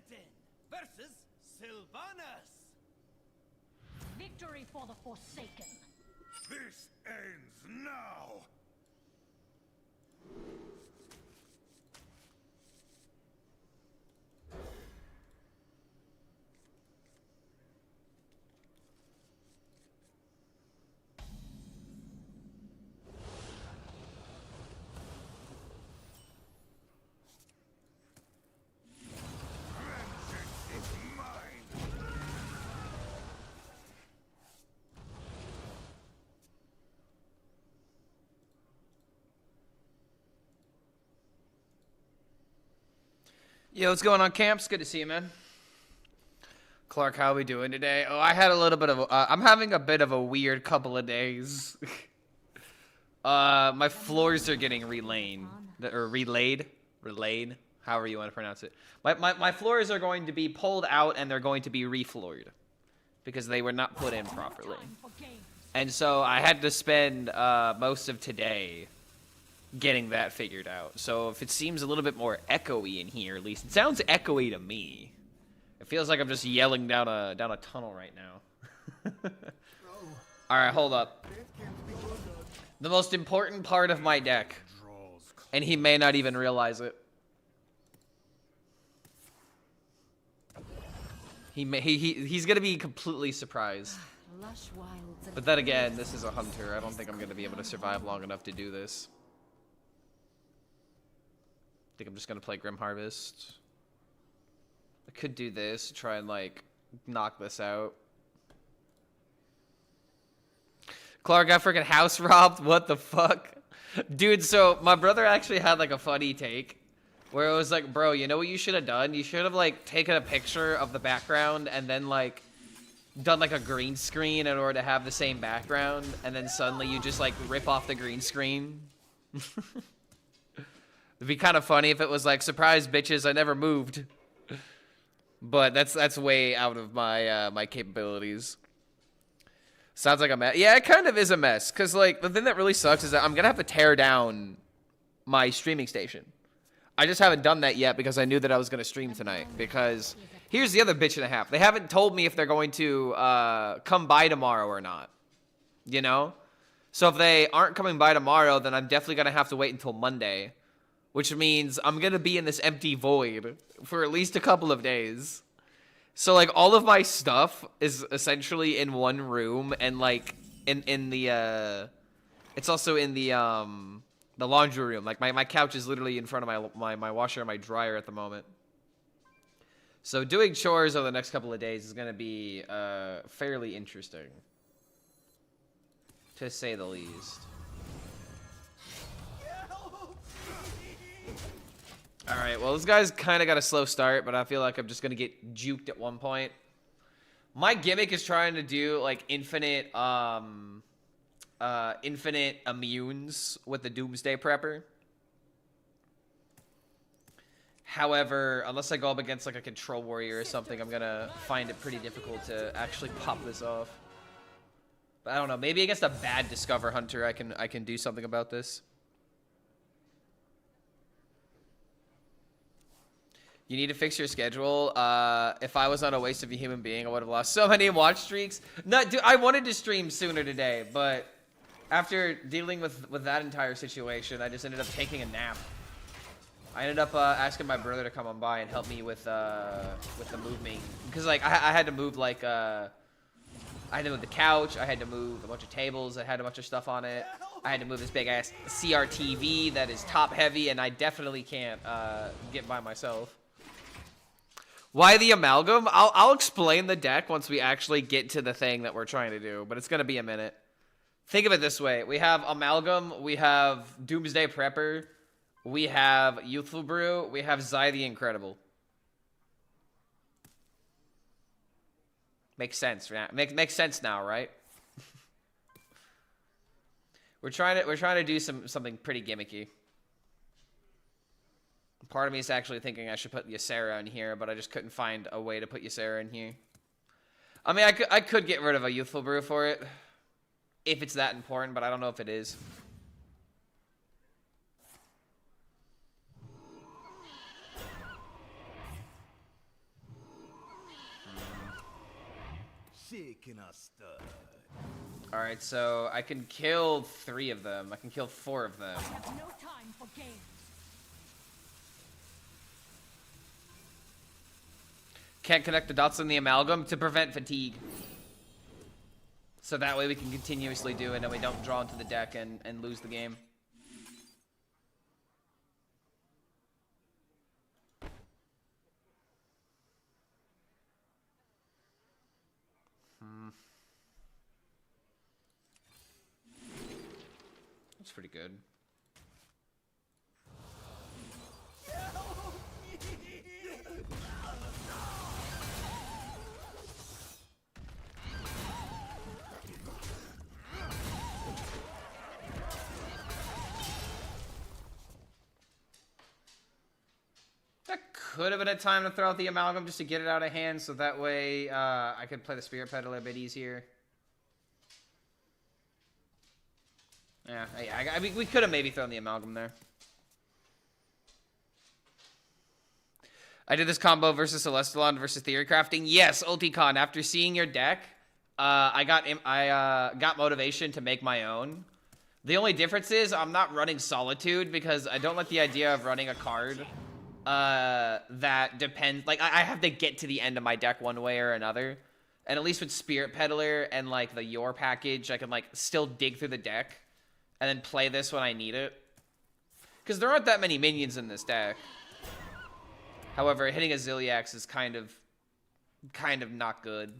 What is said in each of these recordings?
Paladin versus Sylvanas. Victory for the Forsaken. This ends now! Yo, what's going on, Camps? Good to see you, man. Clark, how are we doing today? Oh, I had a little bit of I'm having a bit of a weird couple of days. My floors are getting relayed, however you want to pronounce it. My floors are going to be pulled out and they're going to be refloored because they were not put in properly. And so I had to spend most of today getting that figured out. So if it seems a little bit more echoey in here, at least it sounds echoey to me. It feels like I'm just yelling down a tunnel right now. All right, hold up. The most important part of my deck, and he may not even realize it. He's gonna be completely surprised. But then again, this is a hunter. I don't think I'm gonna be able to survive long enough to do this. I think I'm just gonna play Grim Harvest. I could do this, try and like knock this out. Clark got freaking house robbed. What the fuck, dude? So my brother actually had like a funny take where it was like, bro, you know what you should have done? You should have like taken a picture of the background and then like done like a green screen in order to have the same background, and then suddenly you just like rip off the green screen. It'd be kind of funny if it was like, surprise bitches, I never moved. But that's way out of my my capabilities. Sounds like a mess. Yeah, it kind of is a mess. Cause like the thing that really sucks is that I'm gonna have to tear down my streaming station. I just haven't done that yet because I knew that I was gonna stream tonight. Because here's the other bitch and a half. They haven't told me if they're going to come by tomorrow or not. You know? So if they aren't coming by tomorrow, then I'm definitely gonna have to wait until Monday. Which means I'm going to be in this empty void for at least a couple of days. So, like, all of my stuff is essentially in one room. And, like, in the, it's also in the laundry room. Like, my couch is literally in front of my washer and my dryer at the moment. So, doing chores over the next couple of days is going to be fairly interesting. To say the least. Alright, well, this guy's kind of got a slow start, but I feel like I'm just going to get juked at one point. My gimmick is trying to do, like, infinite immunes with the Doomsday Prepper. However, unless I go up against, like, a Control Warrior or something, I'm going to find it pretty difficult to actually pop this off. But I don't know, maybe against a bad Discover Hunter, I can do something about this. You need to fix your schedule. If I was not a waste of a human being, I would have lost so many watch streaks. No, dude, I wanted to stream sooner today, but after dealing with that entire situation, I just ended up taking a nap. I ended up asking my brother to come on by and help me with the moving, because like I had to move like I had to move the couch, I had to move a bunch of tables that had a bunch of stuff on it. I had to move this big ass CRTV that is top heavy, and I definitely can't get by myself. Why the amalgam? I'll explain the deck once we actually get to the thing that we're trying to do, but it's gonna be a minute. Think of it this way: we have amalgam, we have Doomsday Prepper, we have Youthful Brew, we have Zai the Incredible. Makes sense, right? Makes sense now, right? We're trying to do something pretty gimmicky. Part of me is actually thinking I should put Ysera in here, but I just couldn't find a way to put Ysera in here. I mean, I could get rid of a Youthful Brew for it, if it's that important, but I don't know if it is. shaken or stirred. Alright, so I can kill 3 of them. I can kill 4 of them. I have no time for games. Can't connect the dots on the amalgam to prevent fatigue. So that way we can continuously do it and we don't draw into the deck and lose the game. That's pretty good. That could have been a time to throw out the amalgam just to get it out of hand, so that way I could play the Spirit Peddler a bit easier. Yeah, I mean, we could have maybe thrown the amalgam there. I did this combo versus Celestalon versus Theory Crafting. Yes, Ulticon. After seeing your deck, I got motivation to make my own. The only difference is I'm not running Solitude because I don't like the idea of running a card that depends. Like I have to get to the end of my deck one way or another. And at least with Spirit Peddler and like the Your package, I can like still dig through the deck. And then play this when I need it. Because there aren't that many minions in this deck. However, hitting a Zilliax is kind of not good.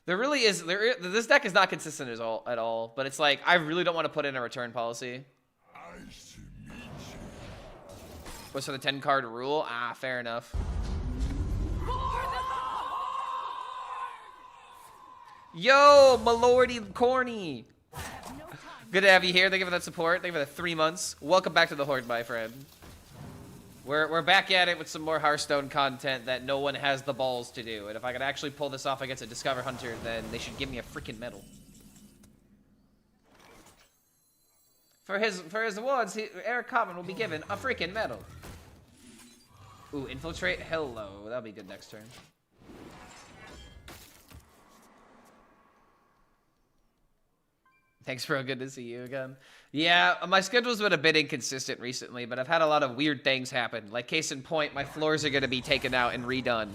There really is... this deck is not consistent at all. But it's like, I really don't want to put in a return policy. What's for the 10-card rule? Ah, fair enough. Yo, Malordy Corny! Good to have you here. Thank you for that support. Thank you for the 3 months. Welcome back to the Horde, my friend. We're back at it with some more Hearthstone content that no one has the balls to do. And if I could actually pull this off against a Discover Hunter, then they should give me a freaking medal. For his awards, Eric Common will be given a freaking medal. Ooh, Infiltrate. Hello. That'll be good next turn. Thanks, bro. Good to see you again. Yeah, my schedule's been a bit inconsistent recently, but I've had a lot of weird things happen. Like, case in point, my floors are going to be taken out and redone,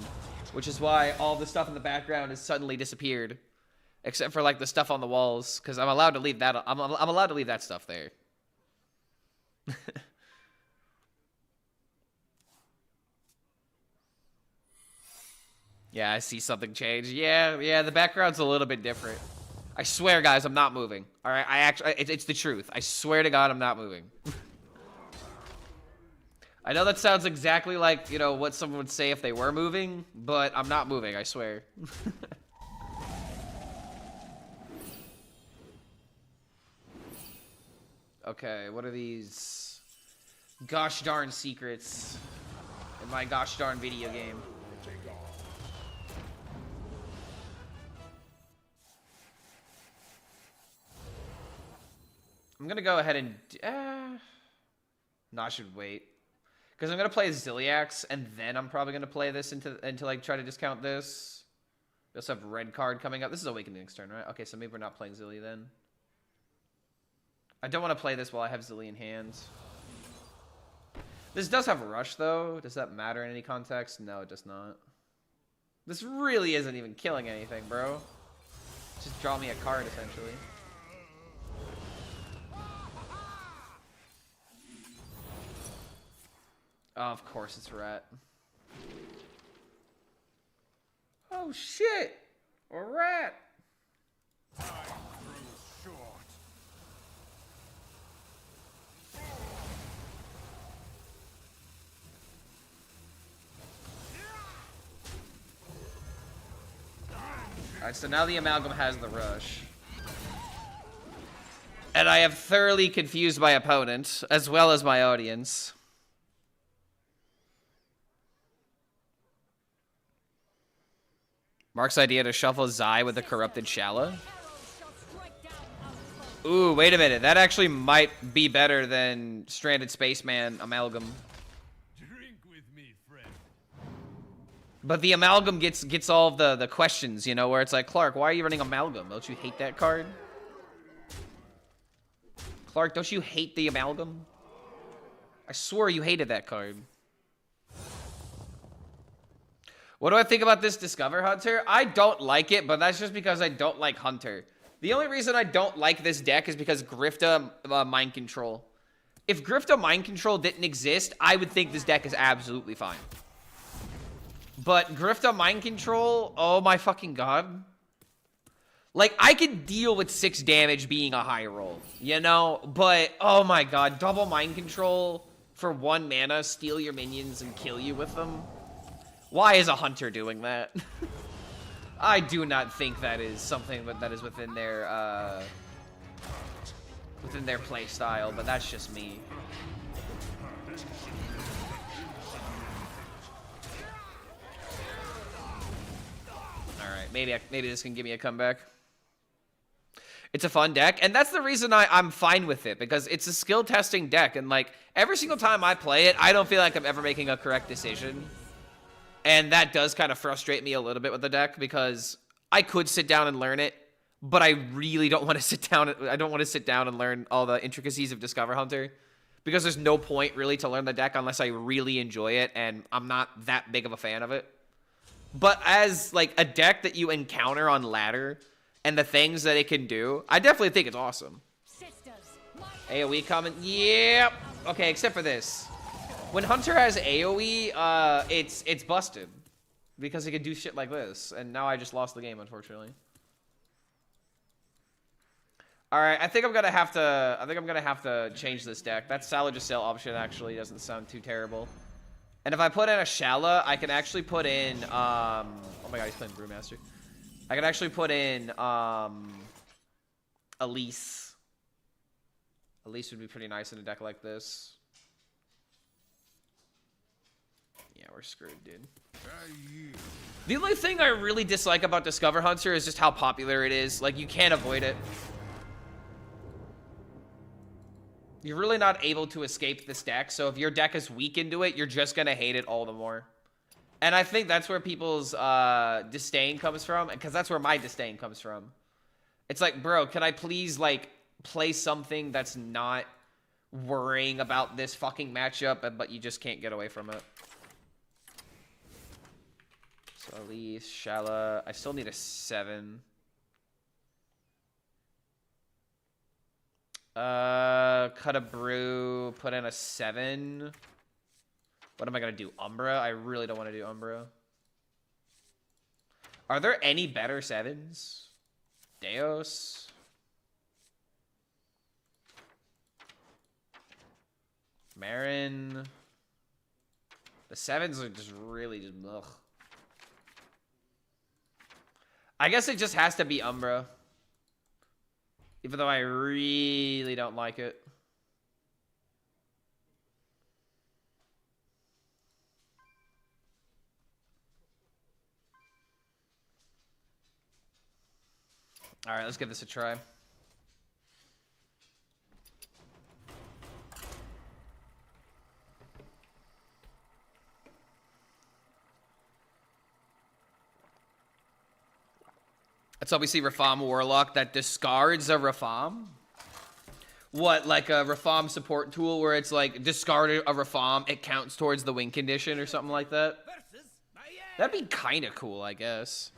which is why all the stuff in the background has suddenly disappeared, except for, like, the stuff on the walls, because I'm allowed to leave that. I'm allowed to leave that stuff there. Yeah, I see something change. Yeah, the background's a little bit different. I swear, guys, I'm not moving. All right, it's the truth. I swear to God, I'm not moving. I know that sounds exactly like, you know, what someone would say if they were moving, but I'm not moving, I swear. Okay, what are these gosh darn secrets in my gosh darn video game? I'm gonna go ahead and no, I should wait, because I'm gonna play Zilliax and then I'm probably gonna play this into like try to discount this. We also have red card coming up. This is Awakening's turn, right? Okay, so maybe we're not playing Zilly then. I don't want to play this while I have Zilly in hand. This does have a rush though. Does that matter in any context? No, it does not. This really isn't even killing anything, bro. Just draw me a card essentially. Oh, of course it's Rat. Oh shit! A rat! Alright, so now the Amalgam has the rush. And I have thoroughly confused my opponent, as well as my audience. Mark's idea to shuffle Zai with a corrupted Shala. Ooh, wait a minute. That actually might be better than Stranded Spaceman Amalgam. Drink with me, friend. But the amalgam gets all of the questions, you know, where it's like, Clark, why are you running amalgam? Don't you hate that card? Clark, don't you hate the amalgam? I swore you hated that card. What do I think about this Discover Hunter? I don't like it, but that's just because I don't like Hunter. The only reason I don't like this deck is because Grifta Mind Control. If Grifta Mind Control didn't exist, I would think this deck is absolutely fine. But Grifta Mind Control, oh my fucking god. Like, I could deal with 6 damage being a high roll, you know? But, oh my god, double Mind Control for 1 mana, steal your minions and kill you with them? Why is a Hunter doing that? I do not think that is something that is within their play style, but that's just me. All right, maybe this can give me a comeback. It's a fun deck, and that's the reason I'm fine with it, because it's a skill testing deck, and like every single time I play it, I don't feel like I'm ever making a correct decision. And that does kind of frustrate me a little bit with the deck, because I could sit down and learn it, but I really don't want to sit down. I don't want to sit down and learn all the intricacies of Discover Hunter, because there's no point really to learn the deck unless I really enjoy it, and I'm not that big of a fan of it. But as like a deck that you encounter on ladder and the things that it can do, I definitely think it's awesome. AoE comment, yep. Okay, except for this. When Hunter has AoE, it's busted, because he can do shit like this, and now I just lost the game, unfortunately. All right, I think I'm gonna have to change this deck. That salvage a sale option actually doesn't sound too terrible. And if I put in a Shala, I can actually put in oh my god, he's playing Brewmaster. I can actually put in Elise. Elise would be pretty nice in a deck like this. Yeah, we're screwed, dude. The only thing I really dislike about Discover Hunter is just how popular it is. Like, you can't avoid it. You're really not able to escape this deck, so if your deck is weak into it, you're just gonna hate it all the more. And I think that's where people's disdain comes from, because that's where my disdain comes from. It's like, bro, can I please, like, play something that's not worrying about this fucking matchup, but you just can't get away from it. So Elise, Shala. I still need a 7. Cut a brew, put in a 7. What am I gonna do? Umbra? I really don't want to do Umbra. Are there any better 7s? Deos? Marin? The 7s are just really just ugh. I guess it just has to be Umbra. Even though I really don't like it. Alright, let's give this a try. It's obviously Rafam Warlock that discards a Rafam. What, like a Rafam support tool where it's like discard a Rafam, it counts towards the win condition or something like that? That'd be kind of cool, I guess.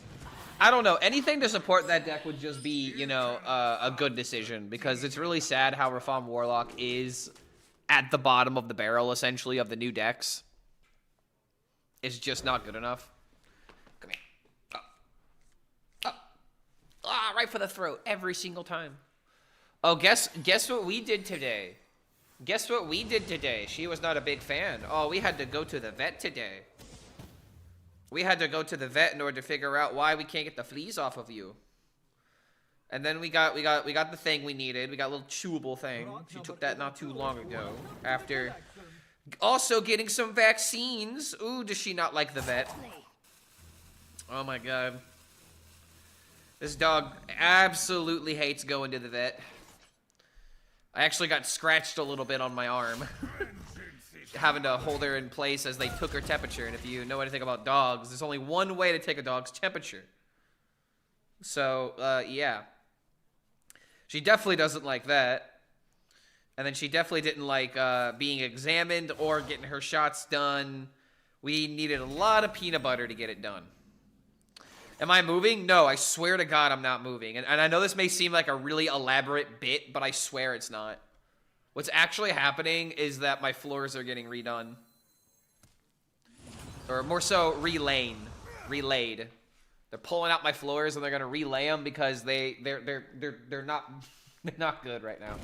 I don't know. Anything to support that deck would just be, you know, a good decision, because it's really sad how Rafam Warlock is at the bottom of the barrel, essentially, of the new decks. It's just not good enough. Come here. Ah, right for the throat every single time. Oh, guess what we did today? Guess what we did today? She was not a big fan. Oh, we had to go to the vet today. We had to go to the vet in order to figure out why we can't get the fleas off of you. And then we got the thing we needed. We got a little chewable thing. She took that not too long ago. After also getting some vaccines. Ooh, does she not like the vet? Oh my god. This dog absolutely hates going to the vet. I actually got scratched a little bit on my arm. having to hold her in place as they took her temperature. And if you know anything about dogs, there's only one way to take a dog's temperature. So, yeah. She definitely doesn't like that. And then she definitely didn't like being examined or getting her shots done. We needed a lot of peanut butter to get it done. Am I moving? No, I swear to God I'm not moving. And I know this may seem like a really elaborate bit, but I swear it's not. What's actually happening is that my floors are getting redone. Or more so, relayed. They're pulling out my floors and they're gonna relay them because they're not good right now.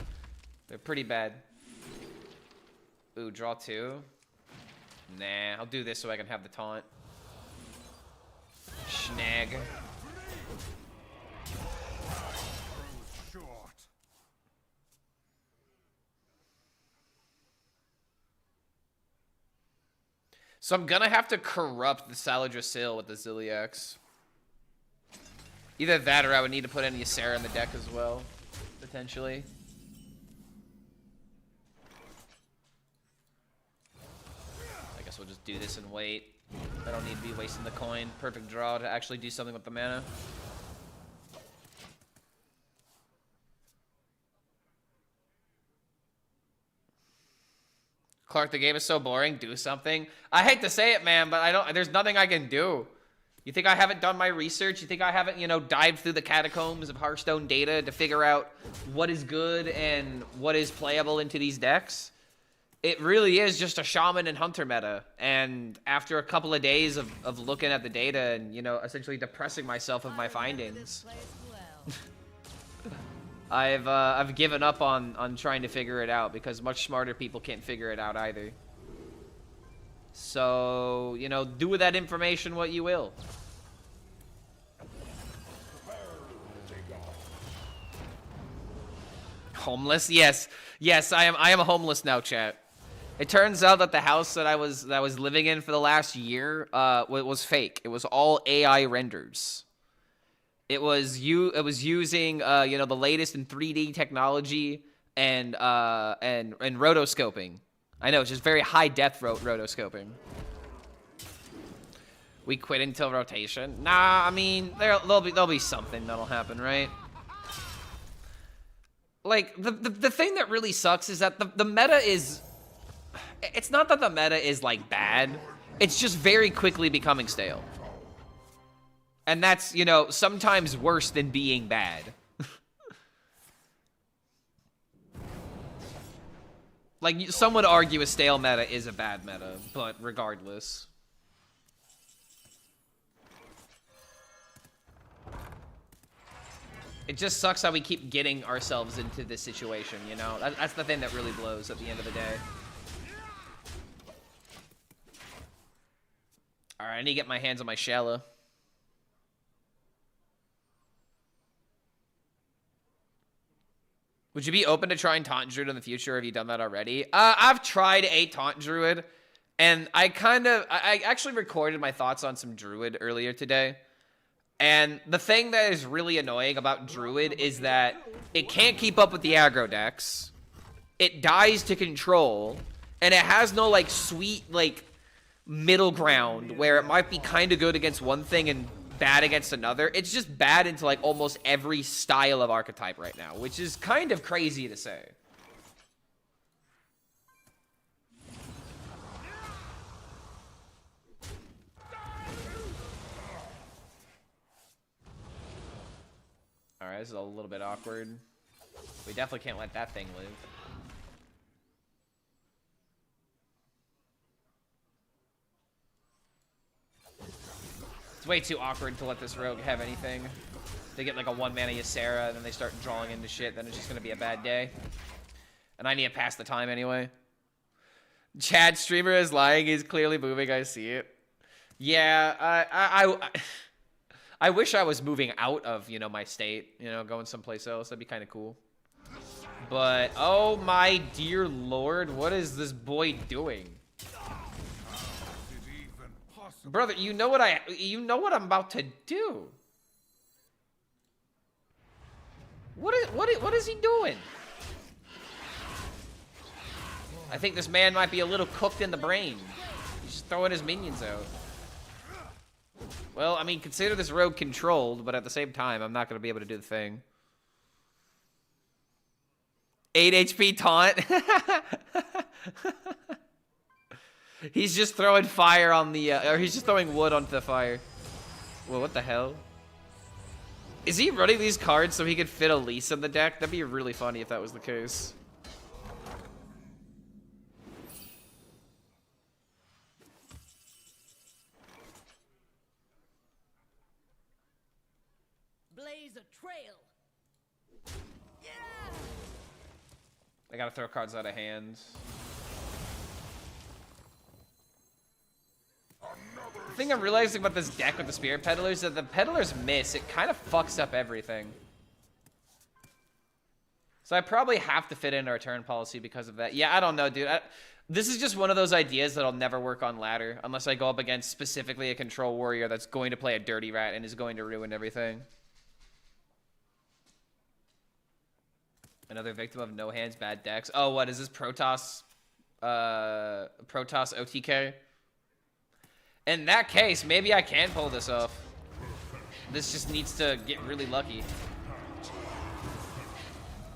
They're pretty bad. Ooh, draw 2. Nah, I'll do this so I can have the taunt. Snag. So I'm gonna have to corrupt the Saladrasil with the Ziliax. Either that or I would need to put any Ysera in the deck as well, potentially. I guess we'll just do this and wait. I don't need to be wasting the coin. Perfect draw to actually do something with the mana. Clark, the game is so boring. Do something. I hate to say it, man, but there's nothing I can do. You think I haven't done my research? You think I haven't, you know, dived through the catacombs of Hearthstone data to figure out what is good and what is playable into these decks? It really is just a Shaman and Hunter meta. And after a couple of days of looking at the data and, you know, essentially depressing myself with my findings, I've given up on trying to figure it out because much smarter people can't figure it out either. So, you know, do with that information what you will. Homeless? Yes. Yes, I am homeless now, chat. It turns out that the house that I was living in for the last year was fake. It was all AI renders. It was using you know, the latest in 3D technology and rotoscoping. I know, it's just very high depth rotoscoping. We quit until rotation. Nah, I mean there'll be something that'll happen, right? Like the thing that really sucks is that the meta is. It's not that the meta is like bad. It's just very quickly becoming stale. And that's, you know, sometimes worse than being bad. Like, some would argue a stale meta is a bad meta, but regardless. It just sucks how we keep getting ourselves into this situation, you know? That's the thing that really blows at the end of the day. Alright, I need to get my hands on my Shala. Would you be open to trying Taunt Druid in the future? Have you done that already? I've tried a Taunt Druid, and I actually recorded my thoughts on some Druid earlier today. And the thing that is really annoying about Druid is that it can't keep up with the aggro decks. It dies to control, and it has no, like, sweet, like, middle ground where it might be kind of good against one thing and bad against another. It's just bad into like almost every style of archetype right now, which is kind of crazy to say. Alright, this is a little bit awkward. We definitely can't let that thing live. It's way too awkward to let this rogue have anything. They get like a 1-mana Ysera, and then they start drawing into shit, then it's just gonna be a bad day. And I need to pass the time anyway. Chad, streamer is lying, he's clearly moving, I see it. Yeah, I wish I was moving out of, you know, my state, you know, going someplace else. That'd be kind of cool. But, oh my dear lord, what is this boy doing? Brother, you know what I'm about to do. What is he doing? I think this man might be a little cooked in the brain. He's just throwing his minions out. Well, I mean, consider this rogue controlled, but at the same time, I'm not going to be able to do the thing. 8 HP taunt. He's just throwing fire on the, or he's just throwing wood onto the fire. Well, what the hell? Is he running these cards so he could fit Elise in the deck? That'd be really funny if that was the case. Blaze a trail. Yeah. I gotta throw cards out of hand. The thing I'm realizing about this deck with the Spirit Peddlers is that the Peddlers miss. It kind of fucks up everything. So I probably have to fit in a return policy because of that. Yeah, I don't know, dude. This is just one of those ideas that'll never work on ladder unless I go up against specifically a control warrior that's going to play a dirty rat and is going to ruin everything. Another victim of no hands, bad decks. Oh, what is this? Protoss OTK? In that case, maybe I can pull this off. This just needs to get really lucky.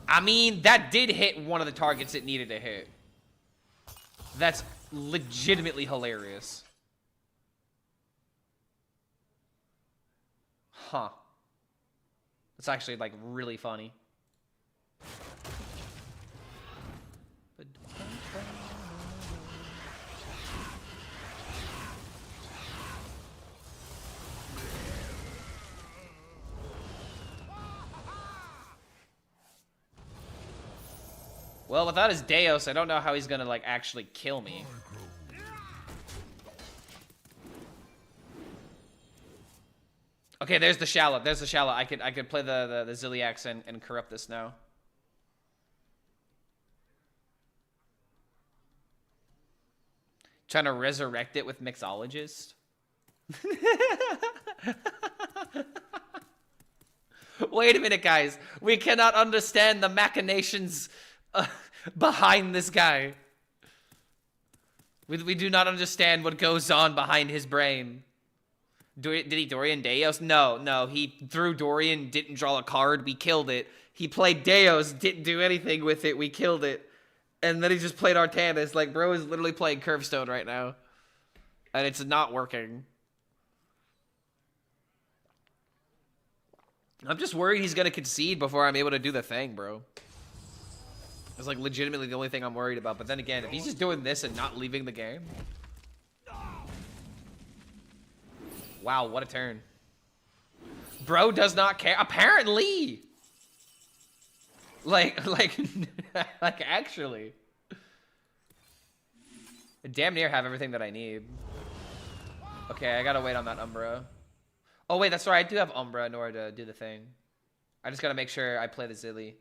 I mean, that did hit one of the targets it needed to hit. That's legitimately hilarious. Huh. It's actually, like, really funny. Well, without his Deus, I don't know how he's gonna, like, actually kill me. Okay, there's the Shallop. There's the Shallop. I could play the Ziliax and corrupt this now. Trying to resurrect it with Mixologist. Wait a minute, guys. We cannot understand the machinations behind this guy. We do not understand what goes on behind his brain. Did he Dorian Deus? No. He threw Dorian, didn't draw a card. We killed it. He played Deus, didn't do anything with it. We killed it. And then he just played Artanis. Like, bro is literally playing Curvestone right now. And it's not working. I'm just worried he's going to concede before I'm able to do the thing, bro. It's like legitimately the only thing I'm worried about. But then again, if he's just doing this and not leaving the game. Wow, what a turn. Bro does not care. Apparently. Like actually. I damn near have everything that I need. Okay, I gotta wait on that Umbra. Oh wait, that's right. I do have Umbra in order to do the thing. I just gotta make sure I play the Zilly.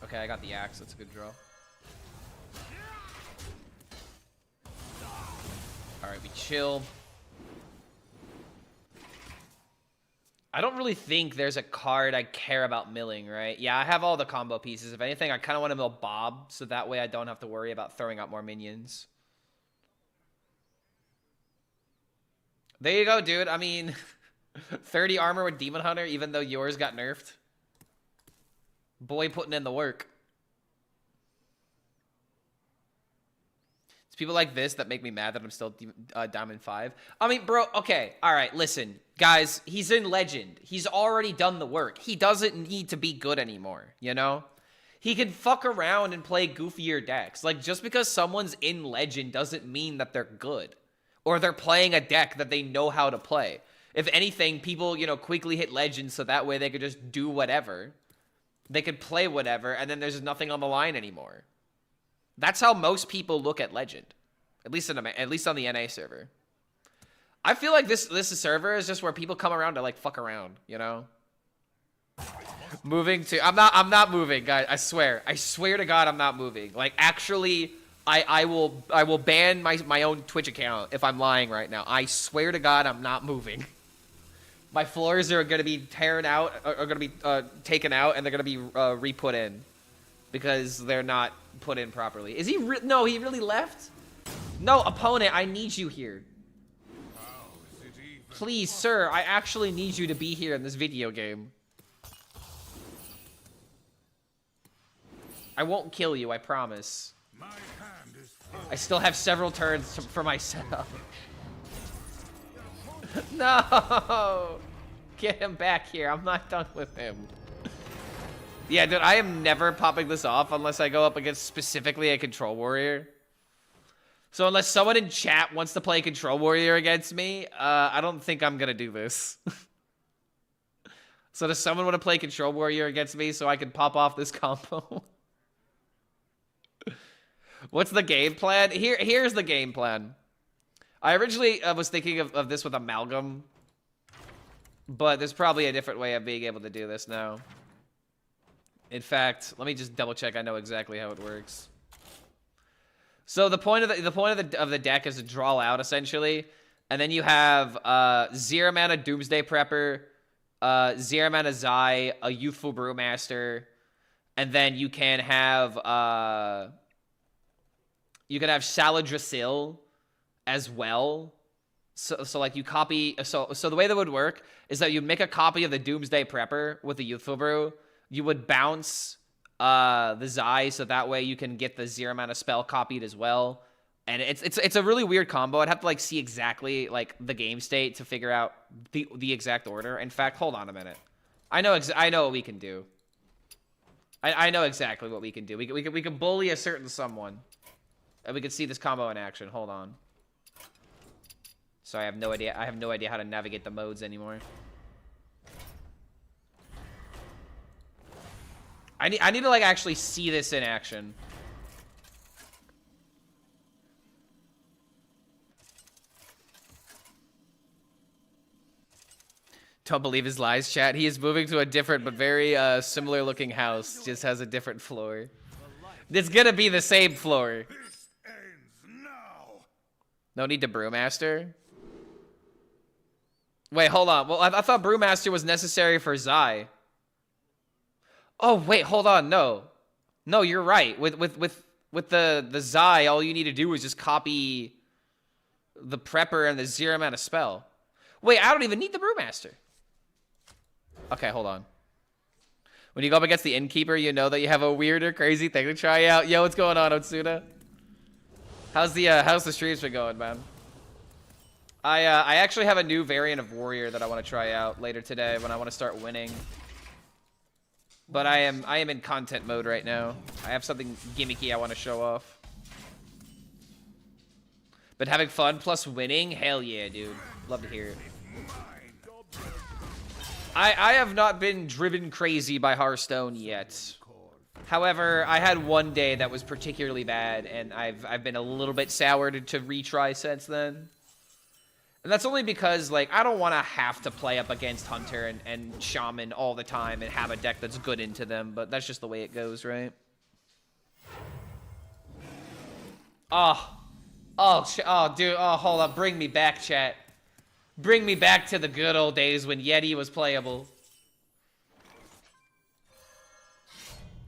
Okay, I got the Axe. That's a good draw. Alright, we chill. I don't really think there's a card I care about milling, right? Yeah, I have all the combo pieces. If anything, I kind of want to mill Bob, so that way I don't have to worry about throwing out more minions. There you go, dude. I mean, 30 armor with Demon Hunter, even though yours got nerfed. Boy putting in the work. It's people like this that make me mad that I'm still Diamond 5. I mean, bro, okay. All right, listen. Guys, he's in Legend. He's already done the work. He doesn't need to be good anymore, you know? He can fuck around and play goofier decks. Like, just because someone's in Legend doesn't mean that they're good. Or they're playing a deck that they know how to play. If anything, people, you know, quickly hit Legend so that way they could just do whatever. They could play whatever, and then there's nothing on the line anymore. That's how most people look at Legend. At least on the NA server. I feel like this server is just where people come around to, like, fuck around, you know? Moving to... I'm not moving, guys. I swear to God I'm not moving. Like, actually, I will ban my own Twitch account if I'm lying right now. I swear to God I'm not moving. My floors are going to be tearing out, are going to be taken out, and they're going to be re-put in. because they're not put in properly. Is he no, he really left? No, opponent, I need you here. Please, sir, I actually need you to be here in this video game. I won't kill you, I promise. I still have several turns for myself. No! Get him back here. I'm not done with him. Yeah, dude, I am never popping this off unless I go up against specifically a Control Warrior. So unless someone in chat wants to play Control Warrior against me, I don't think I'm gonna do this. So does someone want to play Control Warrior against me so I can pop off this combo? What's the game plan? Here's the game plan. I originally was thinking of this with Amalgam, but there's probably a different way of being able to do this now. In fact, let me just double check. I know exactly how it works. So the point of the deck is to draw out essentially, and then you have 0 mana Doomsday Prepper, 0 mana Zai, a Youthful Brewmaster, and then you can have Saladrassil as well. So like you copy. So the way that would work is that you make a copy of the Doomsday Prepper with the Youthful Brew. You would bounce the Zai, so that way you can get the 0 mana spell copied as well. And it's a really weird combo. I'd have to like see exactly like the game state to figure out the exact order. In fact, hold on a minute. I know what we can do. I know exactly what we can do. We can bully a certain someone, and we can see this combo in action. Hold on. So I have no idea. I have no idea how to navigate the modes anymore. I need to like actually see this in action. Don't believe his lies, chat. He is moving to a different but very similar looking house. Just has a different floor. It's gonna be the same floor. This ends now. No need to Brewmaster. Wait, hold on. Well, I thought Brewmaster was necessary for Zai. Oh wait, hold on. No, you're right. With the Zai, all you need to do is just copy the Prepper and the 0 mana spell. Wait, I don't even need the Brewmaster. Okay, hold on. When you go up against the Innkeeper, you know that you have a weird or crazy thing to try out. Yo, what's going on, Otsuna? How's the streams been going, man? I actually have a new variant of Warrior that I want to try out later today when I want to start winning. But I am in content mode right now. I have something gimmicky I want to show off. But having fun plus winning? Hell yeah, dude. Love to hear it. I have not been driven crazy by Hearthstone yet. However, I had one day that was particularly bad, and I've been a little bit soured to retry since then. And that's only because, like, I don't want to have to play up against Hunter and Shaman all the time and have a deck that's good into them, but that's just the way it goes, right? Oh, dude, hold up. Bring me back, chat. Bring me back to the good old days when Yeti was playable.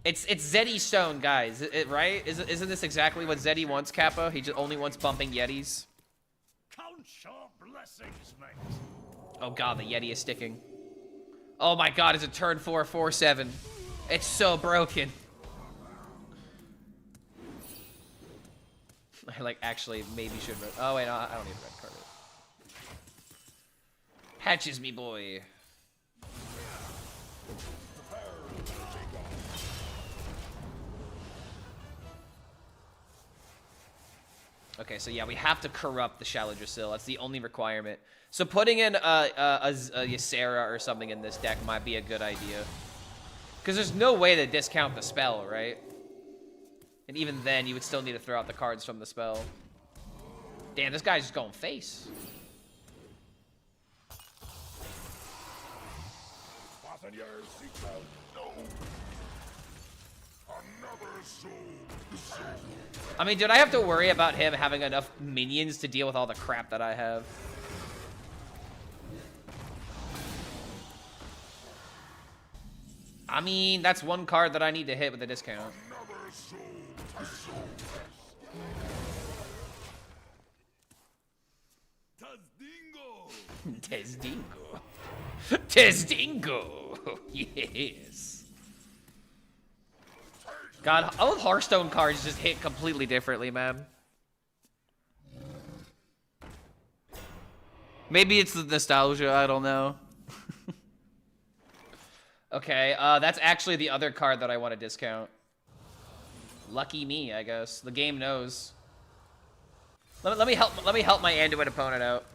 It's Zeddy Stone, guys, right? Isn't this exactly what Zeddy wants, Kappa? He just only wants bumping Yetis. Count your blessings, mate. Oh god, the Yeti is sticking. Oh my god, it's a turn 4, 4/7. It's so broken. I like actually maybe should. Oh wait, no, I don't need a red card. Hatches me, boy. Okay, so yeah, we have to corrupt the Saladrassil. That's the only requirement. So putting in a Ysera or something in this deck might be a good idea. Because there's no way to discount the spell, right? And even then, you would still need to throw out the cards from the spell. Damn, this guy's just going face. Fasten your seatbelt. No. Another soul. I mean, dude, I have to worry about him having enough minions to deal with all the crap that I have. I mean, that's one card that I need to hit with a discount. Tazdingo. Testingo. Yes. God, all of Hearthstone cards just hit completely differently, man. Maybe it's the nostalgia, I don't know. Okay, that's actually the other card that I want to discount. Lucky me, I guess. The game knows. Let me help my Anduin opponent out.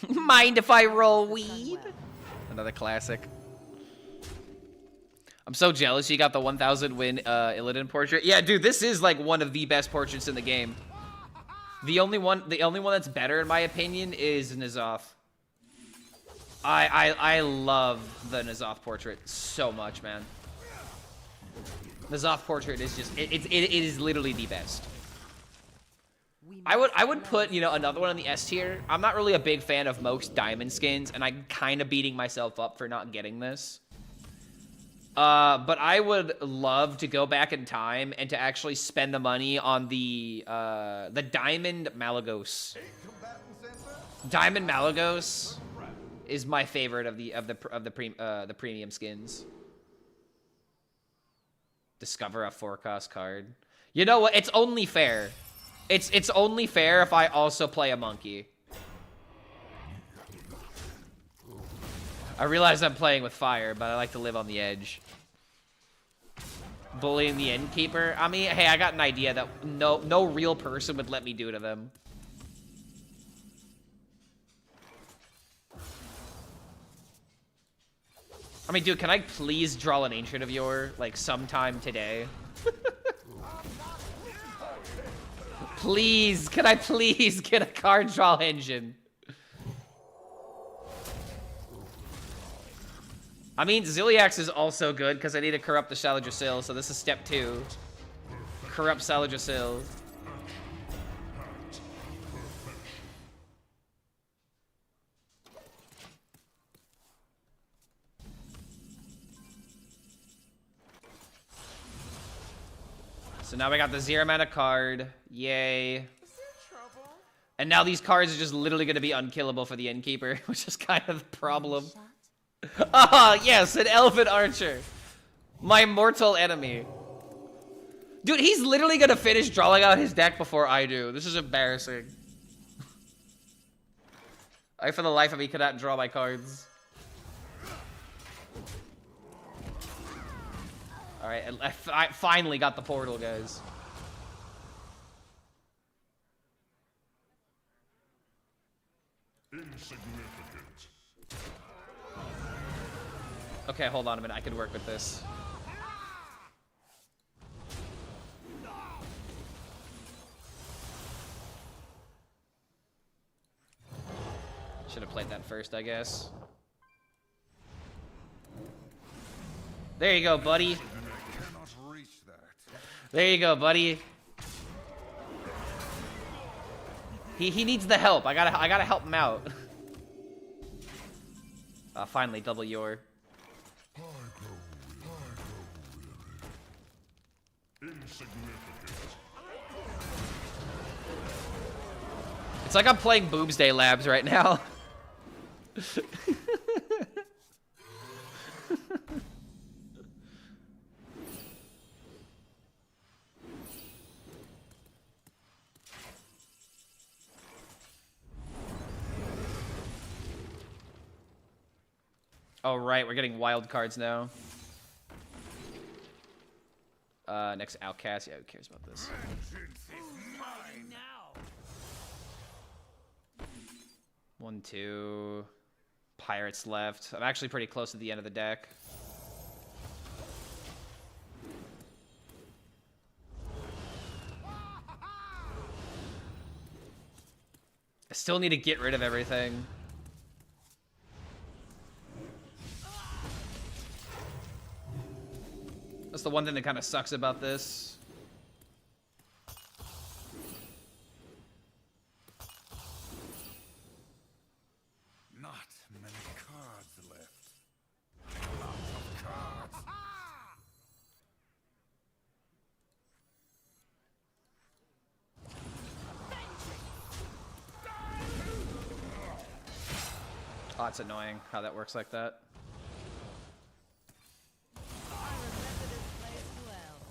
Mind if I roll weed? Another classic. I'm so jealous you got the 1000 win Illidan portrait. Yeah, dude, this is like one of the best portraits in the game. The only one that's better in my opinion is N'Zoth. I love the N'Zoth portrait so much, man. N'Zoth portrait is just it is literally the best. I would put, you know, another one on the S tier. I'm not really a big fan of most diamond skins, and I'm kind of beating myself up for not getting this. But I would love to go back in time and to actually spend the money on the Diamond Malagos. Diamond Malagos is my favorite of the premium skins. Discover a 4-cost card. You know what? It's only fair. It's only fair if I also play a monkey. I realize I'm playing with fire, but I like to live on the edge. Bullying the innkeeper. I mean, hey, I got an idea that no real person would let me do to them. I mean, dude, can I please draw an Ancient of Yore, like, sometime today? Please, can I please get a card draw engine? I mean, Ziliax is also good, because I need to corrupt the Saladrassil, so this is step 2. Corrupt Saladrassil. So now we got the 0 mana card. Yay. And now these cards are just literally going to be unkillable for the Innkeeper, which is kind of the problem. Ah, yes, an Elven Archer. My mortal enemy. Dude, he's literally going to finish drawing out his deck before I do. This is embarrassing. I, for the life of me, cannot draw my cards. Alright, I finally got the portal, guys. Insignificant. Okay, hold on a minute. I could work with this. Should have played that first, I guess. There you go, buddy. There you go, buddy. He needs the help. I gotta help him out. Finally, double your. It's like I'm playing Boomsday Labs right now. Oh, right, we're getting wild cards now. Next Outcast. Yeah, who cares about this? One, two. Pirates left. I'm actually pretty close to the end of the deck. I still need to get rid of everything. That's the one thing that kind of sucks about this. Not many cards left. Lots of cards. Oh, it's annoying how that works like that. I remember this place well.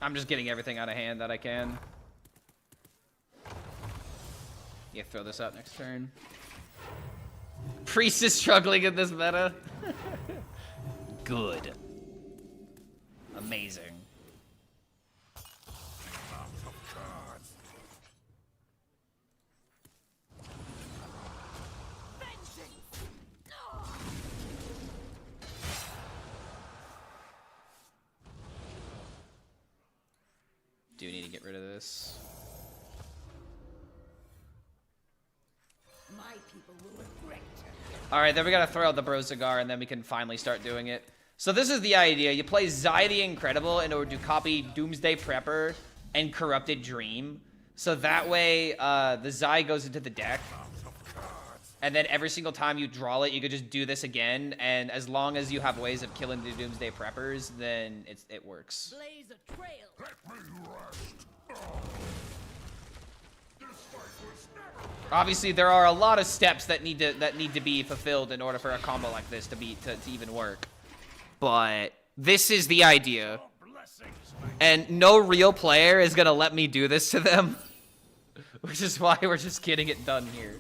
I'm just getting everything out of hand that I can. Yeah, throw this out next turn. Priest is struggling in this meta. Good. Amazing. Do need to get rid of this. My people will regret. Alright, then we gotta throw out the Bro Cigar and then we can finally start doing it. So this is the idea. You play Zai the Incredible in order to copy Doomsday Prepper and Corrupted Dream. So that way, the Zai goes into the deck. And then every single time you draw it, you could just do this again. And as long as you have ways of killing the Doomsday Preppers, then it works. Blaze a trail. Obviously, there are a lot of steps that need to be fulfilled in order for a combo like this to even work. But this is the idea. And no real player is gonna let me do this to them. Which is why we're just getting it done here.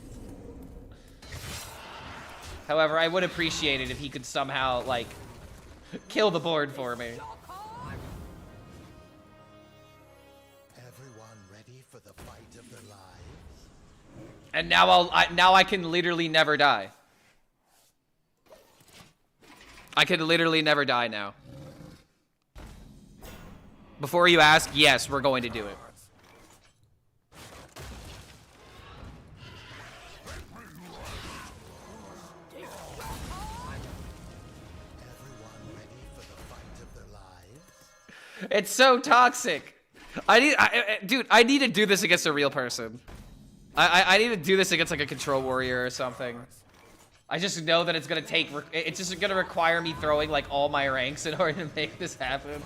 However, I would appreciate it if he could somehow, like, kill the board for me. Everyone ready for the fight of their lives? And now now I can literally never die. I could literally never die now. Before you ask, yes, we're going to do it. It's so toxic. Dude, I need to do this against a real person. I need to do this against like a control warrior or something. I just know that it's just gonna require me throwing like all my ranks in order to make this happen.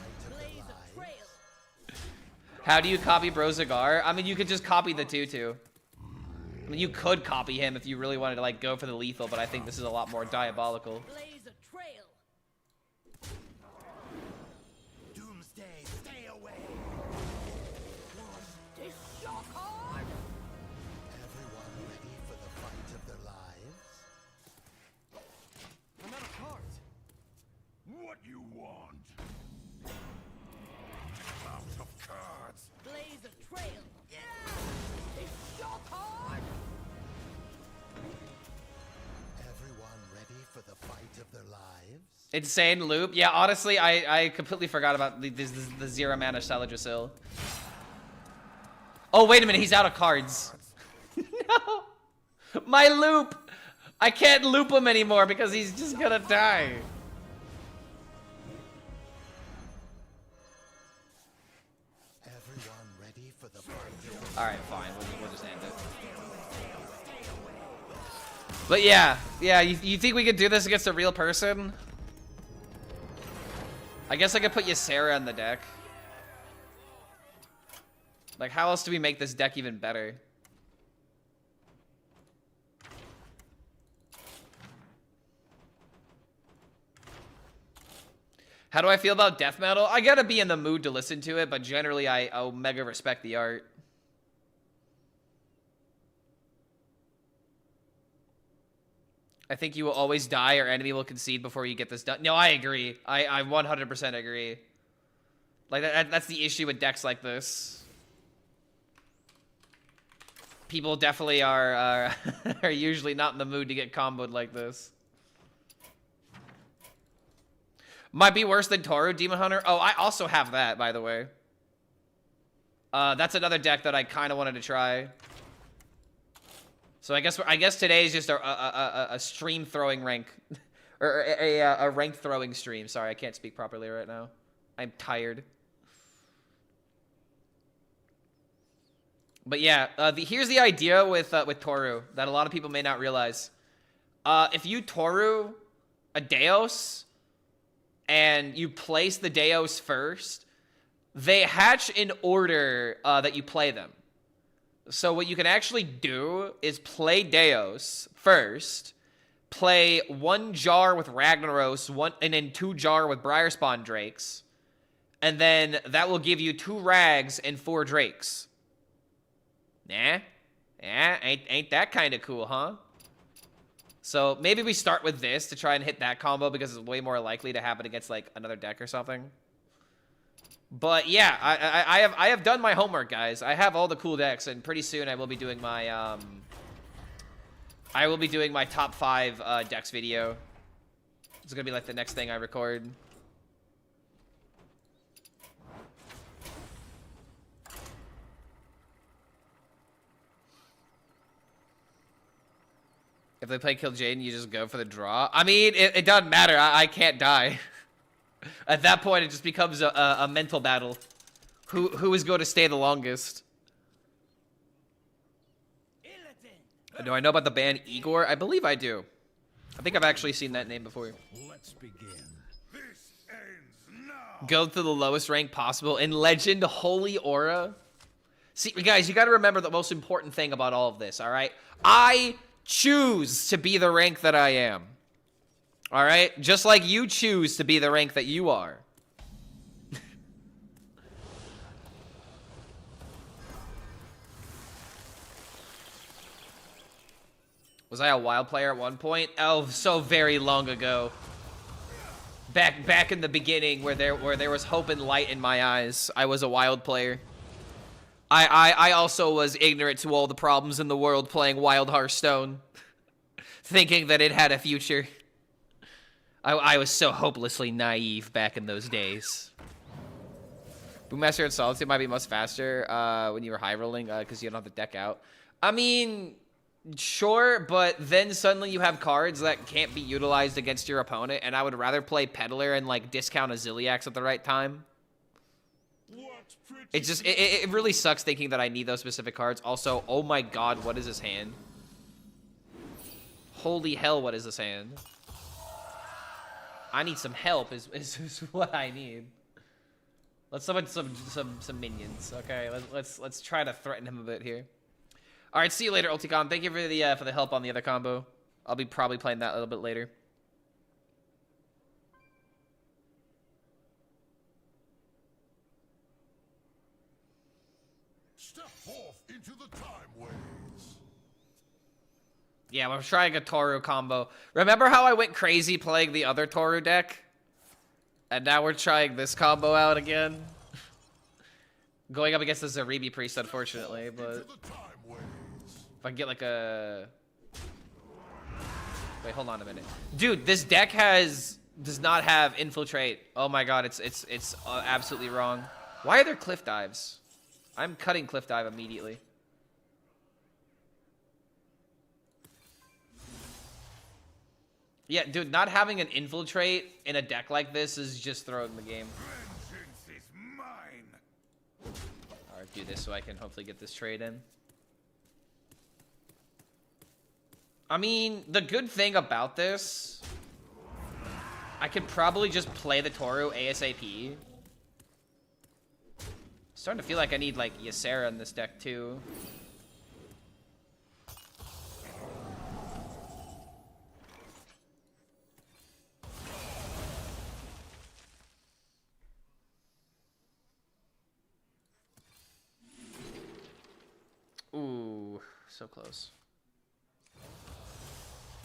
How do you copy Bro Cigar? I mean, you could just copy the 2/2. I mean, you could copy him if you really wanted to like go for the lethal, but I think this is a lot more diabolical. Blaze a trail. Doomsday, stay away! This your card. Everyone ready for the fight of their lives? I'm out of cards. What you want? Out of cards. Blaze a trail. Yeah. This your card. Everyone ready for the fight of their lives? Insane loop. Yeah, honestly, I completely forgot about the 0 mana Saladrasil. Oh, wait a minute. He's out of cards. No. My loop. I can't loop him anymore because he's just gonna die. Everyone ready for the fight? All right, fine. We'll just end it. But yeah, you think we could do this against a real person? I guess I could put Ysera on the deck. Like, how else do we make this deck even better? How do I feel about death metal? I gotta be in the mood to listen to it, but generally I mega respect the art. I think you will always die or enemy will concede before you get this done. No, I agree. I 100% agree. Like, that's the issue with decks like this. People definitely are are usually not in the mood to get comboed like this. Might be worse than Toru Demon Hunter. Oh, I also have that, by the way. That's another deck that I kind of wanted to try. So I guess today is just a stream throwing rank, or a rank throwing stream. Sorry, I can't speak properly right now. I'm tired. But yeah, here's the idea with Toru that a lot of people may not realize. If you Toru a Deos and you place the Deos first, they hatch in order that you play them. So what you can actually do is play Deos first, play 1 jar with Ragnaros, and then 2 jar with Briarspawn Drakes, and then that will give you 2 Rags and 4 Drakes. Nah? Yeah, ain't that kind of cool, huh? So maybe we start with this to try and hit that combo because it's way more likely to happen against like another deck or something. But yeah, I have done my homework, guys. I have all the cool decks, and pretty soon I will be doing my top 5 decks video. It's gonna be like the next thing I record. If they play Kill Jaden, you just go for the draw. I mean, it doesn't matter. I can't die. At that point, it just becomes a mental battle. Who is going to stay the longest? Do I know about the band Igor? I believe I do. I think I've actually seen that name before. Let's begin. This ends now. Go to the lowest rank possible. In Legend, Holy Aura. See, guys, you got to remember the most important thing about all of this, all right? I choose to be the rank that I am. All right? Just like you choose to be the rank that you are. Was I a wild player at one point? Oh, so very long ago. Back in the beginning where there was hope and light in my eyes, I was a wild player. I also was ignorant to all the problems in the world playing Wild Hearthstone, thinking that it had a future. I was so hopelessly naive back in those days. Boommaster and Solitude might be much faster when you were high rolling because you don't have the deck out. I mean, sure, but then suddenly you have cards that can't be utilized against your opponent, and I would rather play Peddler and like discount a Ziliax at the right time. It just, it really sucks thinking that I need those specific cards. Also, oh my god, what is this hand? Holy hell, what is this hand? I need some help is what I need. Let's summon some minions. Okay, let's try to threaten him a bit here. All right, see you later, Ulticom. Thank you for the help on the other combo. I'll be probably playing that a little bit later. Step forth into the time ways. Yeah, we're trying a Toru combo. Remember how I went crazy playing the other Toru deck? And now we're trying this combo out again? Going up against the Zaribi Priest, unfortunately, but... If I can get like a... Wait, hold on a minute. Dude, this deck does not have Infiltrate. Oh my god, it's absolutely wrong. Why are there Cliff Dives? I'm cutting Cliff Dive immediately. Yeah, dude, not having an Infiltrate in a deck like this is just throwing the game. Vengeance is mine. Alright, do this so I can hopefully get this trade in. I mean, the good thing about this, I could probably just play the Toru ASAP. Starting to feel like I need like Ysera in this deck too. Ooh, so close.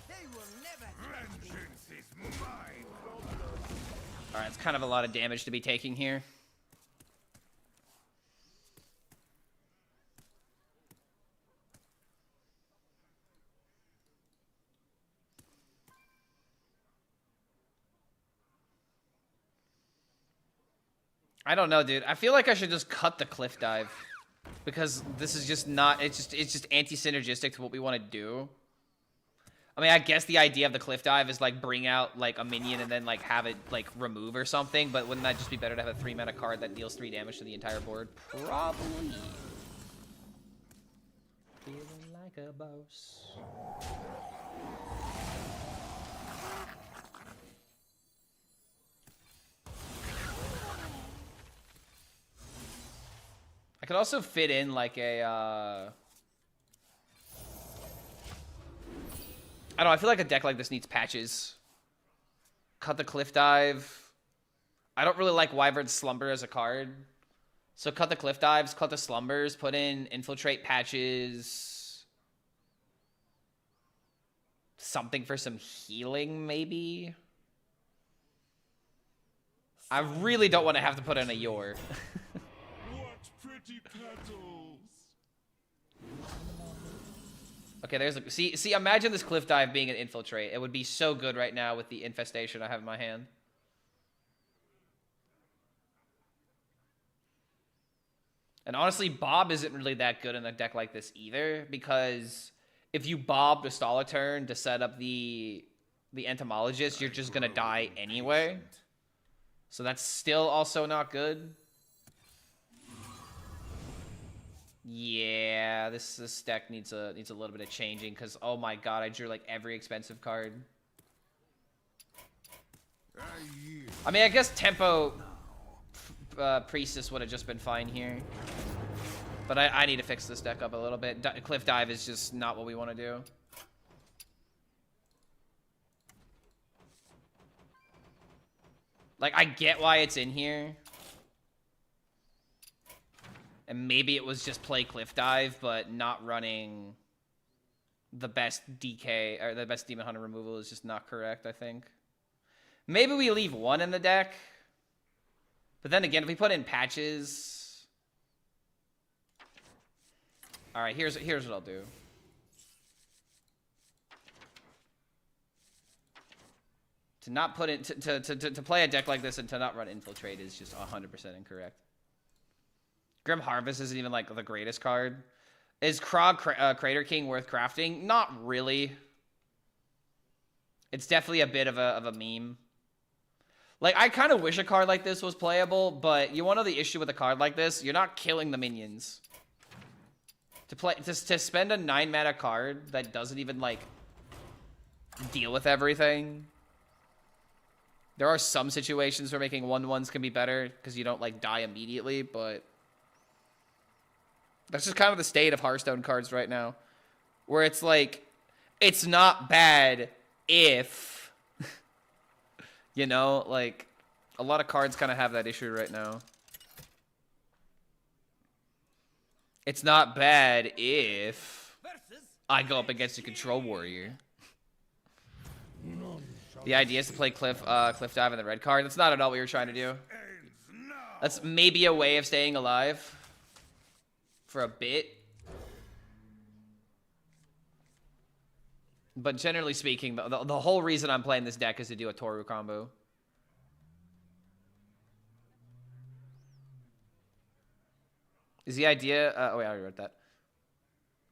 They will never catch me. Vengeance is mine. All right, it's kind of a lot of damage to be taking here. I don't know, dude. I feel like I should just cut the Cliff Dive because this is just not. It's just anti-synergistic to what we want to do. I mean, I guess the idea of the Cliff Dive is like bring out like a minion and then like have it like remove or something. But wouldn't that just be better to have a 3-mana card that deals 3 damage to the entire board? Probably. Feeling like a boss. I could also fit in like a, I don't know, I feel like a deck like this needs patches. Cut the Cliff Dive. I don't really like Wyvern Slumber as a card. So cut the Cliff Dives, cut the Slumbers, put in Infiltrate patches. Something for some healing, maybe? I really don't want to have to put in a Yor. What pretty petals! Okay, there's a... See, imagine this Cliff Dive being an Infiltrate. It would be so good right now with the Infestation I have in my hand. And honestly, Bob isn't really that good in a deck like this either, because if you Bob to stall a turn to set up the Entomologist, you're just gonna die anyway. So that's still also not good. Yeah, this deck needs a little bit of changing, because oh my god, I drew like every expensive card. I mean, I guess Tempo Priestess would have just been fine here. But I need to fix this deck up a little bit. Cliff Dive is just not what we want to do. Like, I get why it's in here. And maybe it was just play Cliff Dive, but not running the best DK, or the best Demon Hunter removal is just not correct, I think. Maybe we leave one in the deck. But then again, if we put in patches... Alright, here's what I'll do. To not put in... To play a deck like this and to not run Infiltrate is just 100% incorrect. Grim Harvest isn't even, like, the greatest card. Is Krog Crater King worth crafting? Not really. It's definitely a bit of a meme. Like, I kind of wish a card like this was playable, but you want to know the issue with a card like this? You're not killing the minions. To spend a 9-mana card that doesn't even, like, deal with everything. There are some situations where making 1/1s can be better, because you don't, like, die immediately, but... That's just kind of the state of Hearthstone cards right now. Where it's like, it's not bad if... You know, like, a lot of cards kind of have that issue right now. It's not bad if I go up against a Control Warrior. The idea is to play Cliff Dive in the red card. That's not at all what you're trying to do. That's maybe a way of staying alive. For a bit. But generally speaking, the whole reason I'm playing this deck is to do a Toru combo. Is the idea... oh, wait, I already wrote that.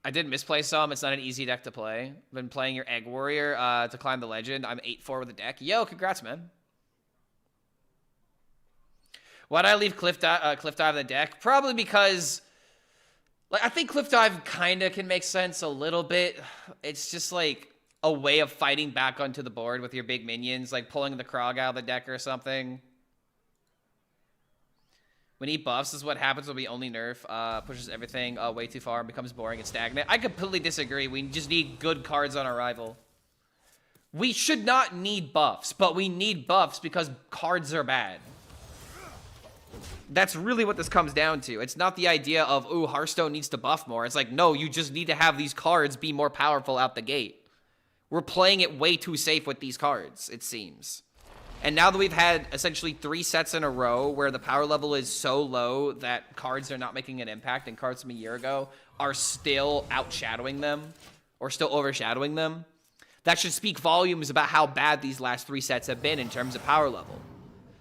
I did misplay some. It's not an easy deck to play. I've been playing your Egg Warrior to climb the legend. I'm 8-4 with the deck. Yo, congrats, man. Why'd I leave Cliff Dive in the deck? Probably because... Like, I think Cliff Dive kind of can make sense a little bit. It's just, like, a way of fighting back onto the board with your big minions, like pulling the Krog out of the deck or something. When he buffs, this is what happens when we only nerf. Pushes everything way too far and becomes boring and stagnant. I completely disagree. We just need good cards on arrival. We should not need buffs, but we need buffs because cards are bad. That's really what this comes down to. It's not the idea of, ooh, Hearthstone needs to buff more. It's like, no, you just need to have these cards be more powerful out the gate. We're playing it way too safe with these cards, it seems. And now that we've had essentially 3 sets in a row where the power level is so low that cards are not making an impact and cards from a year ago are still outshadowing them or still overshadowing them, that should speak volumes about how bad these last 3 sets have been in terms of power level.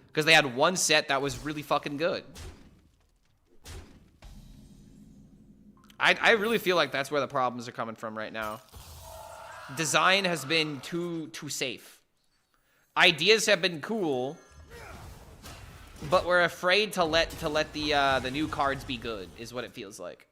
Because they had one set that was really fucking good. I really feel like that's where the problems are coming from right now. Design has been too safe. Ideas have been cool, but we're afraid to let the new cards be good, is what it feels like.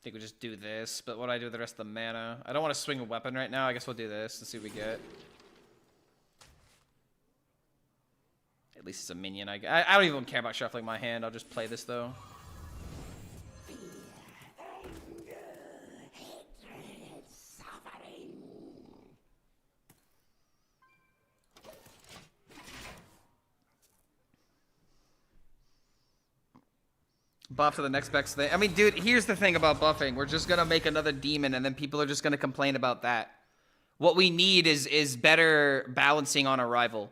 think we just do this, but what do I do with the rest of the mana? I don't want to swing a weapon right now. I guess we'll do this and see what we get. At least it's a minion. I don't even care about shuffling my hand. I'll just play this, though. Buff to the next best thing. I mean, dude, here's the thing about buffing. We're just gonna make another demon, and then people are just gonna complain about that. What we need is better balancing on arrival.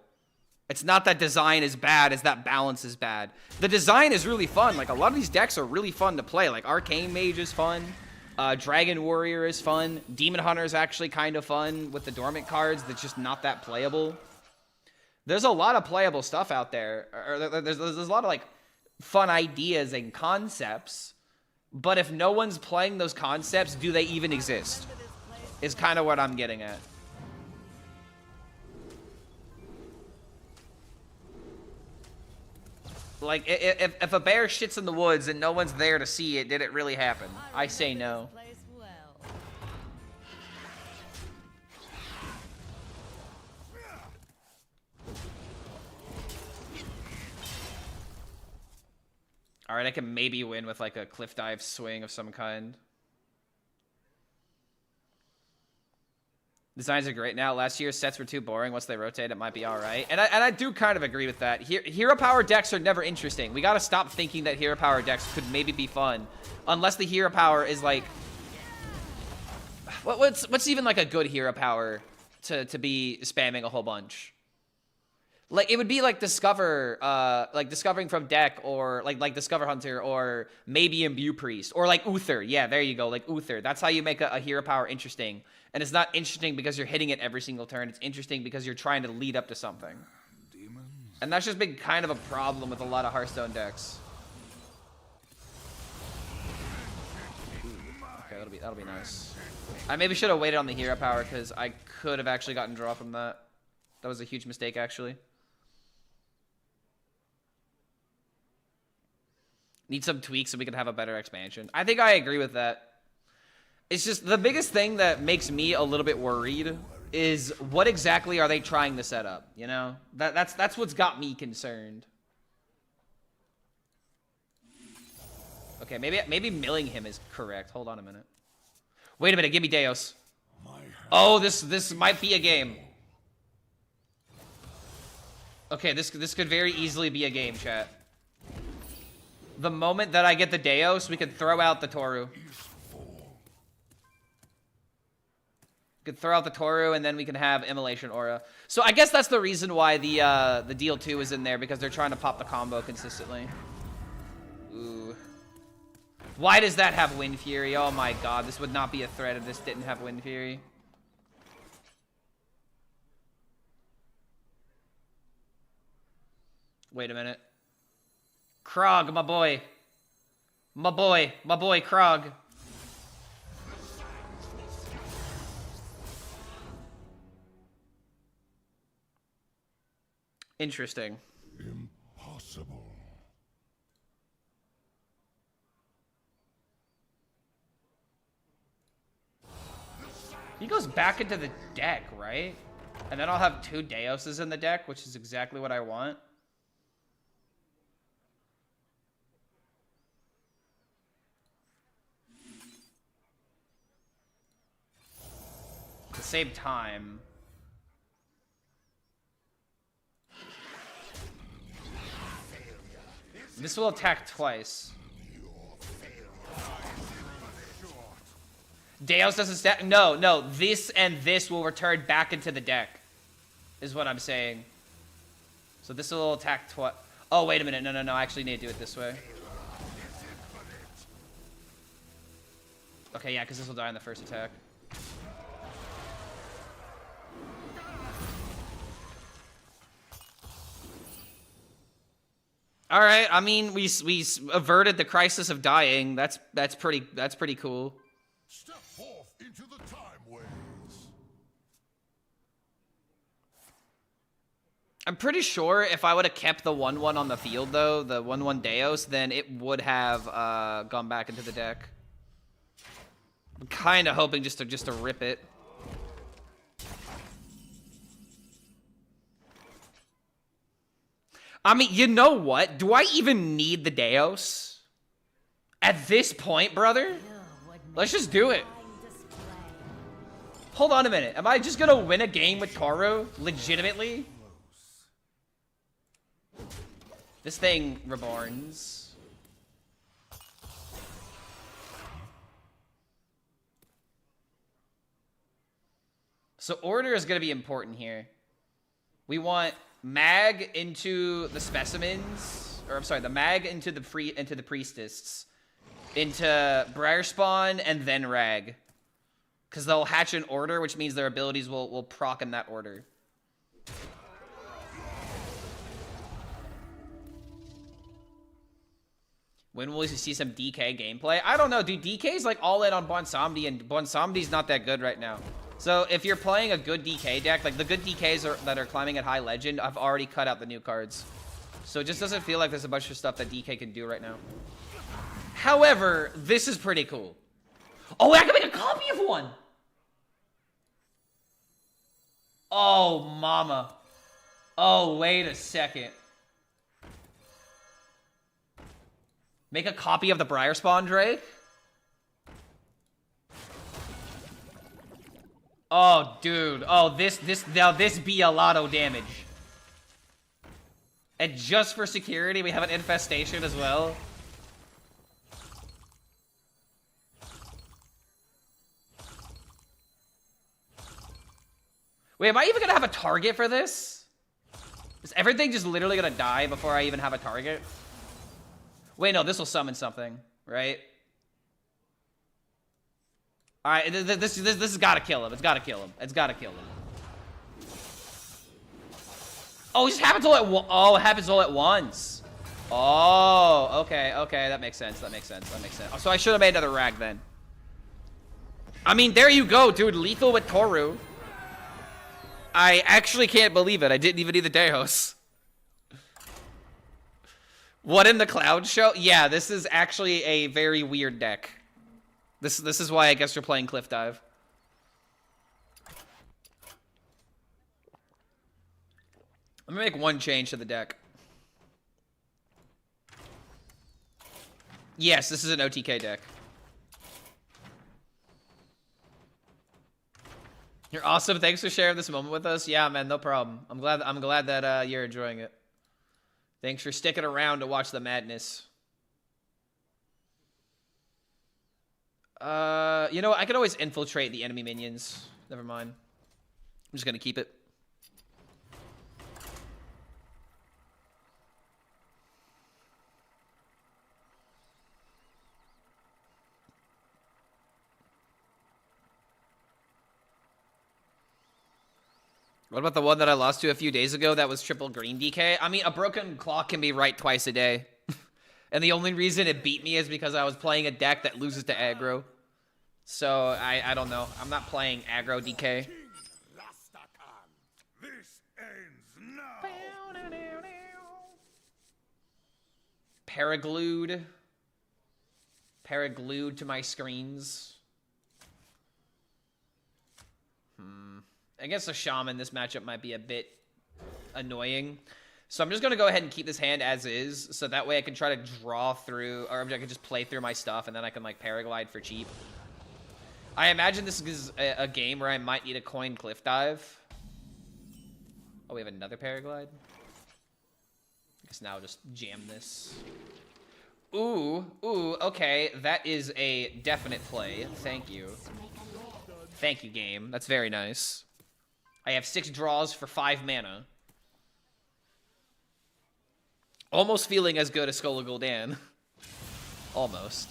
It's not that design is bad, it's that balance is bad. The design is really fun. Like, a lot of these decks are really fun to play. Like, Arcane Mage is fun. Dragon Warrior is fun. Demon Hunter is actually kind of fun with the dormant cards that's just not that playable. There's a lot of playable stuff out there. There's a lot of, like, fun ideas and concepts, but if no one's playing those concepts, do they even exist? Is kind of what I'm getting at. Like, if a bear shits in the woods and no one's there to see it, did it really happen? I say no. Alright, I can maybe win with like a cliff dive swing of some kind. Designs are great now. Last year's sets were too boring. Once they rotate, it might be alright. And I do kind of agree with that. Hero power decks are never interesting. We gotta stop thinking that hero power decks could maybe be fun. Unless the hero power is like... What's even like a good hero power to be spamming a whole bunch? Like, it would be like Discover, like Discovering from deck, or like Discover Hunter, or maybe Imbue Priest, or like Uther. Yeah, there you go, like Uther. That's how you make a hero power interesting. And it's not interesting because you're hitting it every single turn. It's interesting because you're trying to lead up to something. And that's just been kind of a problem with a lot of Hearthstone decks. Okay, that'll be nice. I maybe should have waited on the hero power because I could have actually gotten draw from that. That was a huge mistake, actually. Need some tweaks so we can have a better expansion. I think I agree with that. It's just the biggest thing that makes me a little bit worried is what exactly are they trying to set up, you know? That's what's got me concerned. Okay, maybe milling him is correct. Hold on a minute. Wait a minute, give me Deos. Oh, this might be a game. Okay, this could very easily be a game, chat. The moment that I get the Deos, we can throw out the Toru. We could throw out the Toru, and then we can have Immolation Aura. So I guess that's the reason why the Deal 2 is in there, because they're trying to pop the combo consistently. Ooh. Why does that have Wind Fury? Oh my god, this would not be a threat if this didn't have Wind Fury. Wait a minute. Krog, my boy. My boy, Krog. Interesting. Impossible. He goes back into the deck, right? And then I'll have 2 Deoses in the deck, which is exactly what I want. At the same time... This will attack twice. Deos doesn't stack. No. This and this will return back into the deck, is what I'm saying. So this will attack twice. Oh, wait a minute. No. I actually need to do it this way. Okay, yeah, because this will die in the first attack. All right. I mean, we averted the crisis of dying. That's pretty cool. Step forth into the time waves. I'm pretty sure if I would have kept the 1/1 on the field, though, the 1/1 Deos, then it would have gone back into the deck. I'm kind of hoping just to rip it. I mean, you know what? Do I even need the Deos? At this point, brother? Let's just do it. Hold on a minute. Am I just gonna win a game with Toru? Legitimately? This thing reborns. So order is gonna be important here. We want mag into the specimens, or I'm sorry, the mag into the priestess, into Briar Spawn, and then Rag. Because they'll hatch in order, which means their abilities will proc in that order. When will we see some DK gameplay? I don't know, dude. DK's like all in on Bonsomdi, and Bonsomdi's not that good right now. So if you're playing a good DK deck, like the good DKs that are climbing at high legend, I've already cut out the new cards. So it just doesn't feel like there's a bunch of stuff that DK can do right now. However, this is pretty cool. Oh, I can make a copy of one! Oh, mama. Oh, wait a second. Make a copy of the Briar Spawn Drake? Oh, dude. Oh, now this be a lot of damage. And just for security, we have an infestation as well. Wait, am I even gonna have a target for this? Is everything just literally gonna die before I even have a target? Wait, no, this will summon something, right? Alright, this has gotta kill him. It's gotta kill him. It's gotta kill him. Oh, it just happens all at oh, it happens all at once. Oh, okay, okay, that makes sense. That makes sense. That makes sense. So I should have made another Rag then. I mean, there you go, dude. Lethal with Toru. I actually can't believe it. I didn't even need the Deos. What in the cloud show? Yeah, this is actually a very weird deck. This is why I guess you're playing Cliff Dive. I'm gonna make one change to the deck. Yes, this is an OTK deck. You're awesome. Thanks for sharing this moment with us. Yeah, man, no problem. I'm glad that you're enjoying it. Thanks for sticking around to watch the madness. You know, I could always infiltrate the enemy minions. Never mind. I'm just gonna keep it. What about the one that I lost to a few days ago that was triple green DK? I mean, a broken clock can be right twice a day. And the only reason it beat me is because I was playing a deck that loses to aggro. So, I don't know. I'm not playing aggro DK. This ends now. Paraglued to my screens. I guess a shaman, this matchup might be a bit annoying. So I'm just going to go ahead and keep this hand as is. So that way I can try to draw through, or I can just play through my stuff and then I can like paraglide for cheap. I imagine this is a game where I might need a coin Cliff Dive. Oh, we have another paraglide? I guess now I'll just jam this. Ooh, okay. That is a definite play. Thank you. Thank you, game. That's very nice. I have 6 draws for 5 mana. Almost feeling as good as Skull of Gul'dan. Almost.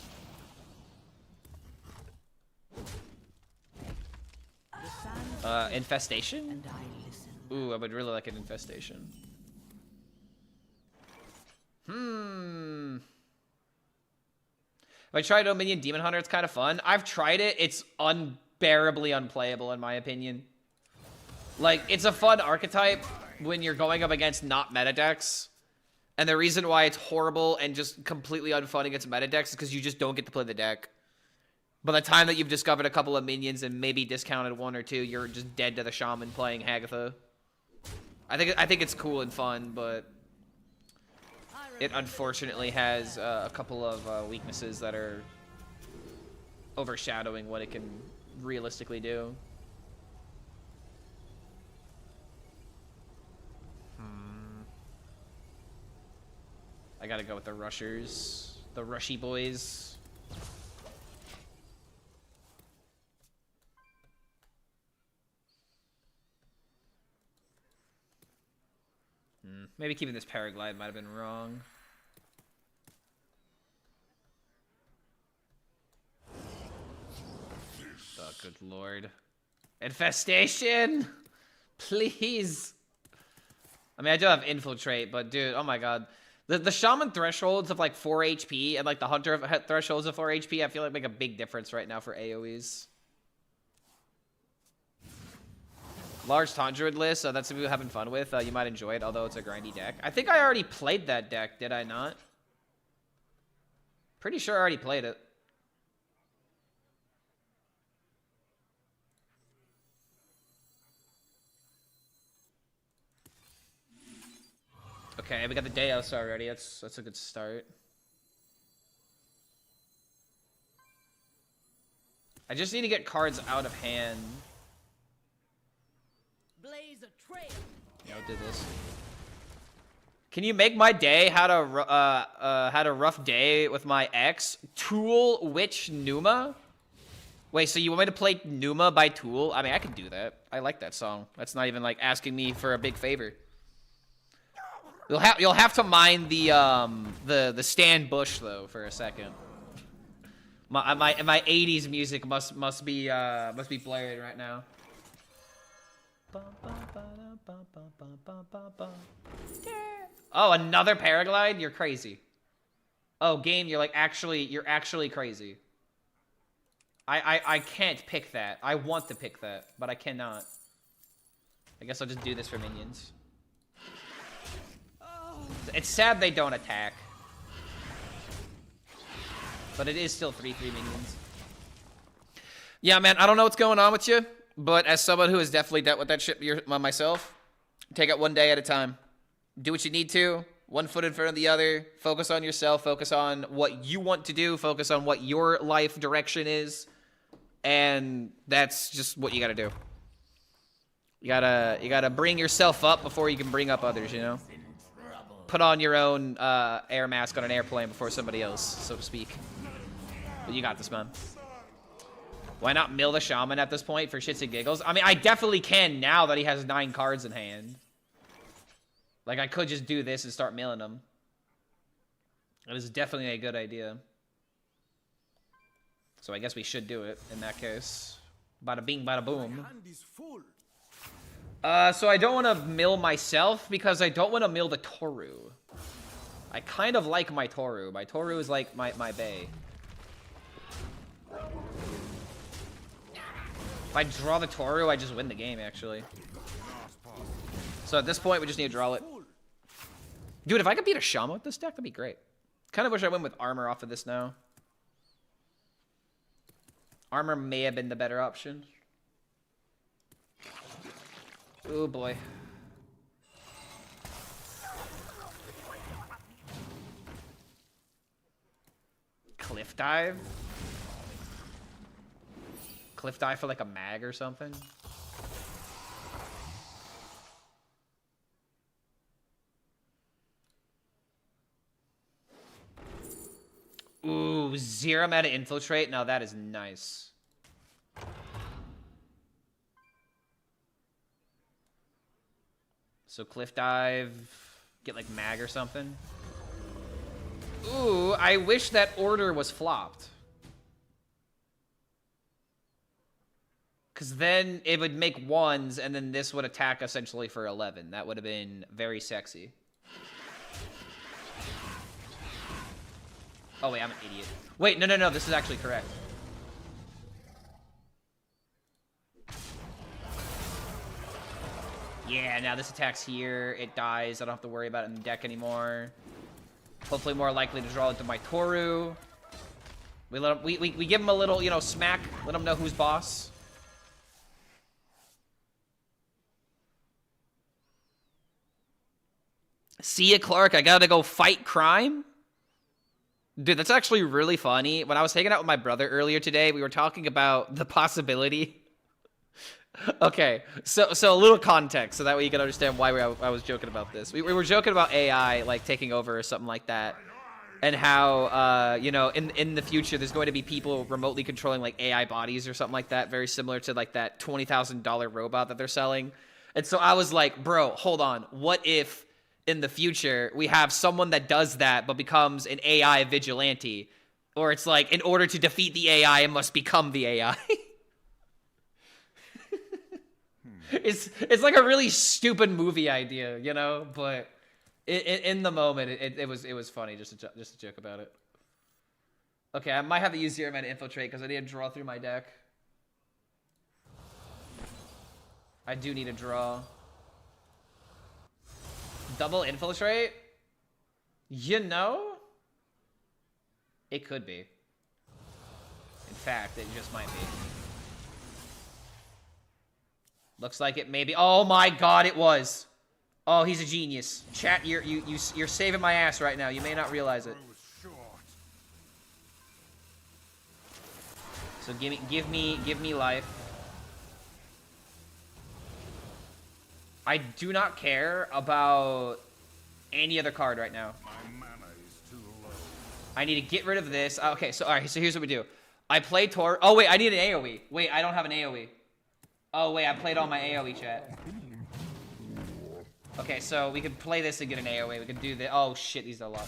Infestation? Ooh, I would really like an infestation. If I tried Dominion Demon Hunter, it's kind of fun. I've tried it. It's unbearably unplayable, in my opinion. Like, it's a fun archetype when you're going up against not meta decks. And the reason why it's horrible and just completely unfun against meta decks is because you just don't get to play the deck. By the time that you've discovered a couple of minions and maybe discounted one or two, you're just dead to the shaman playing Hagatha. I think it's cool and fun, but it unfortunately has a couple of weaknesses that are overshadowing what it can realistically do. I gotta go with the rushers, the rushy boys. Maybe keeping this paraglide might have been wrong. Oh, good lord. Infestation! Please! I mean, I do have infiltrate, but dude, oh my god. The shaman thresholds of like 4 HP and like the hunter thresholds of 4 HP, I feel like make a big difference right now for AoEs. Large Tondruid list, that's something we're having fun with. You might enjoy it, although it's a grindy deck. I think I already played that deck, did I not? Pretty sure I already played it. Okay, we got the Deos already. That's a good start. I just need to get cards out of hand. Blaze a trail. Yeah, I'll do this. Can you make my day? Had a rough day with my ex. Tool Witch Numa. Wait, so you want me to play Numa by Tool? I mean, I could do that. I like that song. That's not even like asking me for a big favor. You'll have to mind the Stan Bush though for a second. My 80s music must be blaring right now. Oh, another paraglide? You're crazy. Oh, game, you're actually crazy. I can't pick that. I want to pick that, but I cannot. I guess I'll just do this for minions. It's sad they don't attack. But it is still 3/3 minions. Yeah, man, I don't know what's going on with you, but as someone who has definitely dealt with that shit myself, take it one day at a time. Do what you need to, one foot in front of the other. Focus on yourself, focus on what you want to do, focus on what your life direction is, and that's just what you gotta do. You gotta bring yourself up before you can bring up others, you know? Put on your own air mask on an airplane before somebody else, so to speak. But you got this, man. Why not mill the shaman at this point for shits and giggles? I mean, I definitely can now that he has 9 cards in hand. Like, I could just do this and start milling them. That is definitely a good idea. So I guess we should do it in that case. Bada bing, bada boom. So I don't want to mill myself because I don't want to mill the Toru. I kind of like my Toru. My Toru is like my bae. If I draw the Toru, I just win the game, actually. So at this point, we just need to draw it. Dude, if I could beat a Shaman with this deck, that'd be great. Kind of wish I went with armor off of this now. Armor may have been the better option. Oh boy. Cliff dive? Cliff dive for like a mag or something? Ooh, 0 mana infiltrate? Now that is nice. So cliff dive, get like mag or something. Ooh, I wish that order was flopped. Because then it would make 1s, and then this would attack essentially for 11. That would have been very sexy. Oh wait, I'm an idiot. Wait, no, this is actually correct. Yeah, now this attacks here, it dies, I don't have to worry about it in the deck anymore. Hopefully more likely to draw into my Toru. We let him, we give him a little, you know, smack. Let him know who's boss. See ya, Clark. I gotta go fight crime. Dude, that's actually really funny. When I was hanging out with my brother earlier today, we were talking about the possibility. Okay, so a little context, so that way you can understand why I was joking about this. We were joking about AI, like, taking over or something like that. And how, you know, in the future, there's going to be people remotely controlling, like, AI bodies or something like that. Very similar to, like, that $20,000 robot that they're selling. And so I was like, bro, hold on. What if, in the future, we have someone that does that but becomes an AI vigilante? Or it's like, in order to defeat the AI, it must become the AI. It's like a really stupid movie idea, you know? But in the moment, it was funny just to joke about it. Okay, I might have to use Zero Man to infiltrate because I need to draw through my deck. I do need to draw. Double infiltrate? You know? It could be. In fact, it just might be. Looks like it may be. Oh my god, it was. Oh, he's a genius. Chat, you're saving my ass right now. You may not realize it. So give me life. I do not care about any other card right now. I need to get rid of this. Okay, so alright, so here's what we do. I play Tor. Oh wait, I need an AoE. Wait, I don't have an AoE. Oh wait, I played all my AoE, chat. Okay, so we could play this and get an AoE. We could do the. Oh shit, these are a lot.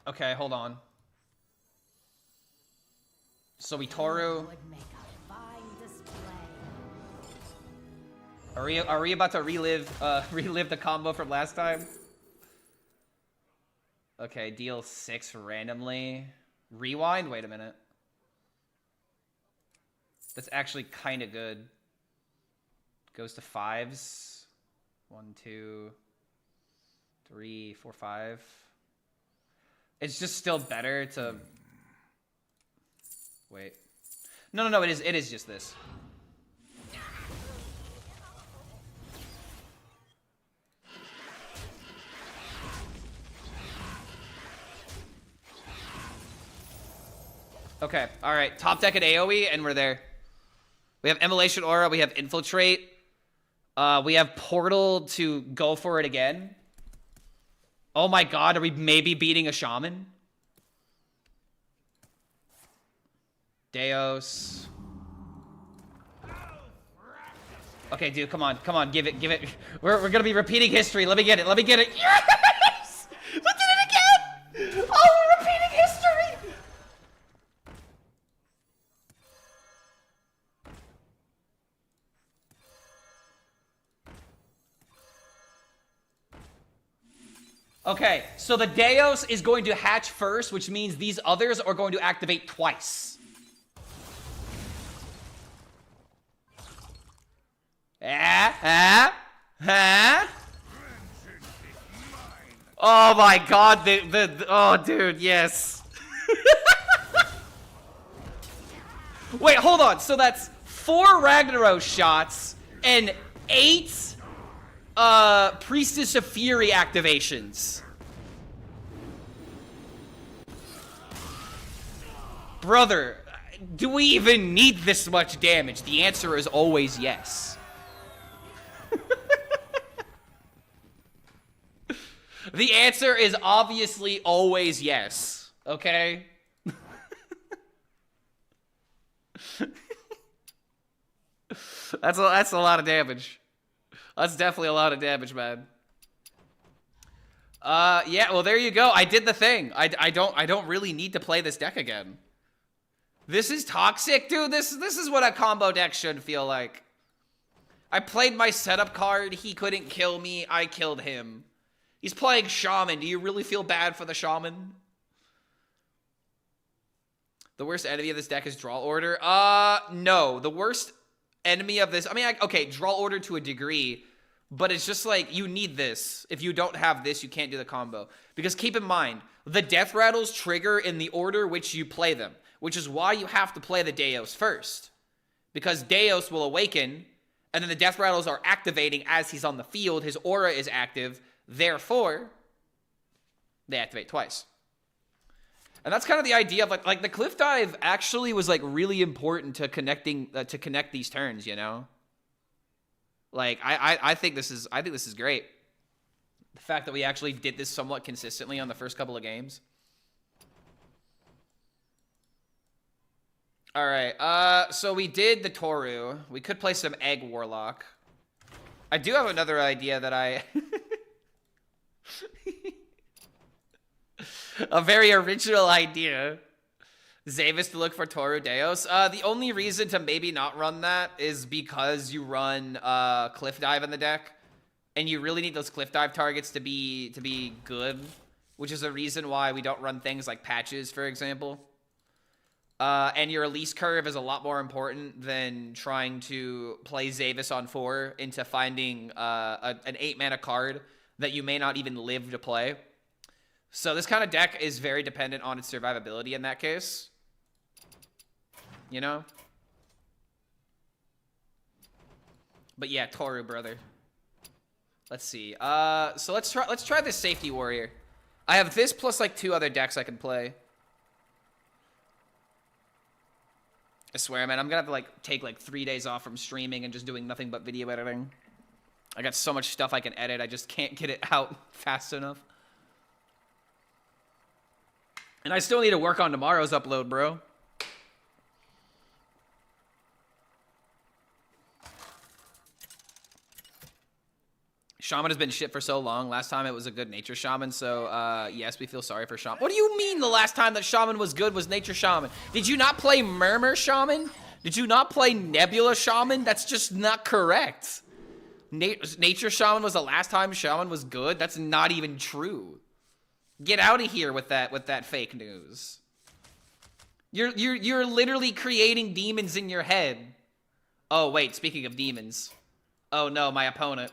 Okay, hold on. So we Toru. Are we about to relive the combo from last time? Okay, deal 6 randomly. Rewind? Wait a minute. That's actually kind of good. Goes to 5s. 1, 2, 3, 4, 5. It's just still better to... Wait. No, it is just this. Okay, alright. Top deck at AoE, and we're there. We have Immolation Aura, we have Infiltrate. We have Portal to go for it again. Oh my god, are we maybe beating a Shaman? Deos. Okay, dude, come on, give it. We're gonna be repeating history. Let me get it. Yes! We did it again! Oh, we're repeating history! Okay, so the Deos is going to hatch first, which means these others are going to activate twice. Oh my god, oh dude, yes. Wait, hold on. So that's 4 Ragnaros shots and 8 Priestess of Fury activations. Brother, do we even need this much damage? The answer is always yes. The answer is obviously always yes, okay? That's a lot of damage. That's definitely a lot of damage, man. Yeah, well there you go. I did the thing. I don't really need to play this deck again. This is toxic, dude. This is what a combo deck should feel like. I played my setup card. He couldn't kill me. I killed him. He's playing Shaman. Do you really feel bad for the Shaman? The worst enemy of this deck is Draw Order. No. The worst enemy of this... I mean, okay, Draw Order to a degree. But it's just like, you need this. If you don't have this, you can't do the combo. Because keep in mind, the death rattles trigger in the order which you play them. Which is why you have to play the Deos first. Because Deos will awaken, and then the death rattles are activating as he's on the field. His aura is active. Therefore, they activate twice. And that's kind of the idea of like the cliff dive actually was like really important to connecting to connect these turns, you know? Like I think this is great. The fact that we actually did this somewhat consistently on the first couple of games. All right. So we did the Toru. We could play some Egg Warlock. I do have another idea that I a very original idea. Zavis to look for Toru Deos. The only reason to maybe not run that is because you run Cliff Dive in the deck. And you really need those Cliff Dive targets to be good. Which is a reason why we don't run things like Patches, for example. And your release curve is a lot more important than trying to play Zavis on 4 into finding an 8-mana card that you may not even live to play. So this kind of deck is very dependent on its survivability in that case. You know? But yeah, Toru, brother. Let's see. So let's try this Safety Warrior. I have this plus like 2 other decks I can play. I swear, man, I'm gonna have to like take like 3 days off from streaming and just doing nothing but video editing. I got so much stuff I can edit, I just can't get it out fast enough. And I still need to work on tomorrow's upload, bro. Shaman has been shit for so long. Last time it was a good Nature Shaman, so yes, we feel sorry for Shaman. What do you mean the last time that Shaman was good was Nature Shaman? Did you not play Murmur Shaman? Did you not play Nebula Shaman? That's just not correct. Nature Shaman was the last time Shaman was good? That's not even true. Get out of here with that fake news. You're literally creating demons in your head. Oh wait, speaking of demons. Oh no, my opponent.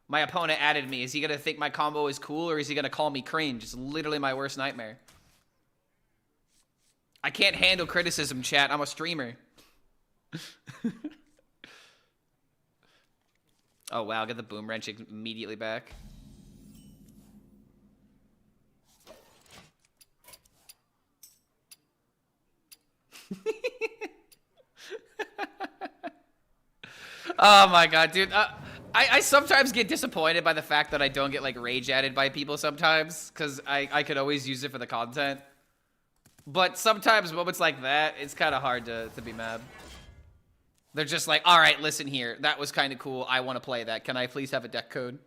My opponent added me. Is he gonna think my combo is cool or is he gonna call me cringe? It's literally my worst nightmare. I can't handle criticism, chat. I'm a streamer. Oh wow, get the boom wrench immediately back. Oh my god, dude. I sometimes get disappointed by the fact that I don't get like rage added by people sometimes, because I could always use it for the content. But sometimes moments like that, it's kind of hard to be mad. They're just like, all right, listen here. That was kind of cool. I want to play that. Can I please have a deck code?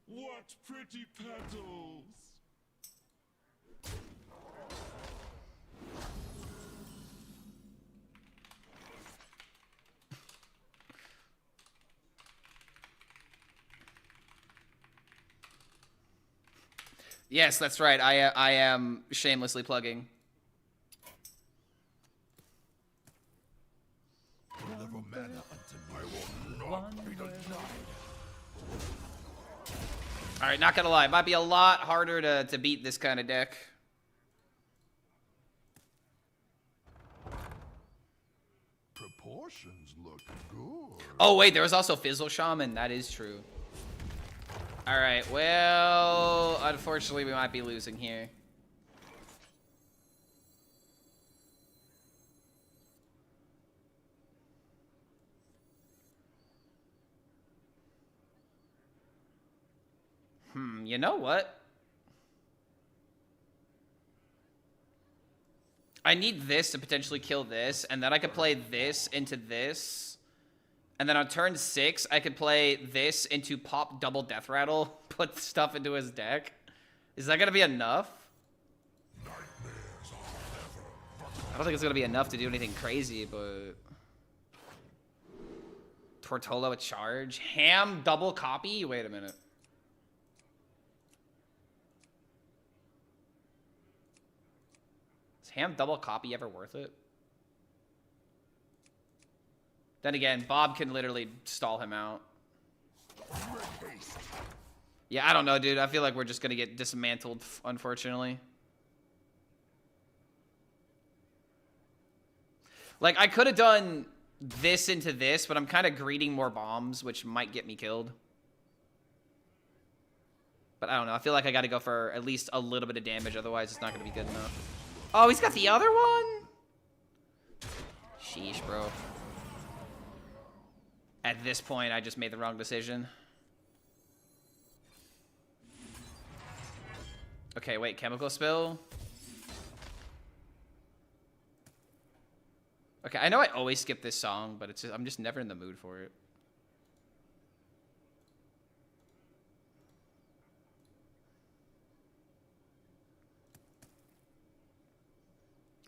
What pretty petals! Yes, that's right. I am shamelessly plugging. Deliver mana unto me. I will not be denied. All right, not gonna lie, it might be a lot harder to beat this kind of deck. Proportions look good. Oh wait, there was also Fizzle Shaman. That is true. All right, well, unfortunately, we might be losing here. You know what? I need this to potentially kill this, and then I could play this into this. And then on turn 6, I could play this into pop double death rattle, put stuff into his deck. Is that gonna be enough? I don't think it's gonna be enough to do anything crazy, but Tortola with charge, Ham double copy. Wait a minute. Is Ham double copy ever worth it? Then again, Bob can literally stall him out. Yeah, I don't know, dude. I feel like we're just gonna get dismantled, unfortunately. Like, I could have done this into this, but I'm kind of greeting more bombs, which might get me killed. But I don't know. I feel like I got to go for at least a little bit of damage. Otherwise, it's not going to be good enough. Oh, he's got the other one? Sheesh, bro. At this point, I just made the wrong decision. Okay, wait. Chemical spill? Okay, I know I always skip this song, but I'm just never in the mood for it.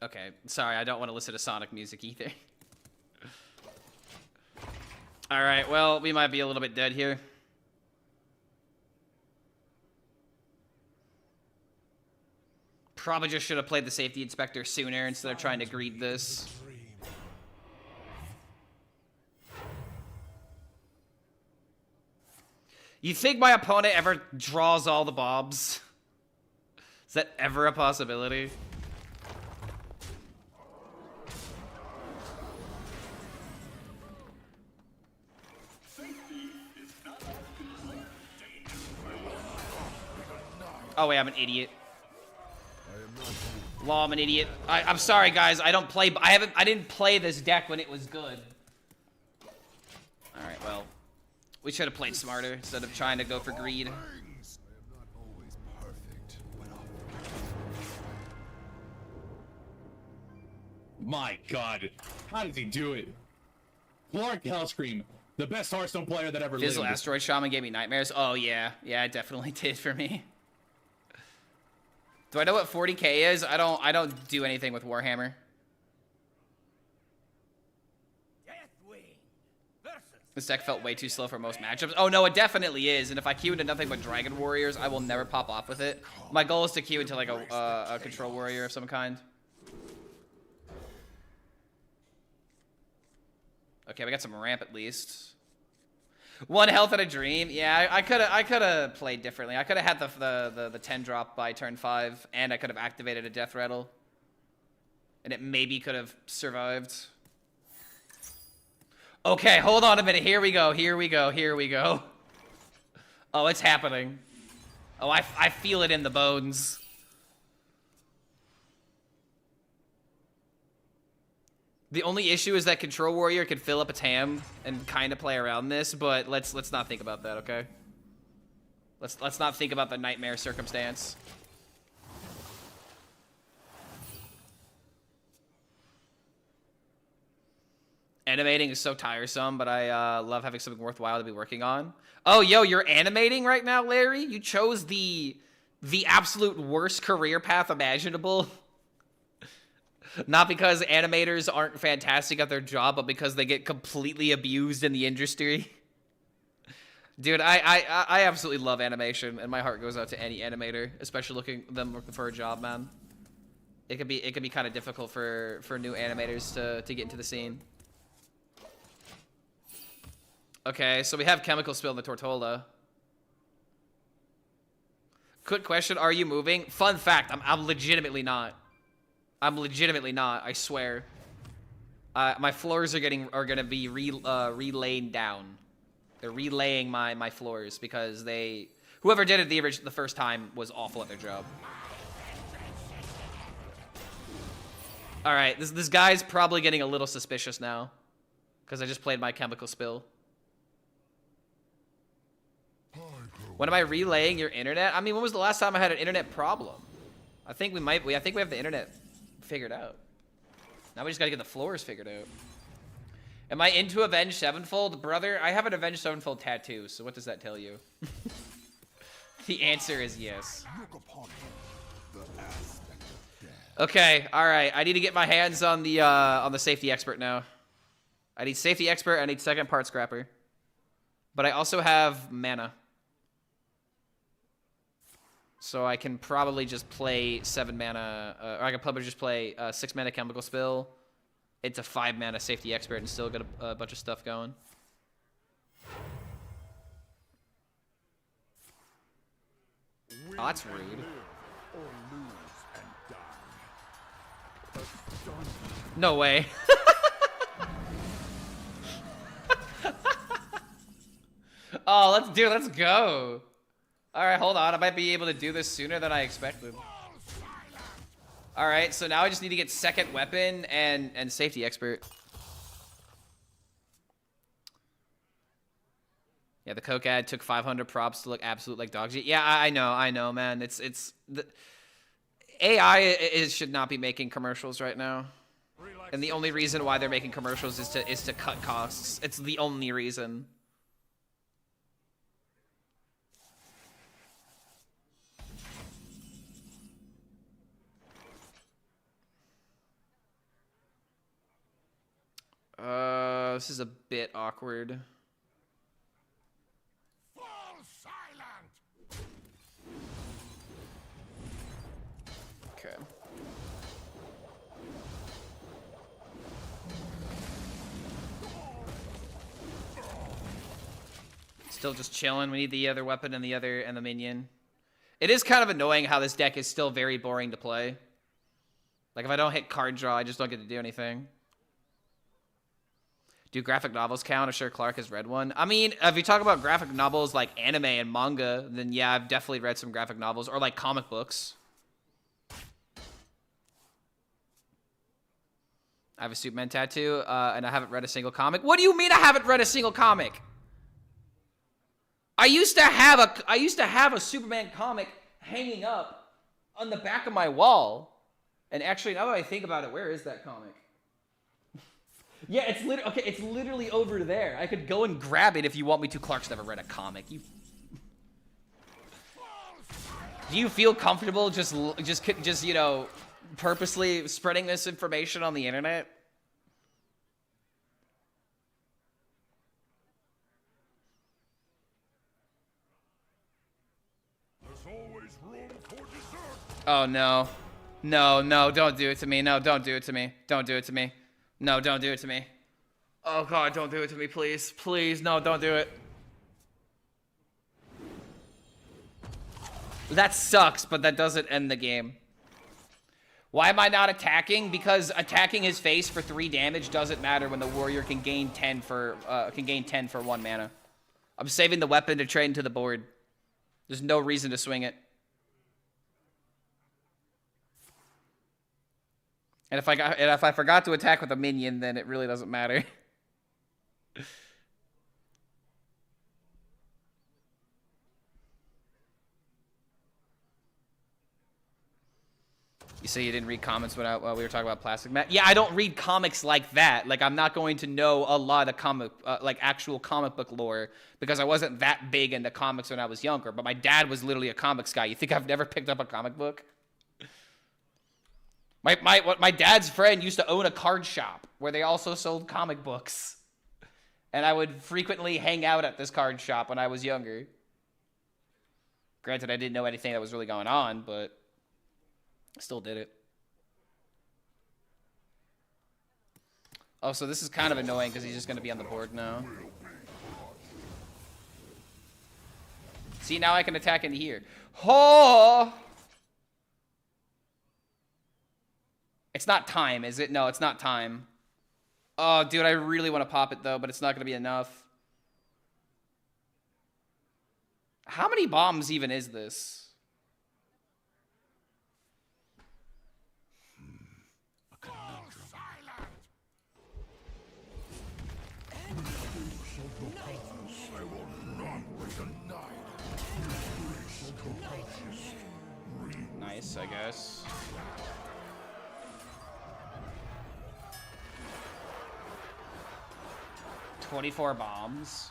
Okay, sorry, I don't want to listen to Sonic music either. Alright, well, we might be a little bit dead here. Probably just should have played the safety inspector sooner instead of trying to greed this. You think my opponent ever draws all the bombs? Is that ever a possibility? Oh wait, I'm an idiot. Law, I'm an idiot. I'm sorry, guys. I don't play. I didn't play this deck when it was good. All right, well. We should have played smarter instead of trying to go for greed. My God, how does he do it? Clark HELLSCREAM, the best Hearthstone player that ever lived. Fizzle Asteroid Shaman gave me nightmares. Oh yeah, yeah, it definitely did for me. Do I know what 40k is? I don't do anything with Warhammer. This deck felt way too slow for most matchups. Oh no, it definitely is. And if I queue into nothing but Dragon Warriors, I will never pop off with it. My goal is to queue into like a Control Warrior of some kind. Okay, we got some ramp at least. 1 health and a dream. Yeah, I could have played differently. I could have had the 10 drop by turn 5, and I could have activated a death rattle, and it maybe could have survived. Okay, hold on a minute. Here we go. Here we go. Here we go. Oh, it's happening. Oh, I feel it in the bones. The only issue is that Control Warrior could fill up a TAM and kind of play around this, but let's not think about that, okay? Let's not think about the nightmare circumstance. Animating is so tiresome, but I love having something worthwhile to be working on. Oh, yo, you're animating right now, Larry? You chose the absolute worst career path imaginable. Not because animators aren't fantastic at their job, but because they get completely abused in the industry. Dude, I absolutely love animation, and my heart goes out to any animator, especially looking for a job, man. It could be kind of difficult for new animators to get into the scene. Okay, so we have chemical spill in the Tortola. Quick question, are you moving? Fun fact, I'm legitimately not. I'm legitimately not, I swear. My floors are gonna be relaying down. They're relaying my floors because whoever did it the first time was awful at their job. All right, this guy's probably getting a little suspicious now because I just played my chemical spill. When am I relaying your internet? I mean, when was the last time I had an internet problem? I think we have the internet figured out. Now we just gotta get the floors figured out. Am I into Avenged Sevenfold? Brother, I have an Avenged Sevenfold tattoo, so what does that tell you? The answer is yes. Okay, alright. I need to get my hands on the safety expert now. I need safety expert, I need second part scrapper. But I also have mana. So I can probably just play 7 mana, or I can probably just play 6 mana chemical spill, into 5 mana safety expert and still get a bunch of stuff going. Oh, that's rude. Or lose and die. No way. Oh, let's go. All right, hold on. I might be able to do this sooner than I expected. All right, so now I just need to get second weapon and safety expert. Yeah, the Coke ad took 500 props to look absolute like dog shit. Yeah, I know, man. It's the AI should not be making commercials right now. And the only reason why they're making commercials is to cut costs. It's the only reason. This is a bit awkward. fall silent. Okay. Still just chilling. We need the other weapon and the minion. It is kind of annoying how this deck is still very boring to play. Like if I don't hit card draw, I just don't get to do anything. Do graphic novels count? I'm sure Clark has read one. I mean, if you talk about graphic novels like anime and manga, then yeah, I've definitely read some graphic novels or like comic books. I have a Superman tattoo, and I haven't read a single comic. What do you mean I haven't read a single comic? I used to have a Superman comic hanging up on the back of my wall. And actually, now that I think about it, where is that comic? Yeah, it's literally over there. I could go and grab it if you want me to. Clark's never read a comic. Do you feel comfortable just you know, purposely spreading this information on the internet? There's always room for dessert. Oh no. No, don't do it to me. No, don't do it to me. Don't do it to me. No, don't do it to me. Oh god, don't do it to me, please. Please, no, don't do it. That sucks, but that doesn't end the game. Why am I not attacking? Because attacking his face for 3 damage doesn't matter when the warrior can gain 10 for 1 mana. I'm saving the weapon to trade into the board. There's no reason to swing it. And if I forgot to attack with a minion, then it really doesn't matter. You say you didn't read comments when we were talking about Plastic Man? Yeah, I don't read comics like that. Like, I'm not going to know a lot of like actual comic book lore because I wasn't that big into comics when I was younger. But my dad was literally a comics guy. You think I've never picked up a comic book? My dad's friend used to own a card shop where they also sold comic books. And I would frequently hang out at this card shop when I was younger. Granted, I didn't know anything that was really going on, but I still did it. Oh, so this is kind of annoying because he's just going to be on the board now. See, now I can attack into here. Oh! It's not time, is it? No, it's not time. Oh, dude, I really want to pop it, though, but it's not going to be enough. How many bombs even is this? Nice, I guess. $24 bombs.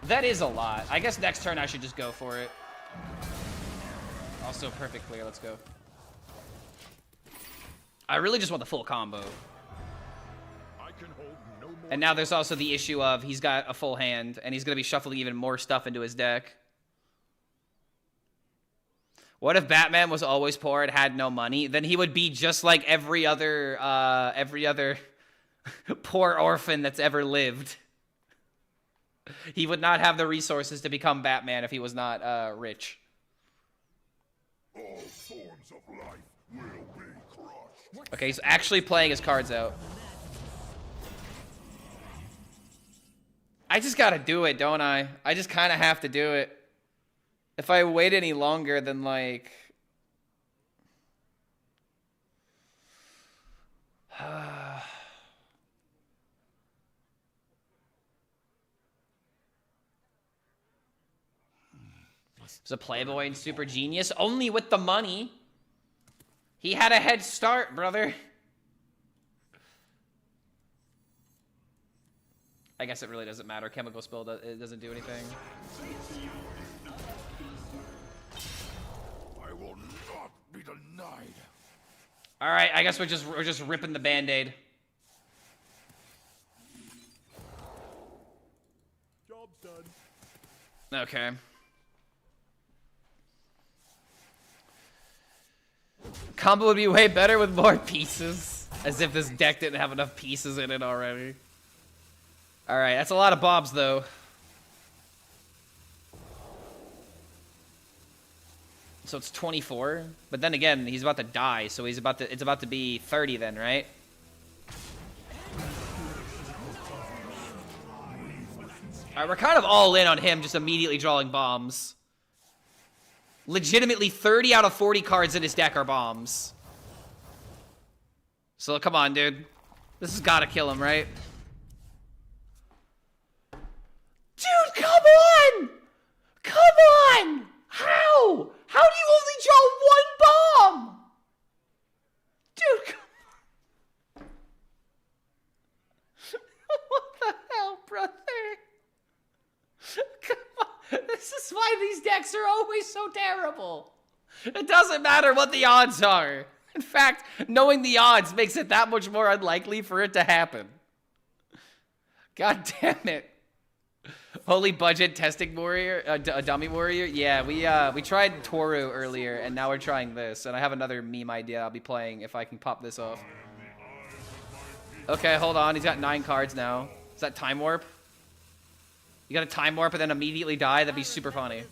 That is a lot. I guess next turn I should just go for it. Also perfect clear. Let's go. I really just want the full combo. I can hold no more. And now there's also the issue of he's got a full hand, and he's going to be shuffling even more stuff into his deck. What if Batman was always poor and had no money? Then he would be just like every other poor orphan that's ever lived. He would not have the resources to become Batman if he was not rich. All forms of life will be crushed. Okay, he's actually playing his cards out. I just gotta do it, don't I? I just kind of have to do it. If I wait any longer, then like... He's a playboy and super genius, only with the money. He had a head start, brother. I guess it really doesn't matter. Chemical spill, it doesn't do anything. I will not be denied. All right, I guess we're just ripping the Band-Aid. Job's done. Okay. Combo would be way better with more pieces. As if this deck didn't have enough pieces in it already. Alright, that's a lot of bobs, though. So it's 24. But then again, he's about to die, so it's about to be 30 then, right? Alright, we're kind of all in on him just immediately drawing bombs. Legitimately, 30 out of 40 cards in his deck are bombs. So come on, dude. This has got to kill him, right? Dude, come on! Come on! How? How do you only draw one bomb? Dude, come on. What the hell, brother? Come on. This is why these decks are always so terrible. It doesn't matter what the odds are. In fact, knowing the odds makes it that much more unlikely for it to happen. God damn it. Holy budget testing warrior, a dummy warrior. Yeah, we tried Toru earlier, and now we're trying this. And I have another meme idea I'll be playing if I can pop this off. Okay, hold on. He's got 9 cards now. Is that Time Warp? You got a Time Warp and then immediately die? That'd be super funny.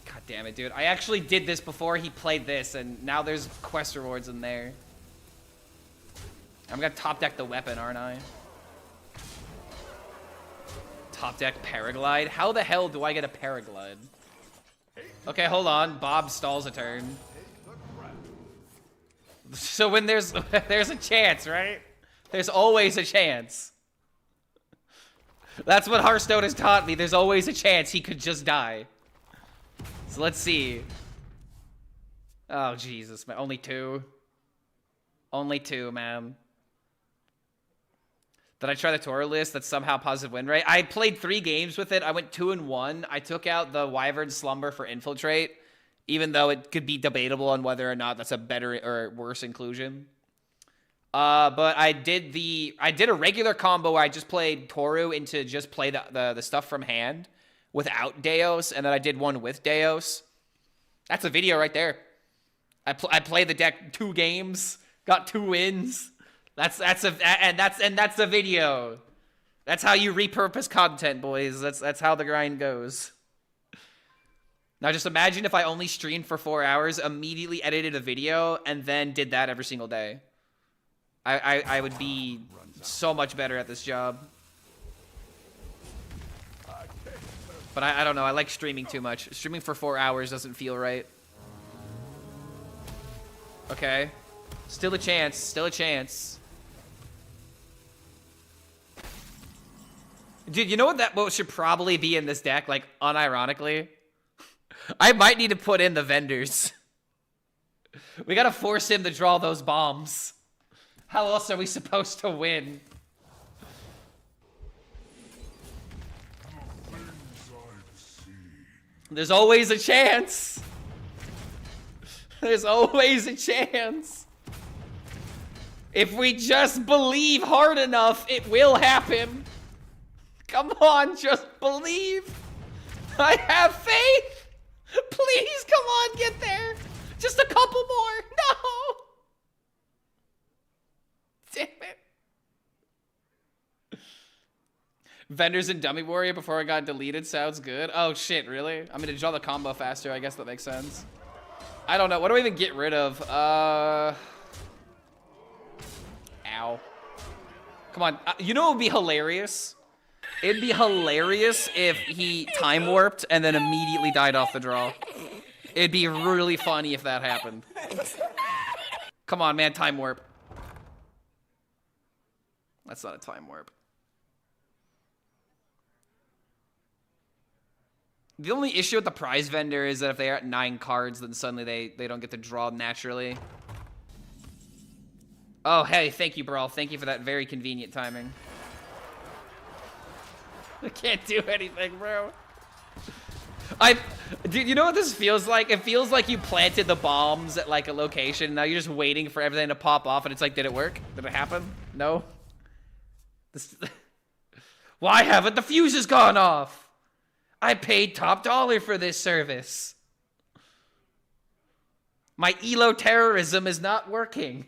God damn it, dude. I actually did this before he played this, and now there's quest rewards in there. I'm gonna top deck the weapon, aren't I? Top deck Paraglide? How the hell do I get a Paraglide? Okay, hold on. Bob stalls a turn. So when there's a chance, right? There's always a chance. That's what Hearthstone has taught me. There's always a chance he could just die. So let's see. Oh, Jesus, man. Only 2. Only 2, man. Did I try the Toro list? That's somehow positive win rate. I played 3 games with it. I went 2-1. I took out the Wyvern Slumber for Infiltrate, even though it could be debatable on whether or not that's a better or worse inclusion. But I did a regular combo where I just played Toru into just play the stuff from hand without Deos, and then I did one with Deos. That's a video right there. I played the deck 2 games, got 2 wins. That's the video. That's how you repurpose content, boys. That's how the grind goes. Now just imagine if I only streamed for 4 hours, immediately edited a video, and then did that every single day. I would be so much better at this job. But I don't know. I like streaming too much. Streaming for 4 hours doesn't feel right. Okay. Still a chance. Still a chance. Dude, you know what should probably be in this deck? Like, unironically? I might need to put in the vendors. We gotta force him to draw those bombs. How else are we supposed to win? There's always a chance. There's always a chance. If we just believe hard enough, it will happen. Come on, just believe. I have faith. Please, come on, get there. Just a couple more. No. Damn it. Vendors and Dummy Warrior before I got deleted sounds good. Oh shit, really? I'm gonna draw the combo faster. I guess that makes sense. I don't know. What do I even get rid of? Ow. Come on. You know what would be hilarious? It'd be hilarious if he time warped and then immediately died off the draw. It'd be really funny if that happened. Come on, man. Time warp. That's not a time warp. The only issue with the prize vendor is that if they are at 9 cards, then suddenly they don't get to draw naturally. Oh, hey, thank you, Brawl. Thank you for that very convenient timing. I can't do anything, bro. Dude, you know what this feels like? It feels like you planted the bombs at like a location, and now you're just waiting for everything to pop off, and it's like, did it work? Did it happen? No? Why haven't the fuses gone off? I paid top dollar for this service. My elo terrorism is not working.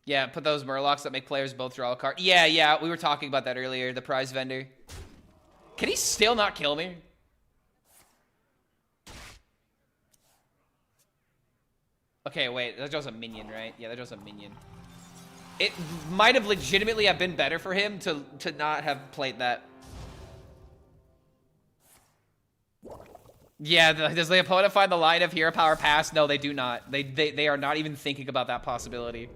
Yeah, put those Murlocs that make players both draw a card. Yeah, we were talking about that earlier, the prize vendor. Can he still not kill me? Okay, wait, that draws a minion, right? Yeah, that draws a minion. It might have legitimately have been better for him to not have played that. Yeah, does the opponent find the line of hero power pass? No, they do not. They are not even thinking about that possibility.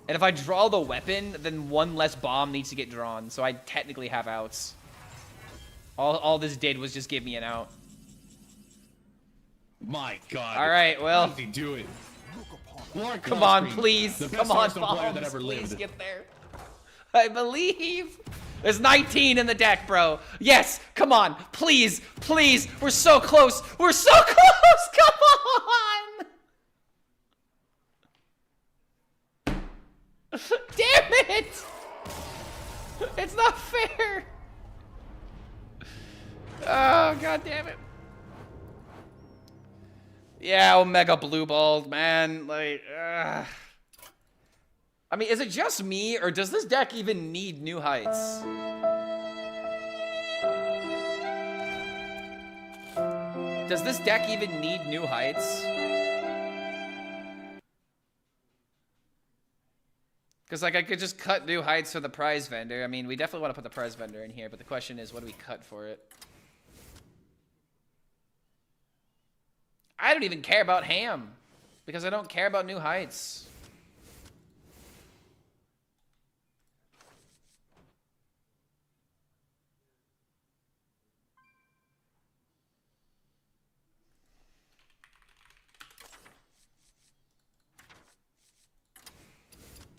And if I draw the weapon, then one less bomb needs to get drawn, so I technically have outs. All this did was just give me an out. My God. All right, well. How does he do it? Come on, please. The best Come on, Hearthstone player that bombs. ever Please lived. get there. I believe. There's 19 in the deck, bro. Yes, come on. Please, please. We're so close. We're so close. Come on. Damn it. It's not fair. Oh, God damn it. Yeah, Omega Blue Balled, man. Like, I mean, is it just me, or does this deck even need New Heights? Does this deck even need New Heights? Because, like, I could just cut New Heights for the prize vendor. I mean, we definitely want to put the prize vendor in here, but the question is, what do we cut for it? I don't even care about Ham, because I don't care about New Heights.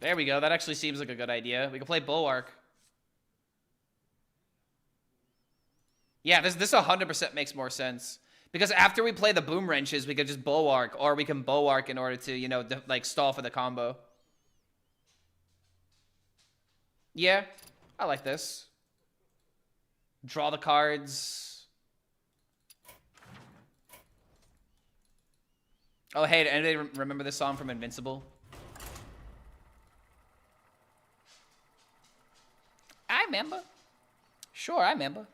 There we go. That actually seems like a good idea. We can play Bulwark. Yeah, this 100% makes more sense. Because after we play the Boom Wrenches, we could just Bulwark, or we can Bulwark in order to, you know, like, stall for the combo. Yeah, I like this. Draw the cards. Oh, hey, did anybody remember this song from Invincible? I remember. Sure, I remember.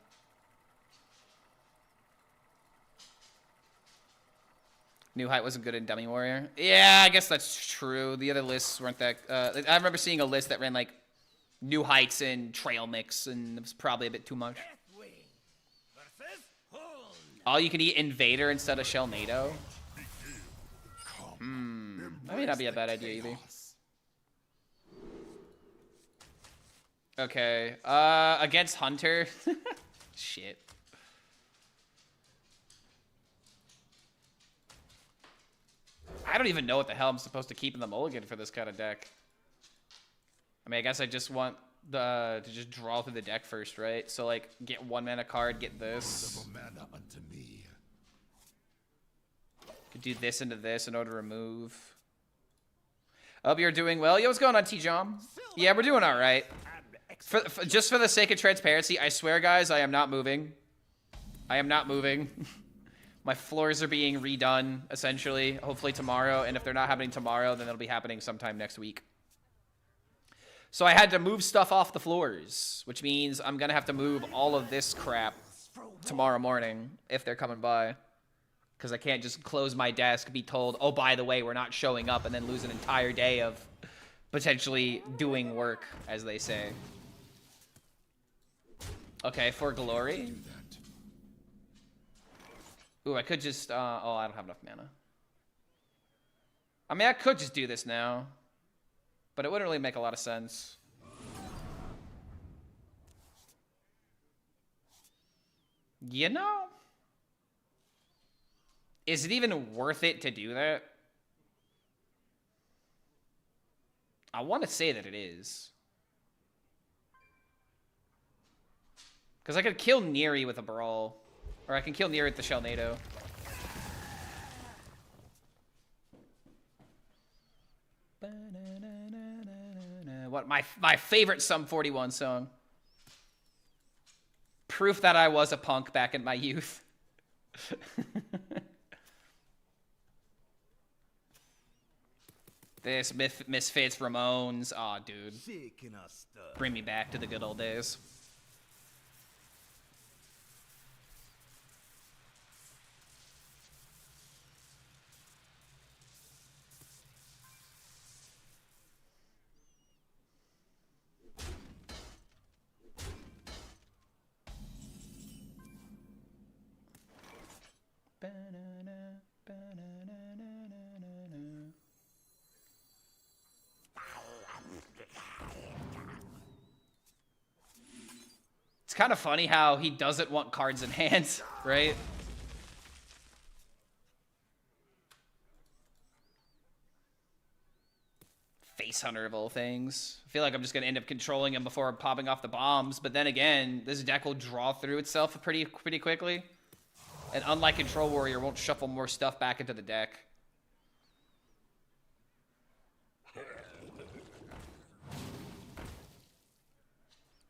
New Height wasn't good in Dummy Warrior. Yeah, I guess that's true. The other lists weren't that... I remember seeing a list that ran, like, New Heights and Trail Mix, and it was probably a bit too much. All you can eat Invader instead of Shellnado? That may not be a bad idea either. Okay. Against Hunter? Shit. I don't even know what the hell I'm supposed to keep in the mulligan for this kind of deck. I mean, I guess I just want to just draw through the deck first, right? So, like, get 1 mana card, get this. Could do this into this in order to remove. Hope you're doing well. Yo, what's going on, T-Jom? Yeah, we're doing all right. Just for the sake of transparency, I swear, guys, I am not moving. I am not moving. My floors are being redone, essentially, hopefully tomorrow. And if they're not happening tomorrow, then it'll be happening sometime next week. So I had to move stuff off the floors, which means I'm going to have to move all of this crap tomorrow morning if they're coming by. Because I can't just close my desk, be told, oh, by the way, we're not showing up, and then lose an entire day of potentially doing work, as they say. Okay, for glory. Ooh, I could just, oh, I don't have enough mana. I mean, I could just do this now, but it wouldn't really make a lot of sense. You know? Is it even worth it to do that? I want to say that it is. Because I could kill Neri with a Brawl. Or I can kill Neri with the Shellnado. What, my favorite Sum 41 song. Proof that I was a punk back in my youth. This Misfits, Ramones. Aw, dude. Bring me back to the good old days. It's kind of funny how he doesn't want cards in hand, right? Face Hunter of all things. I feel like I'm just going to end up controlling him before popping off the bombs, but then again, this deck will draw through itself pretty quickly. And unlike Control Warrior, won't shuffle more stuff back into the deck.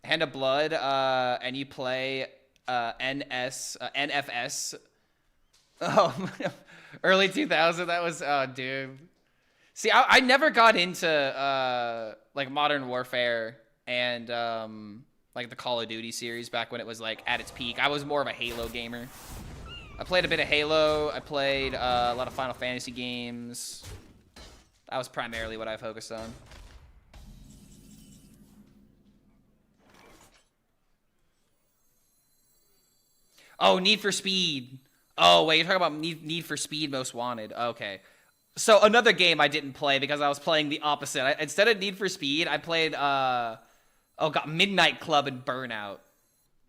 Hand of Blood, and you play NFS. Oh, early 2000. That was, oh, dude. See, I never got into like Modern Warfare and like the Call of Duty series back when it was like at its peak. I was more of a Halo gamer. I played a bit of Halo. I played a lot of Final Fantasy games. That was primarily what I focused on. Oh, Need for Speed. Oh, wait, you're talking about Need for Speed Most Wanted. Okay. So another game I didn't play because I was playing the opposite. Instead of Need for Speed, I played Midnight Club and Burnout.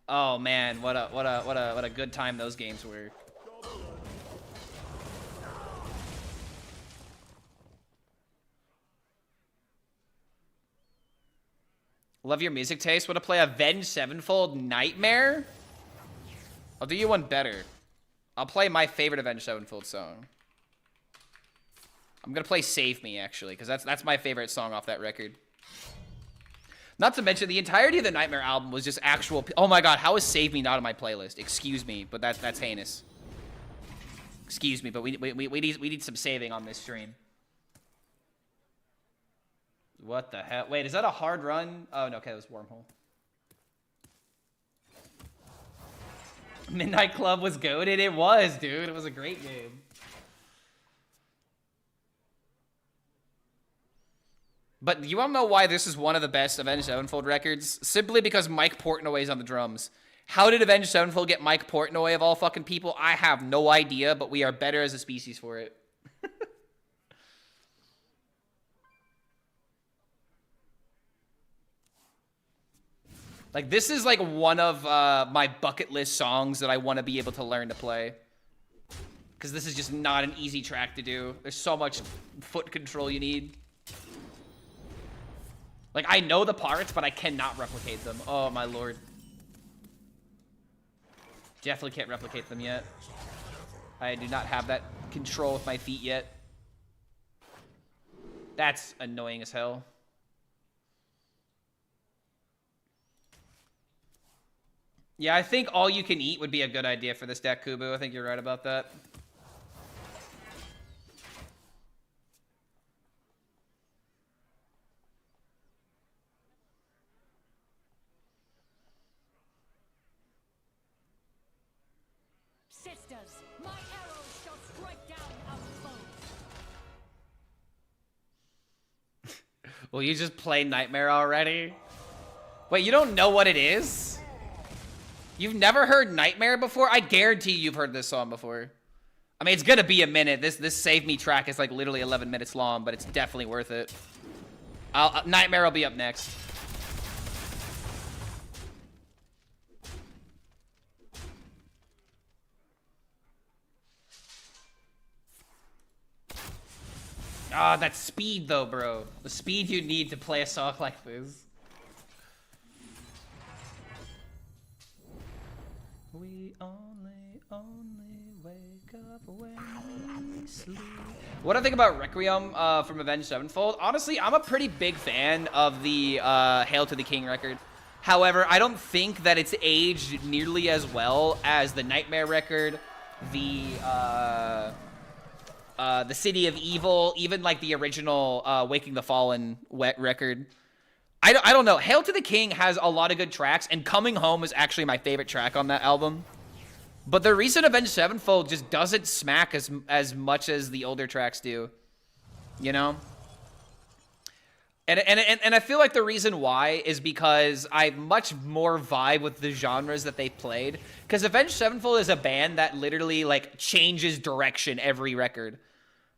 Oh man, what a good time those games were. Love your music taste. Want to play Avenged Sevenfold Nightmare? I'll do you one better. I'll play my favorite Avenged Sevenfold song. I'm gonna play Save Me, actually, because that's my favorite song off that record. Not to mention, the entirety of the Nightmare album was just actual... Oh my god, how is Save Me not on my playlist? Excuse me, but that's heinous. Excuse me, but we need some saving on this stream. What the hell? Wait, is that a hard run? Oh, no, okay, it was Wormhole. Midnight Club was goated. It was, dude. It was a great game. But you want to know why this is one of the best Avenged Sevenfold records? Simply because Mike Portnoy is on the drums. How did Avenged Sevenfold get Mike Portnoy of all fucking people? I have no idea, but we are better as a species for it. Like, this is like one of my bucket list songs that I want to be able to learn to play. Because this is just not an easy track to do. There's so much foot control you need. Like, I know the parts, but I cannot replicate them. Oh, my lord. Definitely can't replicate them yet. I do not have that control with my feet yet. That's annoying as hell. Yeah, I think all you can eat would be a good idea for this deck, Kubu. I think you're right about that. Sisters, my arrows shall strike down our foes. Will you just play Nightmare already? Wait, you don't know what it is? You've never heard Nightmare before? I guarantee you've heard this song before. I mean, it's gonna be a minute. This Save Me track is like literally 11 minutes long, but it's definitely worth it. Nightmare will be up next. Ah, that speed though, bro. The speed you need to play a song like this. We only wake up when we sleep. What I think about Requiem from Avenged Sevenfold? Honestly, I'm a pretty big fan of the Hail to the King record. However, I don't think that it's aged nearly as well as the Nightmare record, the City of Evil, even like the original Waking the Fallen record. I don't know. Hail to the King has a lot of good tracks, and Coming Home is actually my favorite track on that album. But the recent Avenged Sevenfold just doesn't smack as much as the older tracks do, you know? And I feel like the reason why is because I much more vibe with the genres that they've played. Because Avenged Sevenfold is a band that literally like changes direction every record.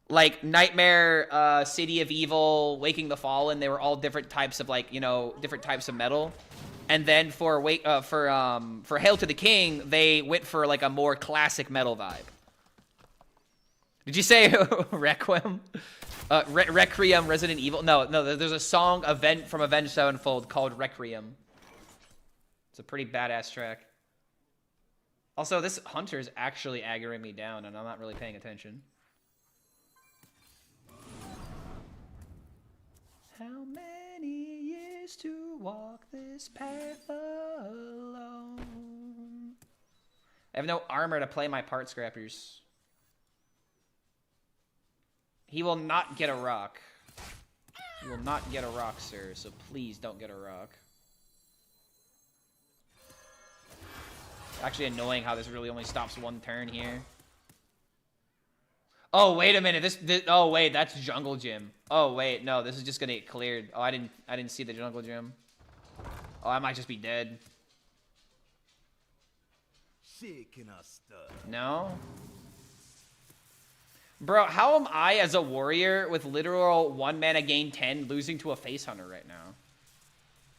Like Nightmare, City of Evil, Waking the Fallen, they were all different types of like, you know, different types of metal. And then for Hail to the King, they went for like a more classic metal vibe. Did you say Requiem? Requiem, Resident Evil? No, there's a song from Avenged Sevenfold called Requiem. It's a pretty badass track. Also, this Hunter is actually aggroing me down, and I'm not really paying attention. How many years to walk this path alone? I have no armor to play my part scrappers. He will not get a rock. He will not get a rock, sir, so please don't get a rock. Actually annoying how this really only stops one turn here. Oh, wait a minute. This oh wait, that's Jungle Gym. Oh wait, no, this is just gonna get cleared. Oh, I didn't see the Jungle Gym. Oh, I might just be dead. No? Bro, how am I as a warrior with literal 1 mana gain 10 losing to a face hunter right now?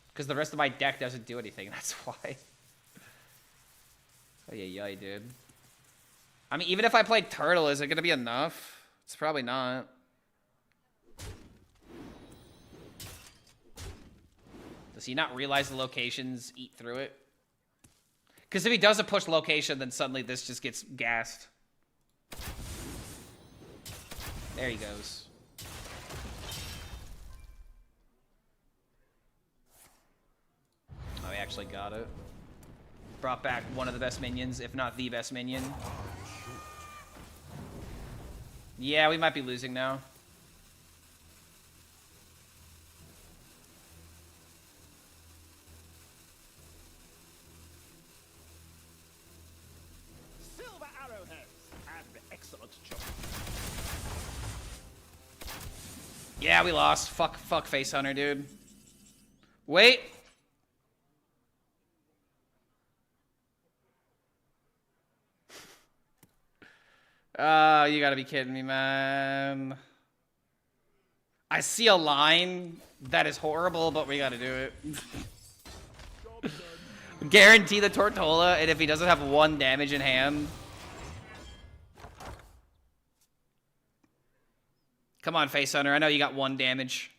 Because the rest of my deck doesn't do anything, that's why. Oh yeah, dude. I mean, even if I play Turtle, is it going to be enough? It's probably not. Does he not realize the locations eat through it? Because if he doesn't push location, then suddenly this just gets gassed. There he goes. Oh, he actually got it. Brought back one of the best minions, if not the best minion. Yeah, we might be losing now. Silver arrowheads and excellent choice. Yeah, we lost. Fuck Face Hunter, dude. Wait. You gotta be kidding me, man. I see a line that is horrible, but we gotta do it. Guarantee the Tortola, and if he doesn't have 1 damage in hand. Come on, Face Hunter. I know you got 1 damage.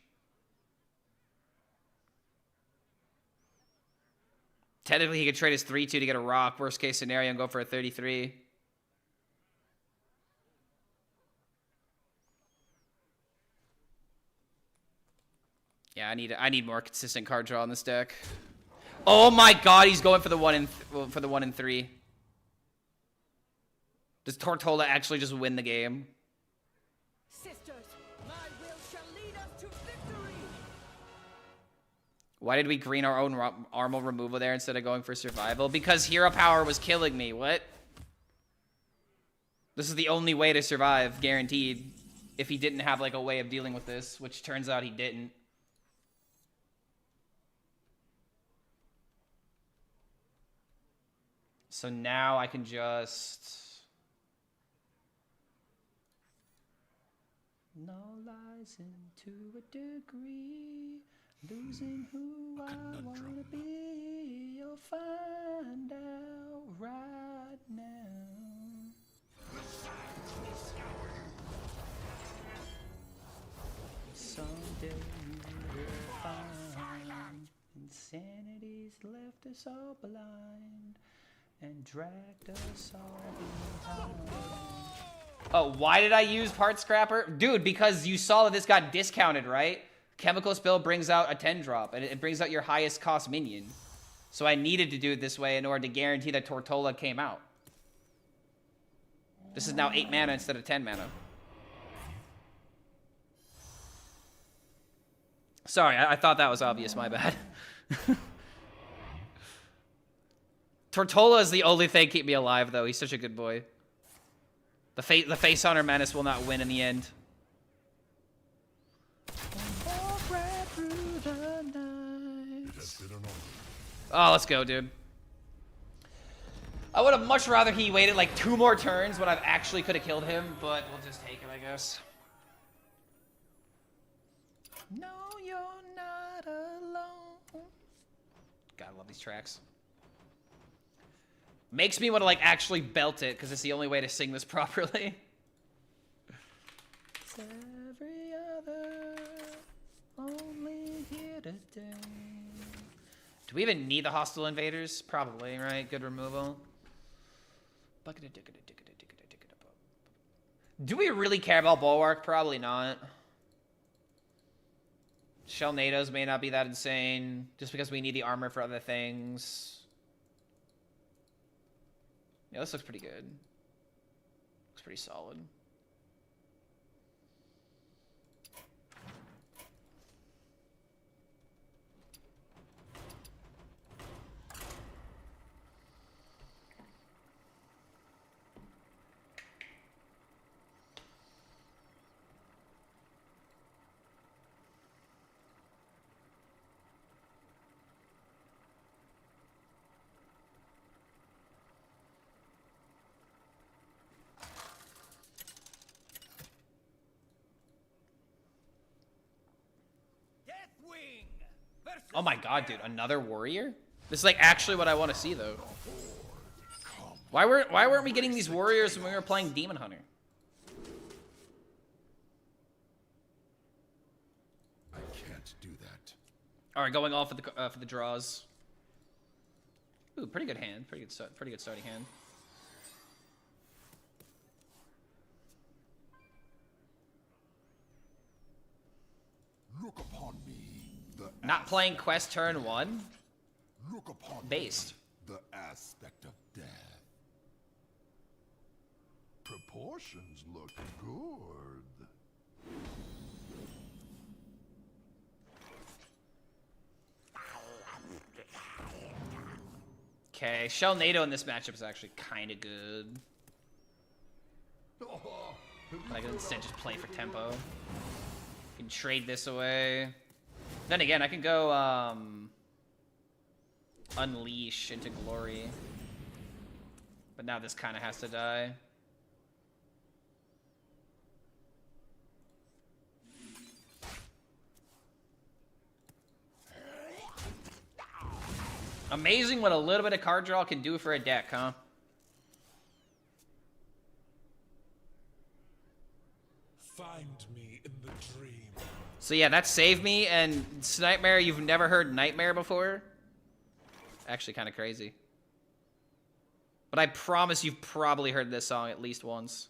Technically, he could trade his 3-2 to get a rock. Worst case scenario and go for a 33. Yeah, I need more consistent card draw on this deck. Oh my god, he's going for the 1 and 3. Does Tortola actually just win the game? Sisters, my will shall lead us to victory. Why did we green our own armor removal there instead of going for survival? Because hero power was killing me. What? This is the only way to survive, guaranteed. If he didn't have like a way of dealing with this, which turns out he didn't. So now I can just... No lies into a degree, losing who I want to be. You'll find out right now. Someday you will find insanity's left us all blind and dragged us all behind. Oh, why did I use Part Scrapper? Dude, because you saw that this got discounted, right? Chemical Spill brings out a 10 drop, and it brings out your highest cost minion. So I needed to do it this way in order to guarantee that Tortola came out. This is now 8 mana instead of 10 mana. Sorry, I thought that was obvious, my bad. Tortola is the only thing keep me alive, though. He's such a good boy. The face on her menace will not win in the end. Oh, let's go, dude. I would have much rather he waited like 2 more turns when I actually could have killed him, but we'll just take it, I guess. No, you're not alone. God, I love these tracks. Makes me want to like actually belt it because it's the only way to sing this properly. It's every other only here today. Do we even need the hostile invaders? Probably, right? Good removal. Do we really care about Bulwark? Probably not. Shell NATOs may not be that insane just because we need the armor for other things. Yeah, this looks pretty good. Looks pretty solid. Oh my god, dude, another warrior? This is like actually what I want to see, though. Why weren't we getting these warriors when we were playing Demon Hunter? I can't do that. All right, going all for the draws. Ooh, pretty good hand. Pretty good starting hand. Look upon me. Not playing quest turn 1? Look upon Based. me, the aspect of death. Proportions look good. Okay, Shell NATO in this matchup is actually kind of good. But I can instead just play for tempo. Can trade this away. Then again, I can go Unleash into Glory. But now this kind of has to die. Amazing what a little bit of card draw can do for a deck, huh? Find me in the dream. So yeah, that saved me, and Nightmare, you've never heard Nightmare before? Actually kind of crazy. But I promise you've probably heard this song at least once.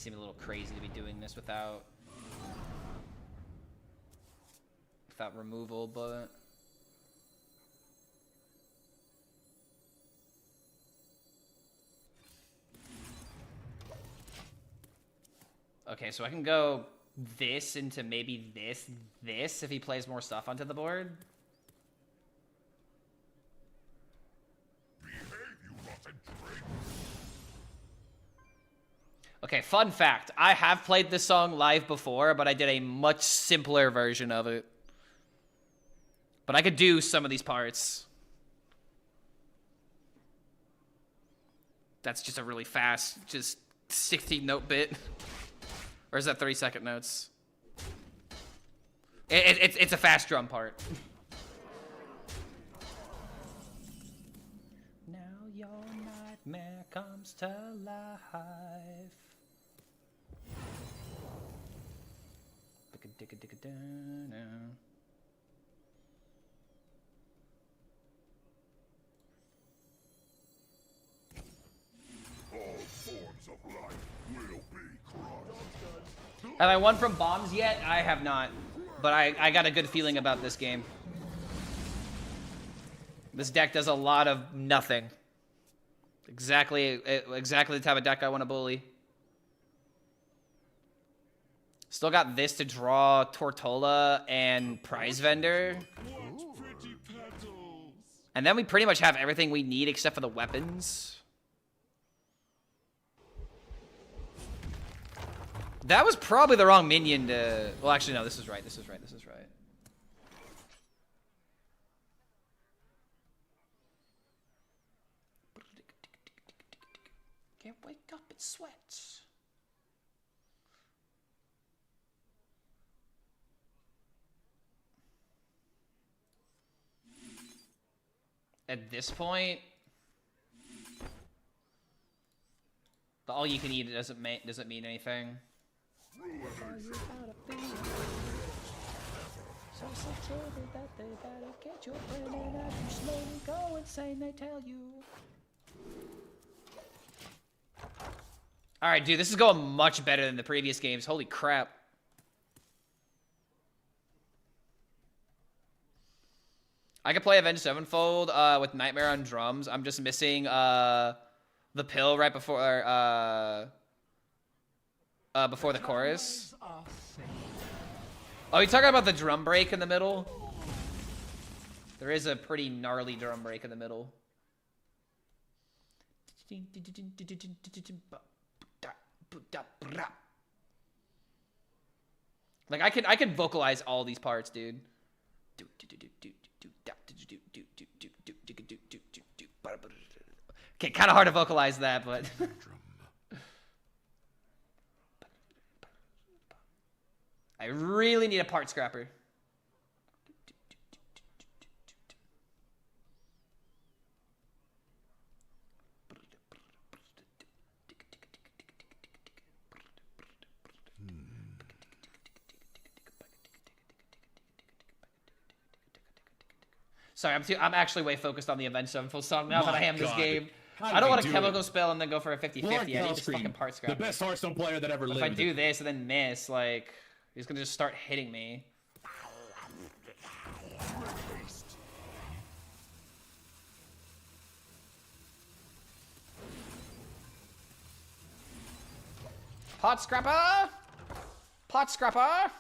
seem a little crazy to be doing this without removal, but okay, so I can go this into maybe this if he plays more stuff onto the board. Okay, fun fact. I have played this song live before, but I did a much simpler version of it. But I could do some of these parts. That's just a really fast, just 16-note bit. Or is that 30-second notes? It's a fast drum part. Now your nightmare comes to life. All forms of life will be crushed. Have I won from bombs yet? I have not. But I got a good feeling about this game. This deck does a lot of nothing. Exactly the type of deck I want to bully. Still got this to draw Tortola and Prize Vendor. And then we pretty much have everything we need except for the weapons. That was probably the wrong minion to... Well, actually, no, this is right. This is right. This is right. Can't wake up in sweats. At this point, the all you can eat doesn't mean anything. So secluded that they better get your brain and as you slowly go insane, they tell you. Alright, dude, this is going much better than the previous games. Holy crap. I could play Avenged Sevenfold with Nightmare on drums. I'm just missing the pill right before the chorus. Oh, you talking about the drum break in the middle? There is a pretty gnarly drum break in the middle. Like I can vocalize all these parts, dude. Okay, kind of hard to vocalize that, but I really need a part scrapper. Sorry, I'm actually way focused on the Avenged Sevenfold song now than I am this game. I don't want a chemical spell and then go for a 50-50. I need this fucking part scrapper. The best Hearthstone player that ever lived. If I do this and then miss, like, he's gonna just start hitting me. Pot scrapper! Pot scrapper!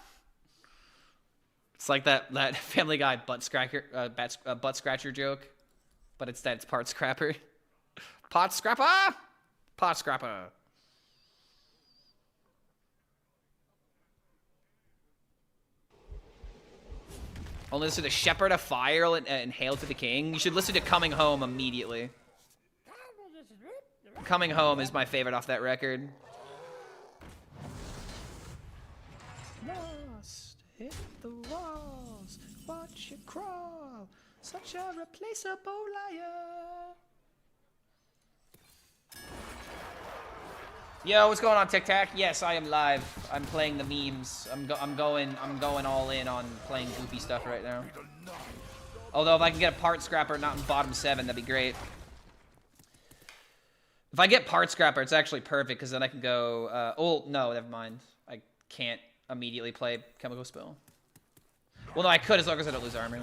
It's like that Family Guy butt scratcher joke, but instead it's part scrapper. Pot scrapper! Pot scrapper. Only listen to Shepherd of Fire and Hail to the King. You should listen to Coming Home immediately. Coming Home is my favorite off that record. Lost, hit the walls, watch you crawl, such a replaceable liar. Yo, what's going on, Tic Tac? Yes, I am live. I'm playing the memes. I'm going all in on playing goofy stuff right now. Although if I can get a part scrapper not in bottom 7, that'd be great. If I get part scrapper, it's actually perfect because then I can go. Oh no, never mind. I can't immediately play chemical spill. Well, no, I could as long as I don't lose armor.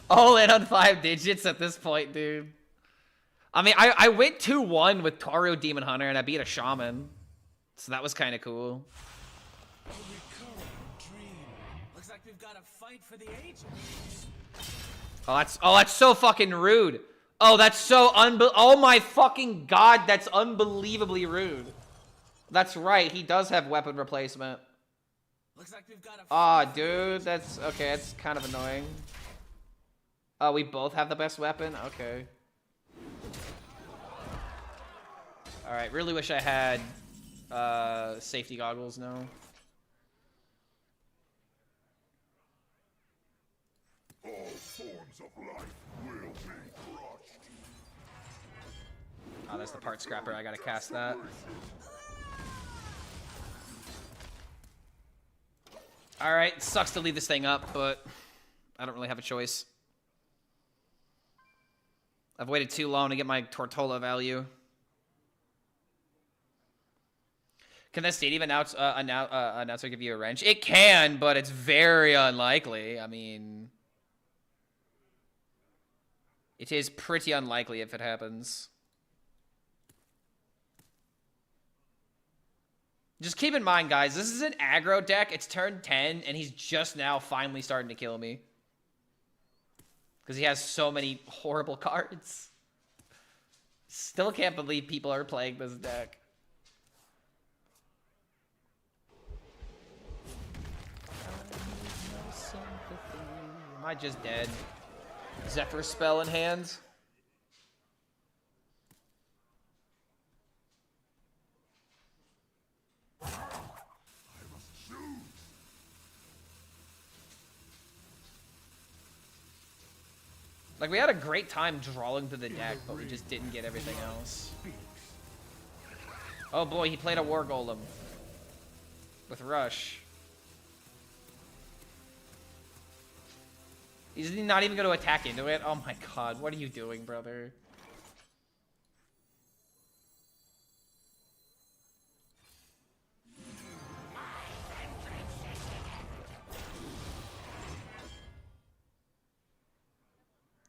All in on 5 digits at this point, dude. I mean, I went 2-1 with Taro Demon Hunter and I beat a Shaman, so that was kind of cool. Looks like we've got a fight for the ages. Oh, that's so fucking rude. Oh, that's so oh my fucking god, that's unbelievably rude. That's right, he does have weapon replacement. Looks like we've got a Aw, dude, that's okay, it's kind of annoying. Oh, we both have the best weapon? Okay. Alright, really wish I had safety goggles now. All forms of life will be crushed. Oh, that's the part scrapper, I gotta cast that. Alright, sucks to leave this thing up, but I don't really have a choice. I've waited too long to get my Tortola value. Can the stadium announcer give you a wrench? It can, but it's very unlikely. I mean, it is pretty unlikely if it happens. Just keep in mind, guys, this is an aggro deck. It's turn 10, and he's just now finally starting to kill me. Because he has so many horrible cards. Still can't believe people are playing this deck. Am I just dead? Zephyr spell in hand? Like, we had a great time drawing through the deck, but we just didn't get everything else. Oh boy, he played a War Golem. With Rush. He's not even going to attack into it? Oh my god, what are you doing, brother?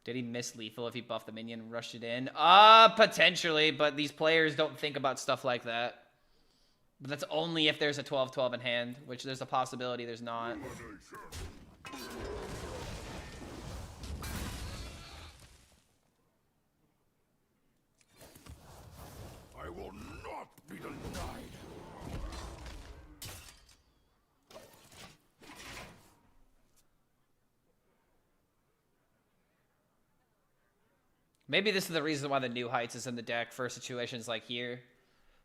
Did he miss lethal if he buffed the minion and rushed it in? Potentially, but these players don't think about stuff like that. But that's only if there's a 12-12 in hand, which there's a possibility there's not. I will not be denied. Maybe this is the reason why the New Heights is in the deck for situations like here.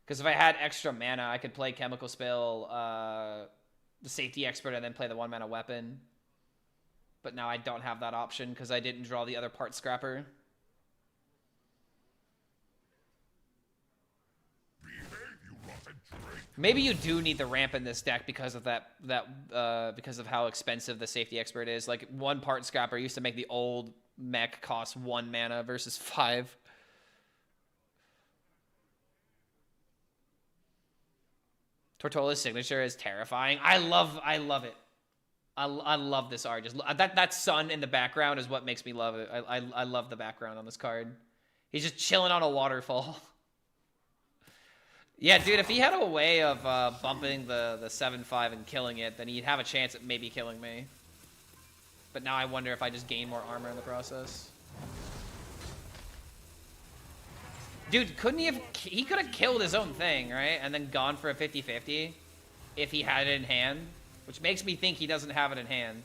Because if I had extra mana, I could play Chemical Spill, the Safety Expert, and then play the 1-mana weapon. But now I don't have that option because I didn't draw the other part scrapper. Maybe you do need the ramp in this deck because of because of how expensive the Safety Expert is. Like, 1 part scrapper used to make the old mech cost 1 mana versus 5. Tortola's signature is terrifying. I love it. I love this art. Just that sun in the background is what makes me love it. I love the background on this card. He's just chilling on a waterfall. Yeah, dude, if he had a way of bumping the 7/5 and killing it, then he'd have a chance at maybe killing me. But now I wonder if I just gain more armor in the process. Dude, couldn't he have... He could have killed his own thing, right? And then gone for a 50-50 if he had it in hand. Which makes me think he doesn't have it in hand.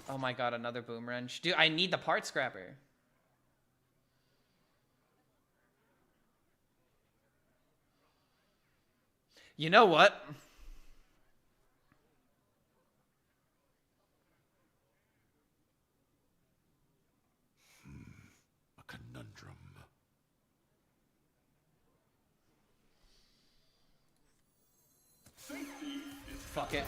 Oh my god, another Boom Wrench. Dude, I need the part scrapper. You know what? A conundrum. Fuck it.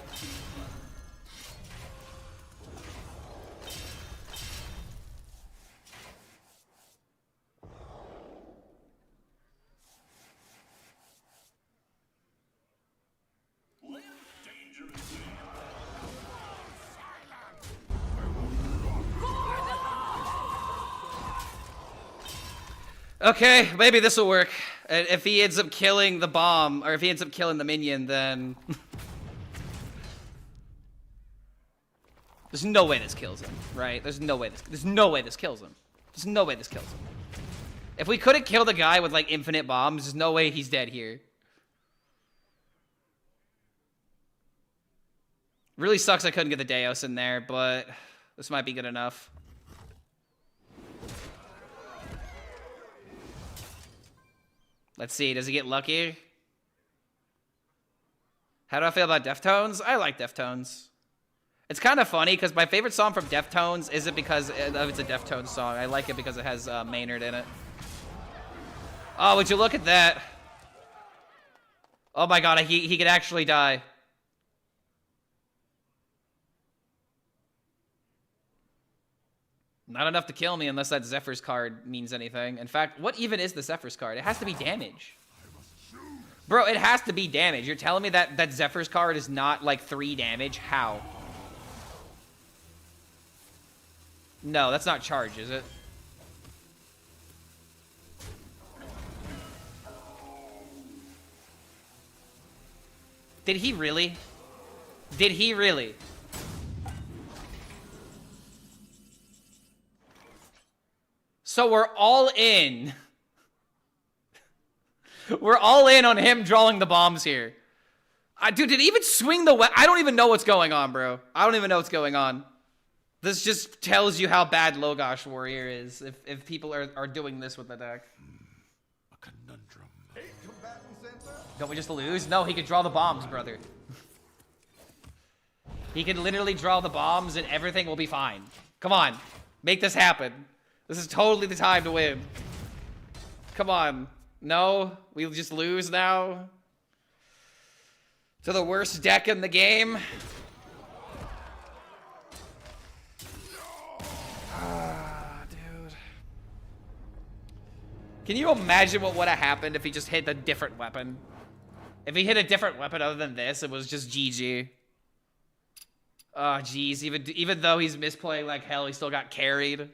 Okay, maybe this will work. If he ends up killing the bomb, or if he ends up killing the minion, then... There's no way this kills him, right? There's no way this kills him. There's no way this kills him. If we couldn't kill the guy with, like, infinite bombs, there's no way he's dead here. Really sucks I couldn't get the Deus in there, but this might be good enough. Let's see, does he get lucky? How do I feel about Deftones? I like Deftones. It's kind of funny, because my favorite song from Deftones isn't because it's a Deftones song. I like it because it has Maynard in it. Oh, would you look at that? Oh my god, he could actually die. Not enough to kill me unless that Zephyr's card means anything. In fact, what even is the Zephyr's card? It has to be damage. Bro, it has to be damage. You're telling me that Zephyr's card is not like 3 damage? How? No, that's not charge, is it? Did he really? Did he really? So we're all in. We're all in on him drawing the bombs here. Dude, did he even swing the I don't even know what's going on, bro. I don't even know what's going on. This just tells you how bad Logosh Warrior is if people are doing this with the deck. A conundrum. Don't we just lose? No, he could draw the bombs, brother. He can literally draw the bombs and everything will be fine. Come on. Make this happen. This is totally the time to win. Come on. No? We'll just lose now? To the worst deck in the game? Dude. Can you imagine what would have happened if he just hit a different weapon? If he hit a different weapon other than this, it was just GG. Oh, jeez. Even though he's misplaying like hell, he still got carried.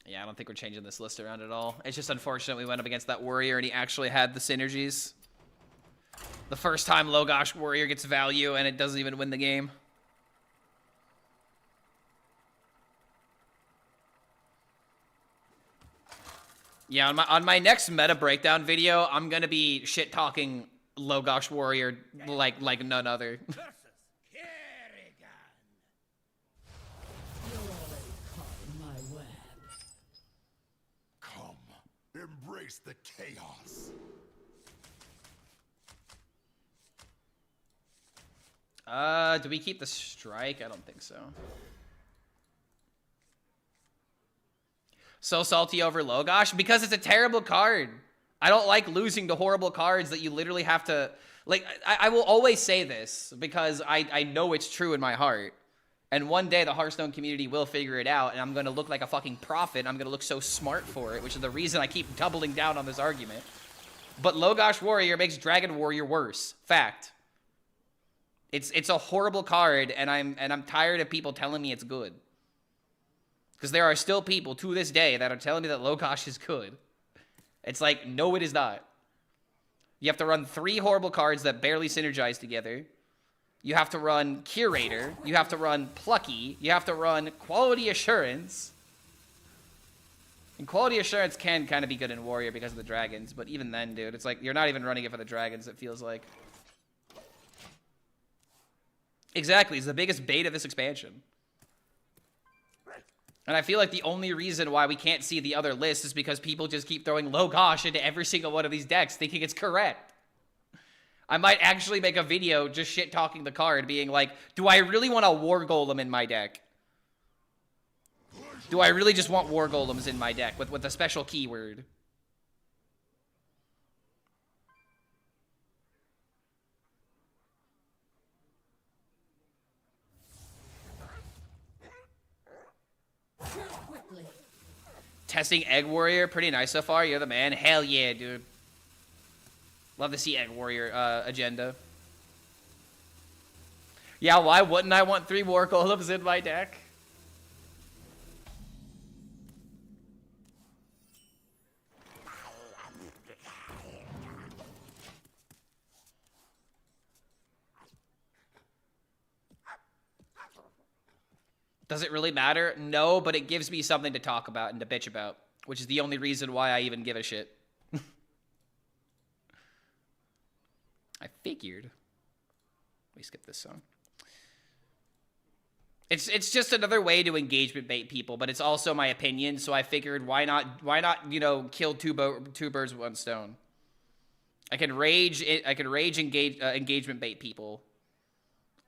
Yeah, I don't think we're changing this list around at all. It's just unfortunate we went up against that warrior and he actually had the synergies. The first time Logosh Warrior gets value and it doesn't even win the game. Yeah, on my next meta breakdown video, I'm gonna be shit talking Logosh Warrior like none other. Embrace the chaos. Do we keep the strike? I don't think so. So salty over Logosh? Because it's a terrible card. I don't like losing to horrible cards that you literally have to... Like, I will always say this because I know it's true in my heart. And one day the Hearthstone community will figure it out and I'm going to look like a fucking prophet. I'm going to look so smart for it, which is the reason I keep doubling down on this argument. But Logosh Warrior makes Dragon Warrior worse. Fact. It's a horrible card and I'm tired of people telling me it's good. Because there are still people to this day that are telling me that Logosh is good. It's like, no, it is not. You have to run 3 horrible cards that barely synergize together. You have to run Curator. You have to run Plucky. You have to run Quality Assurance. And Quality Assurance can kind of be good in Warrior because of the dragons. But even then, dude, it's like you're not even running it for the dragons, it feels like. Exactly. It's the biggest bait of this expansion. And I feel like the only reason why we can't see the other lists is because people just keep throwing Logosh into every single one of these decks thinking it's correct. I might actually make a video just shit-talking the card, being like, do I really want a War Golem in my deck? Do I really just want War Golems in my deck with a special keyword? Testing Egg Warrior, pretty nice so far. You're the man. Hell yeah, dude. Love to see Egg Warrior agenda. Yeah, why wouldn't I want 3 War Golems in my deck? Does it really matter? No, but it gives me something to talk about and to bitch about, which is the only reason why I even give a shit. I figured. Let me skip this song. It's just another way to engagement bait people, but it's also my opinion, so I figured why not, you know, kill two birds with one stone. I can rage engagement bait people.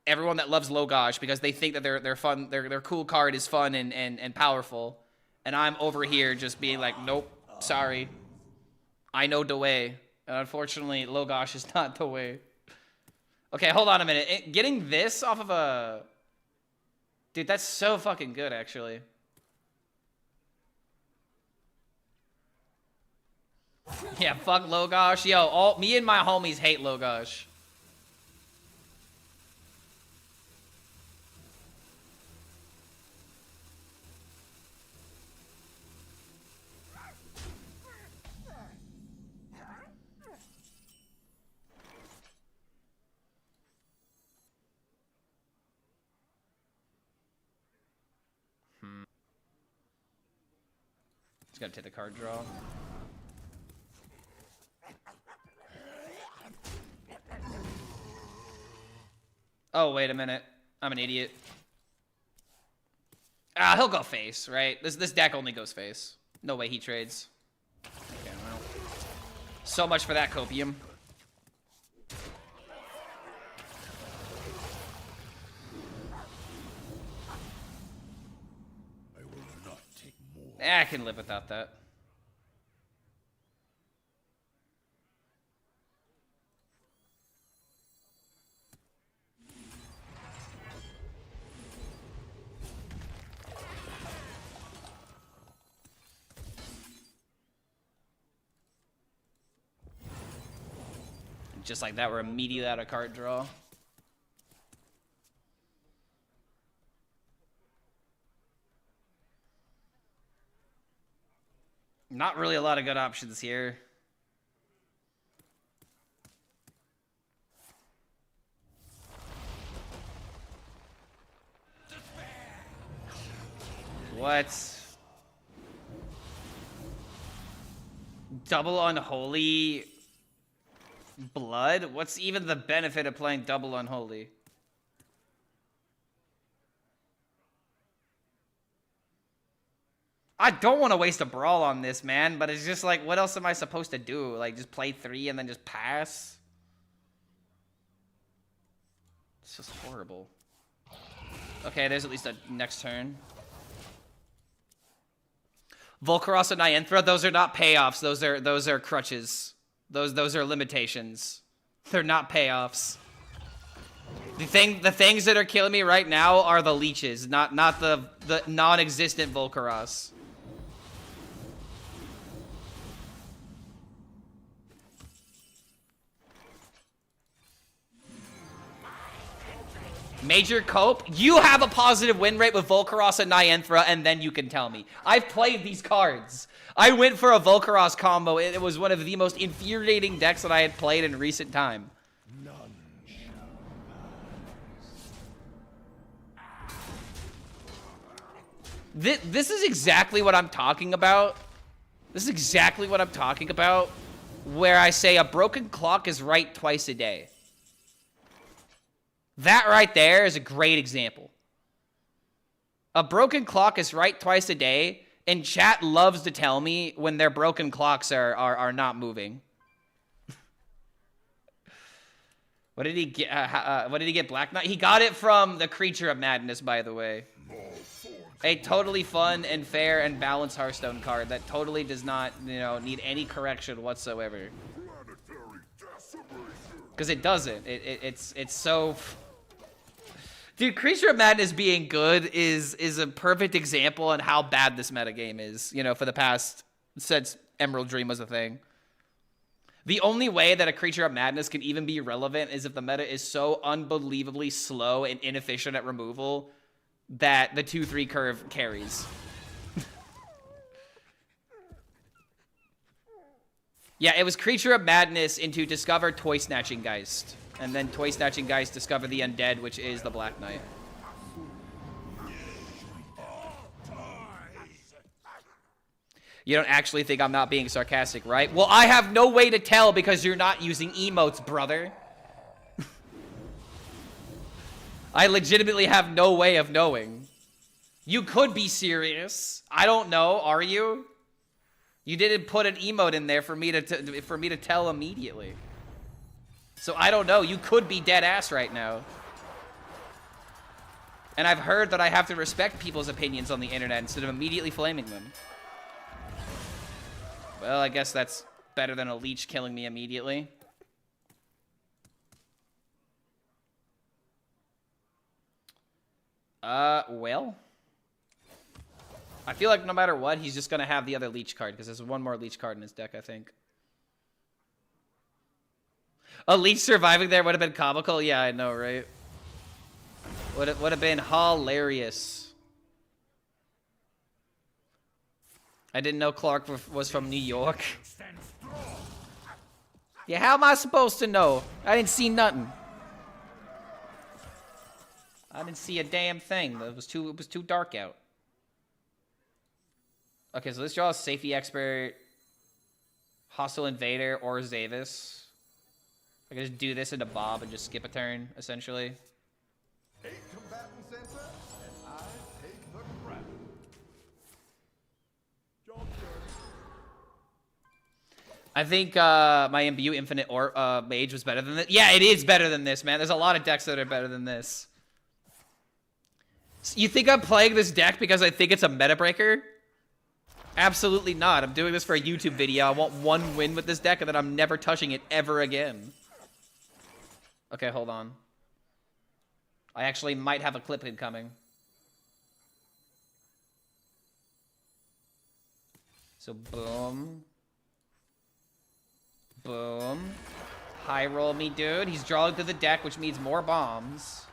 Everyone that loves Logosh because they think that their fun, their cool card is fun and powerful, and I'm over here just being like, nope, sorry, I know the way, and unfortunately, Logosh is not the way. Okay, hold on a minute. Getting this off of a, dude, that's so fucking good, actually. Yeah, fuck Logosh. Yo, me and my homies hate Logosh. Just gotta take the card draw. Oh, wait a minute. I'm an idiot. Ah, he'll go face, right? This deck only goes face. No way he trades. Okay, well. So much for that copium. I will not take more. I can live without that. Just like that, we're immediately out of card draw. Not really a lot of good options here. What? Double Unholy Blood? What's even the benefit of playing Double Unholy? I don't want to waste a brawl on this, man, but it's just like, what else am I supposed to do? Like, just play 3 and then just pass? It's just horrible. Okay, there's at least a next turn. Volcaros and Nianthra, those are not payoffs. Those are crutches. Those are limitations. They're not payoffs. The things that are killing me right now are the leeches, not the non-existent Volcaros. Major cope? You have a positive win rate with Volcaros and Nianthra, and then you can tell me. I've played these cards. I went for a Volcaros combo. It was one of the most infuriating decks that I had played in recent time. None shall This is exactly what I'm talking about. This is exactly what I'm talking about, where I say a broken clock is right twice a day. That right there is a great example. A broken clock is right twice a day, and chat loves to tell me when their broken clocks are not moving. What did he get? What did he get? Black Knight? He got it from the Creature of Madness, by the way. A totally fun and fair and balanced Hearthstone card that totally does not, you know, need any correction whatsoever. Because it doesn't. It's so... Dude, Creature of Madness being good is a perfect example on how bad this metagame is, you know, for the past, since Emerald Dream was a thing. The only way that a Creature of Madness can even be relevant is if the meta is so unbelievably slow and inefficient at removal that the 2-3 curve carries. Yeah, it was Creature of Madness into discover Toy Snatching Geist. And then Toy Snatching Geist discover the Undead, which is the Black Knight. You don't actually think I'm not being sarcastic, right? Well, I have no way to tell because you're not using emotes, brother. I legitimately have no way of knowing. You could be serious. I don't know. Are you? You didn't put an emote in there for me to tell immediately. So I don't know. You could be dead ass right now. And I've heard that I have to respect people's opinions on the internet instead of immediately flaming them. Well, I guess that's better than a leech killing me immediately. Well. I feel like no matter what, he's just gonna have the other leech card, because there's one more leech card in his deck, I think. A leech surviving there would have been comical? Yeah, I know, right? Would have been hilarious. I didn't know Clark was from New York. Yeah, how am I supposed to know? I didn't see nothing. I didn't see a damn thing. It was too dark out. Okay, so this draw is Safety Expert, Hostile Invader, or Zavis. I can just do this into Bob and just skip a turn, essentially. 8 combatants enter, and I take the crown. I think my Imbue Infinite or Mage was better than this. Yeah, it is better than this, man. There's a lot of decks that are better than this. You think I'm playing this deck because I think it's a meta breaker? Absolutely not. I'm doing this for a YouTube video. I want one win with this deck, and then I'm never touching it ever again. Okay, hold on. I actually might have a clip incoming. So, boom. Boom. High roll me, dude. He's drawing to the deck, which means more bombs.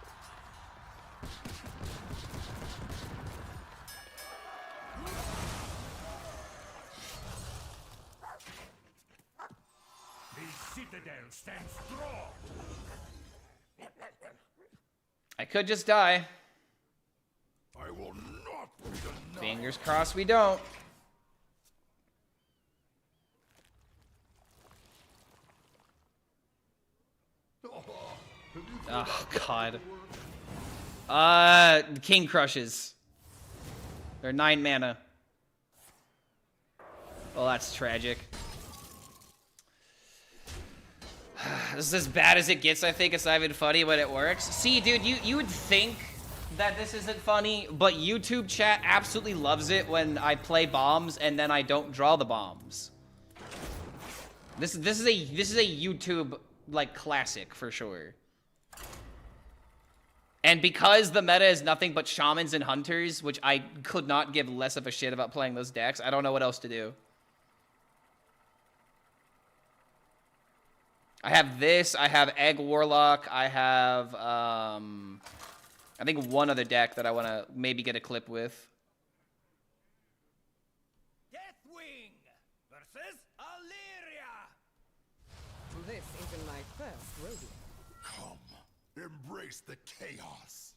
Stands strong. I could just die. I will not be denied. Fingers crossed we don't. Oh, God. King Crushes. They're 9 mana. Well, that's tragic. This is as bad as it gets, I think. It's not even funny when it works. See, dude, you would think that this isn't funny, but YouTube chat absolutely loves it when I play bombs and then I don't draw the bombs. This is a YouTube, like, classic for sure. And because the meta is nothing but shamans and hunters, which I could not give less of a shit about playing those decks, I don't know what else to do. I have this, I have Egg Warlock, I have, I think one other deck that I want to maybe get a clip with. Deathwing versus Illyria. This isn't my first rodeo. Come, embrace the chaos.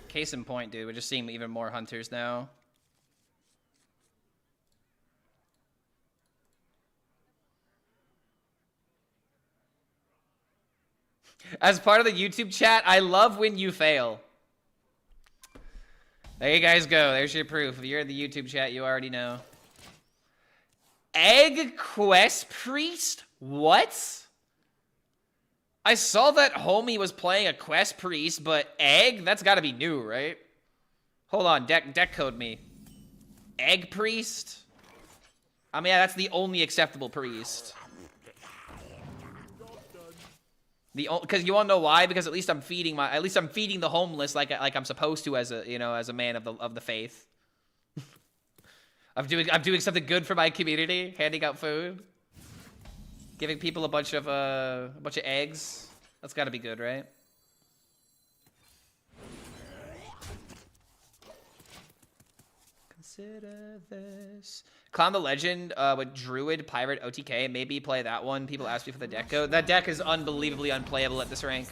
Case in point, dude, we're just seeing even more hunters now. As part of the YouTube chat, I love when you fail. There you guys go. There's your proof. If you're in the YouTube chat, you already know. Egg Quest Priest? What? I saw that homie was playing a Quest Priest, but Egg? That's gotta be new, right? Hold on, deck code me. Egg Priest? I mean, yeah, that's the only acceptable priest. Because you want to know why? Because at least I'm feeding the homeless like I'm supposed to as a man of the faith. I'm doing something good for my community, handing out food, giving people a bunch of eggs. That's got to be good, right? Consider this. Clown the Legend with Druid, Pirate, OTK. Maybe play that one. People ask me for the deck code. That deck is unbelievably unplayable at this rank.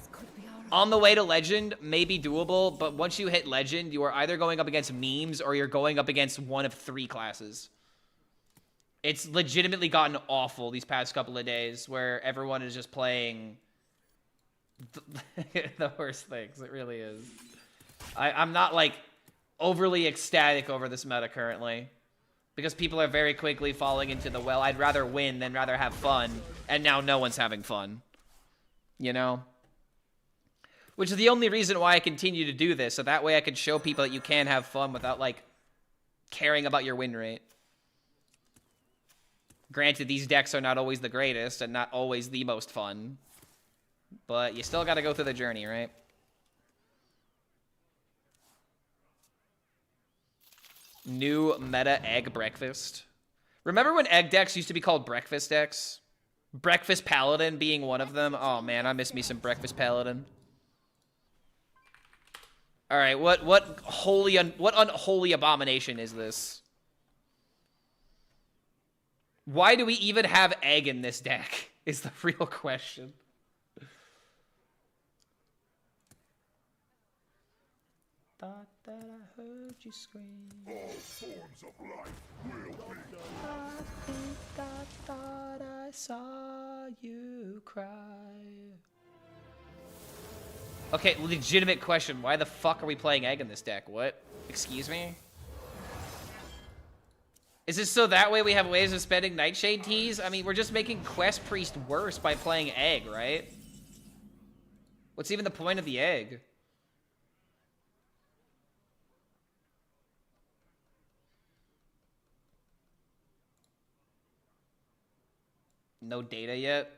On the way to Legend, maybe doable, but once you hit Legend, you are either going up against memes or you're going up against one of 3 classes. It's legitimately gotten awful these past couple of days where everyone is just playing the worst things. It really is. I'm not, like, overly ecstatic over this meta currently. Because people are very quickly falling into the, well, I'd rather win than rather have fun. And now no one's having fun. You know? Which is the only reason why I continue to do this. So that way I can show people that you can have fun without, like, caring about your win rate. Granted, these decks are not always the greatest and not always the most fun. But you still gotta go through the journey, right? New meta egg breakfast. Remember when egg decks used to be called breakfast decks? Breakfast Paladin being one of them. Oh man, I miss me some Breakfast Paladin. All right, what unholy abomination is this? Why do we even have egg in this deck? Is the real question. Thought that I heard you scream. All forms of life will be. I think I thought I saw you cry. Okay, legitimate question. Why the fuck are we playing egg in this deck? What? Excuse me? Is this so that way we have ways of spending Nightshade Teas? I mean, we're just making Quest Priest worse by playing egg, right? What's even the point of the egg? No data yet?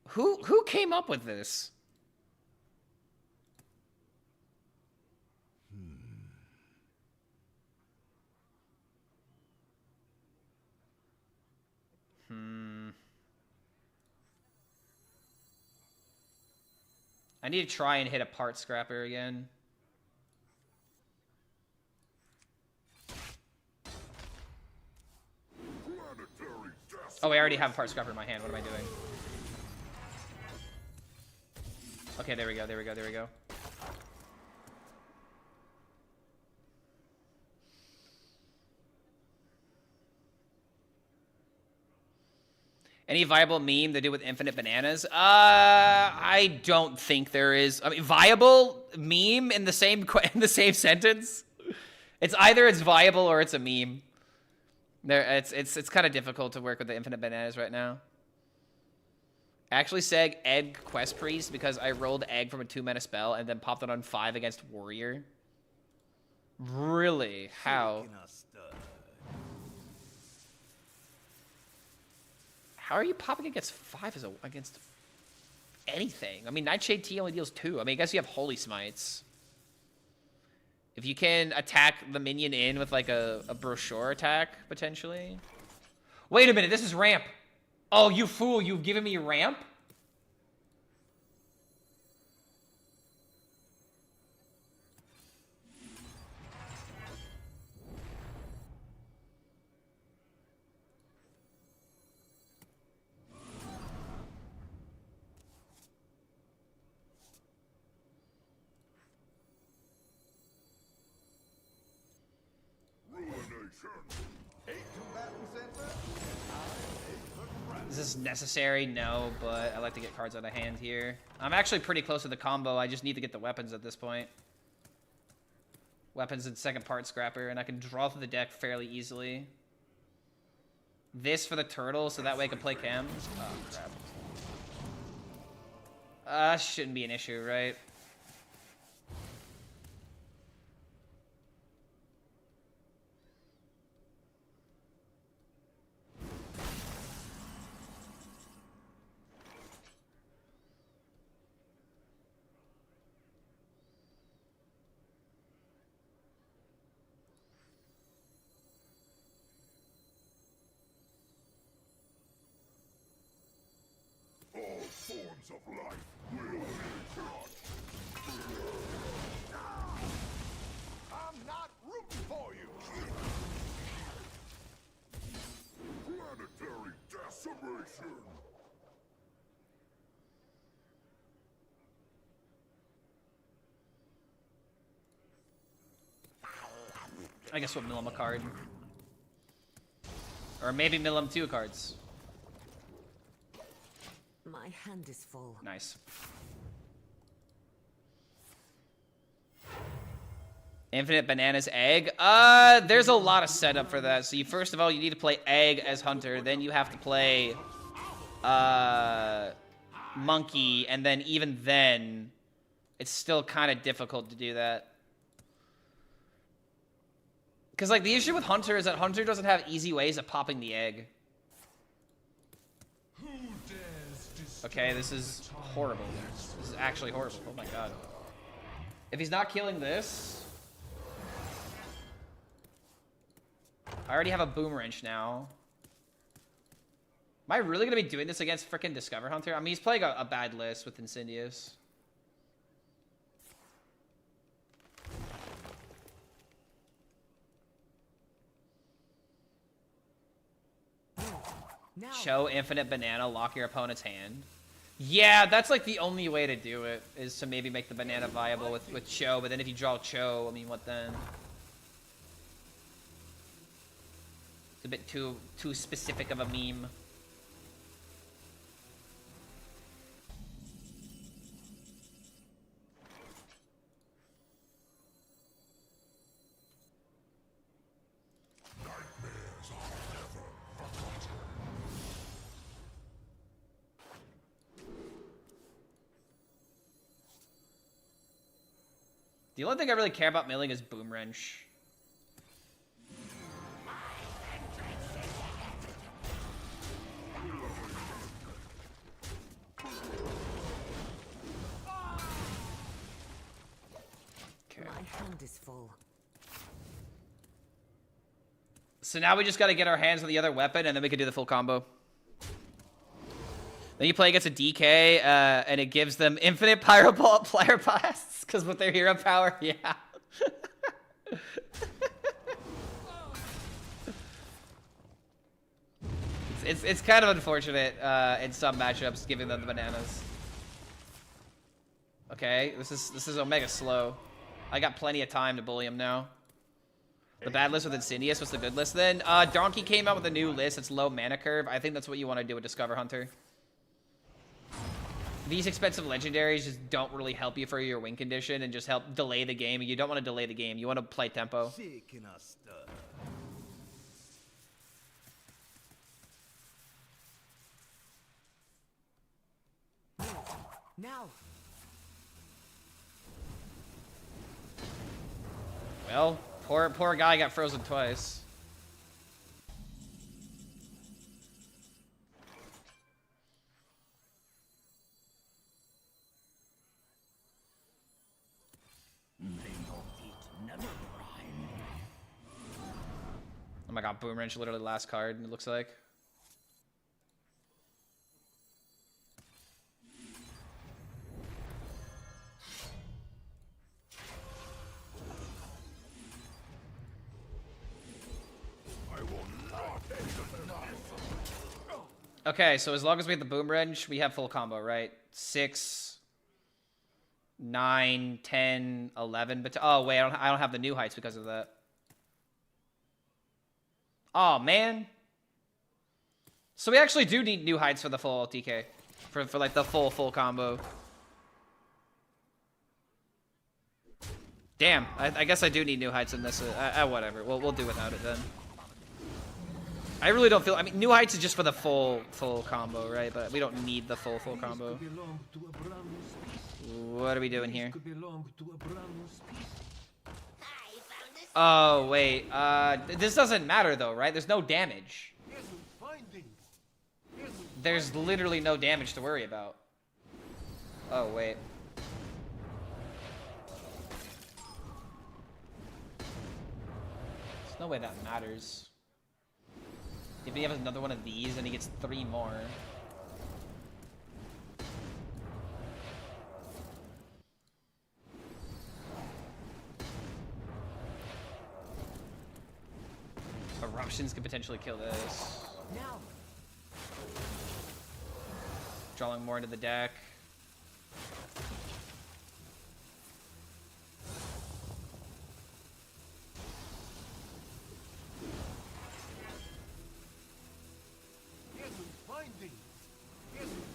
Who came up with this? I need to try and hit a part scrapper again. Oh, I already have a part scrapper in my hand. What am I doing? Okay, there we go, there we go, there we go. Any viable meme to do with infinite bananas? I don't think there is. I mean, viable meme in the same sentence? It's either it's viable or it's a meme. It's kind of difficult to work with the infinite bananas right now. Actually seg egg quest priest because I rolled egg from a 2-mana spell and then popped it on 5 against warrior. Really? How? How are you popping against 5 against anything? I mean, Nightshade Tea only deals 2. I mean, I guess you have Holy Smites. If you can attack the minion in with, like, a brochure attack, potentially. Wait a minute, this is ramp. Oh, you fool, you've given me ramp? Is this necessary? No, but I like to get cards out of hand here. I'm actually pretty close to the combo. I just need to get the weapons at this point. Weapons and second part scrapper, and I can draw through the deck fairly easily. This for the turtle, so that way I can play chem. Oh, crap. Shouldn't be an issue, right? of life will be crushed. I'm not rooting for you. Planetary decimation. I guess we'll mill him a card. Or maybe mill him 2 cards. My hand is full. Nice. Infinite Bananas Egg. There's a lot of setup for that. So you first of all you need to play Egg as Hunter, then you have to play Monkey, and then even then it's still kind of difficult to do that. Because like the issue with Hunter is that Hunter doesn't have easy ways of popping the egg. Okay, this is horrible. This is actually horrible. Oh my god. If he's not killing this... I already have a Boom Wrench now. Am I really going to be doing this against frickin' Discover Hunter? I mean, he's playing a bad list with Incendious. Now. Show Infinite Banana, lock your opponent's hand. Yeah, that's like the only way to do it, is to maybe make the banana viable with Cho, but then if you draw Cho, I mean, what then? It's a bit too specific of a meme. The only thing I really care about milling is Boom Wrench. Okay. My hand is full. So now we just gotta get our hands on the other weapon, and then we can do the full combo. Then you play against a DK, and it gives them infinite Pyro Blasts, because with their hero power, yeah. it's kind of unfortunate in some matchups, giving them the bananas. Okay, this is Omega slow. I got plenty of time to bully him now. The bad list with Insidious was the good list then. Donkey came out with a new list. It's low mana curve. I think that's what you want to do with Discover Hunter. These expensive legendaries just don't really help you for your win condition and just help delay the game. You don't want to delay the game. You want to play tempo. Now. Well, poor guy got frozen twice. Oh my god, Boom Wrench, literally last card, it looks like. Okay, so as long as we have the Boom Wrench, we have full combo, right? 6, 9, 10, 11. But oh wait, I don't have the new heights because of that. Oh man. So we actually do need new heights for the full TK, for like the full combo. Damn, I guess I do need new heights in this. Whatever, we'll do without it then. I really don't feel. I mean, new heights is just for the full combo, right? But we don't need the full combo. What are we doing here? Oh wait, this doesn't matter though, right? There's no damage. There's literally no damage to worry about. Oh wait. There's no way that matters. If he has another one of these, then he gets 3 more. Eruptions could potentially kill this. Now. Drawing more into the deck.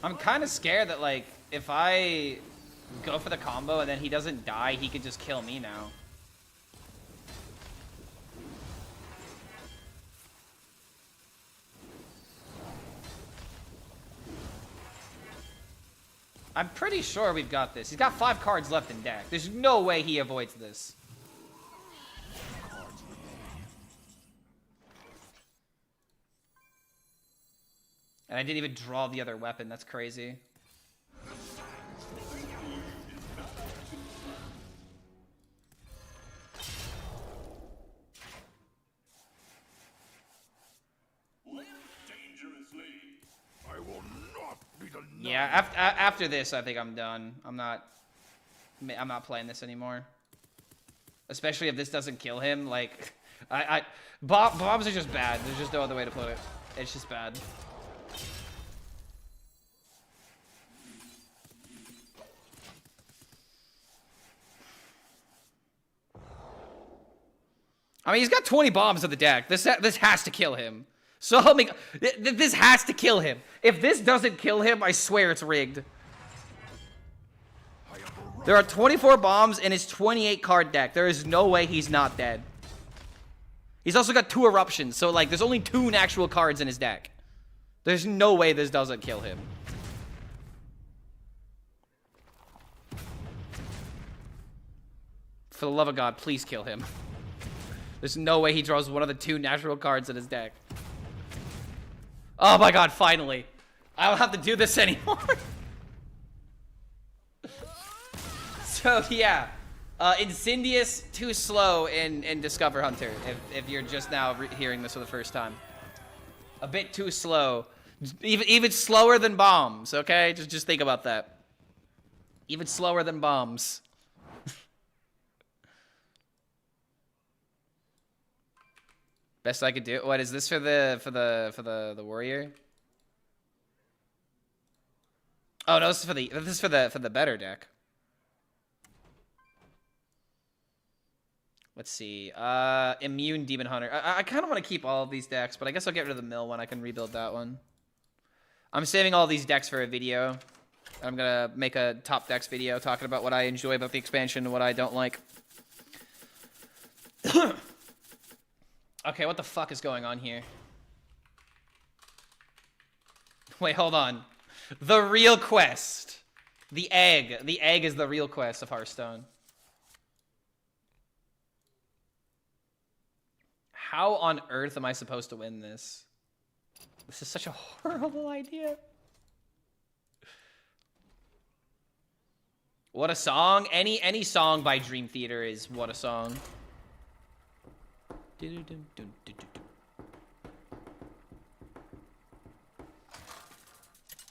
I'm kind of scared that, like, if I go for the combo and then he doesn't die, he could just kill me now. I'm pretty sure we've got this. He's got 5 cards left in deck. There's no way he avoids this. And I didn't even draw the other weapon. That's crazy. I will not be denied. Yeah, after this, I think I'm done. I'm not playing this anymore. Especially if this doesn't kill him. Like, bombs are just bad. There's just no other way to put it. It's just bad. I mean, he's got 20 bombs in the deck. This has to kill him. So help me. This has to kill him. If this doesn't kill him, I swear it's rigged. There are 24 bombs in his 28 card deck. There is no way he's not dead. He's also got 2 eruptions. So, like, there's only 2 natural cards in his deck. There's no way this doesn't kill him. For the love of God, please kill him. There's no way he draws one of the 2 natural cards in his deck. Oh my God, finally. I don't have to do this anymore. So, yeah. Insidious, too slow in Discover Hunter, if you're just now hearing this for the first time. A bit too slow. Even slower than bombs, okay? Just think about that. Even slower than bombs. Best I could do. What is this for the warrior? Oh no, this is for the better deck. Let's see. Immune Demon Hunter. I kind of want to keep all of these decks, but I guess I'll get rid of the mill one. I can rebuild that one. I'm saving all these decks for a video. I'm gonna make a top decks video talking about what I enjoy about the expansion and what I don't like. Okay, what the fuck is going on here? Wait, hold on. The real quest. The egg. The egg is the real quest of Hearthstone. How on earth am I supposed to win this? This is such a horrible idea. What a song. Any song by Dream Theater is what a song.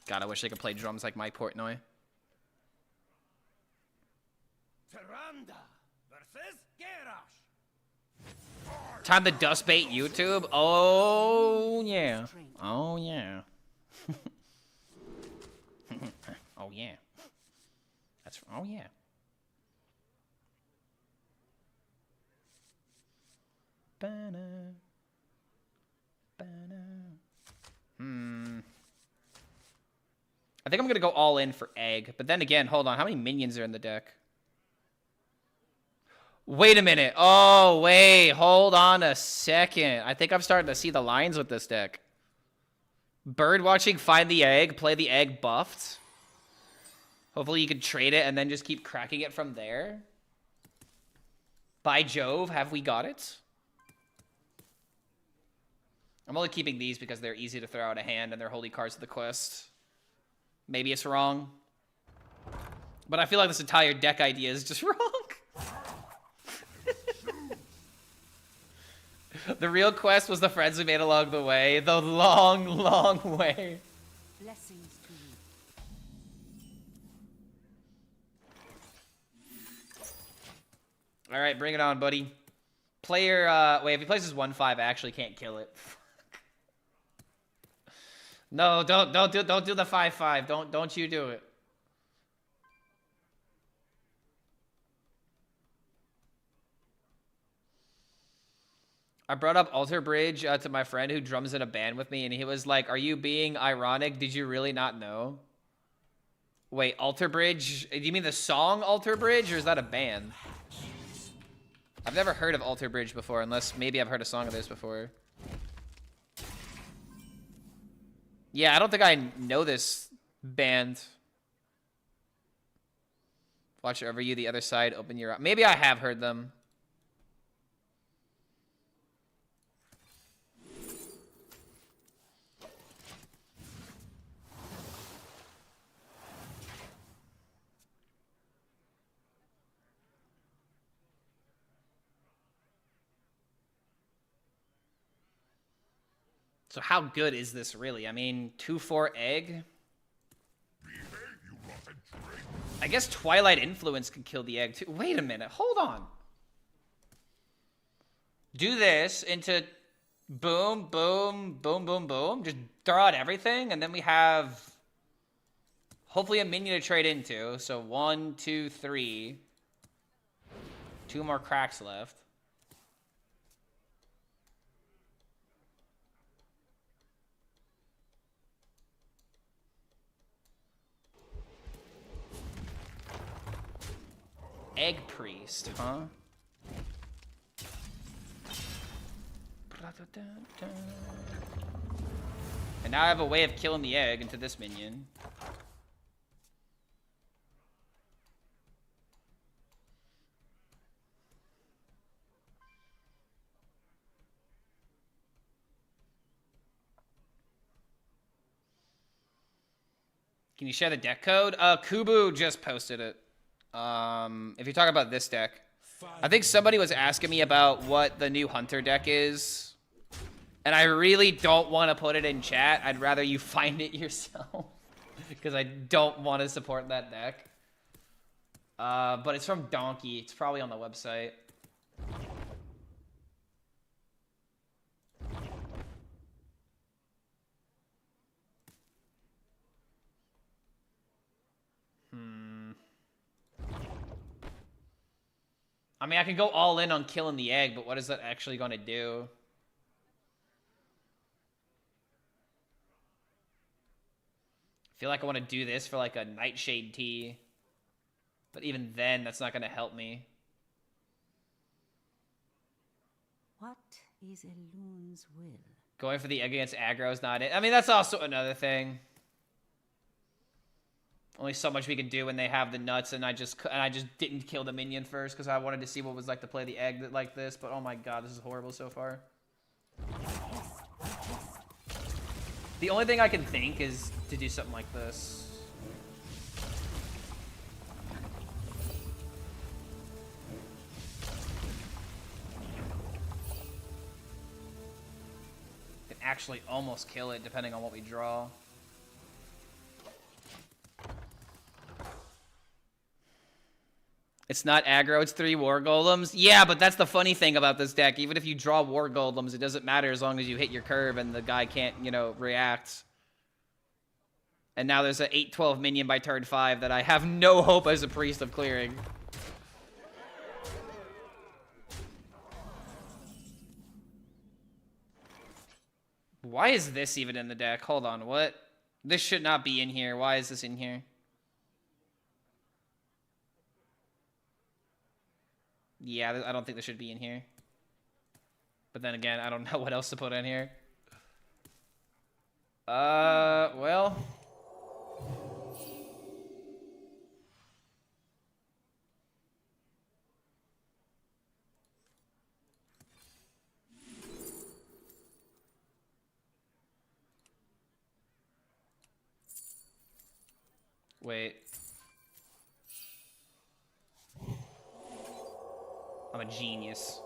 God, I wish I could play drums like Mike Portnoy. Time to dust bait YouTube. Oh yeah. Oh yeah. Oh yeah. That's oh yeah. Banner. I think I'm gonna go all in for egg, but then again, hold on. How many minions are in the deck? Wait a minute. Oh, wait. Hold on a second. I think I'm starting to see the lines with this deck. Bird watching, find the egg, play the egg buffed. Hopefully you can trade it and then just keep cracking it from there. By Jove, have we got it? I'm only keeping these because they're easy to throw out of hand and they're holy cards of the quest. Maybe it's wrong. But I feel like this entire deck idea is just wrong. The real quest was the friends we made along the way. The long, long way. Blessings to you. All right, bring it on, buddy. Player, wait, if he places 1-5, I actually can't kill it. No, don't do the 5-5. Don't you do it. I brought up Alter Bridge to my friend who drums in a band with me, and he was like, "Are you being ironic? Did you really not know?" Wait, Alter Bridge? Do you mean the song Alter Bridge, or is that a band? I've never heard of Alter Bridge before, unless maybe I've heard a song of this before. Yeah, I don't think I know this band. Watch over you, the other side, open your eyes. Maybe I have heard them. So how good is this really? I mean, 2-4 egg? I guess Twilight Influence could kill the egg too. Wait a minute, hold on. Do this into boom, boom, boom, boom, boom. Just throw out everything, and then we have hopefully a minion to trade into. So 1, 2, 3. 2 more cracks left. Egg Priest, huh? And now I have a way of killing the egg into this minion. Can you share the deck code? Kubu just posted it. If you're talking about this deck, I think somebody was asking me about what the new Hunter deck is, and I really don't want to put it in chat. I'd rather you find it yourself, because I don't want to support that deck. But it's from Donkey. It's probably on the website. I mean, I can go all in on killing the egg, but what is that actually going to do? I feel like I want to do this for like a Nightshade Tea. But even then, that's not going to help me. What is a loon's will? Going for the egg against aggro is not it. I mean, that's also another thing. Only so much we can do when they have the nuts, and I just didn't kill the minion first because I wanted to see what it was like to play the egg like this. But oh my god, this is horrible so far. The only thing I can think is to do something like this. Can actually almost kill it depending on what we draw. It's not aggro, it's 3 War Golems. Yeah, but that's the funny thing about this deck. Even if you draw War Golems, it doesn't matter as long as you hit your curve and the guy can't, you know, react. And now there's an 8-12 minion by turn 5 that I have no hope as a priest of clearing. Why is this even in the deck? Hold on, what? This should not be in here. Why is this in here? Yeah, I don't think this should be in here. But then again, I don't know what else to put in here. Well. Wait. I'm a genius.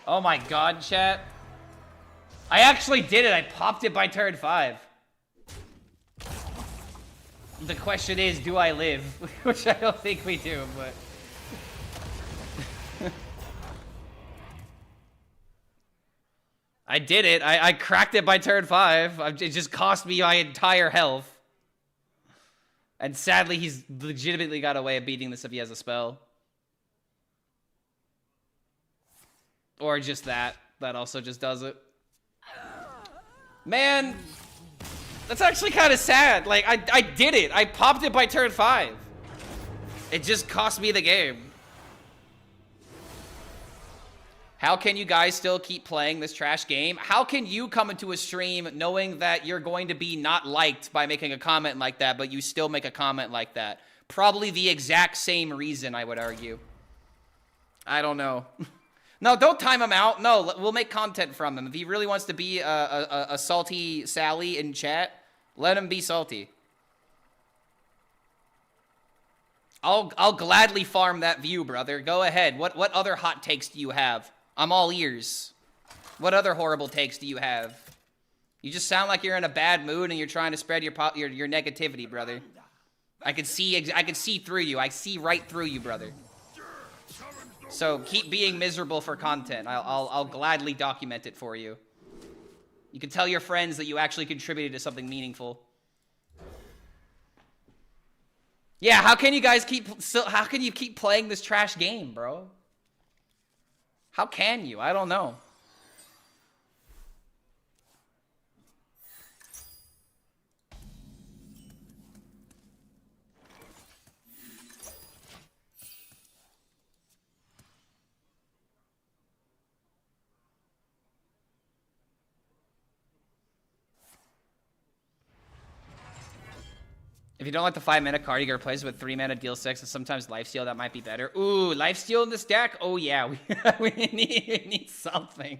Oh my god, chat. I actually did it. I popped it by turn 5. The question is, do I live? Which I don't think we do, but... I did it. I cracked it by turn 5. It just cost me my entire health. And sadly, he's legitimately got a way of beating this if he has a spell. Or just that. That also just does it. Man, that's actually kind of sad. Like, I did it. I popped it by turn 5. It just cost me the game. How can you guys still keep playing this trash game? How can you come into a stream knowing that you're going to be not liked by making a comment like that, but you still make a comment like that? Probably the exact same reason, I would argue. I don't know. No, don't time him out. No, we'll make content from him. If he really wants to be a salty Sally in chat, let him be salty. I'll gladly farm that view, brother. Go ahead. What other hot takes do you have? I'm all ears. What other horrible takes do you have? You just sound like you're in a bad mood and you're trying to spread your negativity, brother. I can see through you. I see right through you, brother. So keep being miserable for content. I'll gladly document it for you. You can tell your friends that you actually contributed to something meaningful. Yeah, how can you guys how can you keep playing this trash game, bro? How can you? I don't know. If you don't like the 5-mana card, you can replace it with 3-mana, deal 6, and sometimes lifesteal. That might be better. Ooh, lifesteal in this deck? Oh yeah, we need something.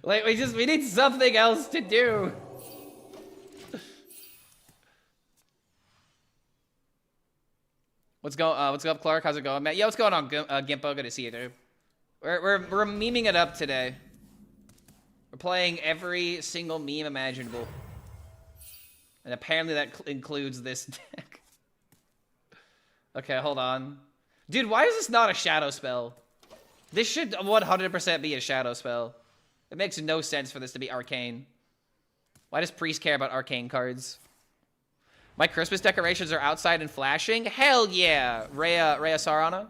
Like we need something else to do. What's up, Clark? How's it going, man? Yeah, what's going on, Gimpo? Good to see you, dude. We're memeing it up today. We're playing every single meme imaginable. And apparently that includes this deck. Okay, hold on. Dude, why is this not a shadow spell? This should 100% be a shadow spell. It makes no sense for this to be arcane. Why does Priest care about arcane cards? My Christmas decorations are outside and flashing? Hell yeah! Rhea Sarana.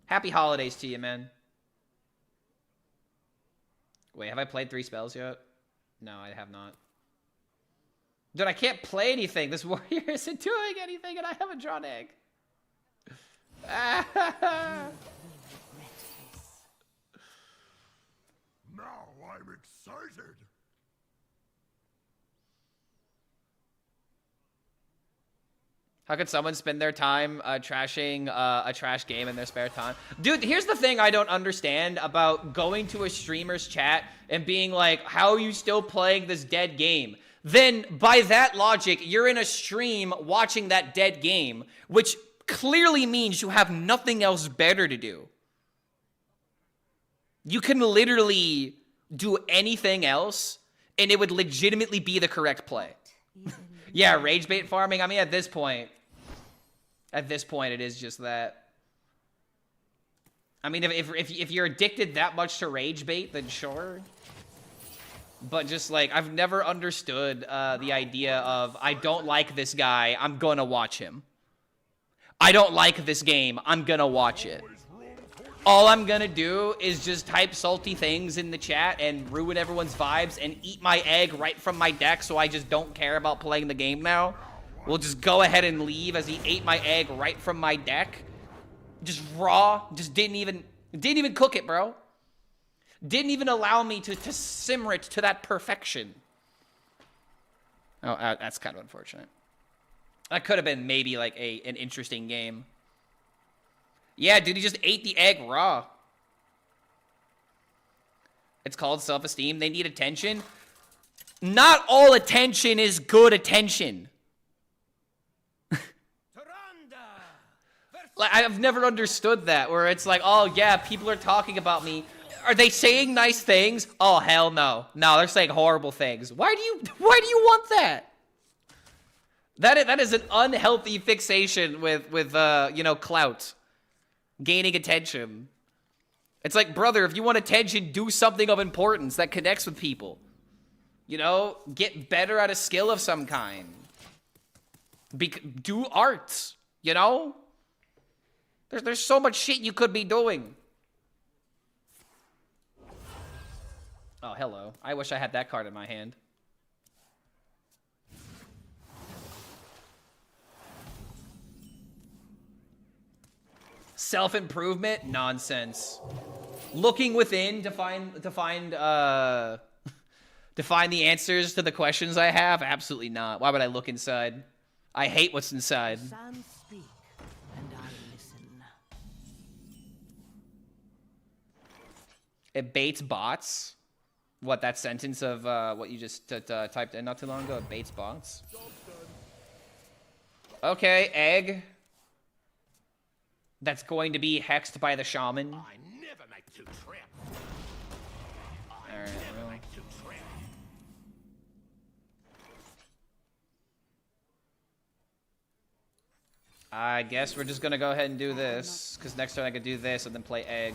Happy holidays to you, man. Wait, have I played 3 spells yet? No, I have not. Dude, I can't play anything. This warrior isn't doing anything, and I haven't drawn egg. Now I'm excited. How could someone spend their time trashing a trash game in their spare time? Dude, here's the thing I don't understand about going to a streamer's chat and being like, how are you still playing this dead game? Then, by that logic, you're in a stream watching that dead game, which clearly means you have nothing else better to do. You can literally do anything else, and it would legitimately be the correct play. Yeah, rage bait farming. I mean, at this point, it is just that. I mean, if you're addicted that much to rage bait, then sure. But just like, I've never understood the idea of, I don't like this guy, I'm gonna watch him. I don't like this game, I'm gonna watch it. All I'm gonna do is just type salty things in the chat and ruin everyone's vibes and eat my egg right from my deck, so I just don't care about playing the game now. We'll just go ahead and leave as he ate my egg right from my deck. Just raw, just didn't even cook it, bro. Didn't even allow me to simmer it to that perfection. Oh, that's kind of unfortunate. That could have been maybe like an interesting game. Yeah, dude, he just ate the egg raw. It's called self-esteem. They need attention. Not all attention is good attention. Like, I've never understood that, where it's like, oh yeah, people are talking about me. Are they saying nice things? Oh hell no. No, they're saying horrible things. Why do you want that? That is an unhealthy fixation with you know, clout. Gaining attention. It's like, brother, if you want attention, do something of importance that connects with people. You know, get better at a skill of some kind. Do art, you know? There's so much shit you could be doing. Oh, hello. I wish I had that card in my hand. Self-improvement? Nonsense. Looking within to find the answers to the questions I have? Absolutely not. Why would I look inside? I hate what's inside. Sands speak, and I listen. It baits bots? What, that sentence of what you just typed in not too long ago? It baits bots? Okay, egg. That's going to be hexed by the shaman. I never make two traps. Alright, well. Make two traps. I guess we're just gonna go ahead and do this, because next turn I could do this and then play egg.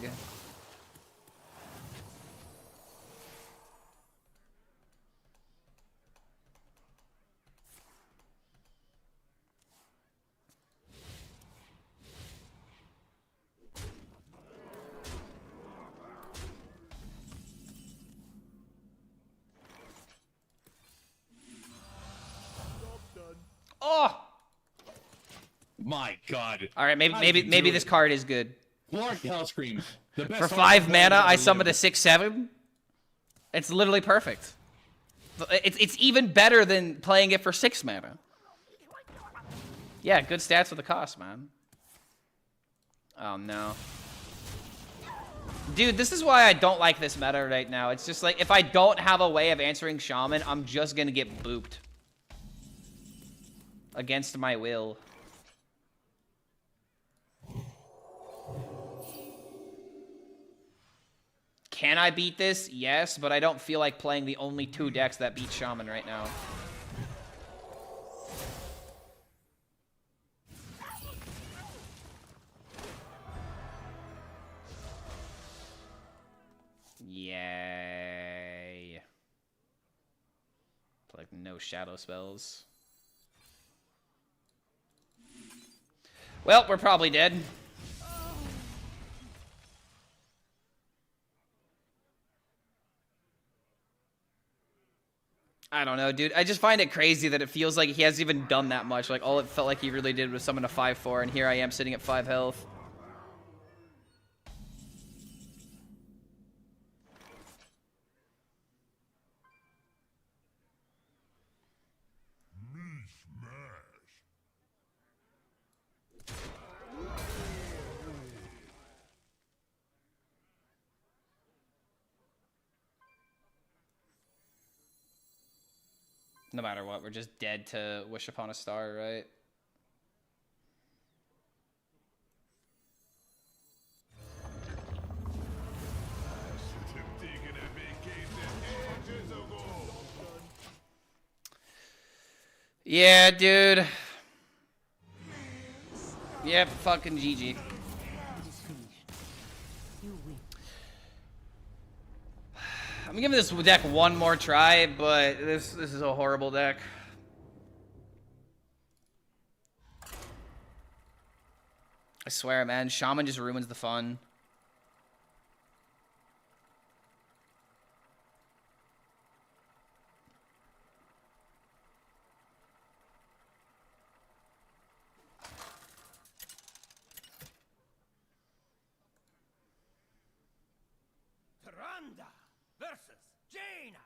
Oh! My God. All right, maybe this card is good. Clark HELLSCREAM. The best For Hearthstone 5 player mana, ever I summoned a lived. 6/7. It's literally perfect. It's even better than playing it for 6 mana. Yeah, good stats with the cost, man. Oh no. Dude, this is why I don't like this meta right now. It's just like, if I don't have a way of answering Shaman, I'm just gonna get booped. Against my will. Can I beat this? Yes, but I don't feel like playing the only 2 decks that beat Shaman right now. Yay. Like, no shadow spells. Well, we're probably dead. I don't know, dude. I just find it crazy that it feels like he hasn't even done that much. Like, all it felt like he really did was summon a 5/4, and here I am sitting at 5 health. No matter what, we're just dead to Wish Upon a Star, right? Yeah, dude. Yep, fucking GG. I'm giving this deck one more try, but this is a horrible deck. I swear, man, Shaman just ruins the fun. Versus Jaina.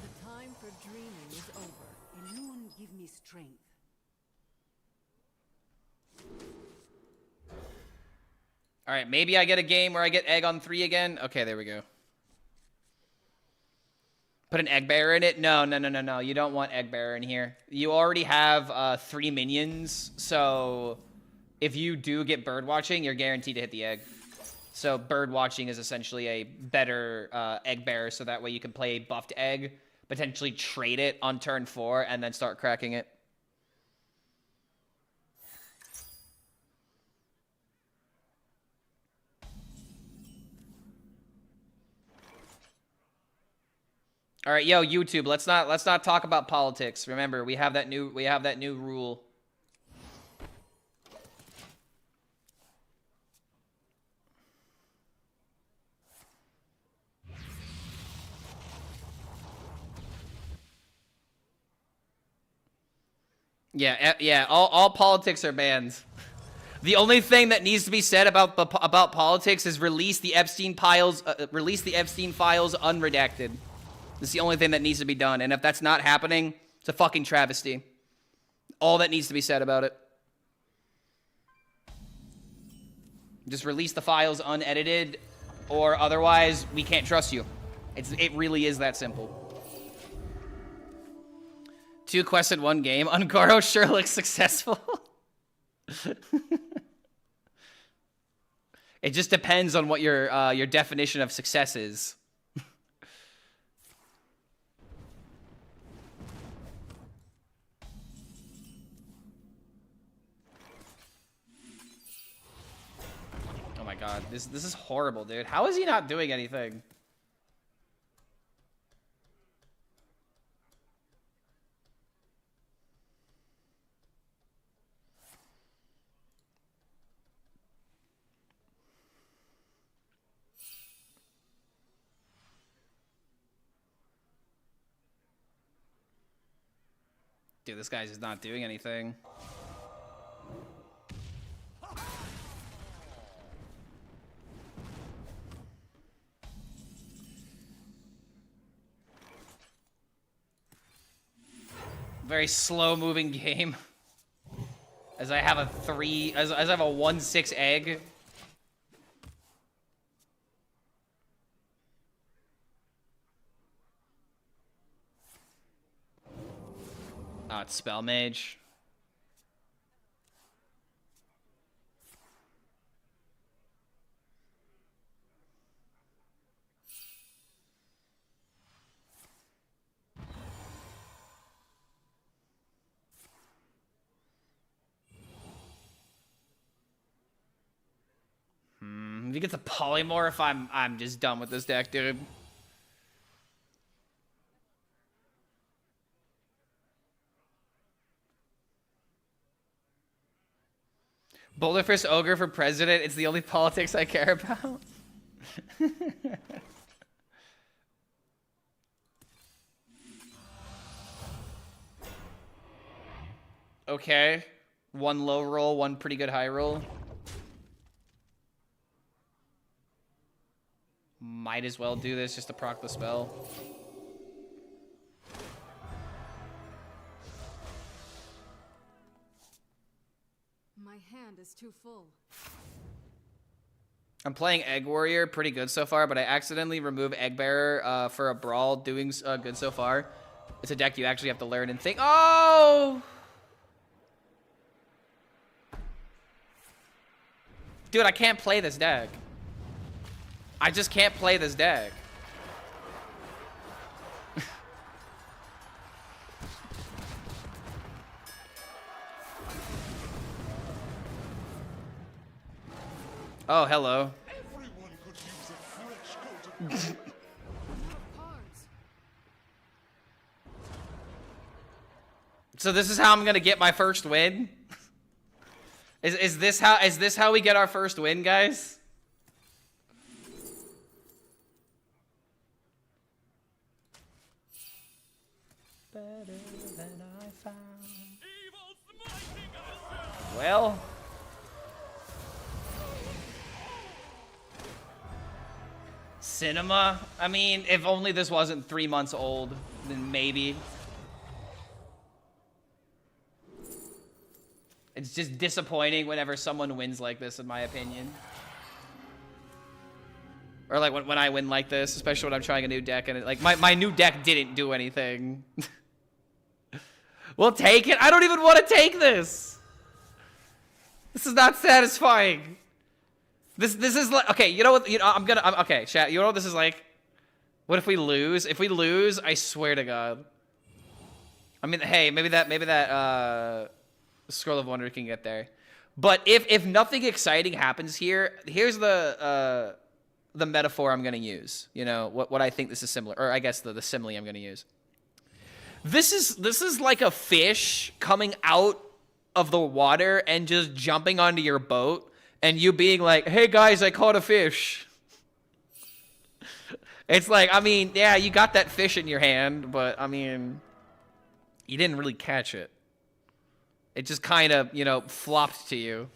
The time for dreaming is over. Elune, give me strength. All right, maybe I get a game where I get egg on 3 again. Okay, there we go. Put an egg bearer in it? No. You don't want egg bearer in here. You already have 3 minions, so if you do get bird watching, you're guaranteed to hit the egg. So bird watching is essentially a better egg bearer, so that way you can play a buffed egg, potentially trade it on turn 4, and then start cracking it. All right, yo, YouTube, let's not talk about politics. Remember, we have that new rule. Yeah, all politics are banned. The only thing that needs to be said about politics is release the Epstein files unredacted. It's the only thing that needs to be done, and if that's not happening, it's a fucking travesty. All that needs to be said about it. Just release the files unedited, or otherwise we can't trust you. It really is that simple. 2 quests in 1 game. Ungoro sure looks successful. It just depends on what your definition of success is. Oh my god, this is horrible, dude. How is he not doing anything? Dude, this guy's just not doing anything. Very slow moving game. As I have a 1/6 egg. Oh, it's Spell Mage. If he gets a polymorph, I'm just done with this deck, dude. Boulderfist Ogre for president. It's the only politics I care about. Okay. 1 low roll, 1 pretty good high roll. Might as well do this just to proc the spell. My hand is too full. I'm playing Egg Warrior, pretty good so far, but I accidentally remove Egg Bearer for a Brawl, doing good so far. It's a deck you actually have to learn and think. Oh! Dude, I can't play this deck. I just can't play this deck. Oh, hello. Everyone could use a fresh coat of Cards. So this is how I'm gonna get my first win? Is this how we get our first win, guys? Better than I found. Well. Cinema? I mean, if only this wasn't 3 months old, then maybe. It's just disappointing whenever someone wins like this, in my opinion. Or like when I win like this, especially when I'm trying a new deck and like my new deck didn't do anything. We'll take it. I don't even want to take this. This is not satisfying. This is like, okay, you know what? Okay, chat. You know what this is like? What if we lose? If we lose, I swear to God. I mean, hey, maybe that Scroll of Wonder can get there. But if nothing exciting happens here, here's the the metaphor I'm gonna use. You know, what I think this is similar, or I guess the simile I'm gonna use. This is like a fish coming out of the water and just jumping onto your boat, and you being like, "Hey guys, I caught a fish." It's like, I mean, yeah, you got that fish in your hand, but I mean, you didn't really catch it. It just kind of, you know, flopped to you.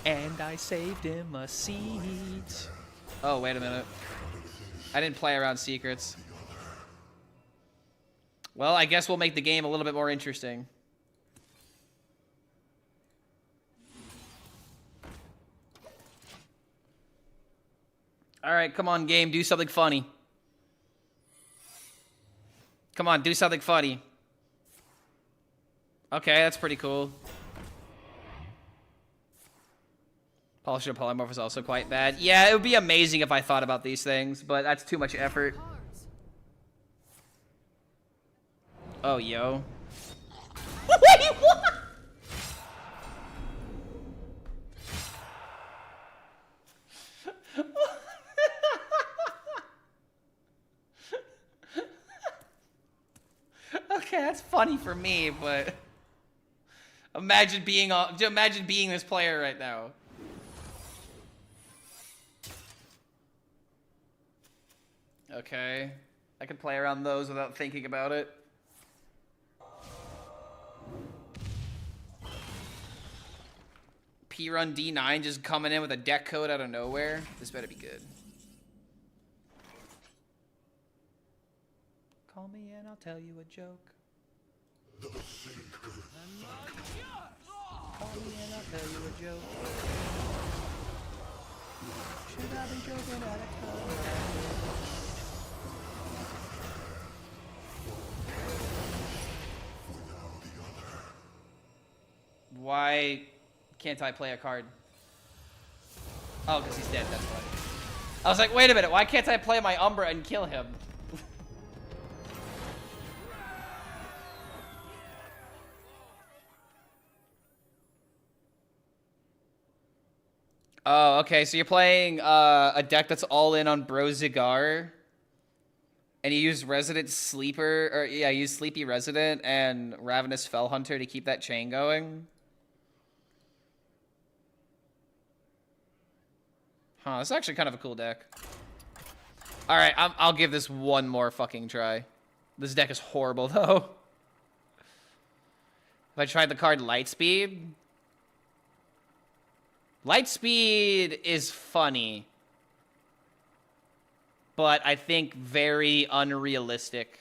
And I saved him a seat. Oh, wait a minute. I didn't play around secrets. Well, I guess we'll make the game a little bit more interesting. All right, come on, game. Do something funny. Come on, do something funny. Okay, that's pretty cool. Polished and polymorph is also quite bad. Yeah, it would be amazing if I thought about these things, but that's too much effort. Oh, yo. Wait, what? Okay, that's funny for me, but imagine being this player right now. Okay, I can play around those without thinking about it. P-Run D9 just coming in with a deck code out of nowhere. This better be good. Call me and I'll tell you a joke. Call me and I'll tell you a joke. Should I be joking at a time? Why can't I play a card? Oh, because he's dead, that's why. I was like, wait a minute, why can't I play my Umbra and kill him? Oh, okay, so you're playing a deck that's all in on Brozigar. And you use Resident Sleeper, or yeah, you use Sleepy Resident and Ravenous Fellhunter to keep that chain going. Huh, that's actually kind of a cool deck. All right, I'll give this one more fucking try. This deck is horrible, though. If I tried the card Lightspeed. Lightspeed is funny. But I think very unrealistic.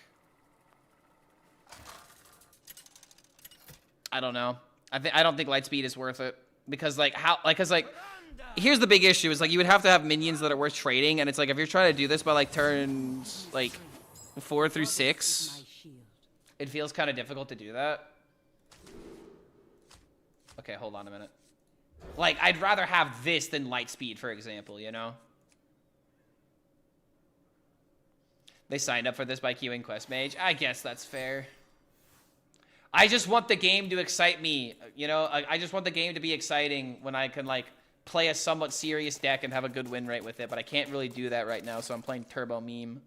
I don't know. I don't think Lightspeed is worth it. Because, like, here's the big issue, is like you would have to have minions that are worth trading, and it's like if you're trying to do this by like turns like 4 through 6, it feels kind of difficult to do that. Okay, hold on a minute. Like, I'd rather have this than Lightspeed, for example, you know? They signed up for this by queuing Quest Mage. I guess that's fair. I just want the game to excite me, you know? I just want the game to be exciting when I can, like, play a somewhat serious deck and have a good win rate with it, but I can't really do that right now, so I'm playing Turbo Meme.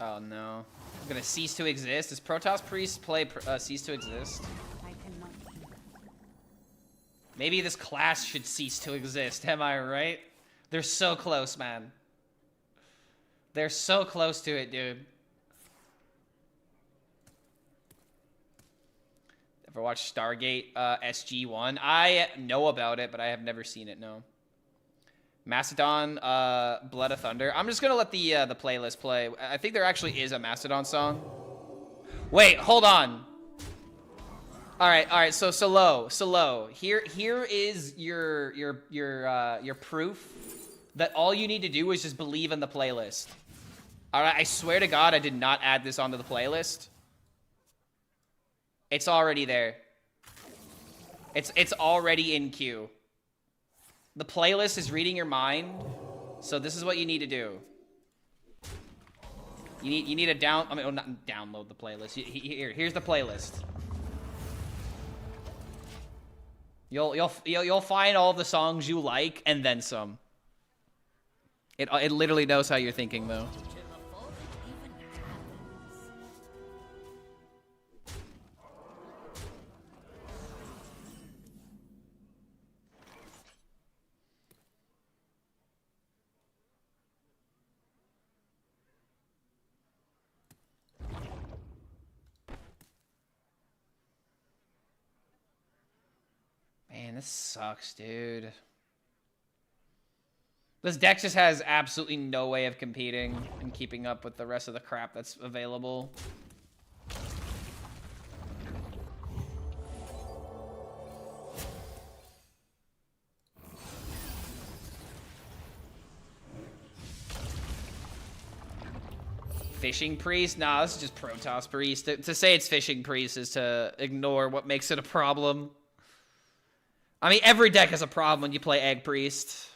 Oh, no. I'm gonna cease to exist. Does Protoss Priest play cease to exist? I cannot. Maybe this class should cease to exist, am I right? They're so close, man. They're so close to it, dude. Ever watched Stargate SG-1? I know about it, but I have never seen it, no. Mastodon, Blood of Thunder. I'm just gonna let the playlist play. I think there actually is a Mastodon song. Wait, hold on. All right. So Solo. Here is your proof that all you need to do is just believe in the playlist. All right, I swear to God, I did not add this onto the playlist. It's already there. It's already in queue. The playlist is reading your mind. So this is what you need to do. You need to not download the playlist. Here's the playlist. You'll find all the songs you like and then some. It literally knows how you're thinking though. Man, this sucks, dude. This deck just has absolutely no way of competing and keeping up with the rest of the crap that's available. Fishing Priest? Nah, this is just Protoss Priest. To say it's Fishing Priest is to ignore what makes it a problem. I mean, every deck has a problem when you play Egg Priest.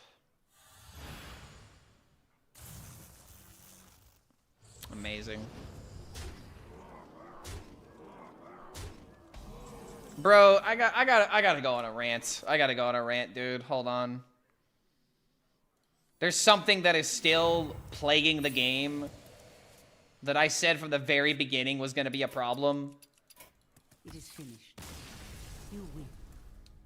Amazing. Bro, I gotta go on a rant. I gotta go on a rant, dude. Hold on. There's something that is still plaguing the game that I said from the very beginning was gonna be a problem. It is finished. You win.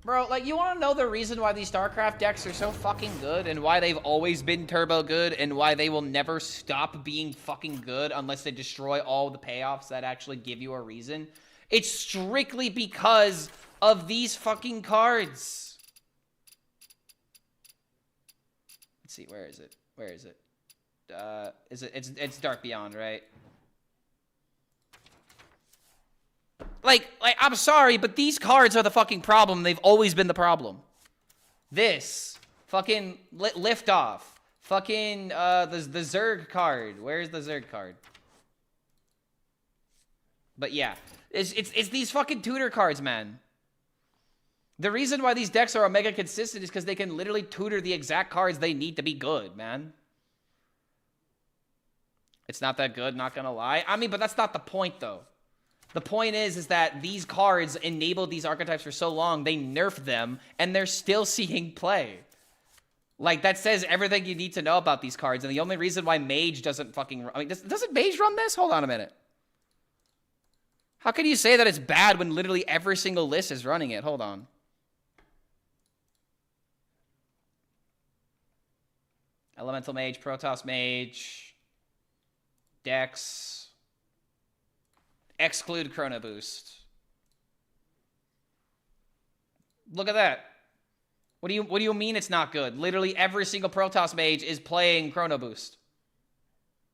Bro, like, you want to know the reason why these StarCraft decks are so fucking good and why they've always been turbo good and why they will never stop being fucking good unless they destroy all the payoffs that actually give you a reason? It's strictly because of these fucking cards. Let's see, where is it? Where is it? It's Dark Beyond, right? Like, I'm sorry, but these cards are the fucking problem. They've always been the problem. This. Fucking Liftoff. Fucking, the Zerg card. Where's the Zerg card? But yeah. It's these fucking tutor cards, man. The reason why these decks are omega consistent is because they can literally tutor the exact cards they need to be good, man. It's not that good, not gonna lie. I mean, but that's not the point, though. The point is that these cards enabled these archetypes for so long, they nerfed them, and they're still seeing play. Like, that says everything you need to know about these cards, and the only reason why Mage doesn't fucking... I mean, doesn't Mage run this? Hold on a minute. How can you say that it's bad when literally every single list is running it? Hold on. Elemental Mage, Protoss Mage, Dex... Exclude Chrono Boost. Look at that. What do you mean it's not good? Literally every single Protoss Mage is playing Chrono Boost.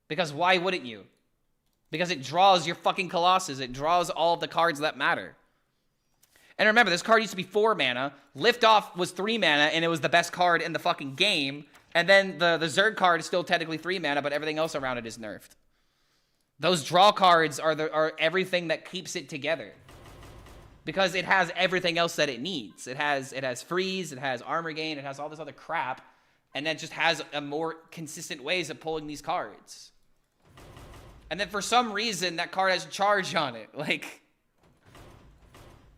Because why wouldn't you? Because it draws your fucking Colossus. It draws all of the cards that matter. And remember, this card used to be 4 mana. Liftoff was 3 mana, and it was the best card in the fucking game. And then the Zerg card is still technically 3 mana, but everything else around it is nerfed. Those draw cards are everything that keeps it together. Because it has everything else that it needs. It has freeze, it has armor gain, it has all this other crap. And then just has a more consistent ways of pulling these cards. And then for some reason, that card has charge on it. Like,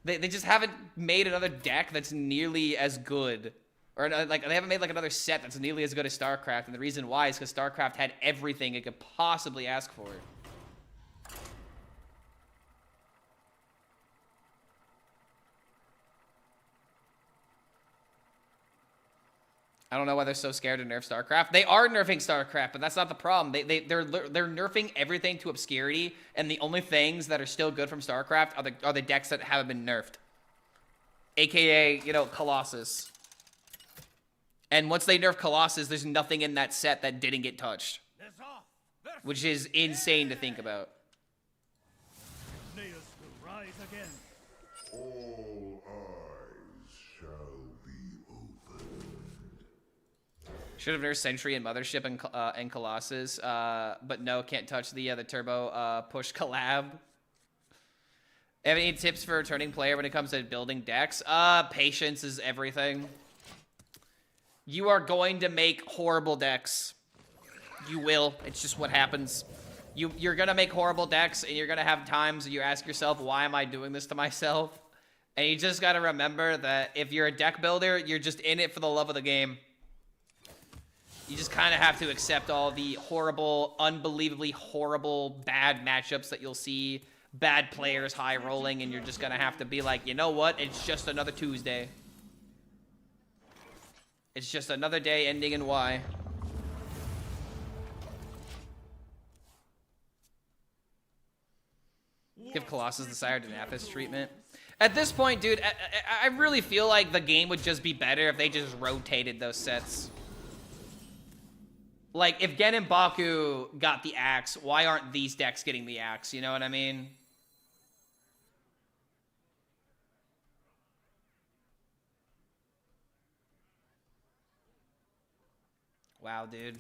they just haven't made another deck that's nearly as good. Or, like, they haven't made, like, another set that's nearly as good as StarCraft. And the reason why is because StarCraft had everything it could possibly ask for. I don't know why they're so scared to nerf StarCraft. They are nerfing StarCraft, but that's not the problem. They're nerfing everything to obscurity, and the only things that are still good from StarCraft are the decks that haven't been nerfed. AKA, you know, Colossus. And once they nerf Colossus, there's nothing in that set that didn't get touched. Which is insane to think about. All eyes shall be opened. Should have nerfed Sentry and Mothership and Colossus, but no, can't touch the turbo push collab. Have any tips for a returning player when it comes to building decks? Patience is everything. You are going to make horrible decks. You will. It's just what happens. You're gonna make horrible decks, and you're gonna have times you ask yourself, why am I doing this to myself? And you just gotta remember that if you're a deck builder, you're just in it for the love of the game. You just kind of have to accept all the horrible, unbelievably horrible, bad matchups that you'll see, bad players high rolling, and you're just gonna have to be like, you know what? It's just another Tuesday. It's just another day ending in Y. Give Colossus the Sire Denathus treatment. At this point, dude, I really feel like the game would just be better if they just rotated those sets. Like, if Gen and Baku got the axe, why aren't these decks getting the axe? You know what I mean? Wow, dude.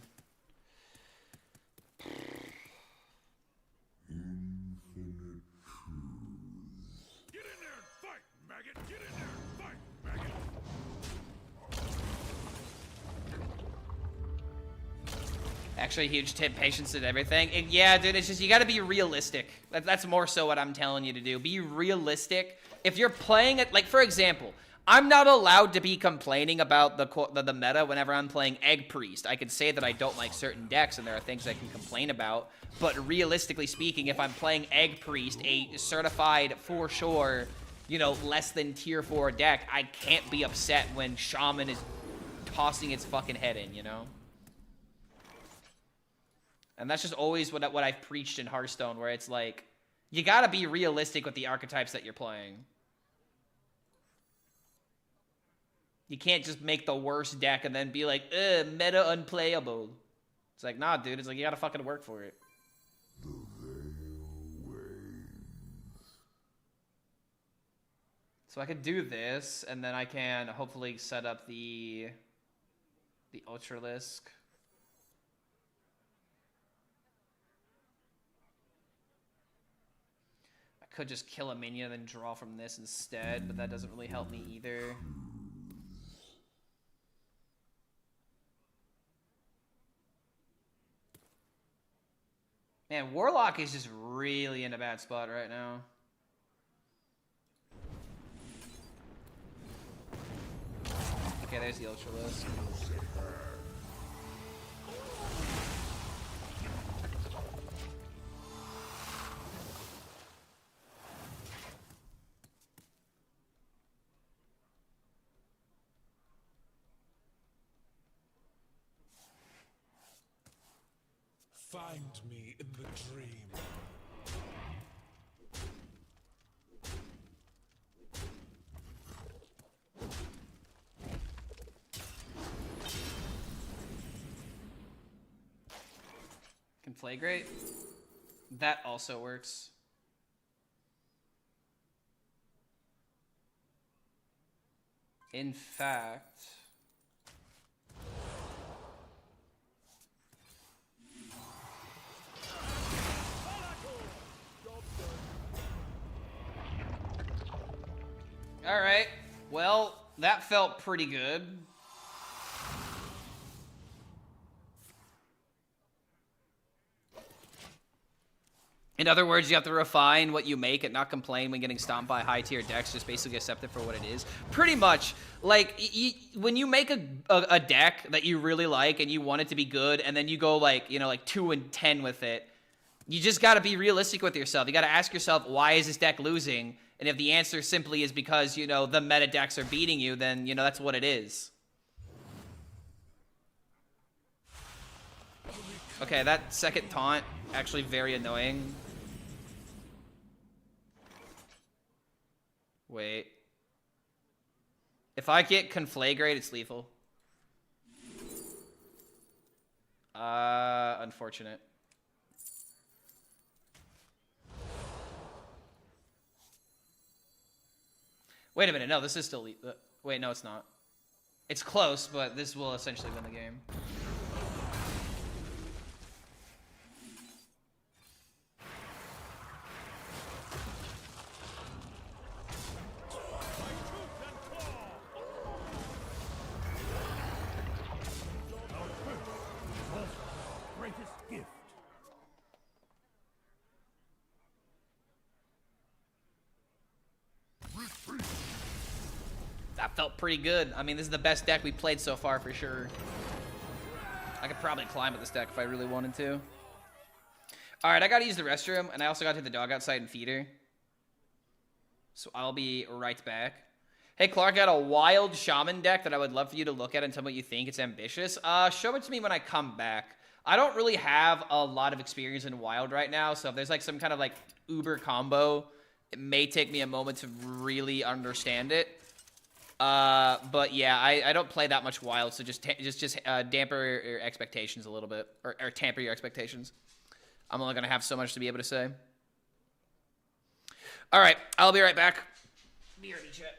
Actually, a huge tip, patience and everything. And yeah, dude, it's just, you gotta be realistic. That's more so what I'm telling you to do. Be realistic. If you're playing it, like, for example, I'm not allowed to be complaining about the meta whenever I'm playing Egg Priest. I can say that I don't like certain decks, and there are things I can complain about. But realistically speaking, if I'm playing Egg Priest, a certified, for sure, you know, less than tier 4 deck, I can't be upset when Shaman is tossing its fucking head in, you know? And that's just always what I've preached in Hearthstone, where it's like, you gotta be realistic with the archetypes that you're playing. You can't just make the worst deck and then be like, meta unplayable. It's like, nah, dude. It's like, you gotta fucking work for it. The veil wanes. So I could do this, and then I can hopefully set up the Ultralisk. I could just kill a minion and then draw from this instead, but that doesn't really help me either. Man, Warlock is just really in a bad spot right now. Okay, there's the Ultralisk. Find me in the dream. Conflagrate? That also works. In fact... Alright, well, that felt pretty good. In other words, you have to refine what you make and not complain when getting stomped by high-tier decks. Just basically accept it for what it is. Pretty much, like, when you make a deck that you really like and you want it to be good, and then you go, like, you know, like 2-10 with it, you just got to be realistic with yourself. You got to ask yourself, why is this deck losing? And if the answer simply is because, you know, the meta decks are beating you, then, you know, that's what it is. Okay, that second taunt, actually very annoying. Wait. If I get Conflagrate, it's lethal. Unfortunate. Wait a minute, no, this is still wait, no, it's not. It's close, but this will essentially win the game. That felt pretty good. I mean, this is the best deck we played so far for sure. I could probably climb with this deck if I really wanted to. All right, I gotta use the restroom, and I also gotta take the dog outside and feed her. So I'll be right back. Hey, Clark, I got a wild shaman deck that I would love for you to look at and tell me what you think. It's ambitious. Show it to me when I come back. I don't really have a lot of experience in wild right now, so if there's like some kind of like uber combo, it may take me a moment to really understand it. But yeah, I don't play that much wild, so just damper your expectations a little bit, or tamper your expectations. I'm only gonna have so much to be able to say. All right, I'll be right back. BRD chat.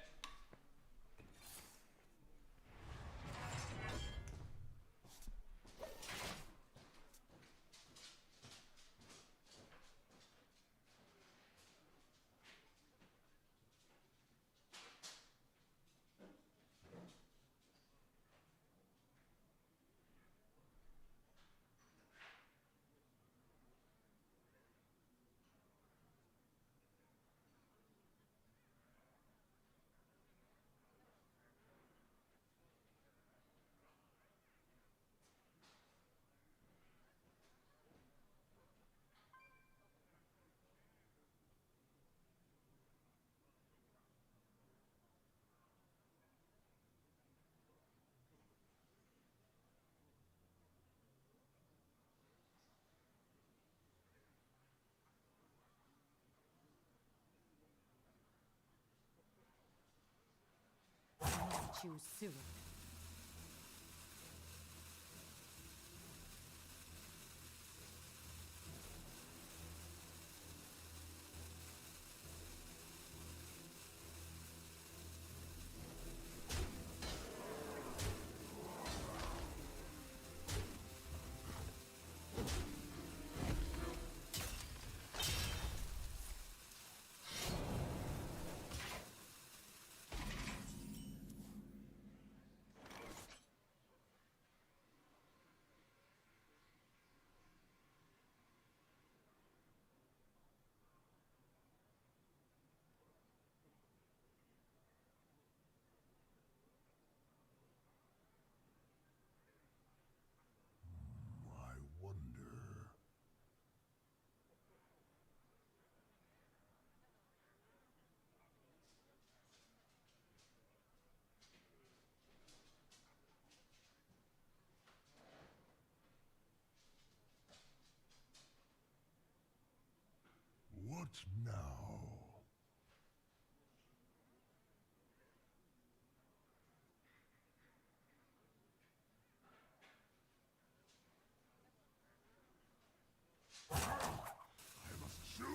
Choose soon. I wonder. What now? I must choose.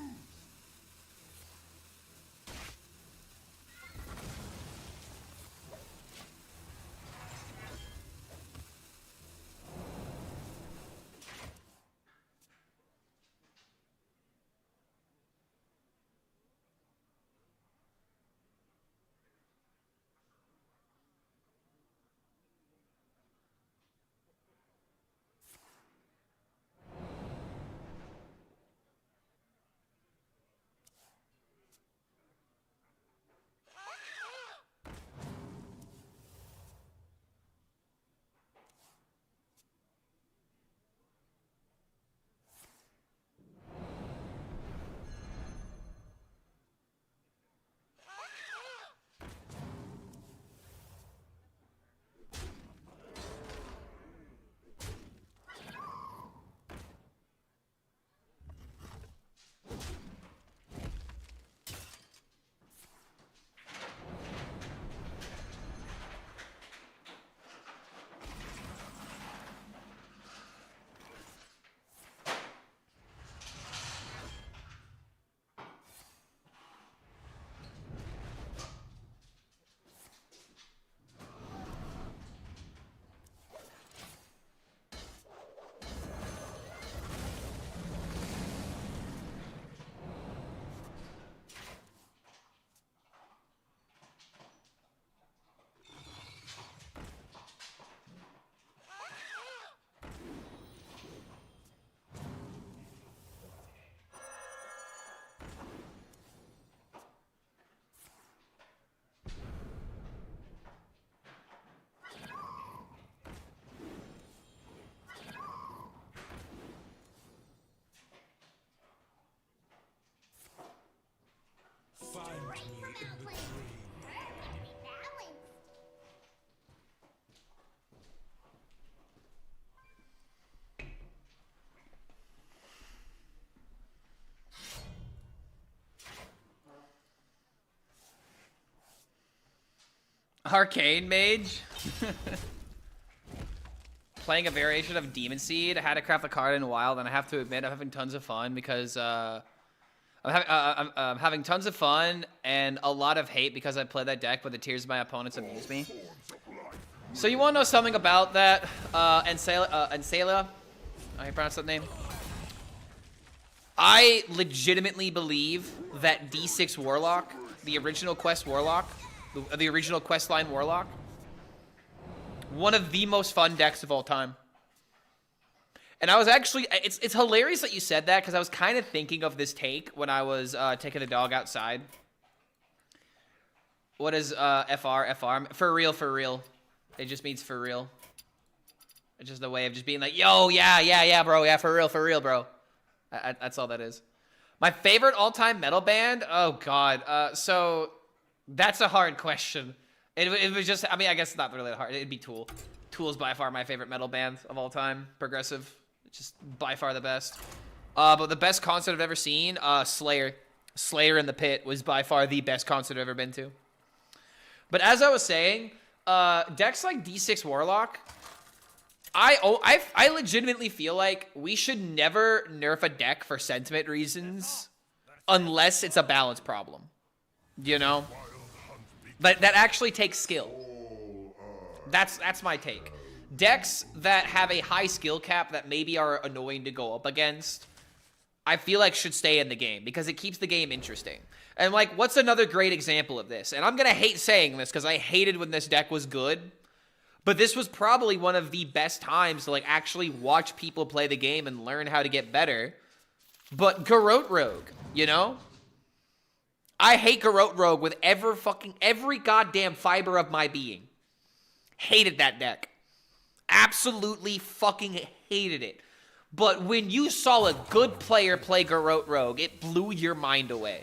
Arcane Mage. Playing a variation of Demon Seed. I had to craft a card in a while, and I have to admit I'm having tons of fun because I'm having tons of fun and a lot of hate because I play that deck, but the tears of my opponents amuse me. So you want to know something about that? Ansela? How you pronounce that name? I legitimately believe that D6 Warlock, the original Quest Warlock, the original Questline Warlock, one of the most fun decks of all time. And I was actually, it's hilarious that you said that because I was kind of thinking of this take when I was taking the dog outside. What is FR? FR? For real, for real. It just means for real. It's just a way of just being like, yo, yeah, bro. Yeah, for real, bro. That's all that is. My favorite all-time metal band? Oh, God. So that's a hard question. It was just, I mean, I guess it's not really hard. It'd be Tool. Tool's by far my favorite metal band of all time. Progressive. Just by far the best. But the best concert I've ever seen, Slayer. Slayer in the Pit was by far the best concert I've ever been to. But as I was saying, decks like D6 Warlock, I legitimately feel like we should never nerf a deck for sentiment reasons unless it's a balance problem. You know? But that actually takes skill. That's my take. Decks that have a high skill cap that maybe are annoying to go up against, I feel like should stay in the game because it keeps the game interesting. And like, what's another great example of this? And I'm gonna hate saying this because I hated when this deck was good, but this was probably one of the best times to like actually watch people play the game and learn how to get better. But Garrote Rogue, you know? I hate Garrote Rogue with every goddamn fiber of my being. Hated that deck. Absolutely fucking hated it. But when you saw a good player play Garrote Rogue, it blew your mind away.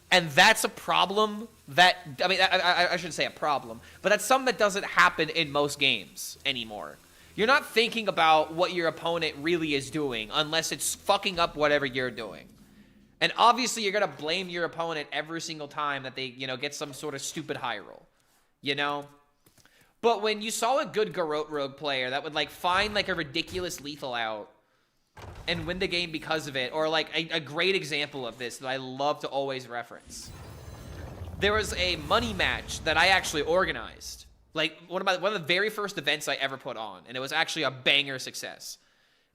And that's a problem that, I mean, I shouldn't say a problem, but that's something that doesn't happen in most games anymore. You're not thinking about what your opponent really is doing unless it's fucking up whatever you're doing. And obviously, you're going to blame your opponent every single time that they, you know, get some sort of stupid high roll. You know? But when you saw a good Garrote Rogue player that would, like, find, like, a ridiculous lethal out and win the game because of it, or, like, a great example of this that I love to always reference. There was a money match that I actually organized. Like, one of the very first events I ever put on, and it was actually a banger success.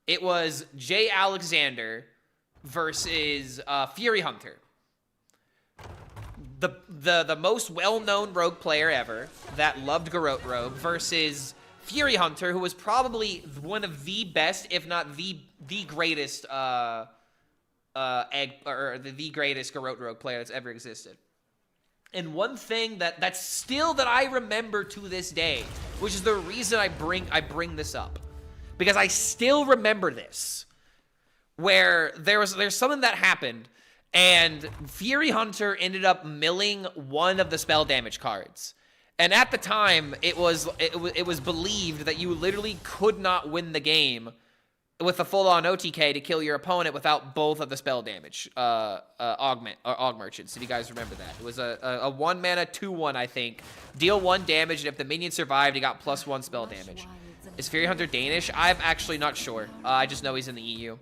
It was Jay Alexander versus Fury Hunter. The most well-known rogue player ever that loved Garrote Rogue versus Fury Hunter, who was probably one of the best, if not the greatest the greatest Garrote Rogue player that's ever existed. And one thing that I remember to this day, which is the reason I bring this up, because I still remember this, where there's something that happened, and Fury Hunter ended up milling one of the spell damage cards. And at the time, it was believed that you literally could not win the game with a full-on OTK to kill your opponent without both of the spell damage aug merchants, if you guys remember that. It was a 1-mana 2/1, I think. Deal 1 damage, and if the minion survived, he got +1 spell damage. Is Fury Hunter Danish? I'm actually not sure. I just know he's in the EU.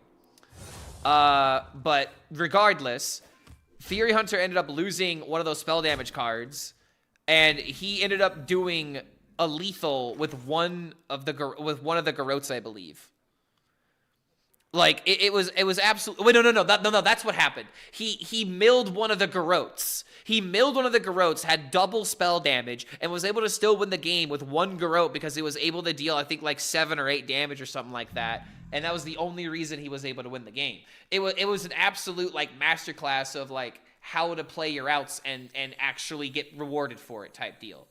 But regardless, Fury Hunter ended up losing one of those spell damage cards, and he ended up doing a lethal with one of the Garrotes, I believe. Like, it was absolutely... Wait, no, that's what happened. He milled one of the Garrotes. He milled one of the Garrotes, had double spell damage, and was able to still win the game with one Garrote because he was able to deal, I think, like 7 or 8 damage or something like that. And that was the only reason he was able to win the game. It was an absolute, like, masterclass of, like, how to play your outs and actually get rewarded for it type deal.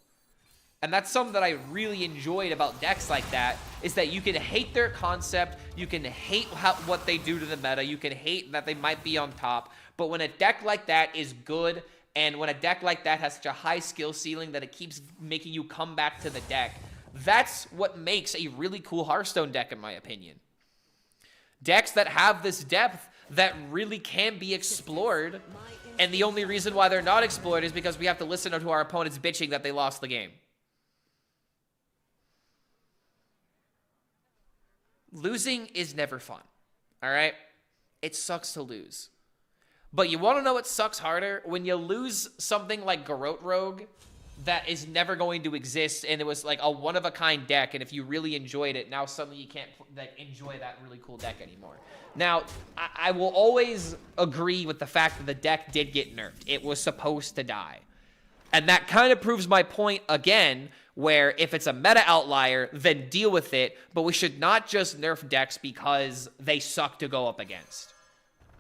And that's something that I really enjoyed about decks like that, is that you can hate their concept, you can hate what they do to the meta, you can hate that they might be on top, but when a deck like that is good, and when a deck like that has such a high skill ceiling that it keeps making you come back to the deck, that's what makes a really cool Hearthstone deck, in my opinion. Decks that have this depth that really can be explored And the only reason why they're not explored is because we have to listen to our opponents bitching that they lost the game. Losing is never fun, all right? It sucks to lose. But you want to know what sucks harder? When you lose something like Garrote Rogue that is never going to exist, and it was like a one-of-a-kind deck, and if you really enjoyed it, now suddenly you can't like enjoy that really cool deck anymore. Now, I will always agree with the fact that the deck did get nerfed. It was supposed to die. And that kind of proves my point again, where if it's a meta outlier, then deal with it, but we should not just nerf decks because they suck to go up against.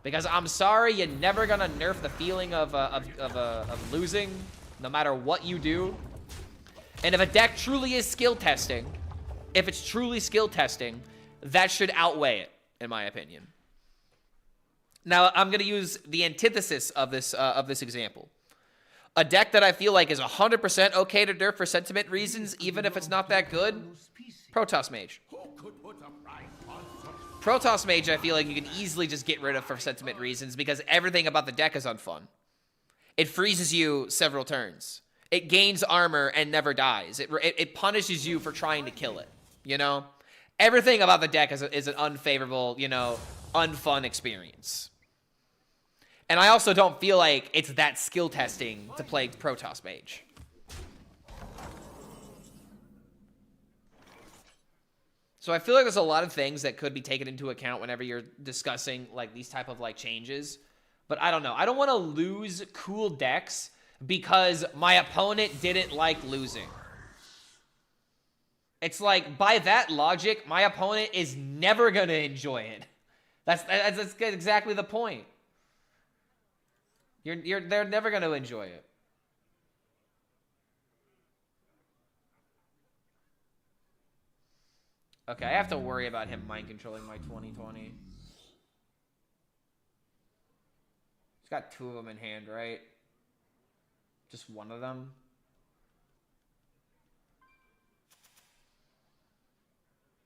Because I'm sorry, you're never gonna nerf the feeling of losing, no matter what you do. And if a deck truly is skill testing, if it's truly skill testing, that should outweigh it, in my opinion. Now, I'm gonna use the antithesis of this example. A deck that I feel like is 100% okay to nerf for sentiment reasons, even if it's not that good, Protoss Mage. Protoss Mage, I feel like you can easily just get rid of for sentiment reasons because everything about the deck is unfun. It freezes you several turns. It gains armor and never dies. It punishes you for trying to kill it, you know? Everything about the deck is an unfavorable, you know, unfun experience. And I also don't feel like it's that skill testing to play Protoss Mage. So I feel like there's a lot of things that could be taken into account whenever you're discussing like these type of like changes. But I don't know. I don't want to lose cool decks because my opponent didn't like losing. It's like, by that logic, my opponent is never going to enjoy it. That's exactly the point. They're never going to enjoy it. Okay, I have to worry about him mind controlling my 2020. He's got two of them in hand, right? Just one of them?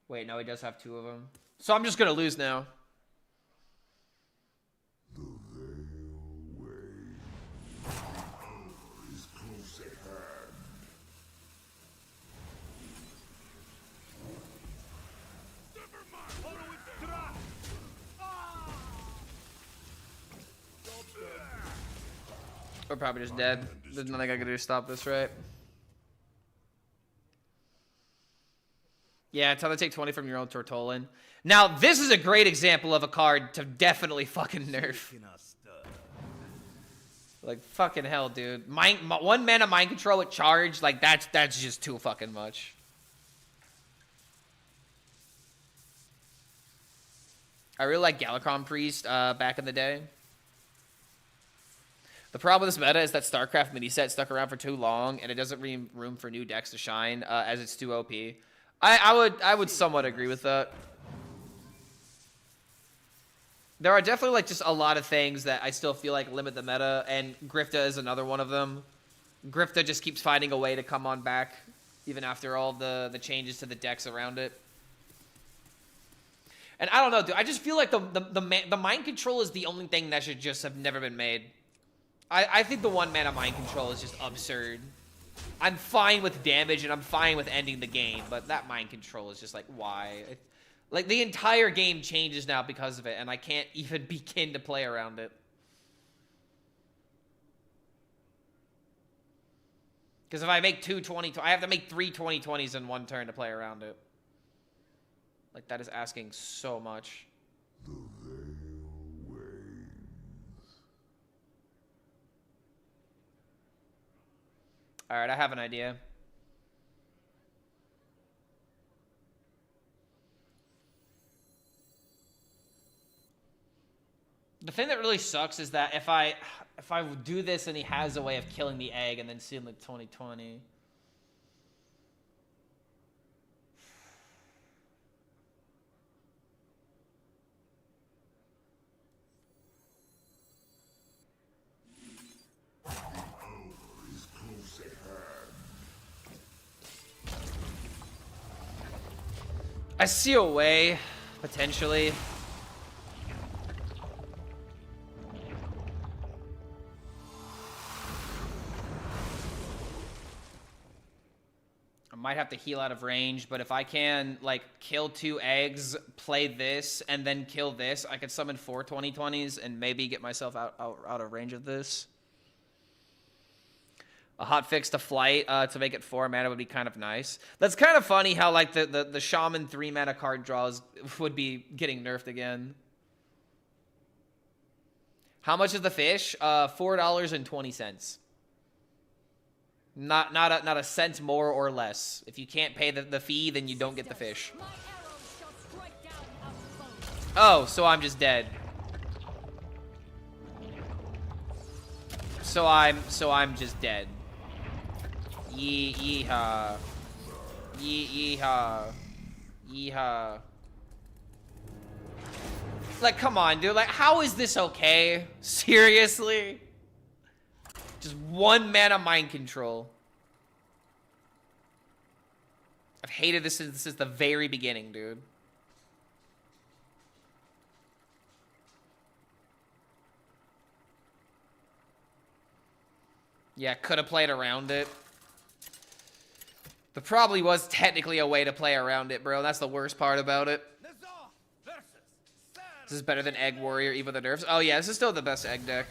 Wait, no, he does have two of them. So I'm just going to lose now. We're probably just dead. There's nothing I can do to stop this, right? Yeah, it's how they take 20 from your own Tortolin. Now, this is a great example of a card to definitely fucking nerf. Like, fucking hell, dude. One mana mind control with charge, like, that's just too fucking much. I really like Galakron Priest back in the day. The problem with this meta is that StarCraft mini set stuck around for too long, and it doesn't leave room for new decks to shine, as it's too OP. I would somewhat agree with that. There are definitely like just a lot of things that I still feel like limit the meta, and Grifta is another one of them. Grifta just keeps finding a way to come on back, even after all the changes to the decks around it. And I don't know, dude. I just feel like the mind control is the only thing that should just have never been made. I think the one mana mind control is just absurd. I'm fine with damage and I'm fine with ending the game, but that mind control is just like, why? Like, the entire game changes now because of it, and I can't even begin to play around it. Because if I make I have to make 3 2020s in one turn to play around it. Like, that is asking so much. Alright, I have an idea. The thing that really sucks is that if I do this and he has a way of killing the egg and then seeing like 2020. I see a way, potentially. might have to heal out of range, but if I can, like, kill 2 eggs, play this, and then kill this, I could summon 4 2020s and maybe get myself out of range of this. A hot fix to flight to make it 4 mana would be kind of nice. That's kind of funny how, like, the Shaman 3 mana card draws would be getting nerfed again. How much is the fish? $4.20. Not a cent more or less. If you can't pay the fee, then you don't get the fish. My arrows shall strike down a foe. Oh, so I'm just dead. So I'm just dead. Yeehaw. Yeehaw. Yeehaw. Like, come on, dude. Like, how is this okay? Seriously? Just 1 mana mind control. I've hated this since the very beginning, dude. Yeah, could have played around it. There probably was technically a way to play around it, bro. That's the worst part about it. This is better than Egg Warrior, even the nerfs. Oh yeah, this is still the best egg deck.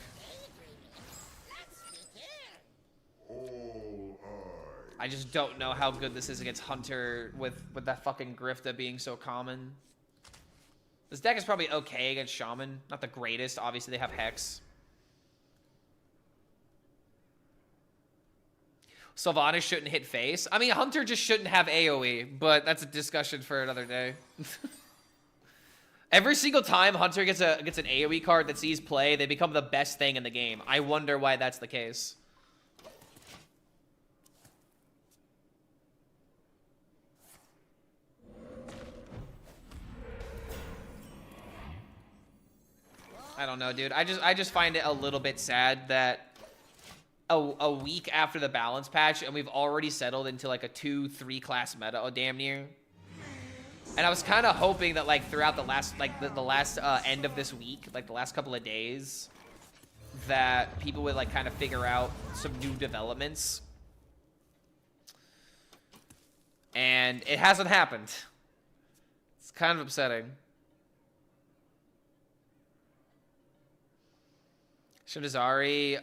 I just don't know how good this is against Hunter with that fucking Grifta being so common. This deck is probably okay against Shaman. Not the greatest. Obviously, they have Hex. Sylvanas shouldn't hit face. I mean, Hunter just shouldn't have AoE, but that's a discussion for another day. Every single time Hunter gets an AoE card that sees play, they become the best thing in the game. I wonder why that's the case. I don't know, dude. I just find it a little bit sad that a week after the balance patch and we've already settled into like a 2-3 class meta, oh damn near. And I was kind of hoping that like throughout the last the last end of this week, like the last couple of days, that people would like kind of figure out some new developments. And it hasn't happened. It's kind of upsetting. Shimazari,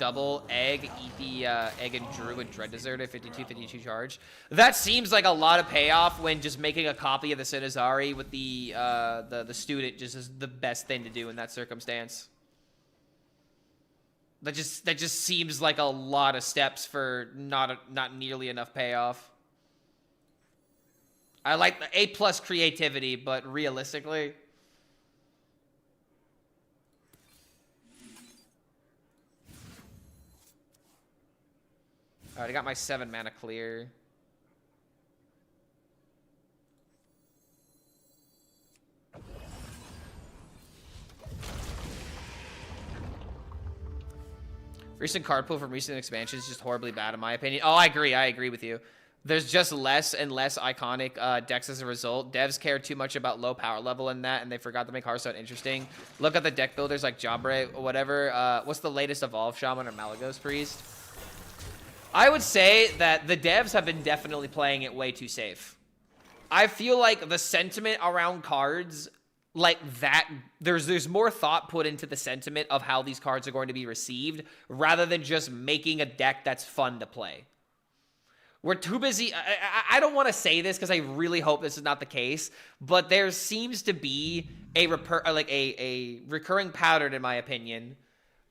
double egg, eat the egg and Drew and Dread Deserter, 52 charge. That seems like a lot of payoff when just making a copy of the Sinazari with the student just is the best thing to do in that circumstance. That just seems like a lot of steps for not nearly enough payoff. I like the A+ creativity, but realistically. Alright, I got my 7 mana clear. Recent card pool from recent expansions is just horribly bad in my opinion. Oh, I agree with you. There's just less and less iconic decks as a result. Devs care too much about low power level in that, and they forgot to make Hearthstone interesting. Look at the deck builders like Jabra or whatever. What's the latest Evolve Shaman or Malagos Priest? I would say that the devs have been definitely playing it way too safe. I feel like the sentiment around cards like that, there's more thought put into the sentiment of how these cards are going to be received rather than just making a deck that's fun to play. We're too busy. I don't want to say this because I really hope this is not the case, but there seems to be a recurring pattern, in my opinion,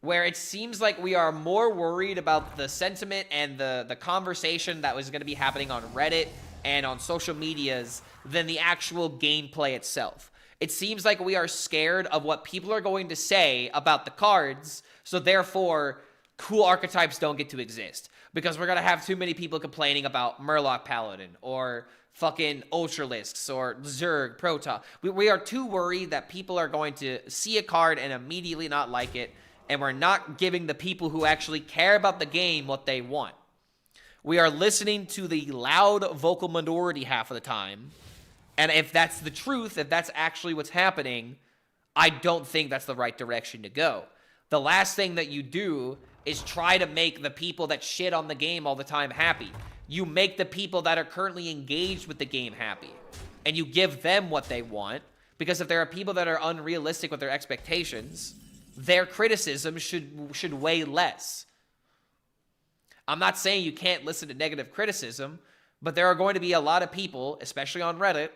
where it seems like we are more worried about the sentiment and the conversation that was going to be happening on Reddit and on social medias than the actual gameplay itself. It seems like we are scared of what people are going to say about the cards, so therefore, cool archetypes don't get to exist. Because we're going to have too many people complaining about Murloc Paladin, or fucking Ultralisks, or Zerg, Protoss. We are too worried that people are going to see a card and immediately not like it, and we're not giving the people who actually care about the game what they want. We are listening to the loud vocal minority half of the time. And if that's the truth, if that's actually what's happening, I don't think that's the right direction to go. The last thing that you do is try to make the people that shit on the game all the time happy. you make the people that are currently engaged with the game happy. And you give them what they want. Because if there are people that are unrealistic with their expectations, their criticism should weigh less. I'm not saying you can't listen to negative criticism, but there are going to be a lot of people, especially on Reddit,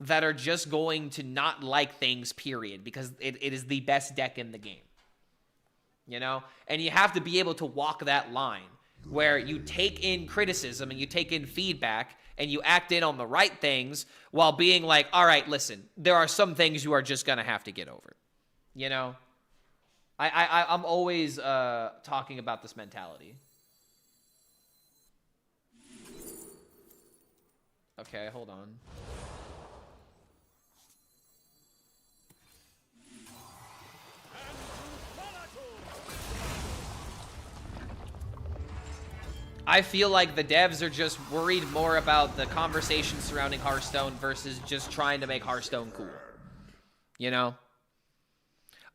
that are just going to not like things, period, because it is the best deck in the game. You know? And you have to be able to walk that line where you take in criticism and you take in feedback and you act in on the right things while being like, all right, listen, there are some things you are just going to have to get over. You know? I'm always talking about this mentality. Okay, hold on. I feel like the devs are just worried more about the conversation surrounding Hearthstone versus just trying to make Hearthstone cool. You know?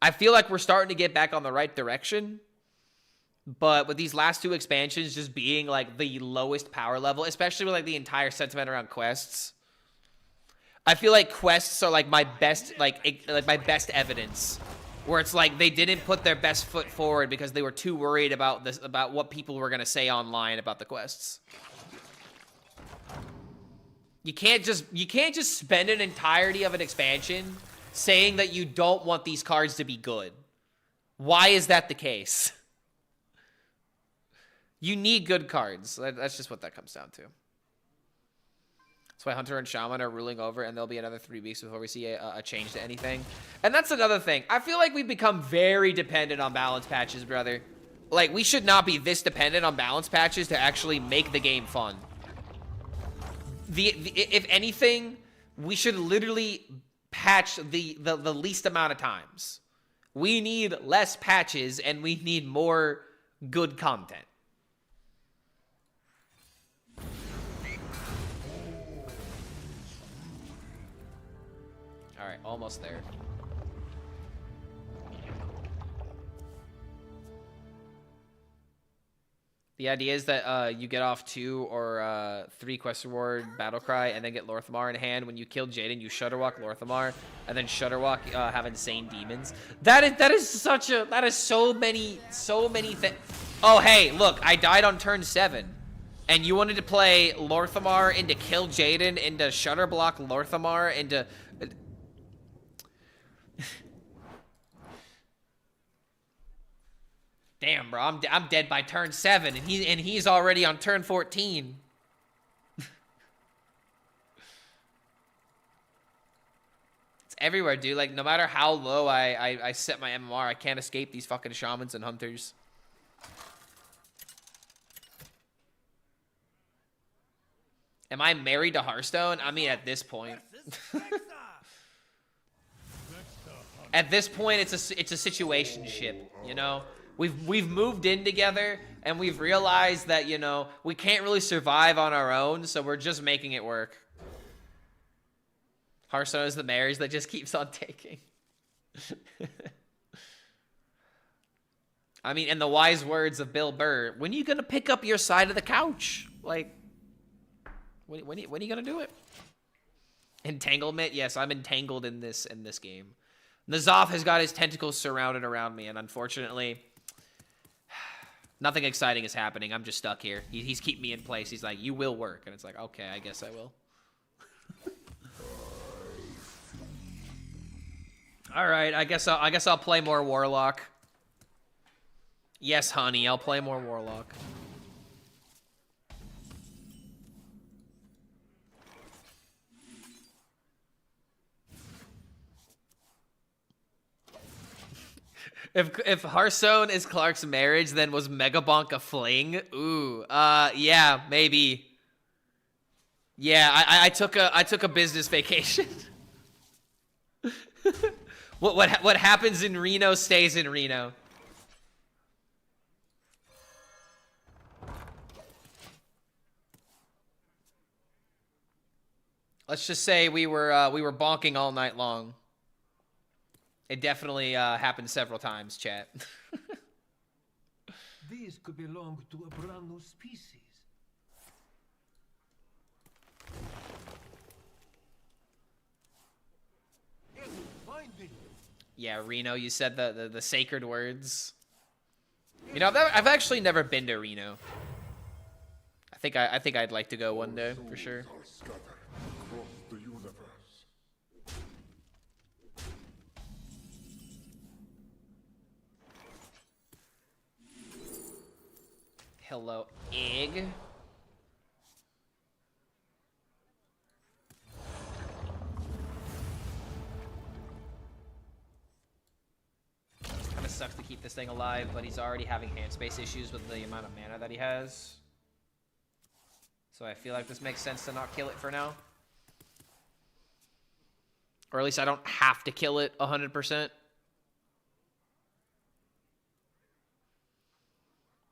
I feel like we're starting to get back on the right direction. But with these last two expansions just being like the lowest power level, especially with like the entire sentiment around quests, I feel like quests are like my best my best evidence, where it's like they didn't put their best foot forward because they were too worried about what people were gonna say online about the quests. You can't just spend an entirety of an expansion saying that you don't want these cards to be good. Why is that the case? You need good cards. That's just what that comes down to. That's why Hunter and Shaman are ruling over, and there'll be another 3 weeks before we see a change to anything. And that's another thing. I feel like we've become very dependent on balance patches, brother. Like, we should not be this dependent on balance patches to actually make the game fun. If anything, we should literally patch the least amount of times. We need less patches, and we need more good content. All right, almost there. The idea is that you get off 2 or 3 quest reward battle cry and then get Lorthamar in hand. When you kill Jaden, you Shudderwalk Lorthamar and then Shudderwalk have insane demons. That is so many things. Oh hey, look, I died on turn 7. And you wanted to play Lorthamar into kill Jaden, into Shudderblock Lorthamar, into damn, bro, I'm dead by turn 7, and he's already on turn 14. It's everywhere, dude. Like, no matter how low I set my MMR, I can't escape these fucking shamans and hunters. Am I married to Hearthstone? I mean, at this point. At this point, it's a situationship, you know? We've moved in together, and we've realized that, you know, we can't really survive on our own, so we're just making it work. Hearthstone is the marriage that just keeps on taking. I mean, in the wise words of Bill Burr, when are you gonna pick up your side of the couch? Like, when are you gonna do it? Entanglement? Yes, I'm entangled in this game. N'Zoth has got his tentacles surrounded around me, and unfortunately, nothing exciting is happening. I'm just stuck here. He's keeping me in place. He's like, you will work. And it's like, okay, I guess I will. All right, I guess I'll play more Warlock. Yes, honey, I'll play more Warlock. If Hearthstone is Clark's marriage, then was Megabonk a fling? Ooh, yeah, maybe. Yeah, I took a business vacation. What happens in Reno stays in Reno. Let's just say we were bonking all night long. It definitely happened several times, chat. These could belong to a brand new species. Yeah, Reno, you said the sacred words. You know, I've actually never been to Reno. I think I'd like to go one day for sure. Are scattered across the universe. Hello, egg. Kind of sucks to keep this thing alive, but he's already having hand space issues with the amount of mana that he has. So I feel like this makes sense to not kill it for now. Or at least I don't have to kill it 100%. If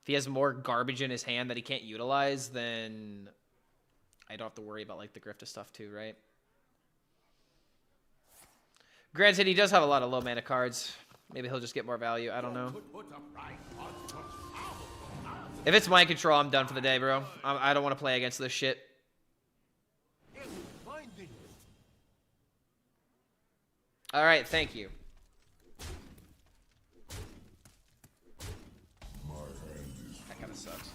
he has more garbage in his hand that he can't utilize, then I don't have to worry about like the Grifta stuff too, right? Granted, he does have a lot of low mana cards. Maybe he'll just get more value. I don't know. If it's mind control, I'm done for the day, bro. I don't want to play against this shit. All right, thank you. That kind of sucks.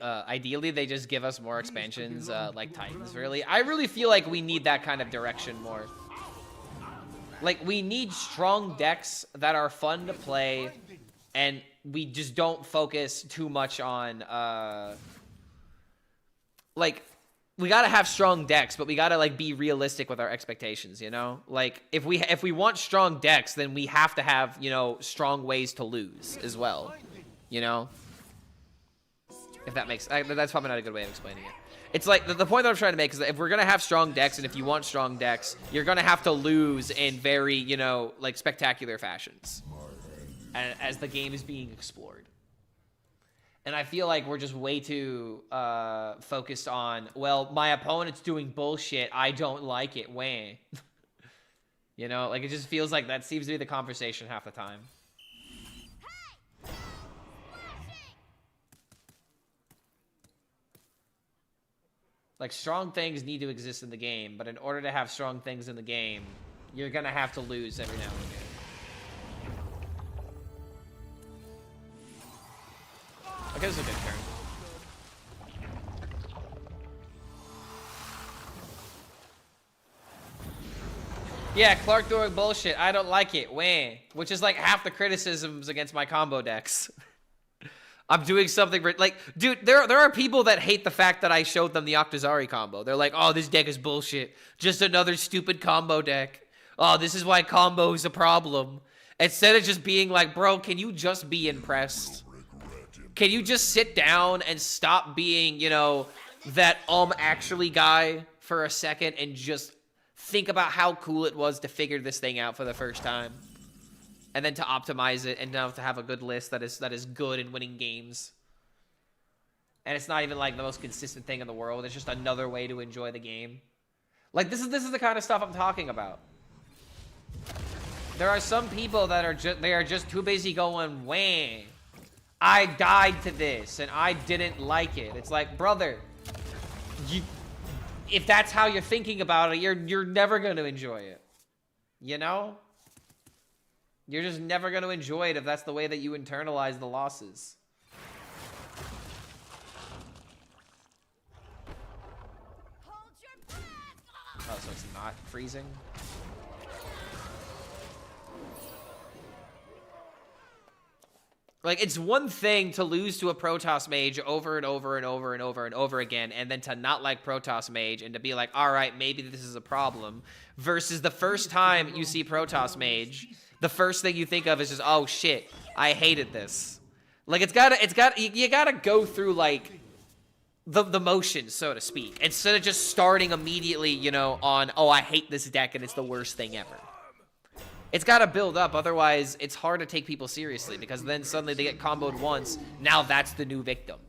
Ideally, they just give us more expansions like Titans, really. I really feel like we need that kind of direction more. Like, we need strong decks that are fun to play, and we just don't focus too much on, like, we gotta have strong decks, but we gotta, like, be realistic with our expectations, you know? Like, if we want strong decks, then we have to have, you know, strong ways to lose as well, you know? If that makes... that's probably not a good way of explaining it. It's like, the point that I'm trying to make is that if we're going to have strong decks, and if you want strong decks, you're going to have to lose in very, you know, like, spectacular fashions. As the game is being explored. And I feel like we're just way too focused on, well, my opponent's doing bullshit, I don't like it, wah. You know, like, it just feels like that seems to be the conversation half the time. Like, strong things need to exist in the game, but in order to have strong things in the game, you're gonna have to lose every now and again. Okay, this is a good turn. Yeah, Clark doing bullshit. I don't like it. Wah. Which is like half the criticisms against my combo decks. I'm doing something like, dude, there are people that hate the fact that I showed them the Octazari combo. They're like, oh, this deck is bullshit. Just another stupid combo deck. Oh, this is why combo is a problem. Instead of just being like, bro, can you just be impressed? Can you just sit down and stop being, you know, that actually guy for a second and just think about how cool it was to figure this thing out for the first time? And then to optimize it, and now to have a good list that is good in winning games. And it's not even like the most consistent thing in the world. It's just another way to enjoy the game. Like, this is the kind of stuff I'm talking about. There are some people that are just too busy going, wah. I died to this and I didn't like it. It's like, brother, if that's how you're thinking about it, you're never going to enjoy it. You know? You're just never going to enjoy it if that's the way that you internalize the losses. Hold your breath. Oh, so it's not freezing? Like, it's one thing to lose to a Protoss Mage over and over and over and over and over again, and then to not like Protoss Mage and to be like, all right, maybe this is a problem, versus the first time you see Protoss Mage, the first thing you think of is just, oh shit, I hated this. Like, you gotta go through, like, the motions, so to speak, instead of just starting immediately, you know, on, oh, I hate this deck and it's the worst thing ever. It's got to build up, otherwise it's hard to take people seriously, because then suddenly they get comboed once, now that's the new victim.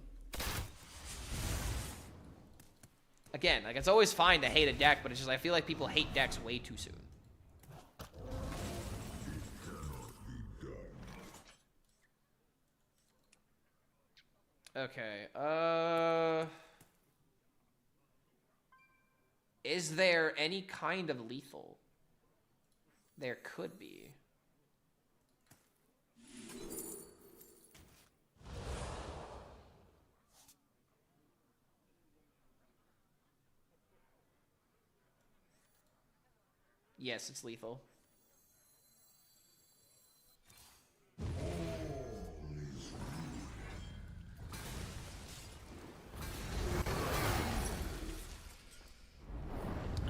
Like, again, like, it's always fine to hate a deck, but it's just I feel like people hate decks way too soon. Okay, is there any kind of lethal? There could be. Yes, it's lethal.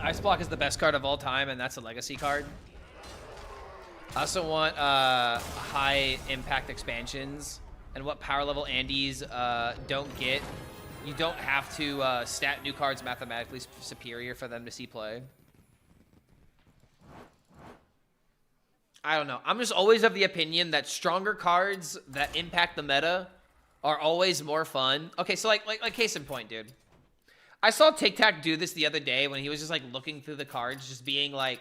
Ice Block is the best card of all time, and that's a legacy card. I also want high impact expansions, and what power level Andes don't get. You don't have to stat new cards mathematically superior for them to see play. I don't know. I'm just always of the opinion that stronger cards that impact the meta are always more fun. Okay, so like case in point, dude. I saw Tic Tac do this the other day when he was just like looking through the cards, just being like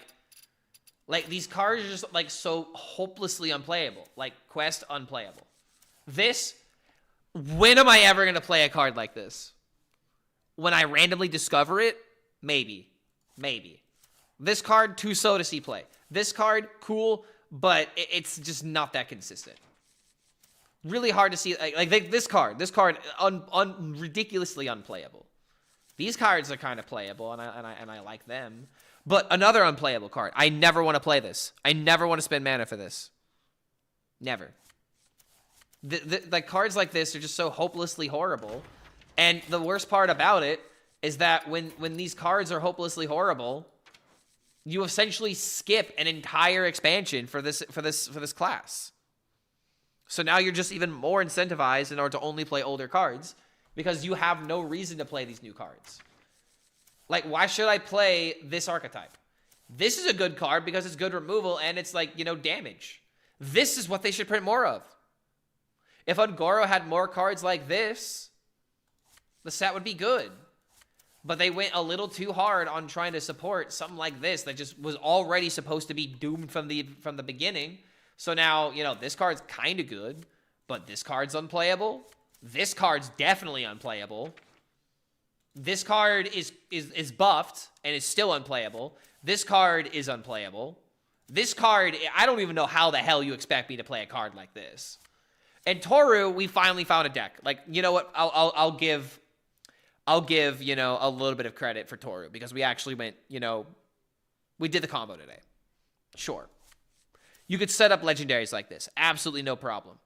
these cards are just like so hopelessly unplayable. Like Quest unplayable. This, when am I ever gonna play a card like this? When I randomly discover it? Maybe. Maybe. This card, too slow to see play. This card, cool, but it's just not that consistent. Really hard to see. Like this card, ridiculously unplayable. These cards are kind of playable, and I like them. But another unplayable card. I never want to play this. I never want to spend mana for this. Never. Like cards like this are just so hopelessly horrible. And the worst part about it is that when these cards are hopelessly horrible, you essentially skip an entire expansion for this class. So now you're just even more incentivized in order to only play older cards because you have no reason to play these new cards. Like, why should I play this archetype? This is a good card because it's good removal and it's like, you know, damage. This is what they should print more of. If Ungoro had more cards like this, the set would be good. But they went a little too hard on trying to support something like this that just was already supposed to be doomed from the beginning. So now, you know, this card's kind of good, but this card's unplayable. This card's definitely unplayable. This card is buffed and is still unplayable. This card is unplayable. This card, I don't even know how the hell you expect me to play a card like this. And Toru, we finally found a deck. Like, you know what? I'll give, you know, a little bit of credit for Toru because we actually went, you know, we did the combo today. Sure. You could set up legendaries like this. Absolutely no problem.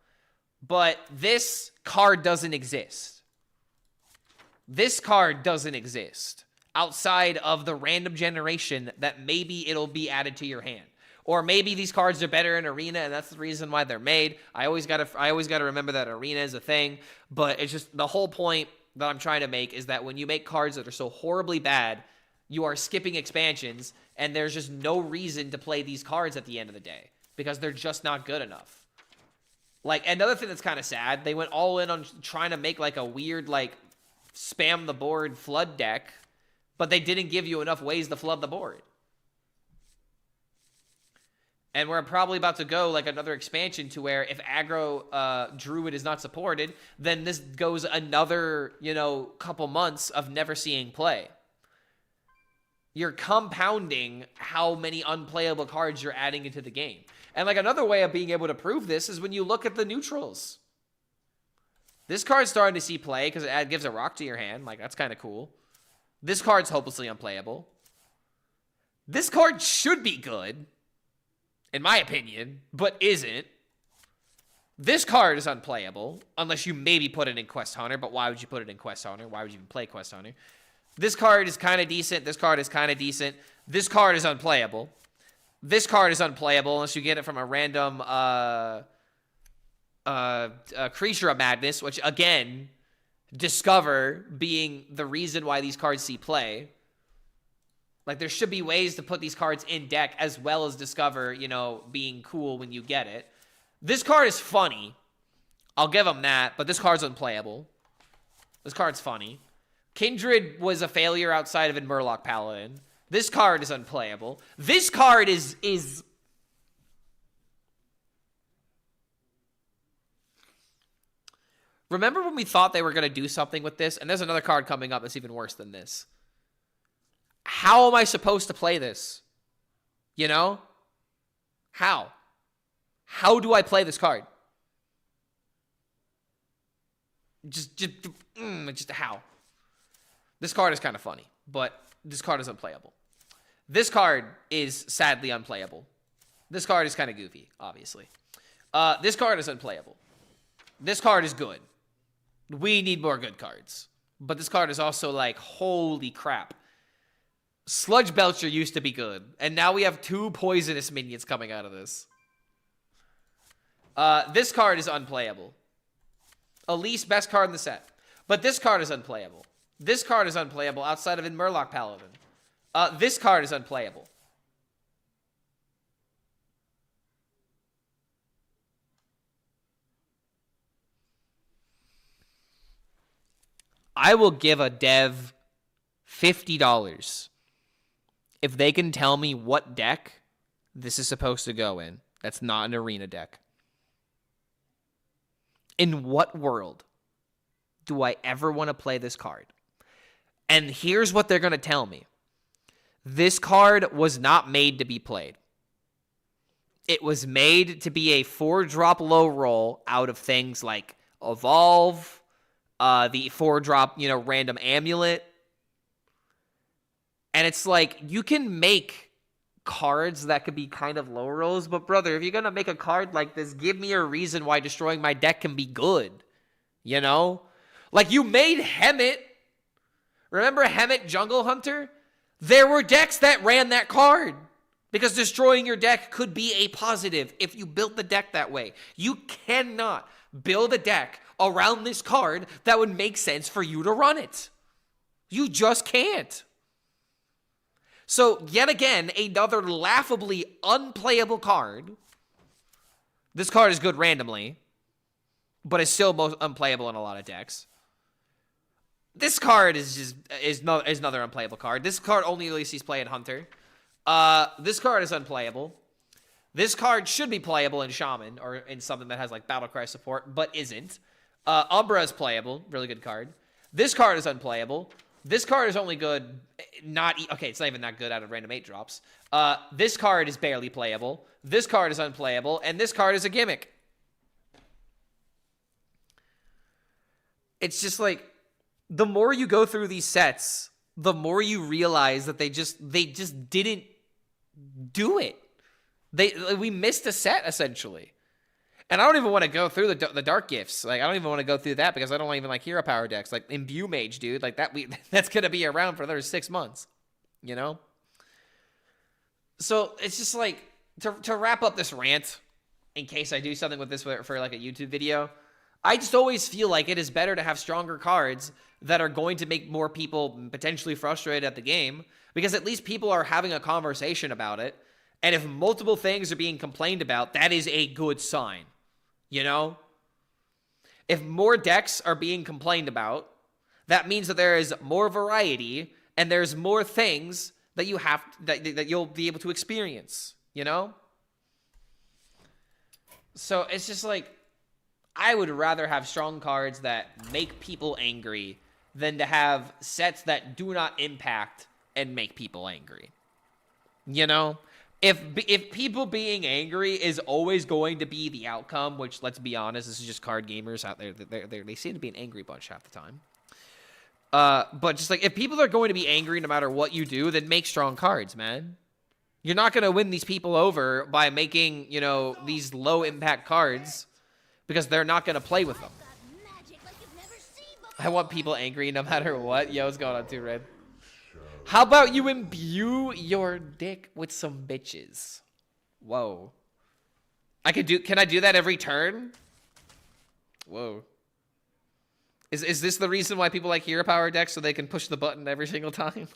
But this card doesn't exist. This card doesn't exist outside of the random generation that maybe it'll be added to your hand. Or maybe these cards are better in Arena, and that's the reason why they're made. I always gotta remember that Arena is a thing. But it's just the whole point that I'm trying to make is that when you make cards that are so horribly bad, you are skipping expansions, and there's just no reason to play these cards at the end of the day because they're just not good enough. Like, another thing that's kind of sad, they went all in on trying to make like a weird like spam the board flood deck, but they didn't give you enough ways to flood the board. And we're probably about to go like another expansion to where if aggro Druid is not supported, then this goes another, you know, couple months of never seeing play. You're compounding how many unplayable cards you're adding into the game. And like another way of being able to prove this is when you look at the neutrals. This card's starting to see play because it gives a rock to your hand. Like, that's kind of cool. This card's hopelessly unplayable. This card should be good, in my opinion, but isn't. This card is unplayable, unless you maybe put it in Quest Hunter, but why would you put it in Quest Hunter? Why would you even play Quest Hunter? This card is kind of decent. This card is kind of decent. This card is unplayable. This card is unplayable unless you get it from a random Creature of Madness, which, again, Discover being the reason why these cards see play. Like, there should be ways to put these cards in deck as well as Discover, you know, being cool when you get it. This card is funny. I'll give them that, but this card's unplayable. This card's funny. Kindred was a failure outside of in Murloc Paladin. This card is unplayable. This card is Remember when we thought they were going to do something with this? And there's another card coming up that's even worse than this. How am I supposed to play this? You know? How? How do I play this card? Just how? This card is kind of funny, but this card is unplayable. This card is sadly unplayable. This card is kind of goofy, obviously. This card is unplayable. This card is good. We need more good cards. But this card is also like, holy crap. Sludge Belcher used to be good, and now we have 2 poisonous minions coming out of this. This card is unplayable. Elise, best card in the set. But this card is unplayable. This card is unplayable outside of in Murloc Paladin. This card is unplayable. I will give a dev $50 if they can tell me what deck this is supposed to go in. That's not an arena deck. In what world do I ever want to play this card? And here's what they're going to tell me. This card was not made to be played. It was made to be a 4-drop low roll out of things like Evolve, the 4-drop, random amulet. And it's like, you can make cards that could be kind of low rolls, but brother, if you're going to make a card like this, give me a reason why destroying my deck can be good. You know? Like, you made Hemet. Remember Hemet Jungle Hunter? There were decks that ran that card. Because destroying your deck could be a positive if you built the deck that way. You cannot build a deck around this card that would make sense for you to run it. You just can't. So, yet again, another laughably unplayable card. This card is good randomly, but it's still most unplayable in a lot of decks. This card is another unplayable card. This card only really sees play in Hunter. This card is unplayable. This card should be playable in Shaman or in something that has like Battlecry support, but isn't. Umbra is playable, really good card. This card is unplayable. This card is only good, okay, it's not even that good out of random 8 drops. This card is barely playable. This card is unplayable, and this card is a gimmick. It's just like, the more you go through these sets, the more you realize that they just didn't do it. We missed a set, essentially. And I don't even want to go through the dark gifts. Like, I don't even want to go through that because I don't even like hero power decks. Like, Imbue Mage, dude. Like, that's going to be around for another 6 months. You know? So, it's just like, to wrap up this rant, in case I do something with this for like a YouTube video, I just always feel like it is better to have stronger cards that are going to make more people potentially frustrated at the game, because at least people are having a conversation about it. And if multiple things are being complained about, that is a good sign. You know? If more decks are being complained about, that means that there is more variety and there's more things that you have that you'll be able to experience, you know? So it's just like, I would rather have strong cards that make people angry than to have sets that do not impact and make people angry. You know? If people being angry is always going to be the outcome, which, let's be honest, this is just card gamers out there. They seem to be an angry bunch half the time. But just like, if people are going to be angry no matter what you do, then make strong cards, man. You're not going to win these people over by making, these low-impact cards because they're not going to play with them. I want people angry no matter what. Yo, what's going on too, Red? How about you imbue your dick with some bitches? Whoa. Can I do that every turn? Whoa. Is this the reason why people like hero power decks, so they can push the button every single time?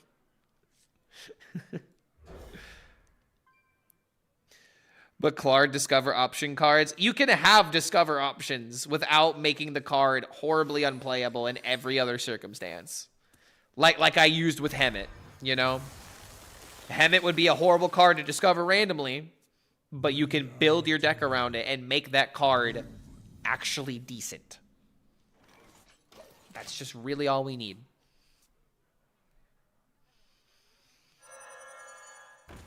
But Claude, discover option cards. You can have discover options without making the card horribly unplayable in every other circumstance. Like I used with Hemet, you know? Hemet would be a horrible card to discover randomly, but you can build your deck around it and make that card actually decent. That's just really all we need.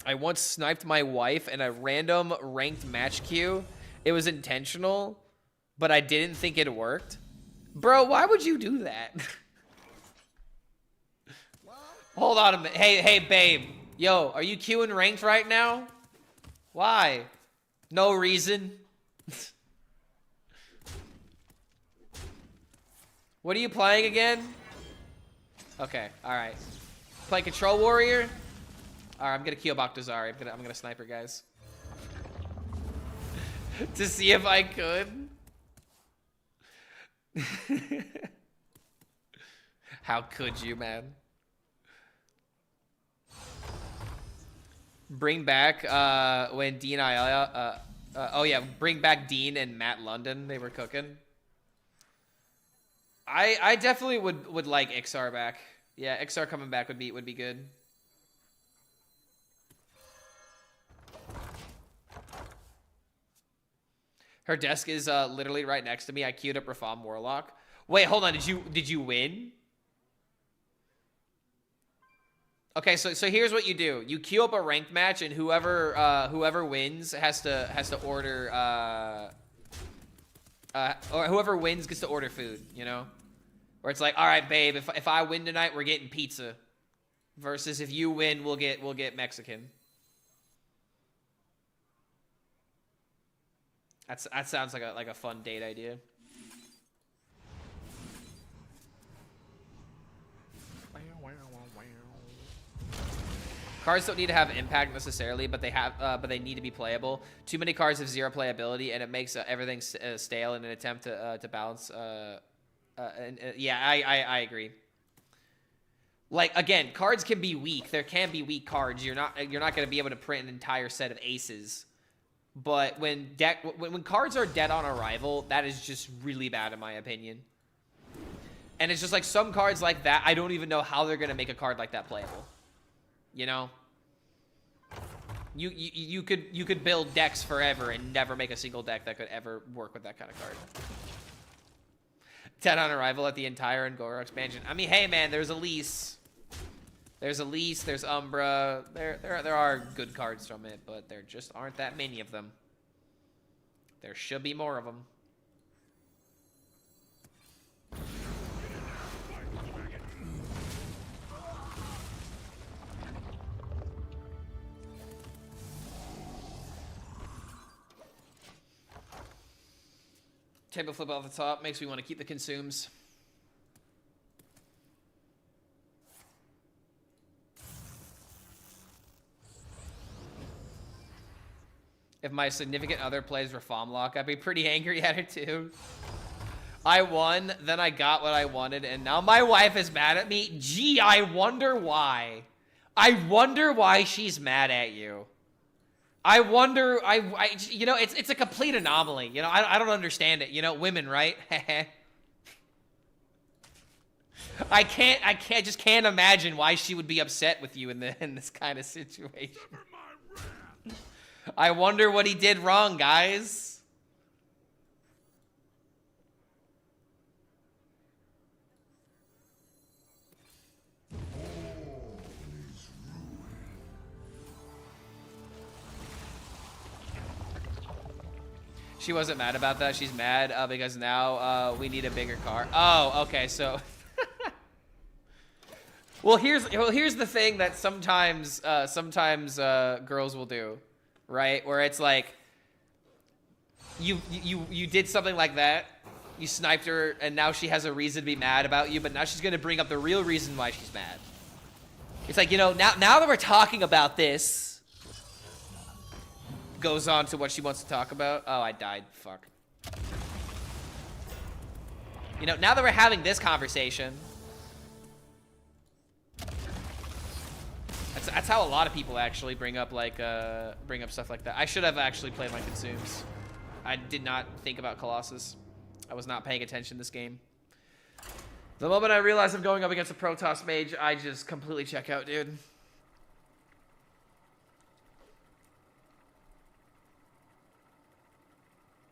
I once sniped my wife in a random ranked match queue. It was intentional, but I didn't think it worked. Bro, why would you do that? Hold on a minute. Hey, babe. Yo, are you queuing ranked right now? Why? No reason. What are you playing again? Okay, alright. Play Control Warrior? Alright, I'm gonna queue Baktazari. I'm gonna sniper, guys. To see if I could. How could you, man? Bring back when Dean oh yeah, bring back Dean and Matt London. They were cooking. I definitely would like XR back. Yeah, XR coming back would be good. Her desk is literally right next to me. I queued up Reform Warlock. Wait, hold on. Did you win? Okay, so here's what you do. You queue up a ranked match, and whoever wins has to order or whoever wins gets to order food, you know? Where it's like, all right, babe, if I win tonight, we're getting pizza. Versus if you win, we'll get Mexican. That sounds like a fun date idea. Cards don't need to have impact necessarily, but they need to be playable. Too many cards have zero playability, and it makes everything stale in an attempt to balance. Yeah, I agree. Like, again, cards can be weak. There can be weak cards. You're not going to be able to print an entire set of aces. But when cards are dead on arrival, that is just really bad in my opinion. And it's just like some cards like that, I don't even know how they're going to make a card like that playable. You know? You could build decks forever and never make a single deck that could ever work with that kind of card. Dead on arrival at the entire Ngoro expansion. I mean, hey man, there's Elise. There's Elise, there's Umbra. There are good cards from it, but there just aren't that many of them. There should be more of them. Table flip off the top makes me want to keep the consumes. If my significant other plays Reform Lock, I'd be pretty angry at her too. I won, then I got what I wanted, and now my wife is mad at me. Gee, I wonder why. I wonder why she's mad at you. I wonder, you know, it's a complete anomaly. You know, I don't understand it. You know, women, right? I just can't imagine why she would be upset with you in this kind of situation. I wonder what he did wrong, guys. She wasn't mad about that. She's mad because now we need a bigger car. Oh, okay. So, well, here's the thing that sometimes girls will do, right? Where it's like you did something like that, you sniped her, and now she has a reason to be mad about you. But now she's gonna bring up the real reason why she's mad. It's like, you know, now that we're talking about this. Goes on to what she wants to talk about. Oh, I died. Fuck. You know, now that we're having this conversation, that's how a lot of people actually bring up stuff like that. I should have actually played my consumes. I did not think about Colossus. I was not paying attention this game. The moment I realize I'm going up against a Protoss mage, I just completely check out, dude.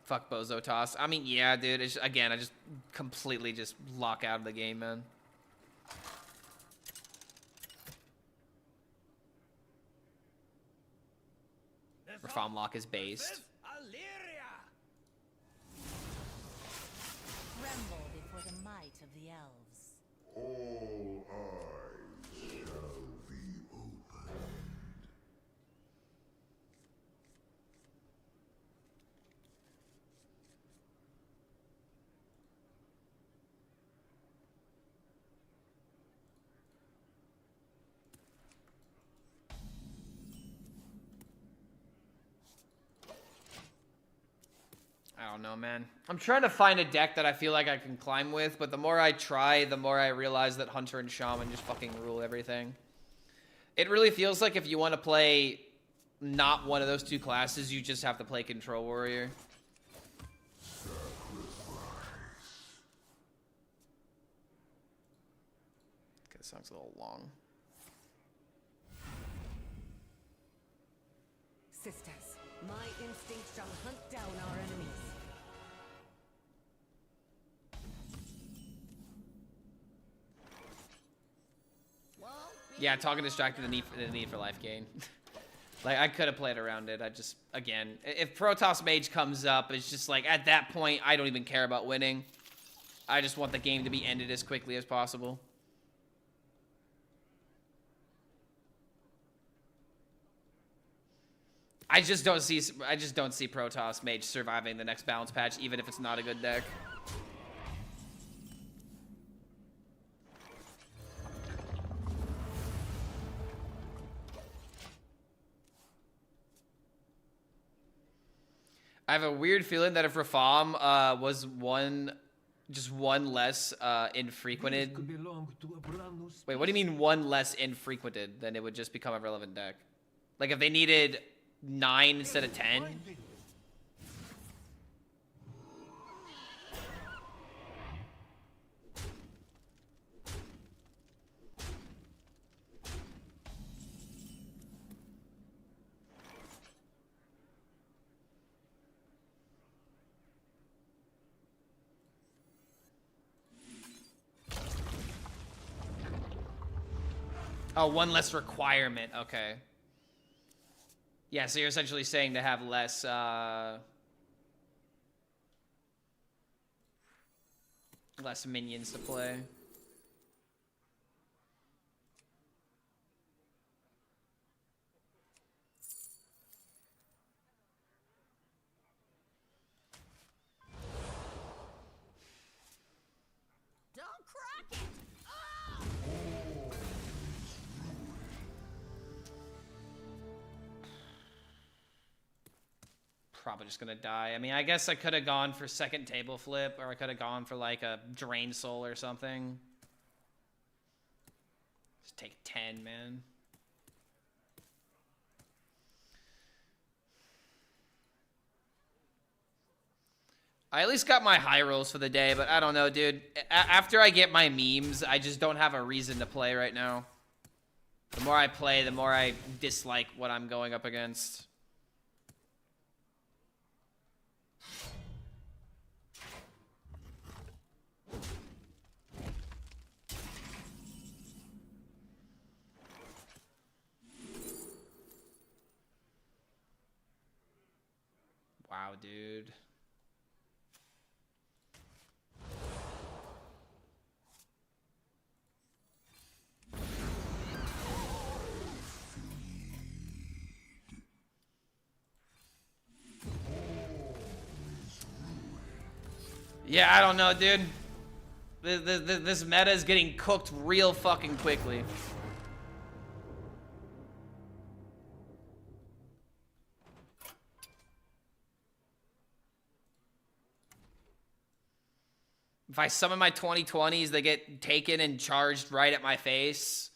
Fuck Bozo Toss. I mean, yeah, dude. It's, again, I just completely just lock out of the game, man. Reform lock is based. Tremble before the might of the elves. All eyes shall be open. I don't know, man. I'm trying to find a deck that I feel like I can climb with, but the more I try, the more I realize that Hunter and Shaman just fucking rule everything. It really feels like if you want to play not one of those two classes, you just have to play Control Warrior. Okay, this song's a little long. Sisters, my instinct shall hunt down our enemies. Yeah, talking distracted the need for life gain. Like, I could have played around it. I just, again, if Protoss Mage comes up, it's just like, at that point, I don't even care about winning. I just want the game to be ended as quickly as possible. I just don't see Protoss Mage surviving the next balance patch, even if it's not a good deck. I have a weird feeling that if Rafam was just one less infrequented. Wait, what do you mean one less infrequented? Then it would just become a relevant deck. Like if they needed 9 instead of 10. Oh, one less requirement. Okay. Yeah, so you're essentially saying to have less, less minions to play. Don't crack it! Probably just gonna die. I mean, I guess I could have gone for second table flip, or I could have gone for like a drain soul or something. Just take 10, man. I at least got my high rolls for the day, but I don't know, dude. After I get my memes, I just don't have a reason to play right now. The more I play, the more I dislike what I'm going up against. Wow, dude. Yeah, I don't know, dude. This meta is getting cooked real fucking quickly. If I summon my 2020s, they get taken and charged right at my face.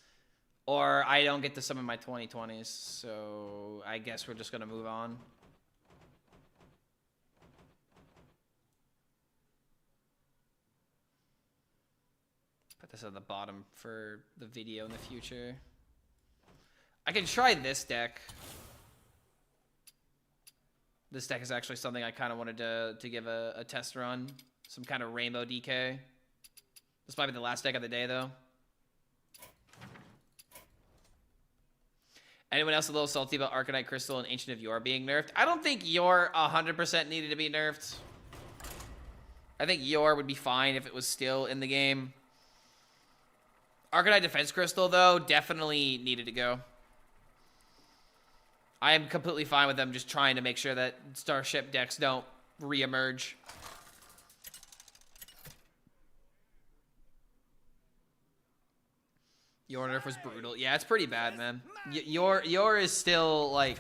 Or I don't get to summon my 2020s. So I guess we're just going to move on. Put this at the bottom for the video in the future. I can try this deck. This deck is actually something I kind of wanted to give a test run. Some kind of rainbow DK. This might be the last deck of the day, though. Anyone else a little salty about Arcanite Crystal and Ancient of Yore being nerfed? I don't think Yore 100% needed to be nerfed. I think Yore would be fine if it was still in the game. Arcanite Defense Crystal, though, definitely needed to go. I am completely fine with them just trying to make sure that Starship decks don't re-emerge. Your nerf was brutal. Yeah, it's pretty bad, man. Your is still, like...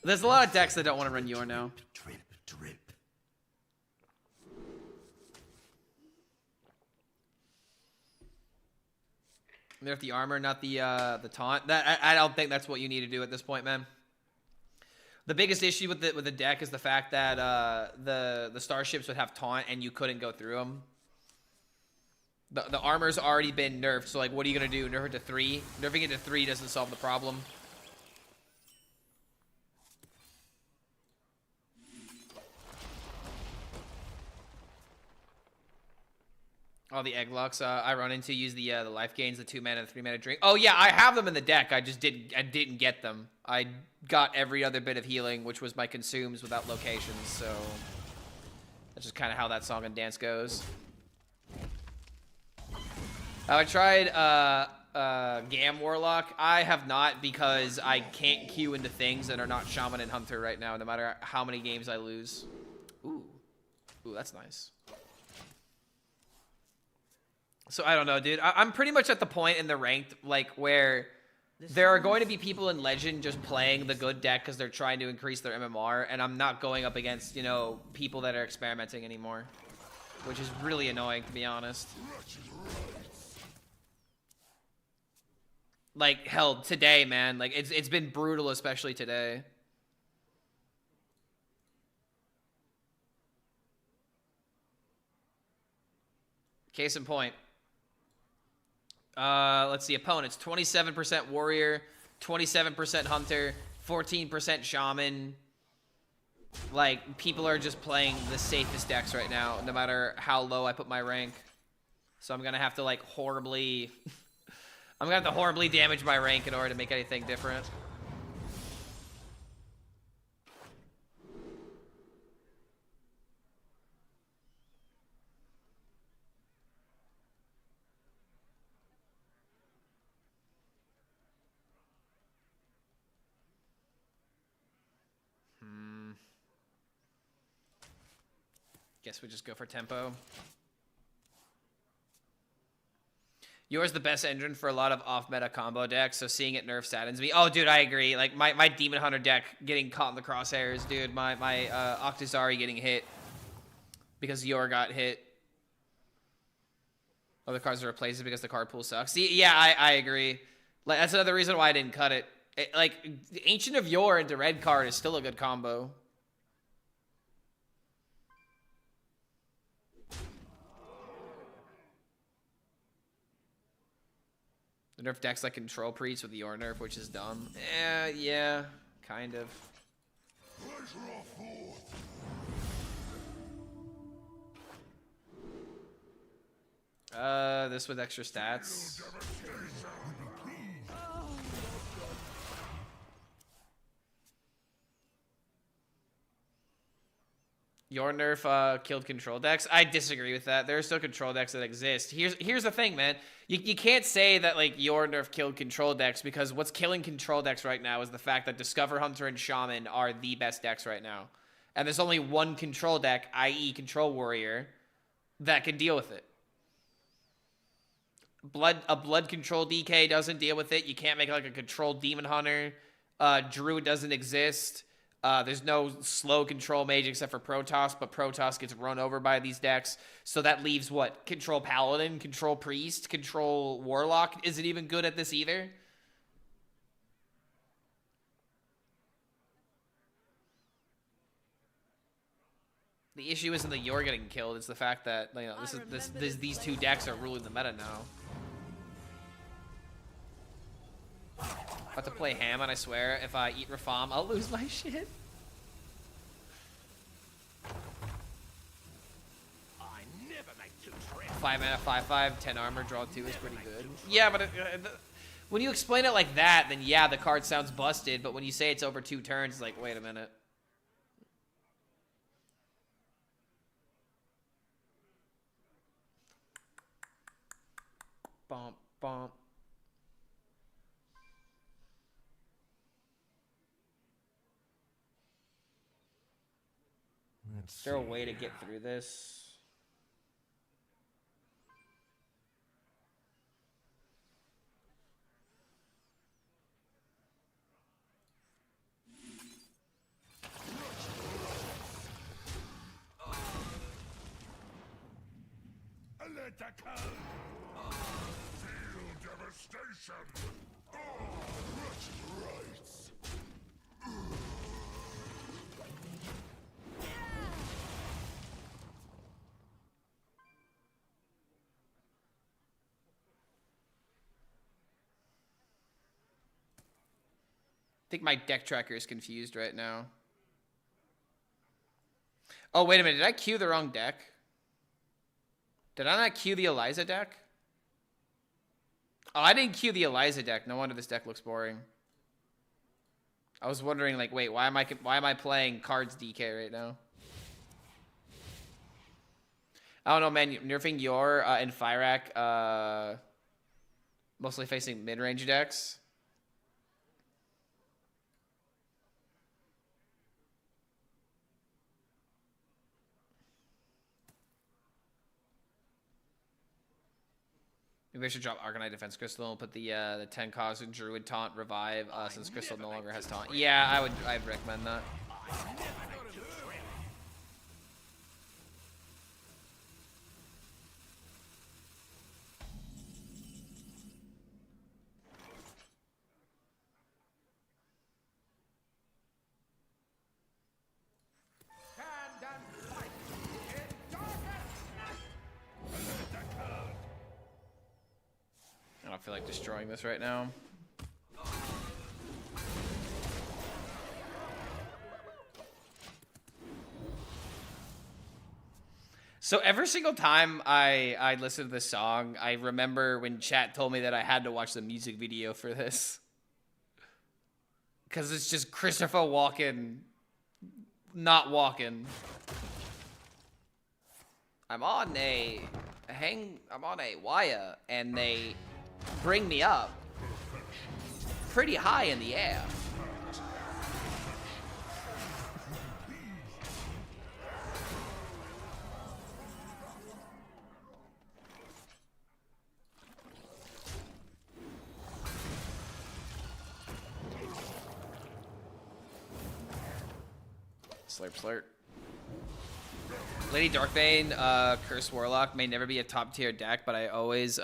There's a lot of decks that don't want to run Your now. Drip, drip. Nerf the armor, not the taunt. I don't think that's what you need to do at this point, man. The biggest issue with the deck is the fact that the starships would have taunt and you couldn't go through them. The armor's already been nerfed, so like, what are you gonna do? Nerf it to 3? Nerfing it to 3 doesn't solve the problem. All the egg locks I run into use the life gains, the 2 mana and 3 mana drink. Oh yeah, I have them in the deck. I just didn't get them. I got every other bit of healing, which was my consumes without locations. So that's just kind of how that song and dance goes. I tried Gam Warlock. I have not because I can't queue into things that are not Shaman and Hunter right now, no matter how many games I lose. Ooh, that's nice. So I don't know, dude. I'm pretty much at the point in the ranked, like, where there are going to be people in Legend just playing the good deck because they're trying to increase their MMR, and I'm not going up against, you know, people that are experimenting anymore, which is really annoying, to be honest. Like, hell, today, man. Like, it's been brutal, especially today. Case in point. Let's see, opponents. 27% Warrior, 27% Hunter, 14% Shaman. Like, people are just playing the safest decks right now, no matter how low I put my rank. So I'm gonna have to, like, horribly... I'm gonna have to horribly damage my rank in order to make anything different. Guess we just go for tempo. Yours the best engine for a lot of off-meta combo decks, so seeing it nerf saddens me. Oh, dude, I agree. Like, my Demon Hunter deck getting caught in the crosshairs, dude. My Octazari getting hit because Yor got hit. Other cards are replaced because the card pool sucks. See, yeah, I agree. Like, that's another reason why I didn't cut it. Like, Ancient of Yor into red card is still a good combo. The nerf decks like control priest with the Yor nerf, which is dumb. Yeah, kind of. This with extra stats. Your nerf killed control decks. I disagree with that. There are still control decks that exist. Here's the thing, man. You can't say that, like, your nerf killed control decks, because what's killing control decks right now is the fact that Discover Hunter and Shaman are the best decks right now. And there's only one control deck, i.e. Control Warrior, that can deal with it. A blood control DK doesn't deal with it. You can't make like a control Demon Hunter. Druid doesn't exist. There's no slow control mage except for Protoss, but Protoss gets run over by these decks. So that leaves what? Control Paladin, Control Priest, Control Warlock isn't even good at this either. The issue isn't that you're getting killed, it's the fact that, you know, these two decks are ruling the meta now. About to play Ham, and I swear, if I eat Rafam, I'll lose my shit. I never make two trips. 5 mana, 5/5, 10 armor, draw 2 is pretty good. Yeah, but when you explain it like that, then yeah, the card sounds busted, but when you say it's over 2 turns, it's like, wait a minute. Bump, bump. Is there a way to get through this? Let the code. Feel devastation. Rush rights. I think my deck tracker is confused right now. Oh, wait a minute. Did I queue the wrong deck? Did I not queue the Eliza deck? Oh, I didn't queue the Eliza deck. No wonder this deck looks boring. I was wondering, like, wait, why am I playing cards DK right now? I don't know, man. Nerfing your and Fyrak mostly facing mid-range decks. Maybe I should drop Arcanine Defense Crystal and put the 10 cost and Druid Taunt Revive since Crystal no longer has Taunt. Yeah, I'd recommend that. I don't feel like destroying this right now. So every single time I listen to this song, I remember when chat told me that I had to watch the music video for this. Because it's just Christopher Walken not walking. I'm on a wire and they bring me up pretty high in the air. Slurp slurp. Lady Darkbane, Curse Warlock may never be a top tier deck, but I always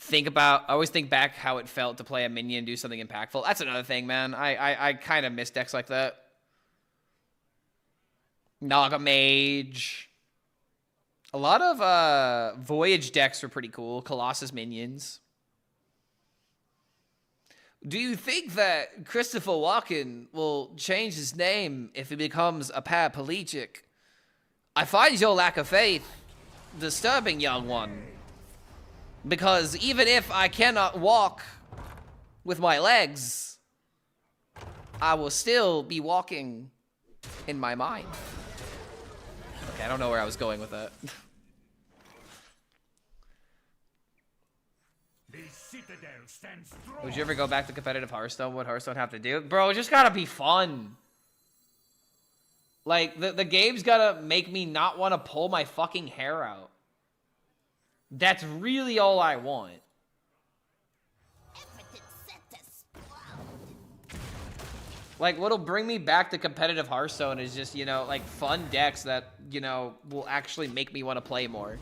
think back how it felt to play a minion and do something impactful. That's another thing, man. I kind of miss decks like that. Naga Mage. A lot of Voyage decks were pretty cool. Colossus minions. Do you think that Christopher Walken will change his name if he becomes a paraplegic? I find your lack of faith disturbing, young one. Because even if I cannot walk with my legs, I will still be walking in my mind. Okay, I don't know where I was going with that. Would you ever go back to competitive Hearthstone? What would Hearthstone have to do? Bro, it just gotta be fun. Like, the game's gotta make me not want to pull my fucking hair out. That's really all I want. Like, what'll bring me back to competitive Hearthstone is just, you know, like, fun decks that, you know, will actually make me want to play more.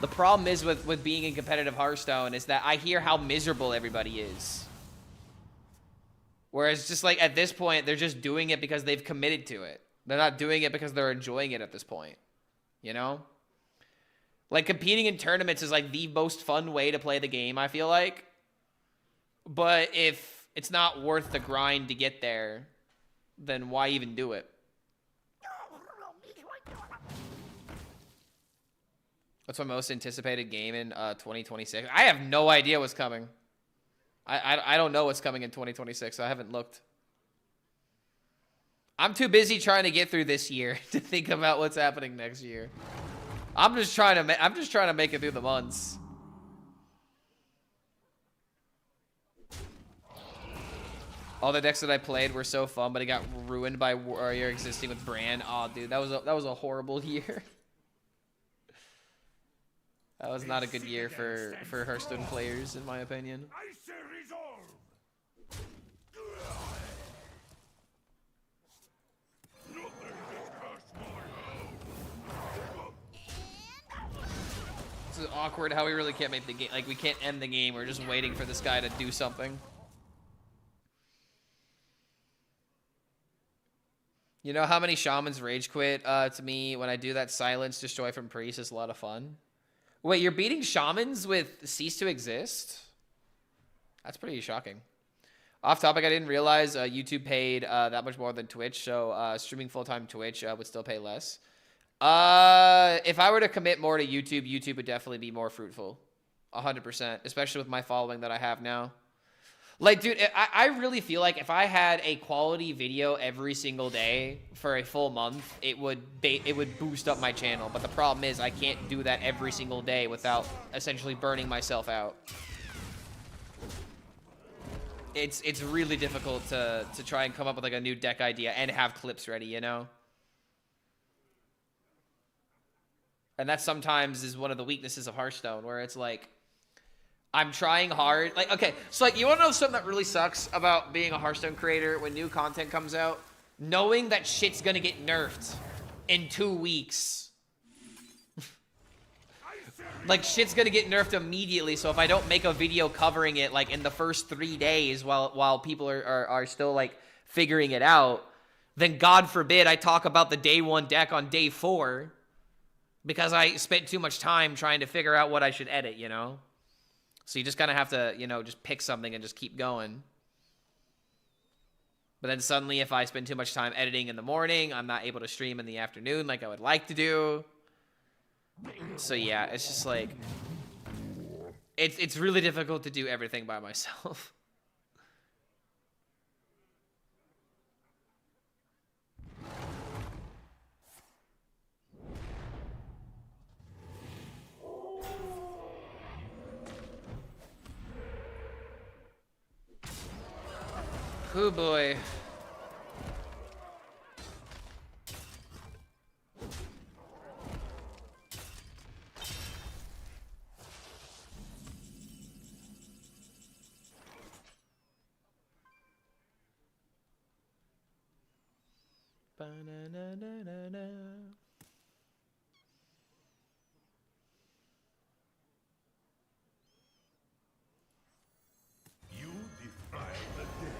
The problem is with being in competitive Hearthstone is that I hear how miserable everybody is. Whereas just, like, at this point, they're just doing it because they've committed to it. They're not doing it because they're enjoying it at this point. You know? Like, competing in tournaments is, like, the most fun way to play the game, I feel like. But if it's not worth the grind to get there, then why even do it? What's my most anticipated game in 2026? I have no idea what's coming. I don't know what's coming in 2026. I haven't looked. I'm too busy trying to get through this year to think about what's happening next year. I'm just trying to make it through the months. All the decks that I played were so fun, but it got ruined by Warrior existing with Bran. Oh, dude, that was a horrible year. That was not a good year for Hearthstone players, in my opinion. I say resolve. Nothing gets past my house. This is awkward how we really can't make the game. Like, we can't end the game. We're just waiting for this guy to do something. You know how many shamans rage quit to me when I do that silence destroy from priest? Is a lot of fun. Wait, you're beating shamans with cease to exist? That's pretty shocking. Off topic, I didn't realize YouTube paid that much more than Twitch, so streaming full-time Twitch would still pay less. If I were to commit more to YouTube, YouTube would definitely be more fruitful. 100%, especially with my following that I have now. Like, dude, I really feel like if I had a quality video every single day for a full month, it would boost up my channel. But the problem is I can't do that every single day without essentially burning myself out. It's really difficult to try and come up with like a new deck idea and have clips ready, you know? And that sometimes is one of the weaknesses of Hearthstone, where it's like, I'm trying hard. Like, okay, so like, you want to know something that really sucks about being a Hearthstone creator when new content comes out? Knowing that shit's gonna get nerfed in 2 weeks. Like, shit's gonna get nerfed immediately, so if I don't make a video covering it, like, in the first 3 days while people are still, like, figuring it out, then God forbid I talk about the day 1 deck on day 4 because I spent too much time trying to figure out what I should edit, you know? So you just kind of have to, you know, just pick something and just keep going. But then suddenly if I spend too much time editing in the morning, I'm not able to stream in the afternoon like I would like to do. So yeah, it's just like, it's really difficult to do everything by myself. Oh boy. Ba-na-na-na-na-na. You defy the dead.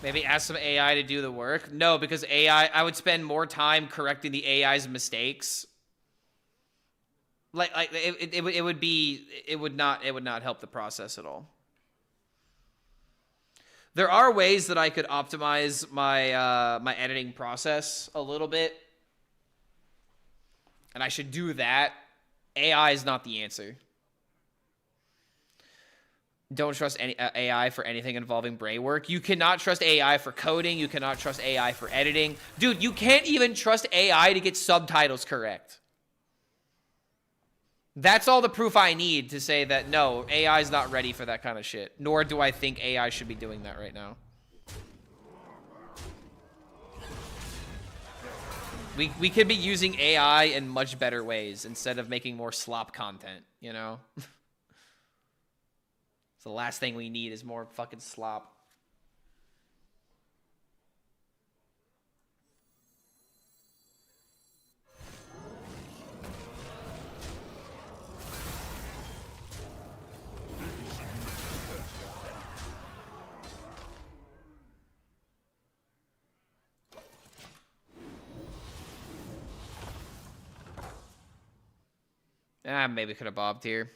Maybe ask some AI to do the work. No, because I would spend more time correcting the AI's mistakes. It would not help the process at all. There are ways that I could optimize my my editing process a little bit, and I should do that. AI is not the answer. Don't trust any AI for anything involving brain work. You cannot trust AI for coding. You cannot trust AI for editing. Dude, you can't even trust AI to get subtitles correct. That's all the proof I need to say that, no, AI is not ready for that kind of shit. Nor do I think AI should be doing that right now. We could be using AI in much better ways instead of making more slop content, you know? So the last thing we need is more fucking slop. Maybe could have bobbed here.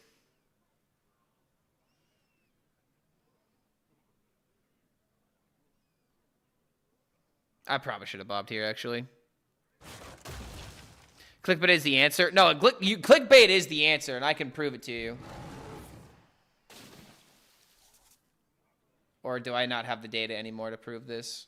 I probably should have bobbed here, actually. Clickbait is the answer. No, clickbait is the answer, and I can prove it to you. Or do I not have the data anymore to prove this?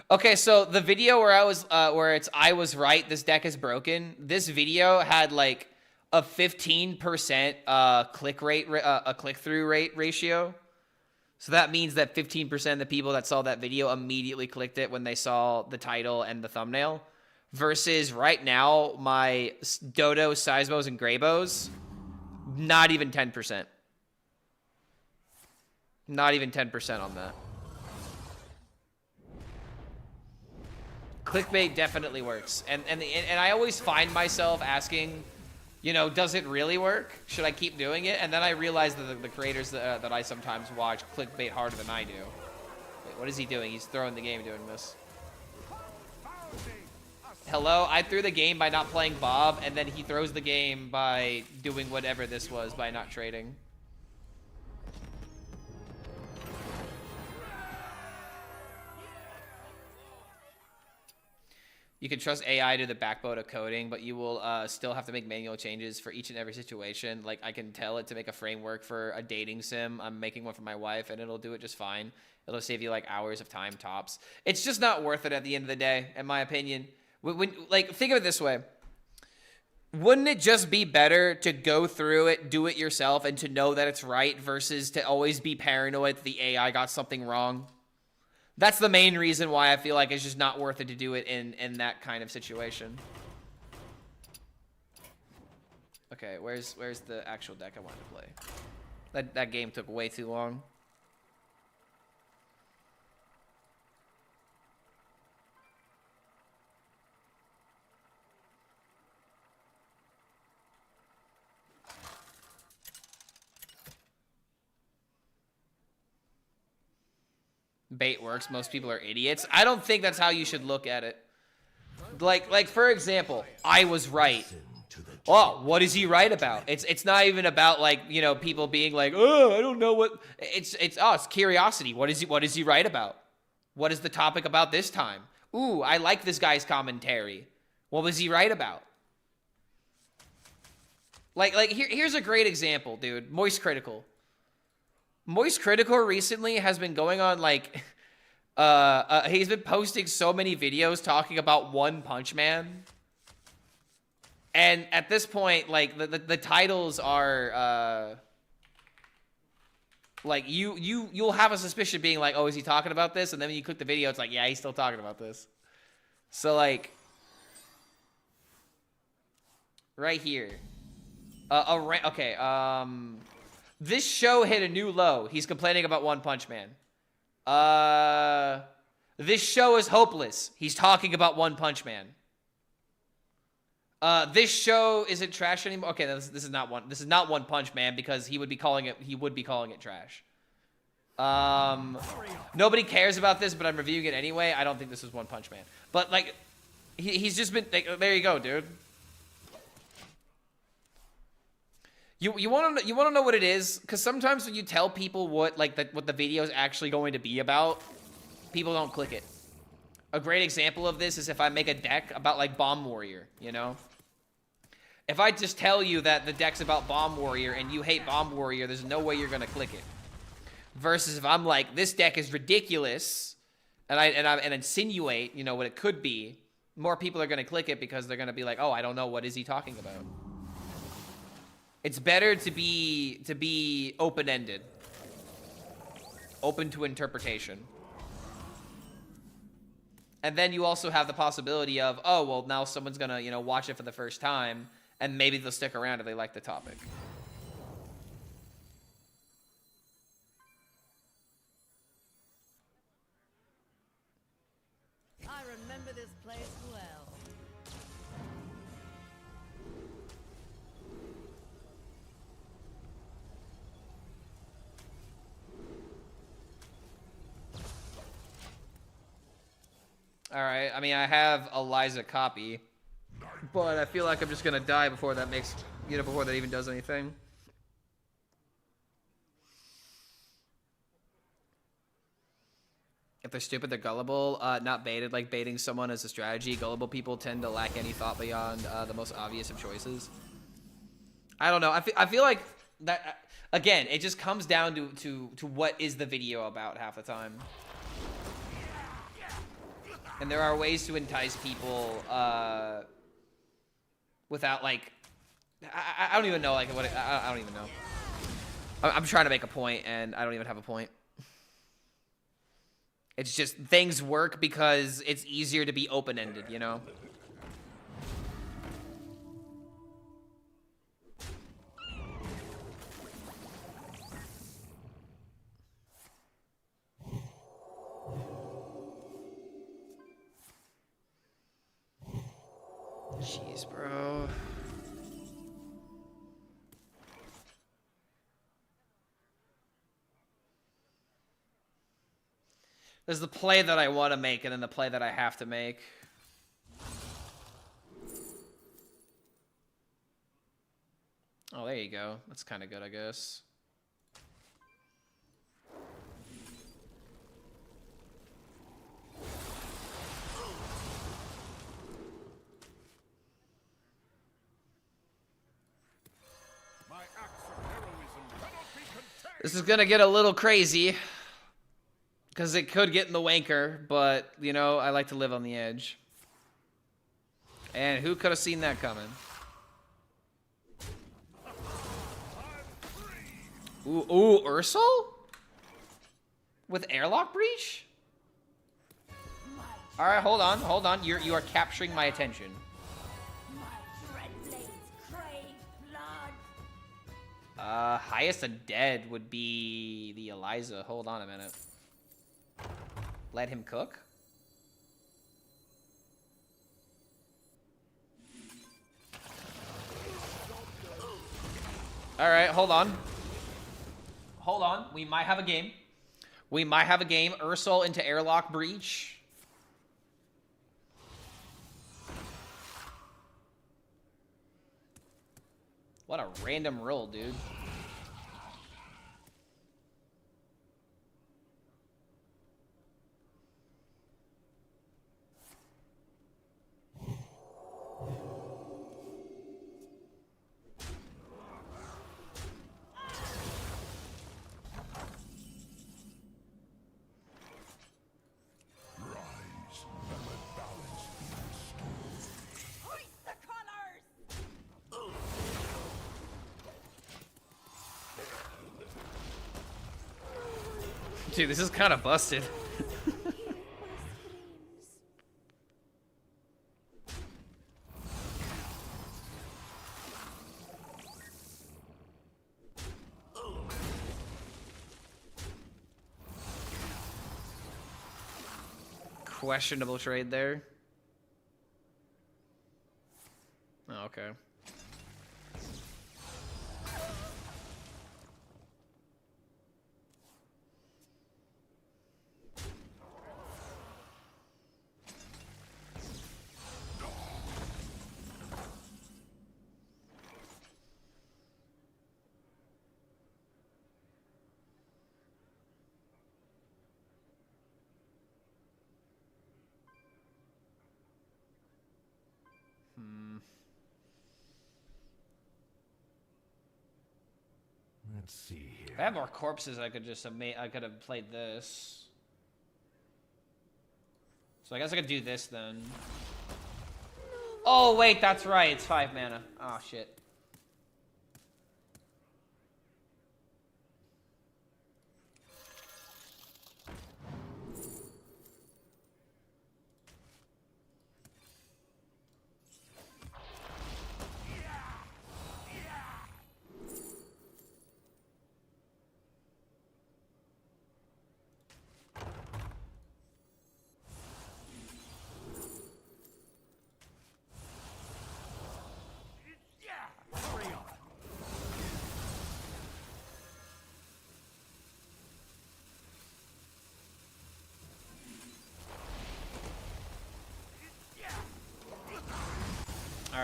Okay, so the video where I was, I was right, this deck is broken. This video had like a 15% click-through rate ratio. So that means that 15% of the people that saw that video immediately clicked it when they saw the title and the thumbnail. Versus right now, my Dodo, Seismos, and Greybos, not even 10%. Not even 10% on that. Clickbait definitely works. And I always find myself asking, you know, does it really work? Should I keep doing it? And then I realize that the creators that I sometimes watch clickbait harder than I do. Wait, what is he doing? He's throwing the game doing this. Hello? I threw the game by not playing Bob, and then he throws the game by doing whatever this was by not trading. You can trust AI to the backbone of coding, but you will still have to make manual changes for each and every situation. Like, I can tell it to make a framework for a dating sim. I'm making one for my wife, and it'll do it just fine. It'll save you, like, hours of time tops. It's just not worth it at the end of the day, in my opinion. Like, think of it this way. Wouldn't it just be better to go through it, do it yourself, and to know that it's right versus to always be paranoid that the AI got something wrong? That's the main reason why I feel like it's just not worth it to do it in that kind of situation. Okay, where's the actual deck I wanted to play? That game took way too long. Bait works. Most people are idiots. I don't think that's how you should look at it. Like for example, I was right. Oh, what is he right about? It's not even about, like, you know, people being like, oh, I don't know what. It's curiosity. What is he right about? What is the topic about this time? Ooh, I like this guy's commentary. What was he right about? Here's a great example, dude. Moist Critical. Moist Critical recently has been going on, like, he's been posting so many videos talking about One Punch Man. And at this point, like, the titles are, like, you'll have a suspicion being like, oh, is he talking about this? And then when you click the video, it's like, yeah, he's still talking about this. So, like, right here. This show hit a new low. He's complaining about One Punch Man. This show is hopeless. He's talking about One Punch Man. This show isn't trash anymore. Okay, this is not One Punch Man because he would be calling it trash. Nobody cares about this, but I'm reviewing it anyway. I don't think this is One Punch Man. But, like, he's just been, like, there you go, dude. You want to know what it is? Because sometimes when you tell people what the video is actually going to be about, people don't click it. A great example of this is if I make a deck about, like, Bomb Warrior, you know? If I just tell you that the deck's about Bomb Warrior and you hate Bomb Warrior, there's no way you're going to click it. Versus if I'm like, this deck is ridiculous, and I insinuate, you know, what it could be, more people are going to click it because they're going to be like, oh, I don't know, what is he talking about? It's better to be open-ended. Open to interpretation. And then you also have the possibility of, oh, well, now someone's gonna, you know, watch it for the first time, and maybe they'll stick around if they like the topic. I remember this place well. All right. I mean, I have Eliza copy. But I feel like I'm just gonna die before that makes, you know, before that even does anything. If they're stupid, they're gullible. Not baited. Like, baiting someone as a strategy. Gullible people tend to lack any thought beyond the most obvious of choices. I don't know. I feel like that, again, it just comes down to what is the video about half the time. And there are ways to entice people without, like, I don't even know, like, what, I don't even know. I'm trying to make a point, and I don't even have a point. It's just things work because it's easier to be open-ended, you know? Jeez, bro. There's the play that I want to make, and then the play that I have to make. Oh, there you go. That's kind of good, I guess. My acts of heroism cannot be contained. This is gonna get a little crazy. Because it could get in the wanker, but, you know, I like to live on the edge. And who could have seen that coming? Ooh, Ursel? With airlock breach? Alright, hold on. You are capturing my attention. Highest undead would be the Eliza. Hold on a minute. Let him cook? Alright, hold on. Hold on. We might have a game. We might have a game. Ursel into airlock breach. What a random roll, dude. Dude, this is kind of busted. Questionable trade there. Oh, okay. Let's see here. If I had more corpses, I could just have made. I could have played this. So I guess I could do this then. Oh wait, that's right. It's 5 mana. Oh shit.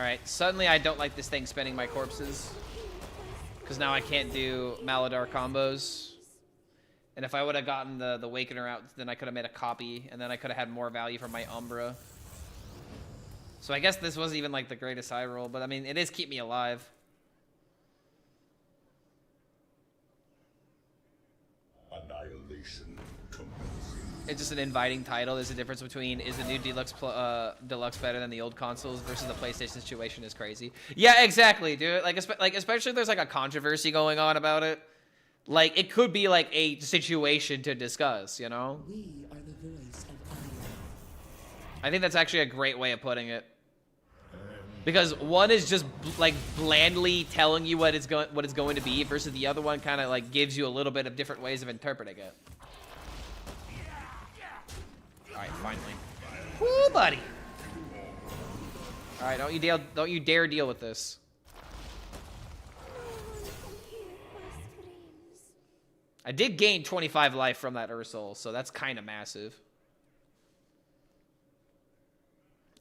Alright, suddenly I don't like this thing spending my corpses. Because now I can't do Maladar combos. And if I would have gotten the Wakener out, then I could have made a copy, and then I could have had more value for my Umbra. So I guess this wasn't even like the greatest high roll, but I mean, it is keep me alive. Annihilation commencing. It's just an inviting title. There's a difference between is the new Deluxe better than the old consoles versus the PlayStation situation is crazy. Yeah, exactly, dude. Like especially if there's like a controversy going on about it. Like it could be like a situation to discuss, you know? We are the voice of Iron. I think that's actually a great way of putting it. Because one is just like blandly telling you what it's going to be versus the other one kind of like gives you a little bit of different ways of interpreting it. All right, finally. Woo, buddy. All right, don't you dare deal with this. I did gain 25 life from that Ursol, so that's kind of massive.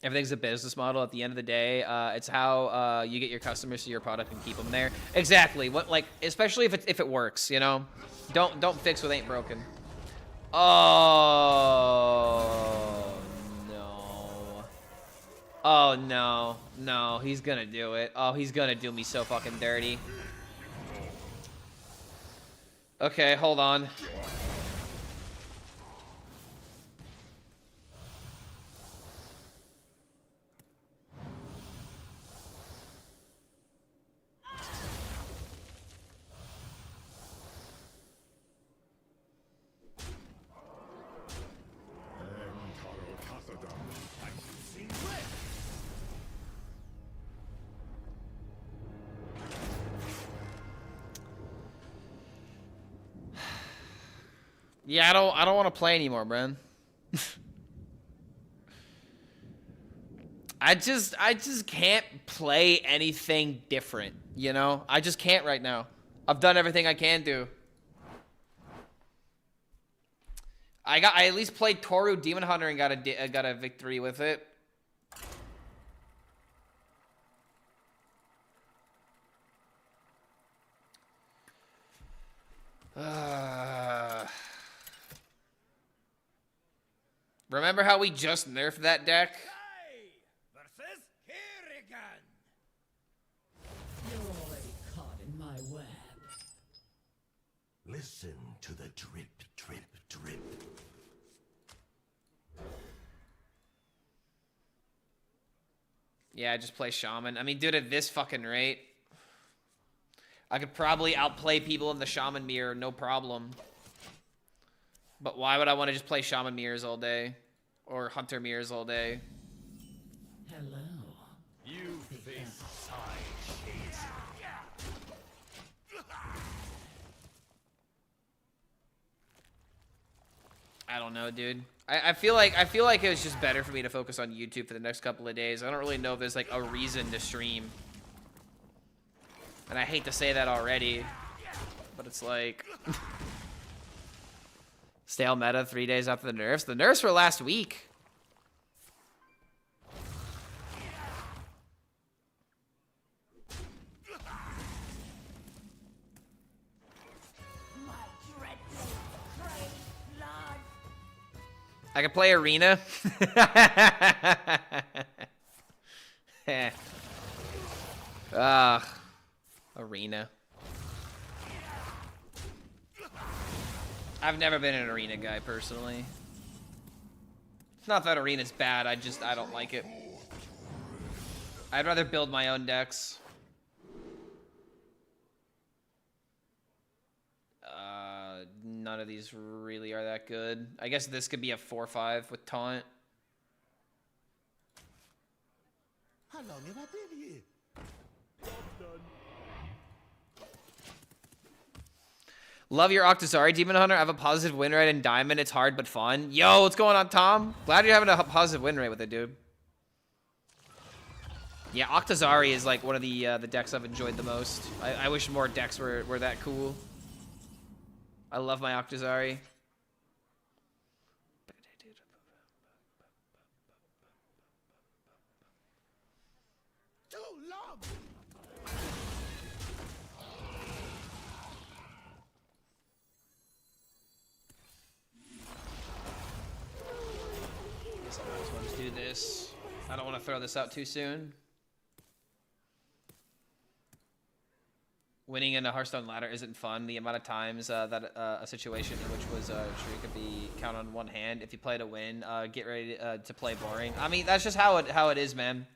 Everything's a business model at the end of the day. It's how you get your customers to your product and keep them there. Exactly. What, like, especially if it works, you know? Don't fix what ain't broken. Oh no. Oh no. No, he's gonna do it. Oh, he's gonna do me so fucking dirty. Okay, hold on. Yeah, I don't want to play anymore, man. I just can't play anything different, you know? I just can't right now. I've done everything I can do. I at least played Toru Demon Hunter and got a victory with it. Remember how we just nerfed that deck? Versus Kerrigan. You're already caught in my web. Listen to the drip, drip, drip. Yeah, I just play Shaman. I mean, dude, at this fucking rate, I could probably outplay people in the Shaman mirror, no problem. But why would I want to just play Shaman mirrors all day? Or Hunter mirrors all day? Hello. You face side shades. I don't know, dude. I feel like it was just better for me to focus on YouTube for the next couple of days. I don't really know if there's like a reason to stream. And I hate to say that already, but it's like stale meta 3 days after the nerfs. The nerfs were last week. I could play Arena. Arena. I've never been an Arena guy, personally. It's not that Arena's bad, I don't like it. I'd rather build my own decks. None of these really are that good. I guess this could be a 4-5 with taunt. How long have I been here? Love your Octazari, Demon Hunter. I have a positive win rate in Diamond. It's hard but fun. Yo, what's going on, Tom? Glad you're having a positive win rate with it, dude. Yeah, Octazari is like one of the decks I've enjoyed the most. I wish more decks were that cool. I love my Octazari. want to throw this out too soon. Winning in a Hearthstone ladder isn't fun. The amount of times that a situation in which was sure could be counted on one hand. If you play to win, get ready to play boring. I mean, that's just how it is, man.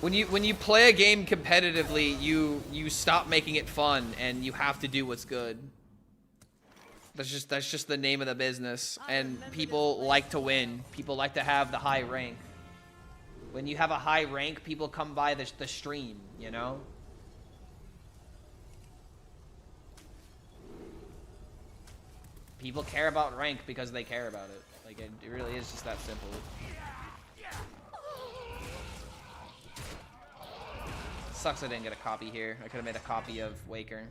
When you play a game competitively, you stop making it fun, and you have to do what's good. That's just the name of the business, and people like to win. People like to have the high rank. When you have a high rank, people come by the stream, you know? People care about rank because they care about it. Like, it really is just that simple. Sucks I didn't get a copy here. I could have made a copy of Waker.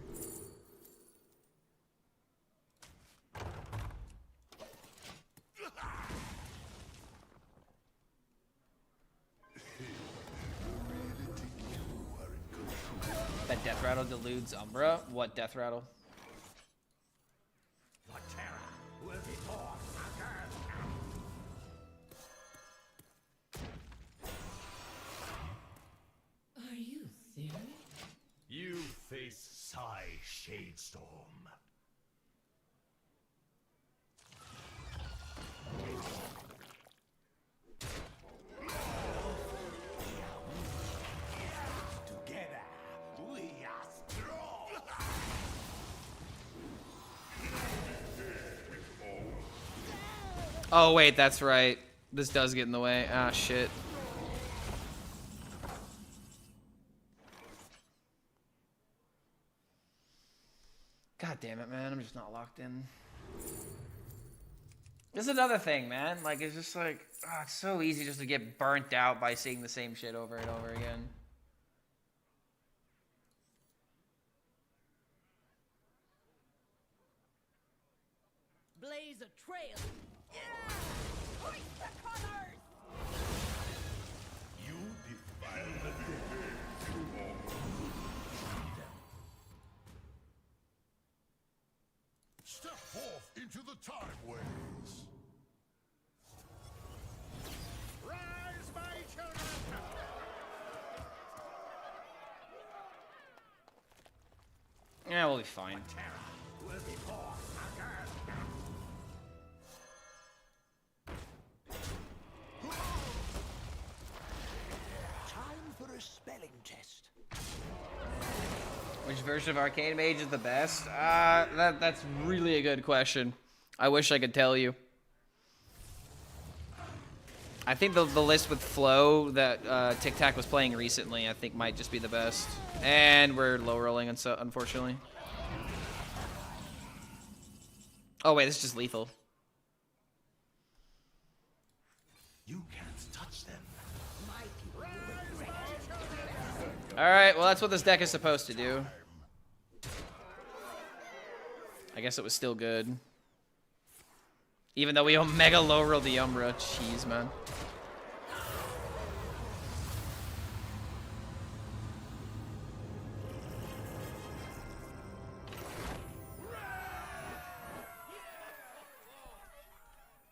That death rattle deludes Umbra? What death rattle? Are you serious? You face Psy Shadestorm. Together, we are strong. Oh wait, that's right. This does get in the way. Ah, shit. God damn it, man. I'm just not locked in. This is another thing, man. Like, it's just like, oh, it's so easy just to get burnt out by seeing the same shit over and over again. Blaze a trail. Yeah! Hoist the colors! You define the Step forth into the time ways. Rise, my children! Yeah, we'll be fine. Will be born again. Time for a spelling test. Which version of Arcane Mage is the best? That's really a good question. I wish I could tell you. I think the list with Flow that Tic Tac was playing recently, I think might just be the best. And we're low rolling, unfortunately. Oh wait, this is just lethal. You can't touch them. Alright, well that's what this deck is supposed to do. I guess it was still good. Even though we mega low rolled the Umbra. Jeez, man.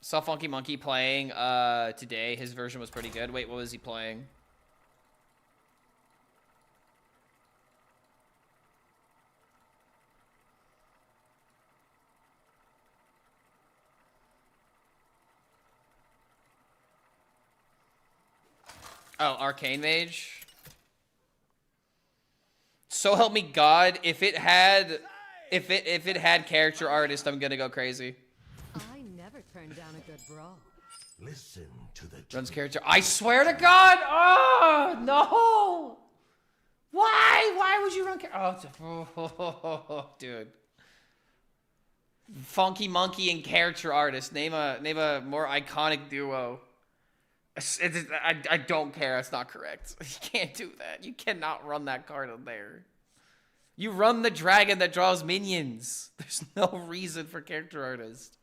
Saw Funky Monkey playing today. His version was pretty good. Wait, what was he playing? Oh, Arcane Mage. So help me God, if it had character artist, I'm gonna go crazy. I never turn down a good brawl. Listen to the Runs character. I swear to God! Oh no! Why would you run character? Oh, dude. Funky Monkey and character artist. Name a more iconic duo. I don't care. That's not correct. You can't do that. You cannot run that card on there. You run the dragon that draws minions. There's no reason for character artist.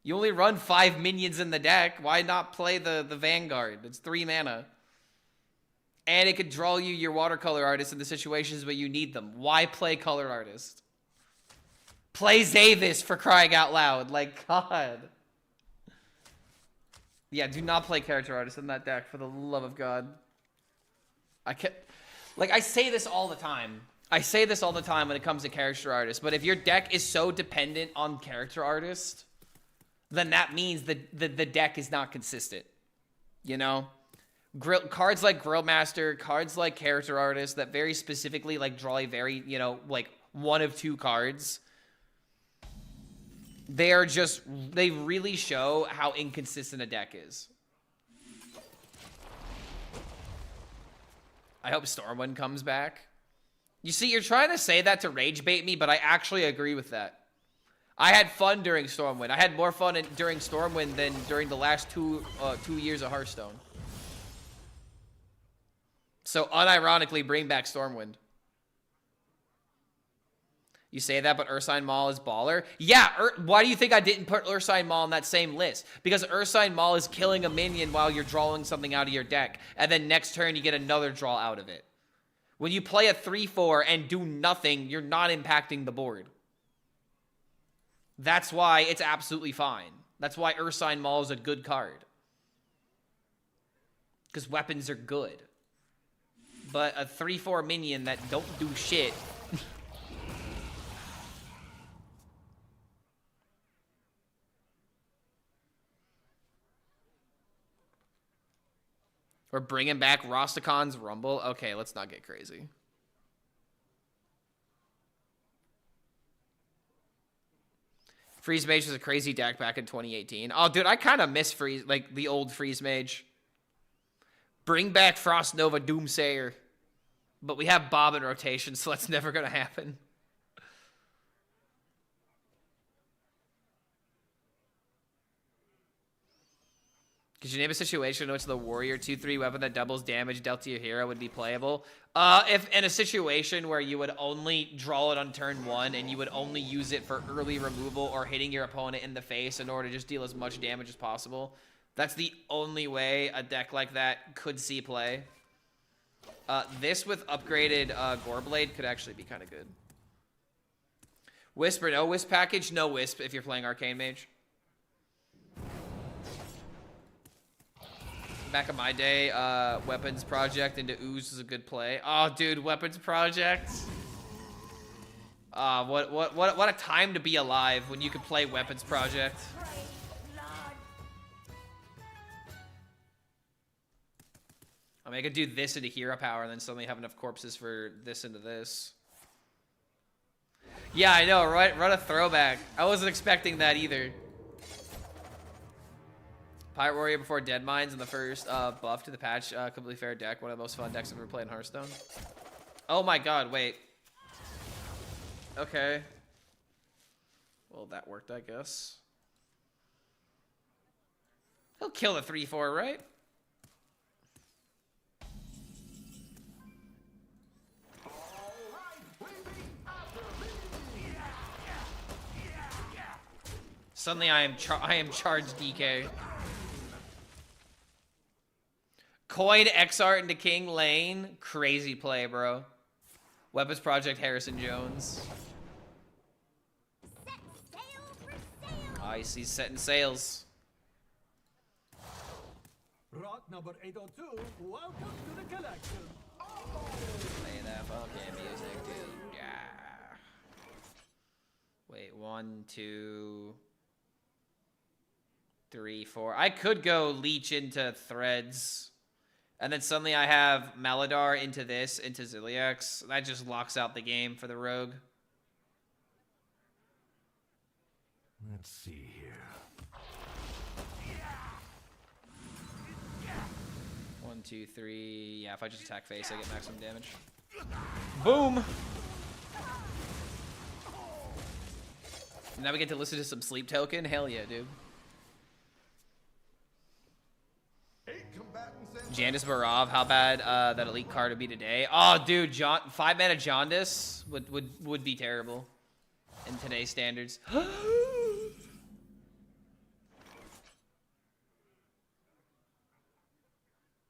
You only run 5 minions in the deck. Why not play the Vanguard? It's 3 mana. And it could draw you your watercolor artist in the situations where you need them. Why play color artist? Play Zavis, for crying out loud. Like, God. Yeah, do not play character artist in that deck, for the love of God. I can't... Like, I say this all the time. I say this all the time when it comes to character artist, but if your deck is so dependent on character artist, then that means that the deck is not consistent. You know? Cards like Grillmaster, cards like character artist that very specifically, like, draw a very, you know, like, one of two cards. They are just, they really show how inconsistent a deck is. I hope Stormwind comes back. You see, you're trying to say that to rage bait me, but I actually agree with that. I had fun during Stormwind. I had more fun during Stormwind than during the last 2 years of Hearthstone. So unironically, bring back Stormwind. You say that, but Ursine Maul is baller? Yeah, why do you think I didn't put Ursine Maul on that same list? Because Ursine Maul is killing a minion while you're drawing something out of your deck. And then next turn, you get another draw out of it. When you play a 3-4 and do nothing, you're not impacting the board. That's why it's absolutely fine. That's why Ursine Maul is a good card. Because weapons are good. But a 3-4 minion that don't do shit... We're bringing back Rostakon's Rumble. Okay, let's not get crazy. Freeze Mage was a crazy deck back in 2018. Oh, dude, I kind of miss Freeze, like the old Freeze Mage. Bring back Frost Nova Doomsayer. But we have Bob in rotation, so that's never going to happen. Could you name a situation in which the warrior 2/3 weapon that doubles damage dealt to your hero would be playable? If in a situation where you would only draw it on turn 1 and you would only use it for early removal or hitting your opponent in the face in order to just deal as much damage as possible, that's the only way a deck like that could see play. This with upgraded Goreblade could actually be kind of good. Wisp or no Wisp package? No Wisp if you're playing Arcane Mage. Back in my day, Weapons Project into Ooze is a good play. Oh, dude, Weapons Project. What a time to be alive when you could play Weapons Project. I mean, I could do this into Hero Power and then suddenly have enough corpses for this into this. Yeah, I know, right? Run a throwback. I wasn't expecting that either. Pirate Warrior before Deadmines in the first buff to the patch. Completely fair deck. One of the most fun decks I've ever played in Hearthstone. Oh my god, wait. Okay. Well, that worked, I guess. He'll kill the 3-4, right? Suddenly I am charged DK. Coin Xart into King Lane. Crazy play, bro. Weapons Project Harrison Jones. Set sail for sail. I see setting sails. Rock number 802, welcome to the collection. Play that fucking music, dude. Yeah. Wait, 1, 2, 3, 4. I could go Leech into Threads. And then suddenly I have Maladar into this, into Ziliax. That just locks out the game for the rogue. Let's see here. 1, 2, 3. Yeah, if I just attack face, I get maximum damage. Boom! Now we get to listen to some Sleep Token? Hell yeah, dude. Jandis Barav, how bad that elite card would be today? Oh, dude, 5 mana Jaundice would be terrible in today's standards.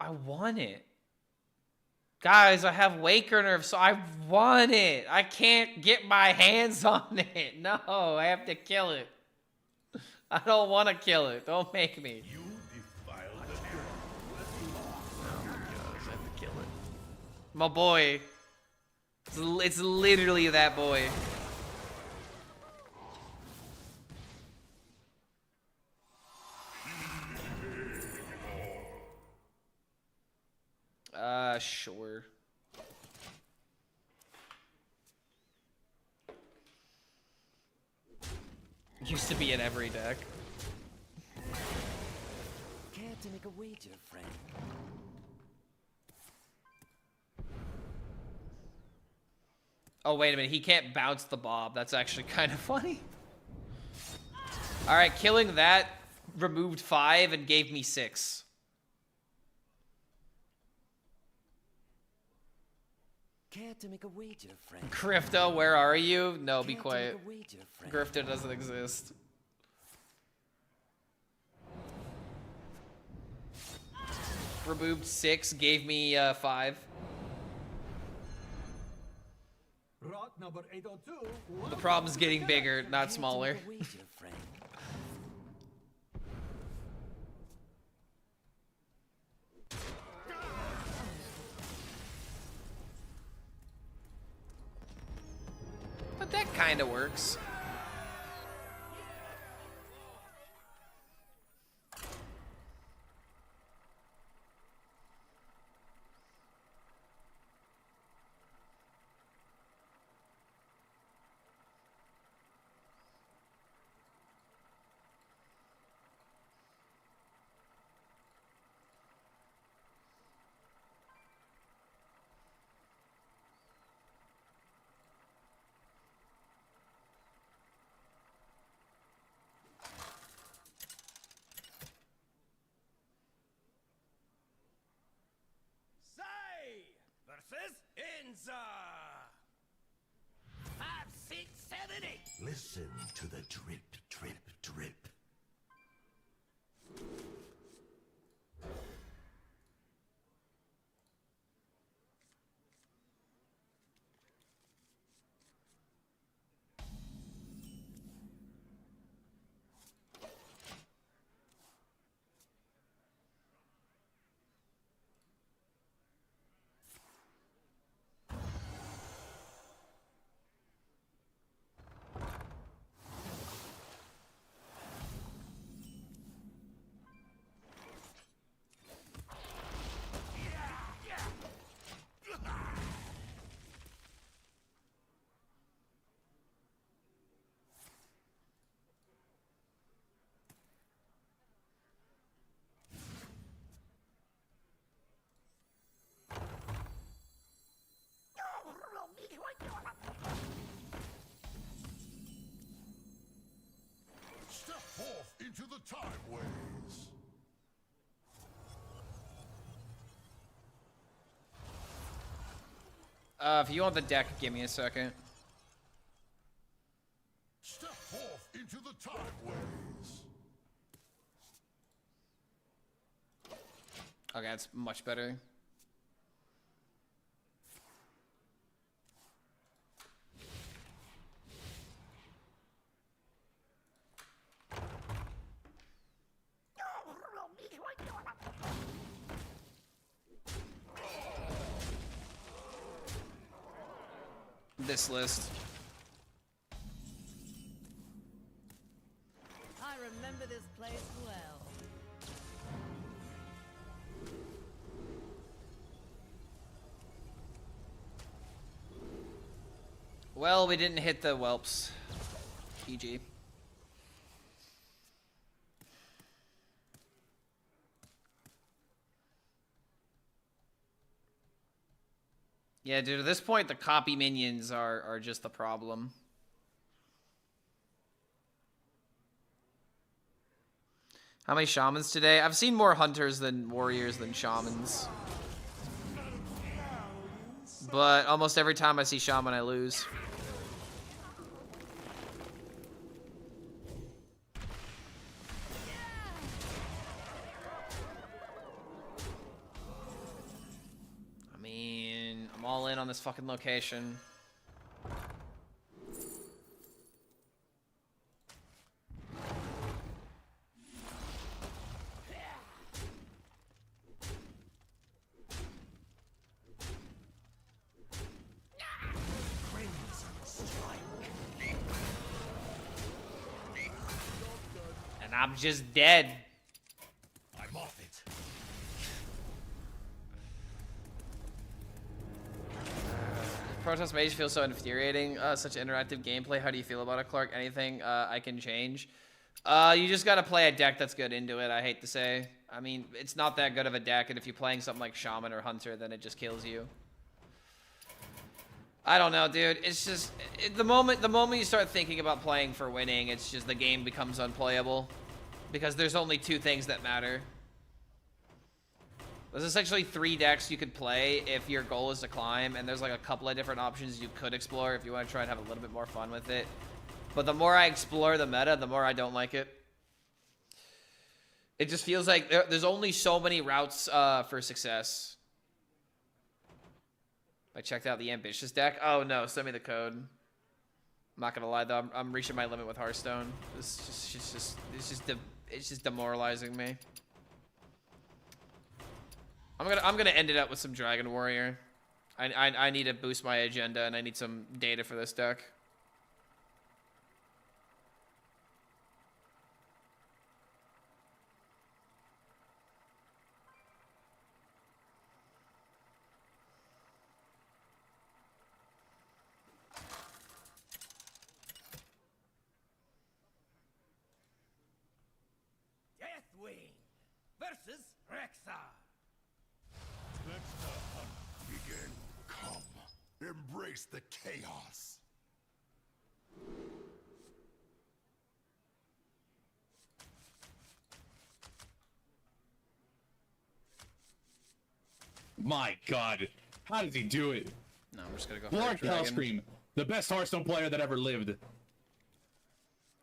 I want it. Guys, I have Waker Nerf, so I want it. I can't get my hands on it. No, I have to kill it. I don't want to kill it. Don't make me. You defy My boy. It's literally that boy. Sure. Used to be in every deck. Care to make a wager, friend? Oh, wait a minute. He can't bounce the bob. That's actually kind of funny. All right, killing that removed 5 and gave me 6. Care to make a wager, friend? Grifto, where are you? No, be Care to quiet. make a wager, friend? Grifto doesn't exist. Removed 6, gave me 5. Rock number 802. The problem's getting bigger, not smaller. Care to make a wager, friend? But that kind of works. Versus Inza! 5, 6, 7, 8. Listen to the drip, drip, drip. Step forth into the timeways. If you want the deck, give me a second. Step forth into the timeways. Okay, that's much better. This list. I remember this place well. Well, we didn't hit the whelps. GG. Yeah, dude, at this point, the copy minions are just the problem. How many shamans today? I've seen more hunters than warriors than shamans. But almost every time I see shaman, I lose. I mean, I'm all in on this fucking location. I'm just dead. I'm off it. Protoss Mage feels so infuriating. Such interactive gameplay. How do you feel about it, Clark? Anything I can change? You just gotta play a deck that's good into it, I hate to say. I mean, it's not that good of a deck, and if you're playing something like Shaman or Hunter, then it just kills you. I don't know, dude. It's just the moment you start thinking about playing for winning, it's just the game becomes unplayable because there's only two things that matter. There's essentially 3 decks you could play if your goal is to climb, and there's like a couple of different options you could explore if you want to try and have a little bit more fun with it. But the more I explore the meta, the more I don't like it. It just feels like there's only so many routes for success. I checked out the ambitious deck. Oh no, send me the code. I'm not gonna lie though, I'm reaching my limit with Hearthstone. It's just demoralizing me. I'm gonna end it up with some Dragon Warrior. I need to boost my agenda and I need some data for this deck. Deathwing versus Rexar. Let the hunt begin. Come, embrace the chaos. My God, how does he do it? No, I'm just gonna go for Clark Dragon. HELLSCREAM, the best Hearthstone player that ever lived.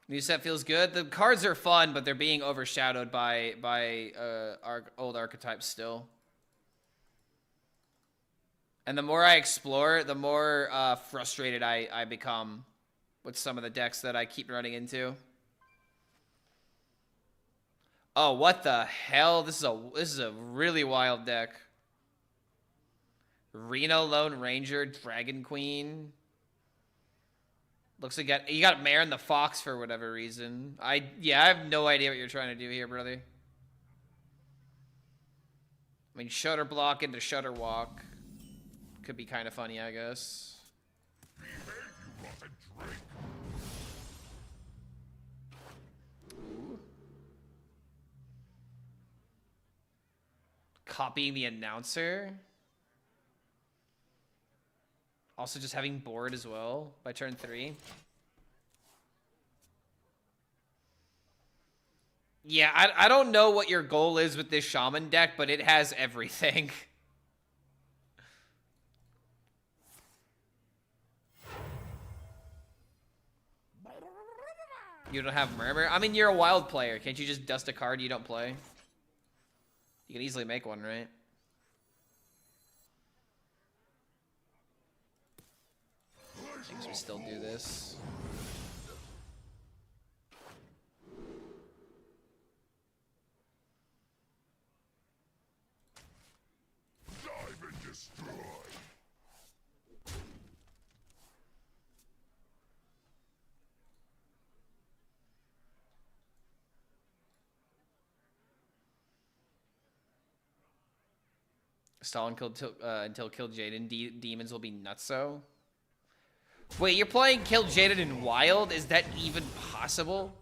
New set feels good. The cards are fun, but they're being overshadowed by our old archetypes still. And the more I explore, the more frustrated I become with some of the decks that I keep running into. Oh, what the hell? This is a really wild deck. Reno Lone Ranger, Dragon Queen. Looks like you got Mare and the Fox for whatever reason. I have no idea what you're trying to do here, brother. I mean, Shutter Block into Shutter Walk could be kind of funny, I guess. Behave, you rotten drink. Ooh. Copying the announcer. Also just having board as well by turn 3. Yeah, I don't know what your goal is with this Shaman deck, but it has everything. You don't have Murmur? I mean, you're a wild player. Can't you just dust a card you don't play? You can easily make one, right? I guess we still do this. Dive and destroy. Stall until Kill Jaden. Demons will be nutso. Wait, you're playing Kill Jaden in Wild? Is that even possible?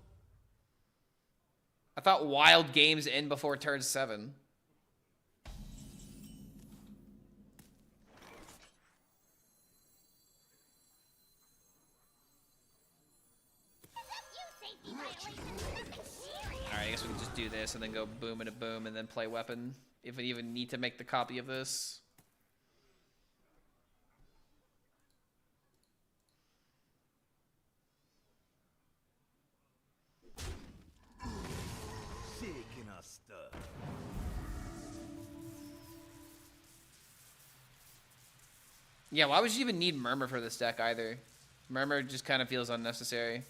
I thought Wild games end before turn 7. Alright, I guess we can just do this and then go boom and a boom and then play weapon. If we even need to make the copy of this. Shaking our stuff. Yeah, why would you even need Murmur for this deck either? Murmur just kind of feels unnecessary.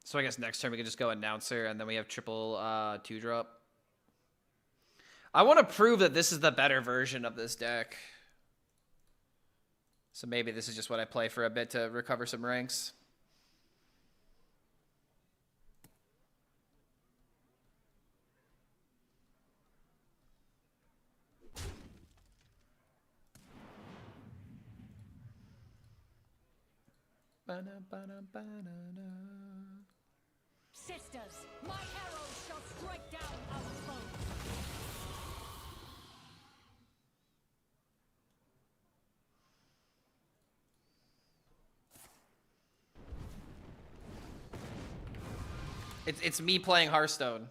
So I guess next turn we can just go announcer, and then we have triple 2-drop. I want to prove that this is the better version of this deck. So maybe this is just what I play for a bit to recover some ranks. Sisters, my arrows shall strike down our foes. It's me playing Hearthstone.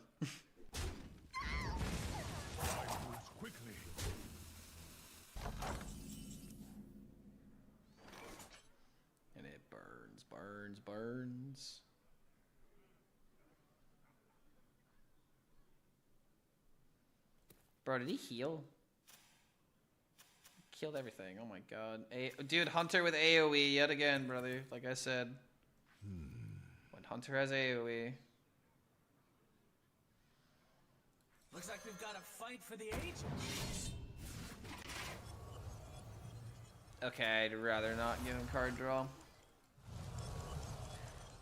Quickly. And it burns. Bro, did he heal? Killed everything. Oh my god. Dude, Hunter with AoE yet again, brother. Like I said. When Hunter has AoE. Looks like we've got a fight for the ages. Okay, I'd rather not give him card draw.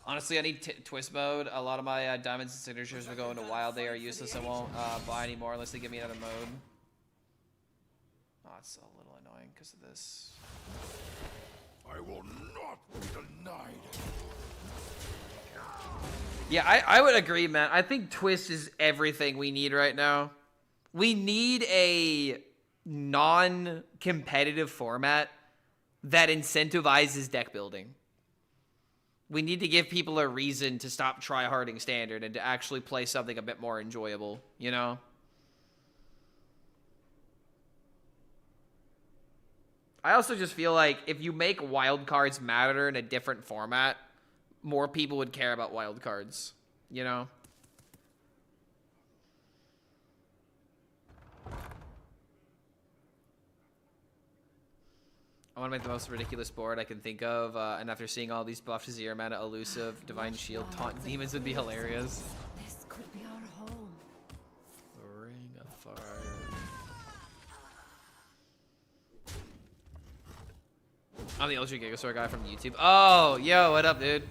Honestly, I need twist mode. A lot of my diamonds and signatures will go into wild. They are useless. I won't buy anymore unless they give me another mode. Oh, it's a little annoying because of this. I will not be denied. Yeah, I would agree, man. I think twist is everything we need right now. We need a non-competitive format that incentivizes deck building. We need to give people a reason to stop tryharding standard and to actually play something a bit more enjoyable, you know? I also just feel like if you make wild cards matter in a different format, more people would care about wild cards, you know? I want to make the most ridiculous board I can think of, and after seeing all these buffs, Zero Mana, Elusive, Divine Shield, Taunt Demons would be hilarious. This could be our home. Ring of Fire. I'm the Ultra Gigasaur guy from YouTube. Oh, yo, what up, dude?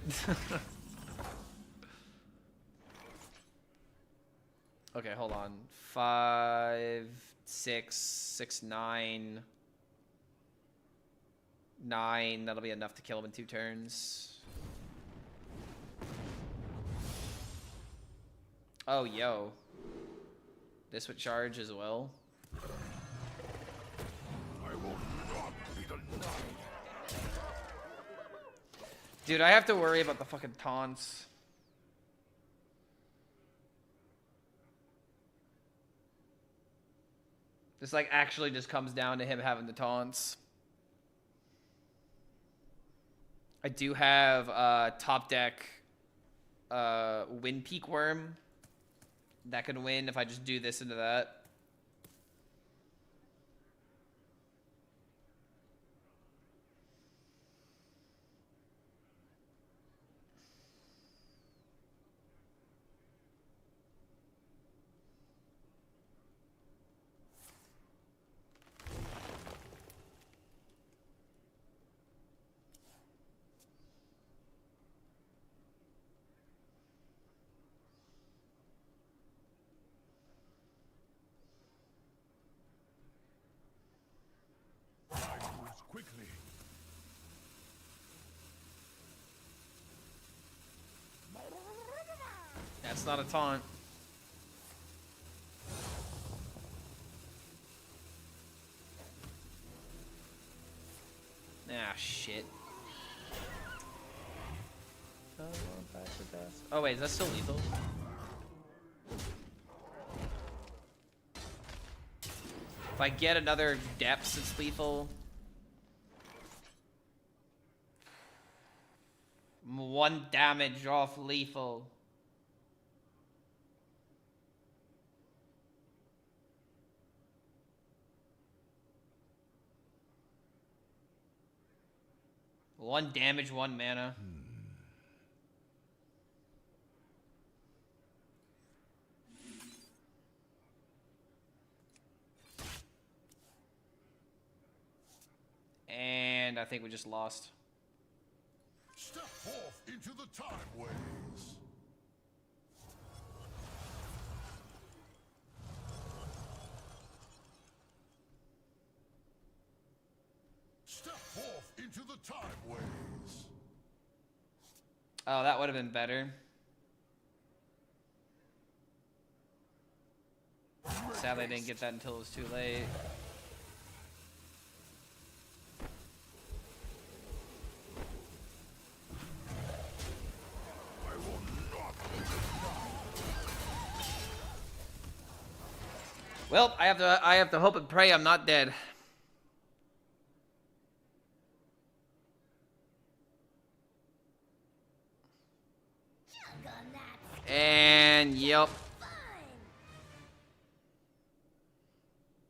Okay, hold on. 5, 6, 6, 9... 9, that'll be enough to kill him in 2 turns. Oh, yo. This would charge as well. I will not be denied. Dude, I have to worry about the fucking taunts. This, like, actually just comes down to him having the taunts. I do have top deck Wind Peak Worm. That could win if I just do this into that. Quickly. That's not a taunt. Ah, shit. Oh, wait, is that still lethal? If I get another depths, it's lethal. 1 damage off lethal. One damage, 1 mana. think we just lost. Step forth into the time ways. Step forth into the time ways. Oh, that would have been better. Sadly, I didn't get that until it was too late. Well, I have to hope and pray I'm not dead. And yep.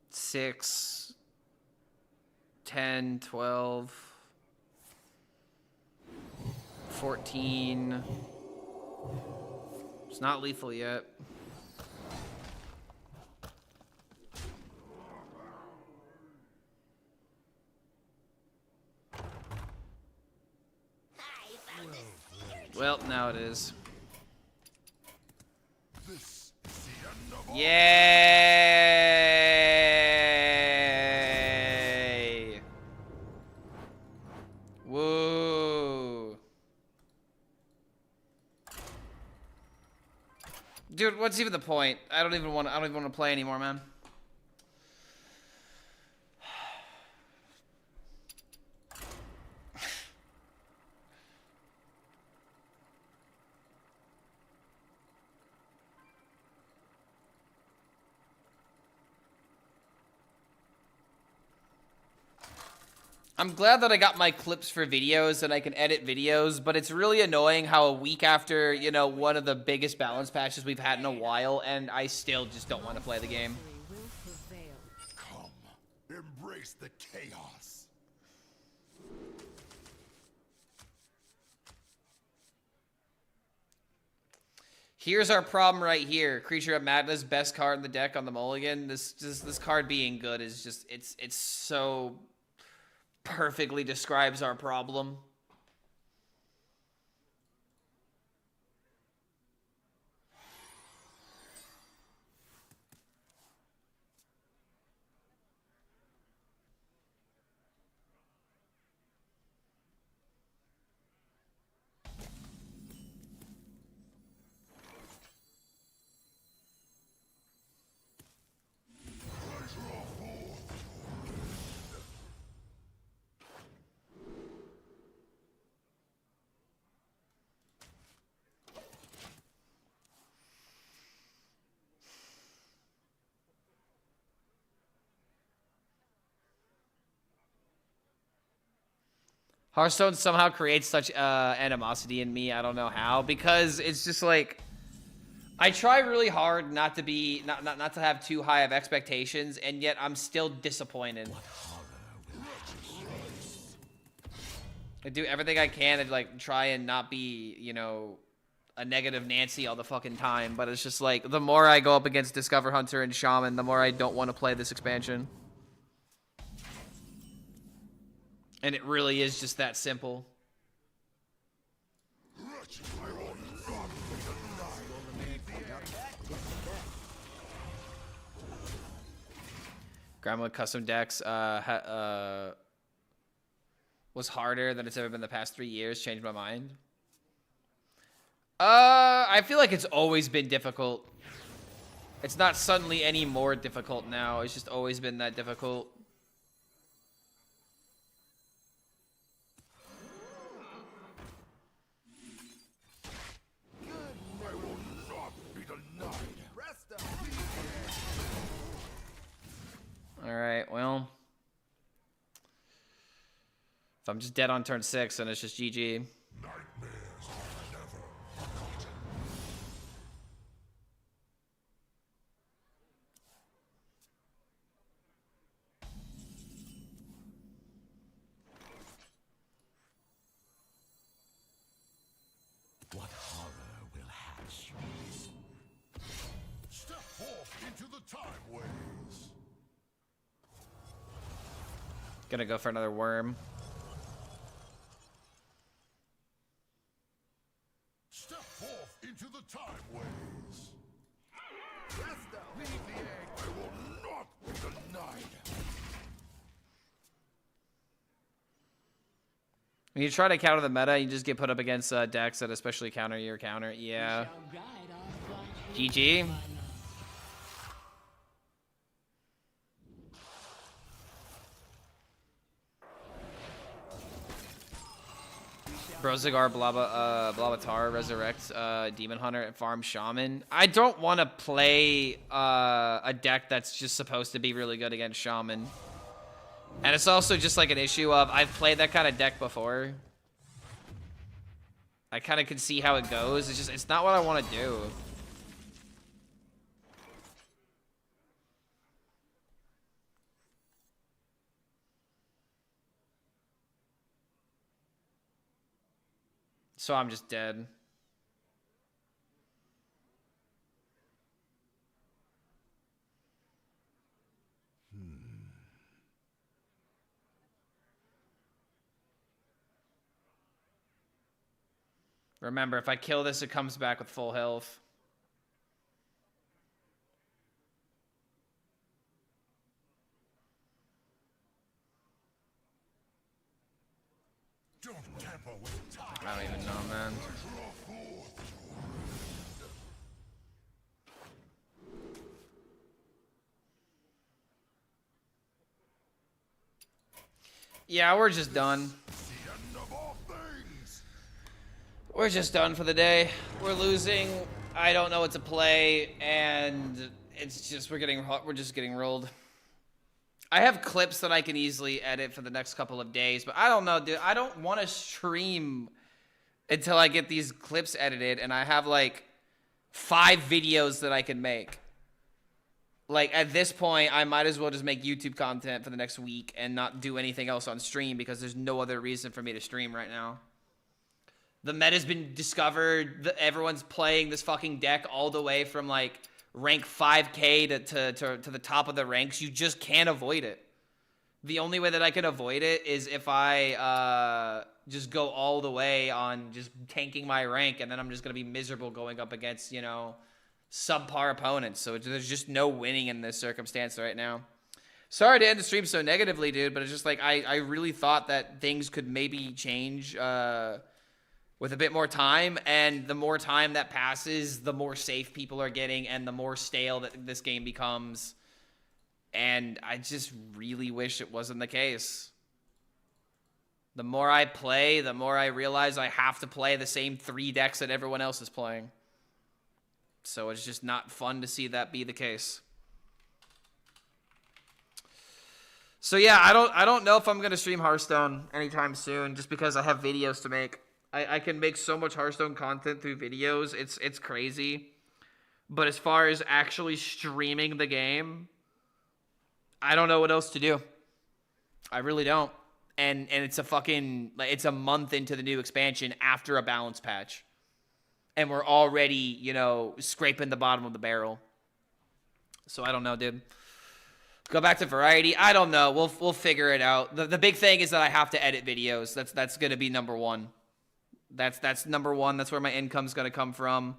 6, 10, 12, 14. It's not lethal yet. Well, now it is. Yay! Woo! Dude, what's even the point? I don't even want to play anymore, man. I'm glad that I got my clips for videos and I can edit videos, but it's really annoying how a week after, you know, one of the biggest balance patches we've had in a while, and I still just don't want to play the game. Come, embrace the chaos. Here's our problem right here. Creature of Madness, best card in the deck on the mulligan. This card being good is just, it's so perfectly describes our problem. Hearthstone somehow creates such animosity in me. I don't know how, because it's just like I try really hard not to be not to have too high of expectations, and yet I'm still disappointed. I do everything I can to like try and not be, you know, a negative Nancy all the fucking time, but it's just like the more I go up against Discover Hunter and Shaman, the more I don't want to play this expansion. And it really is just that simple. Grandma custom decks was harder than it's ever been the past 3 years. Changed my mind. I feel like it's always been difficult. It's not suddenly any more difficult now. It's just always been that difficult. Alright, well. If I'm just dead on turn 6, then it's just GG. What horror will hatch? Step forth into the time ways. Gonna go for another worm. into the time ways. Presto! Leave the egg. I will not be denied. When you try to counter the meta, you just get put up against decks that especially counter your counter. Yeah. GG. Brozigar, Blavatar, Resurrect, Demon Hunter, and Farm Shaman. I don't want to play a deck that's just supposed to be really good against Shaman. And it's also just like an issue of I've played that kind of deck before. I kind of can see how it goes. It's just, it's not what I want to do. So I'm just dead. Remember, if I kill this, it comes back with full health. Don't tamper with time. I don't even know, man. Yeah, we're just done. We're just done for the day. We're losing. I don't know what to play, and it's just we're just getting rolled. I have clips that I can easily edit for the next couple of days, but I don't know, dude. I don't want to stream until I get these clips edited, and I have like 5 videos that I can make. Like, at this point, I might as well just make YouTube content for the next week and not do anything else on stream because there's no other reason for me to stream right now. The meta's been discovered. Everyone's playing this fucking deck all the way from, like, rank 5k to the top of the ranks. You just can't avoid it. The only way that I can avoid it is if I just go all the way on just tanking my rank, and then I'm just going to be miserable going up against, you know, subpar opponents. So there's just no winning in this circumstance right now. Sorry to end the stream so negatively, dude, but it's just like I really thought that things could maybe change with a bit more time, and the more time that passes, the more safe people are getting and the more stale that this game becomes. And I just really wish it wasn't the case. The more I play, the more I realize I have to play the same 3 decks that everyone else is playing. So it's just not fun to see that be the case. So yeah, I don't know if I'm going to stream Hearthstone anytime soon just because I have videos to make. I can make so much Hearthstone content through videos. It's crazy. But as far as actually streaming the game, I don't know what else to do. I really don't. And it's it's a month into the new expansion after a balance patch. And we're already, you know, scraping the bottom of the barrel. So I don't know, dude. Go back to variety. I don't know. We'll figure it out. The big thing is that I have to edit videos. That's going to be number one. That's number one. That's where my income's going to come from.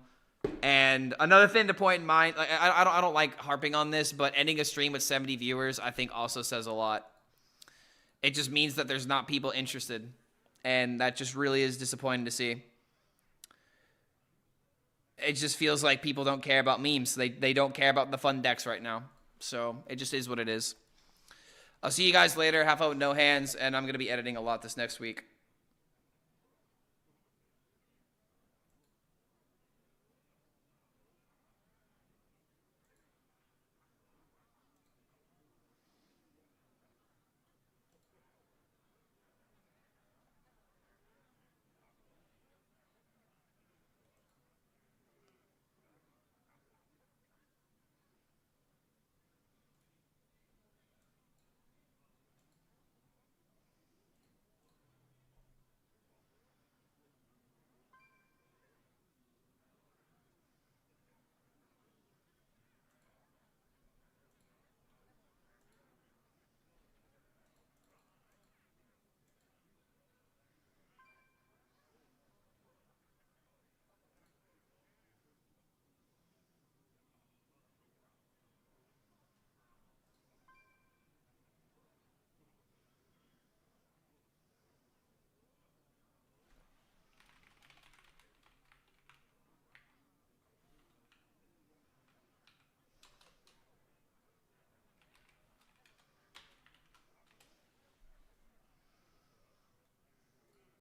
And another thing to point in mind, like, I don't like harping on this, but ending a stream with 70 viewers, I think also says a lot. It just means that there's not people interested. And that just really is disappointing to see. It just feels like people don't care about memes. They don't care about the fun decks right now. So it just is what it is. I'll see you guys later. Have fun with no hands, and I'm going to be editing a lot this next week.